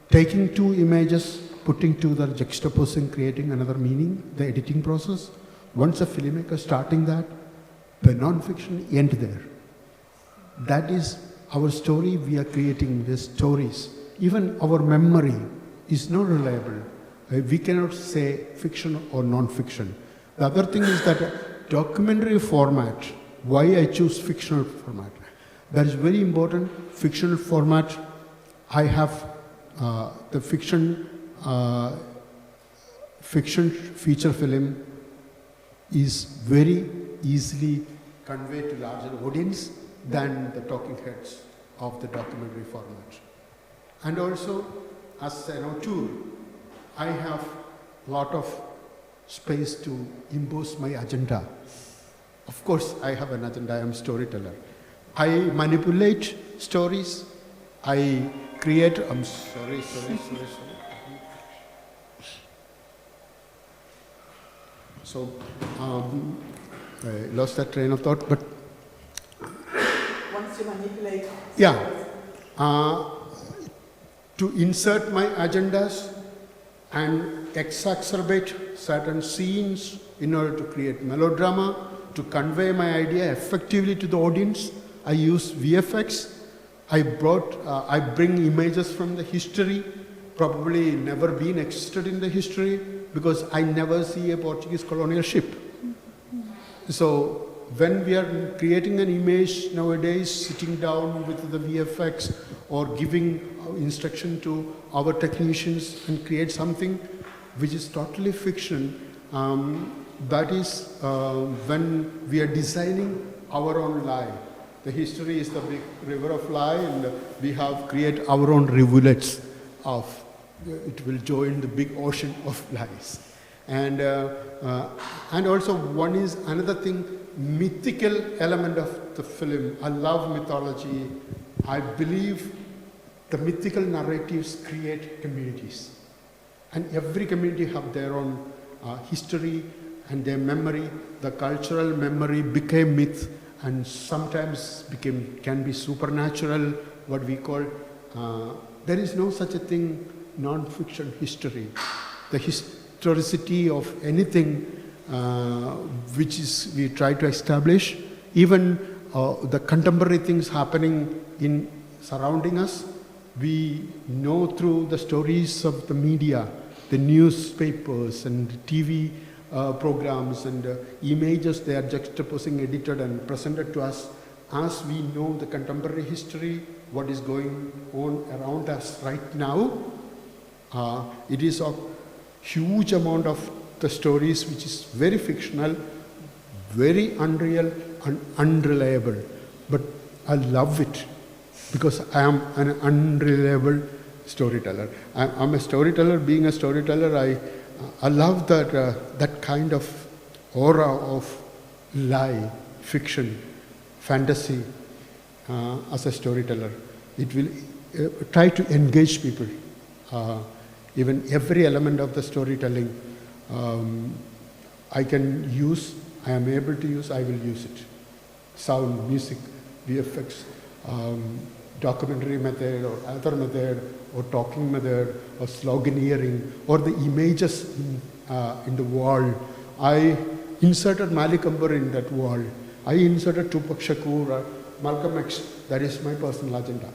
[SPEAKER 10] taking two images, putting together, juxtaposing, creating another meaning, the editing process. Once a filmmaker starting that, the non-fiction end there. That is our story. We are creating these stories. Even our memory is not reliable. We cannot say fiction or non-fiction. The other thing is that documentary format, why I choose fictional format. That is very important. Fictional format, I have the fiction feature film is very easily conveyed to larger audience than the talking heads of the documentary format. And also, as an auteur, I have a lot of space to impose my agenda. Of course, I have an agenda. I am a storyteller. I manipulate stories. I create. I'm sorry. So I lost that train of thought. But
[SPEAKER 20] once you manipulate.
[SPEAKER 10] Yeah. To insert my agendas and exacerbate certain scenes in order to create melodrama, to convey my idea effectively to the audience, I use VFX. I bring images from the history probably never been existed in the history because I never see a Portuguese colonial ship. So when we are creating an image nowadays, sitting down with the VFX or giving instruction to our technicians and create something which is totally fiction, that is when we are designing our own lie. The history is the big river of lie, and we have create our own rivulets of, it will join the big ocean of lies. And also one is another thing, mythical element of the film. I love mythology. I believe the mythical narratives create communities. And every community have their own history and their memory. The cultural memory became myth and sometimes can be supernatural, what we call, there is no such a thing, non-fiction history. The historicity of anything which is we try to establish, even the contemporary things happening in surrounding us, we know through the stories of the media, the newspapers and TV programs and images they are juxtaposing, edited and presented to us. As we know the contemporary history, what is going on around us right now, it is a huge amount of the stories which is very fictional, very unreal and unreliable. But I love it because I am an unreliable storyteller. I'm a storyteller. Being a storyteller, I love that kind of aura of lie, fiction, fantasy as a storyteller. It will try to engage people. Even every element of the storytelling I can use, I am able to use, I will use it. Sound, music, VFX, documentary method or other method or talking method or sloganeering or the images in the wall. I inserted Malik Amber in that wall. I inserted Tupac Shakur, Malcolm X. That is my personal agenda.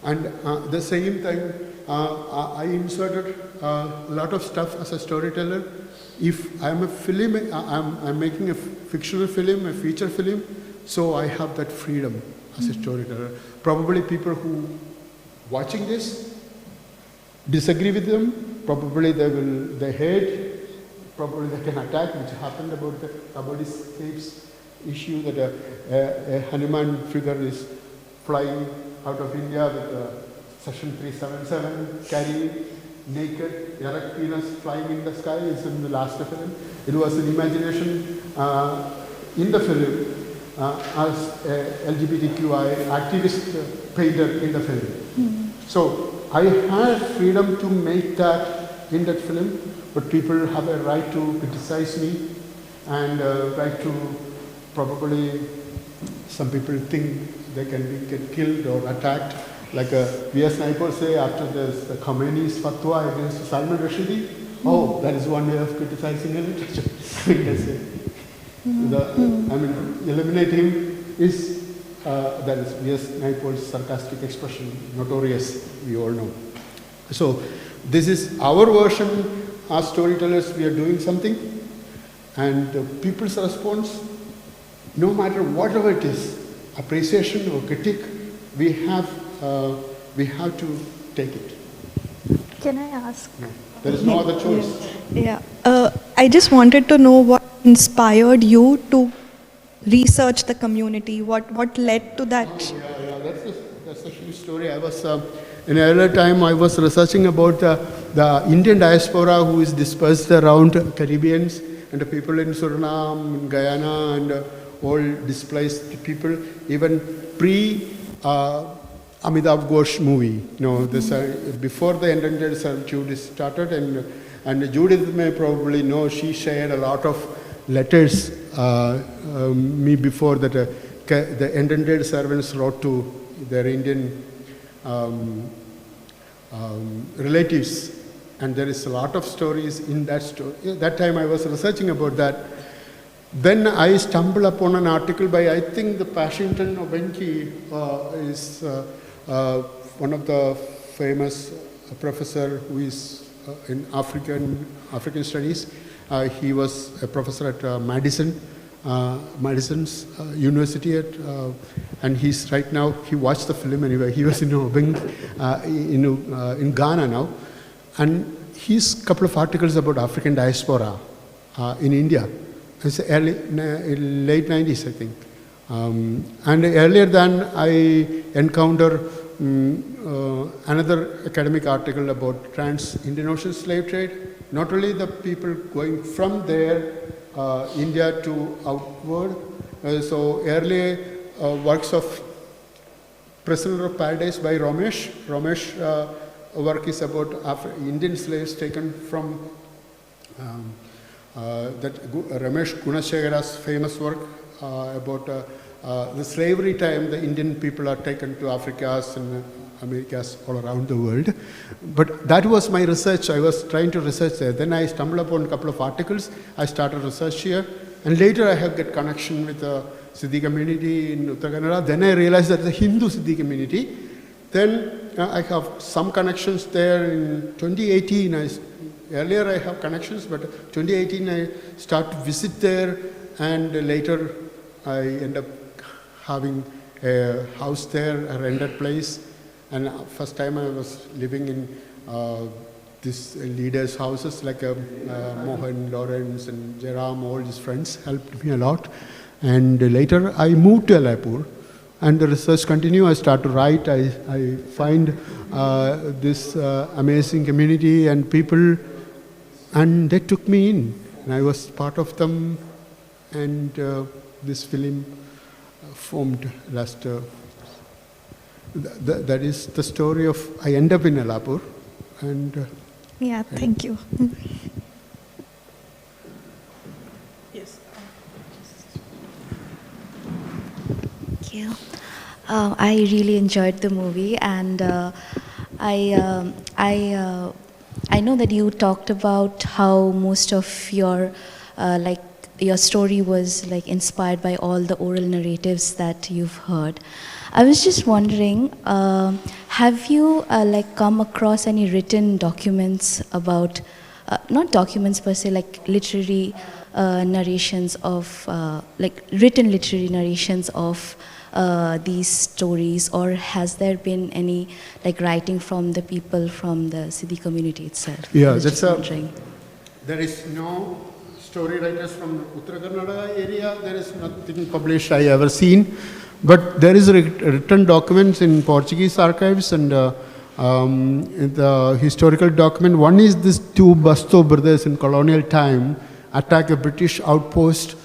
[SPEAKER 10] And the same time, I inserted a lot of stuff as a storyteller. If I'm a film, I'm making a fictional film, a feature film, so I have that freedom as a storyteller. Probably people who watching this disagree with them, probably they hate, probably they can attack, which happened about the Kabaddi Caves issue, that a Hanuman figure is flying out of India with Section 377, carrying naked, erect penis flying in the sky, is in the last film. It was an imagination in the film as a LGBTQI activist painted in the film. So I had freedom to make that in that film, but people have a right to criticize me and right to probably, some people think they can get killed or attacked. Like V.S. Naipur say after the Khomeini's fatwa against Salman Rushdie, oh, that is one way of criticizing a literature. Eliminate him is, that is V.S. Naipur's sarcastic expression, notorious, we all know. So this is our version. As storytellers, we are doing something, and people's response, no matter whatever it is, appreciation or critique, we have to take it.
[SPEAKER 12] Can I ask?
[SPEAKER 10] No, there is no other choice.
[SPEAKER 12] Yeah. I just wanted to know what inspired you to research the community. What led to that?
[SPEAKER 10] That's a huge story. I was in earlier time I was researching about the Indian diaspora who is dispersed around Caribbeans and the people in Suriname, in Guyana, and all displaced people, even pre. Amitabh Ghosh movie, this before the endangered servitude started, and Judith may probably know, she shared a lot of letters me before that the endangered servants wrote to their Indian relatives, and there is a lot of stories in that story. That time I was researching about that. Then I stumbled upon an article by, I think, the Pashington Obenki is one of the famous a professor who is in African studies. He was a professor at Madison's University and he's right now, he watched the film anyway. He was in Ghana now. And he's a couple of articles about African diaspora in India. It's late 90s, I think. And earlier than I encountered another academic article about trans-Indian Ocean slave trade. Not only the people going from there, India to outward. So early works of Prisoner of Paradise by Ramesh. Ramesh work is about Indian slaves taken from Ramesh Gunashekara's famous work about the slavery time the Indian people are taken to Africas and Americas all around the world. But that was my research. I was trying to research there. Then I stumbled upon a couple of articles. I started research here. And later I have got connection with the Siddhi community in Uttar Kannada. Then I realized that the Hindu Siddhi community. Then I have some connections there in 2018. Earlier I have connections, but 2018 I start to visit there, and later I end up having a house there, a rented place. And first time I was living in these leaders' houses, like Mohan, Lawrence, and Jaram, all these friends helped me a lot. And later I moved to Allappur, and the research continued. I start to write. I find this amazing community and people, and they took me in, and I was part of them, and this film formed last. That is the story of, I end up in Allappur, and
[SPEAKER 12] yeah, thank you.
[SPEAKER 1] Yes.
[SPEAKER 14] Thank you. I really enjoyed the movie, and I know that you talked about how most of your your story was inspired by all the oral narratives that you've heard. I was just wondering, have you come across any written documents about, not documents per se, literary narrations of, written literary narrations of these stories, or has there been any writing from the people from the Siddhi community itself?
[SPEAKER 10] Yeah, that's there is no story writers from Uttar Kannada area. There is nothing published I ever seen. But there is written documents in Portuguese archives and the historical document. One is this two Basto brothers in colonial time attack a British outpost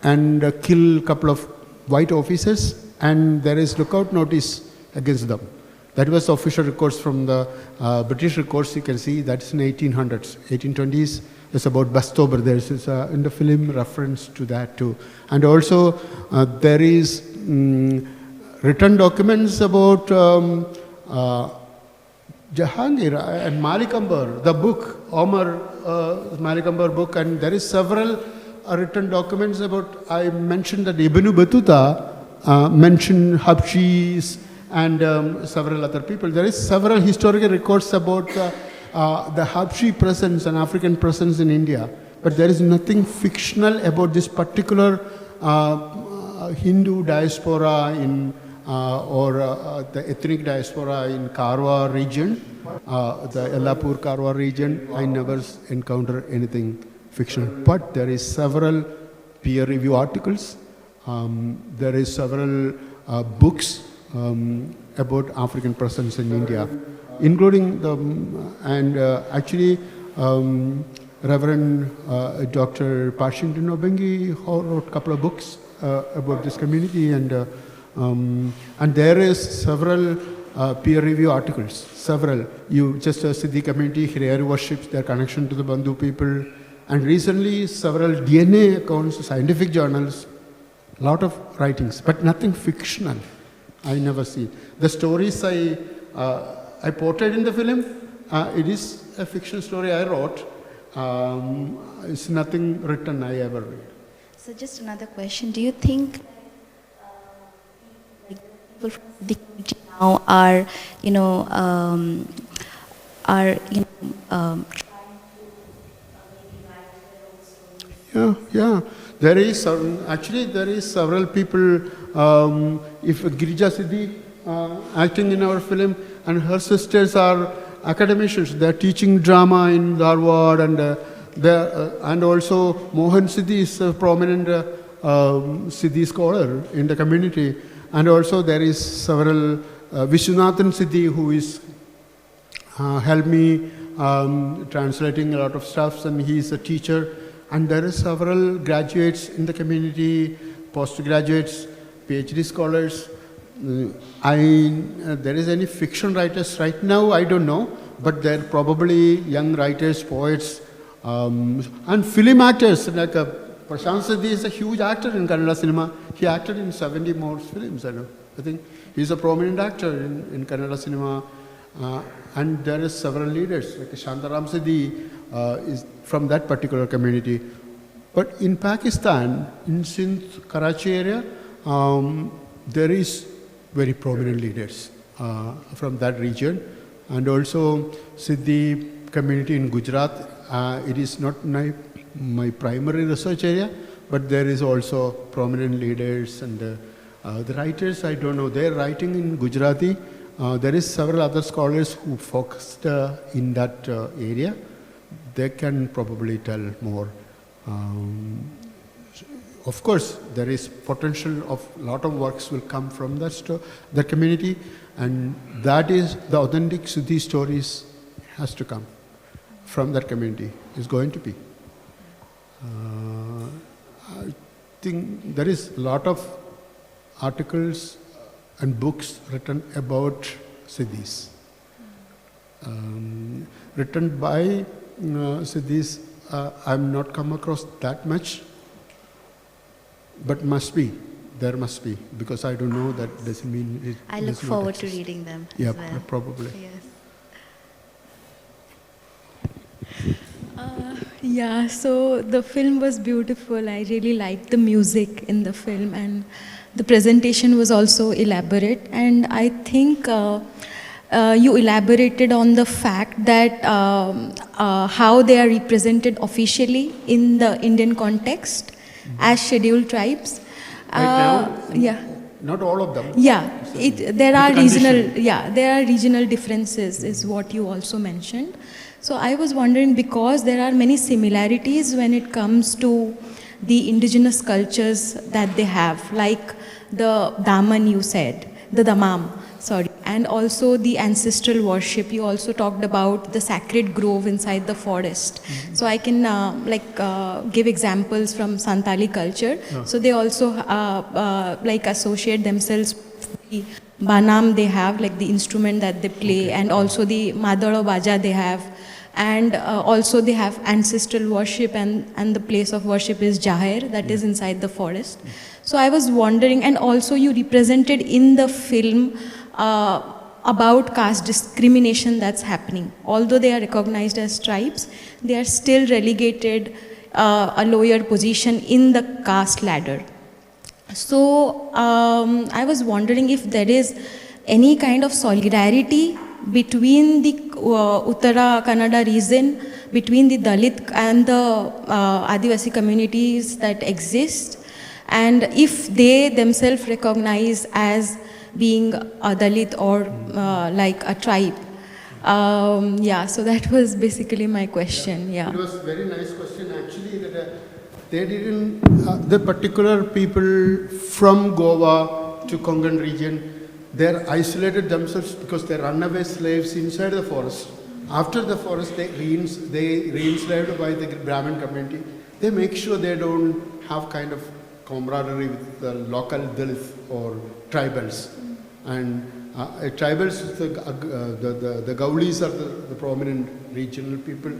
[SPEAKER 10] and kill a couple of white officers, and there is lookout notice against them. That was official records from the British records. You can see that's in 1800s, 1820s. It's about Basto brothers. It's in the film reference to that too. And also there is written documents about Jahangir and Malik Ambar, the book, Omar Malik Ambar book, and there is several written documents about, I mentioned that Ibn Battuta mentioned Habshis and several other people. There is several historical records about the Habshi presence and African presence in India, but there is nothing fictional about this particular Hindu diaspora in or the ethnic diaspora in Karwar region, the Allappur Karwar region. I never encountered anything fictional, but there is several peer review articles. There is several books about African presence in India, including the actually Reverend Dr. Pashington Obengi wrote a couple of books about this community, and there is several peer review articles, several. You just Siddhi community, Hriyaru worships, their connection to the Bandhu people, and recently several DNA accounts, scientific journals, a lot of writings, but nothing fictional. I never see. The stories I portrayed in the film, it is a fictional story I wrote. It's nothing written I ever read.
[SPEAKER 14] So just another question. Do you think people from the community now are, are,
[SPEAKER 10] Yeah. There is several people. If Girija Siddhi acting in our film, and her sisters are academicians. They are teaching drama in Dharwad, and also Mohan Siddhi is a prominent Siddhi scholar in the community, and also there is several Vishwanathan Siddhi who is helped me translating a lot of stuff, and he is a teacher. And there are several graduates in the community, postgraduates, PhD scholars. There is any fiction writers right now, I don't know, but there are probably young writers, poets, and film actors. Like Prashant Siddhi is a huge actor in Kannada cinema. He acted in 70 more films, I think he's a prominent actor in Kannada cinema. And there are several leaders, like Shantaram Siddhi is from that particular community. But in Pakistan, in Sindh, Karachi area, there is very prominent leaders from that region. And also Siddhi community in Gujarat. It is not my primary research area, but there is also prominent leaders. And the writers, I don't know, they're writing in Gujarati. There is several other scholars who focused in that area. They can probably tell more. Of course, there is potential of a lot of works will come from that community, and that is the authentic Siddhi stories has to come from that community, is going to be. I think there is a lot of articles and books written about Siddhis. Written by Siddhis, I've not come across that much, but must be. There must be, because I don't know, that doesn't mean it.
[SPEAKER 14] I look forward to reading them.
[SPEAKER 10] Yeah,
[SPEAKER 14] as well.
[SPEAKER 10] Probably.
[SPEAKER 14] Yes.
[SPEAKER 9] Yeah, so the film was beautiful. I really liked the music in the film, and the presentation was also elaborate. And I think you elaborated on the fact that how they are represented officially in the Indian context as scheduled tribes. Yeah.
[SPEAKER 10] Not all of them.
[SPEAKER 9] Yeah, there are regional differences, is what you also mentioned. So I was wondering, because there are many similarities when it comes to the indigenous cultures that they have, like the Daman you said, the Dammam, and also the ancestral worship. You also talked about the sacred grove inside the forest. So I can give examples from Santali culture. So they also associate themselves with the Banam they have, like the instrument that they play, and also the Madaro Baja they have. And also they have ancestral worship, and the place of worship is Jaher, that is inside the forest. So I was wondering, and also you represented in the film about caste discrimination that's happening. Although they are recognized as tribes, they are still relegated a lower position in the caste ladder. So I was wondering if there is any kind of solidarity between the Uttara Kannada region, between the Dalit and the Adivasi communities that exist, and if they themselves recognize as being a Dalit or like a tribe. So that was basically my question. Yeah.
[SPEAKER 10] It was a very nice question actually, that they didn't, the particular people from Goa to Konkan region, they're isolated themselves because they're runaway slaves inside the forest. After the forest, they re-enslaved by the Brahmin community. They make sure they don't have kind of camaraderie with the local Dalits or tribals. And tribals, the Gaulis are the prominent regional people.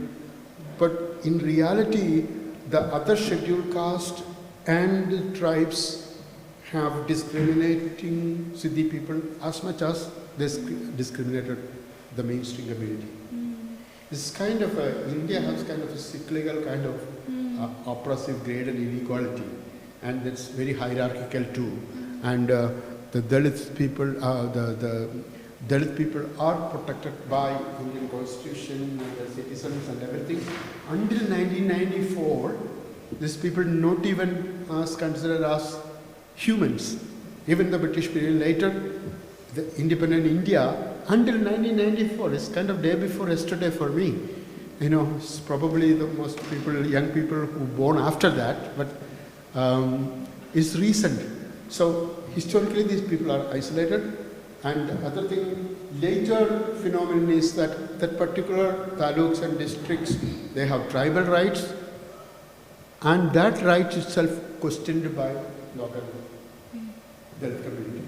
[SPEAKER 10] But in reality, the other scheduled caste and the tribes have discriminating Siddhi people as much as they discriminated the mainstream community. This kind of India has kind of a cyclical kind of oppressive grade and inequality, and that's very hierarchical too. And the Dalit people, Dalit people are protected by Indian Constitution and the citizens and everything. Until 1994, these people not even as considered as humans. Even the British period later, the independent India, until 1994, it's kind of day before yesterday for me. You know, it's probably the most people, young people who born after that, but it's recent. So historically, these people are isolated. And the other thing, later phenomenon is that that particular taluks and districts, they have tribal rights, and that right itself questioned by local Dalit community.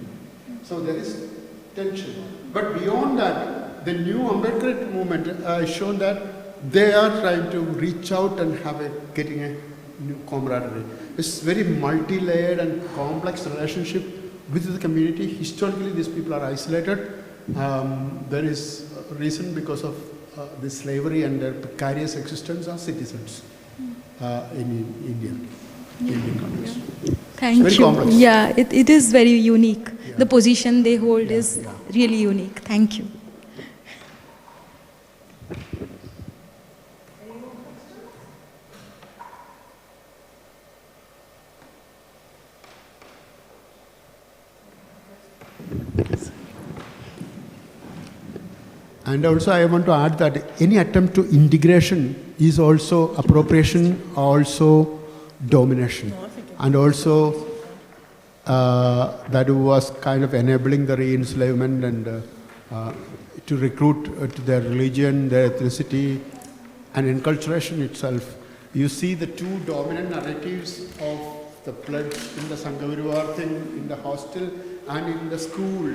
[SPEAKER 10] So there is tension. But beyond that, the new Ambedkarite movement has shown that they are trying to reach out and getting a new camaraderie. It's very multi-layered and complex relationship with the community. Historically, these people are isolated. There is a reason because of the slavery and their precarious existence as citizens in India. Indian countries.
[SPEAKER 9] Thank
[SPEAKER 10] very
[SPEAKER 9] you.
[SPEAKER 10] Complex.
[SPEAKER 9] Yeah, it is very unique. Yeah. The position they hold is really unique. Thank you.
[SPEAKER 10] And also I want to add that any attempt to integration is also appropriation, also domination. And also that was kind of enabling the re-enslavement and to recruit to their religion, their ethnicity, and enculturation itself. You see the two dominant narratives of the pledge in the Sanghavirivar thing, in the hostel and in the school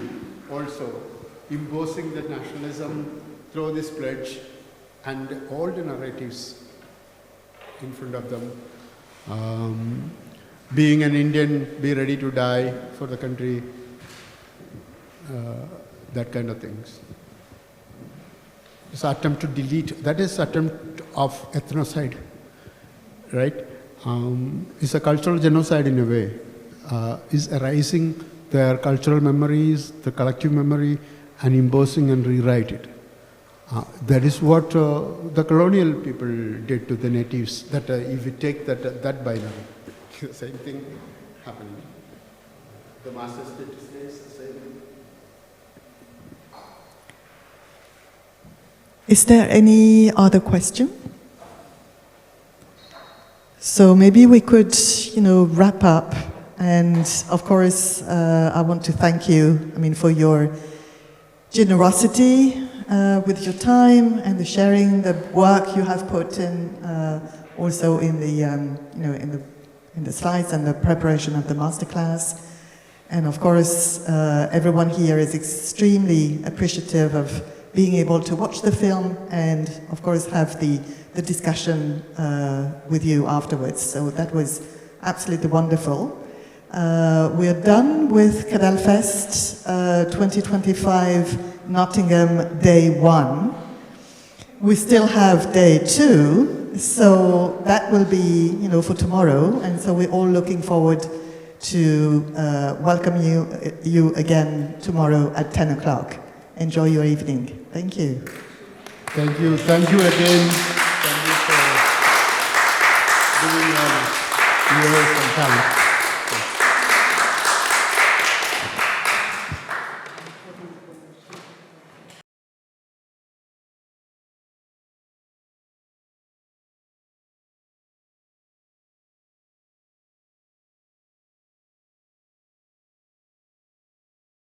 [SPEAKER 10] also, imposing the nationalism through this pledge and all the narratives in front of them. Being an Indian, be ready to die for the country, that kind of things. It's an attempt to delete, that is attempt of ethnocide, right? It's a cultural genocide in a way. Is erasing their cultural memories, the collective memory, and imposing and rewrite it. That is what the colonial people did to the natives, that if we take that binary, the same thing happening. The masters did the same thing.
[SPEAKER 20] Is there any other question? So maybe we could, wrap up. And of course, I want to thank you, for your generosity with your time and the sharing, the work you have put in, also in the, in the slides and the preparation of the masterclass. And of course, everyone here is extremely appreciative of being able to watch the film and, of course, have the discussion with you afterwards. So that was absolutely wonderful. We are done with Cadalfest 2025 Nottingham Day One. We still have Day 2, so that will be, for tomorrow. And so we're all looking forward to welcome you again tomorrow at 10 o'clock. Enjoy your evening. Thank you.
[SPEAKER 10] Thank you. Thank you again. Thank you for giving your time.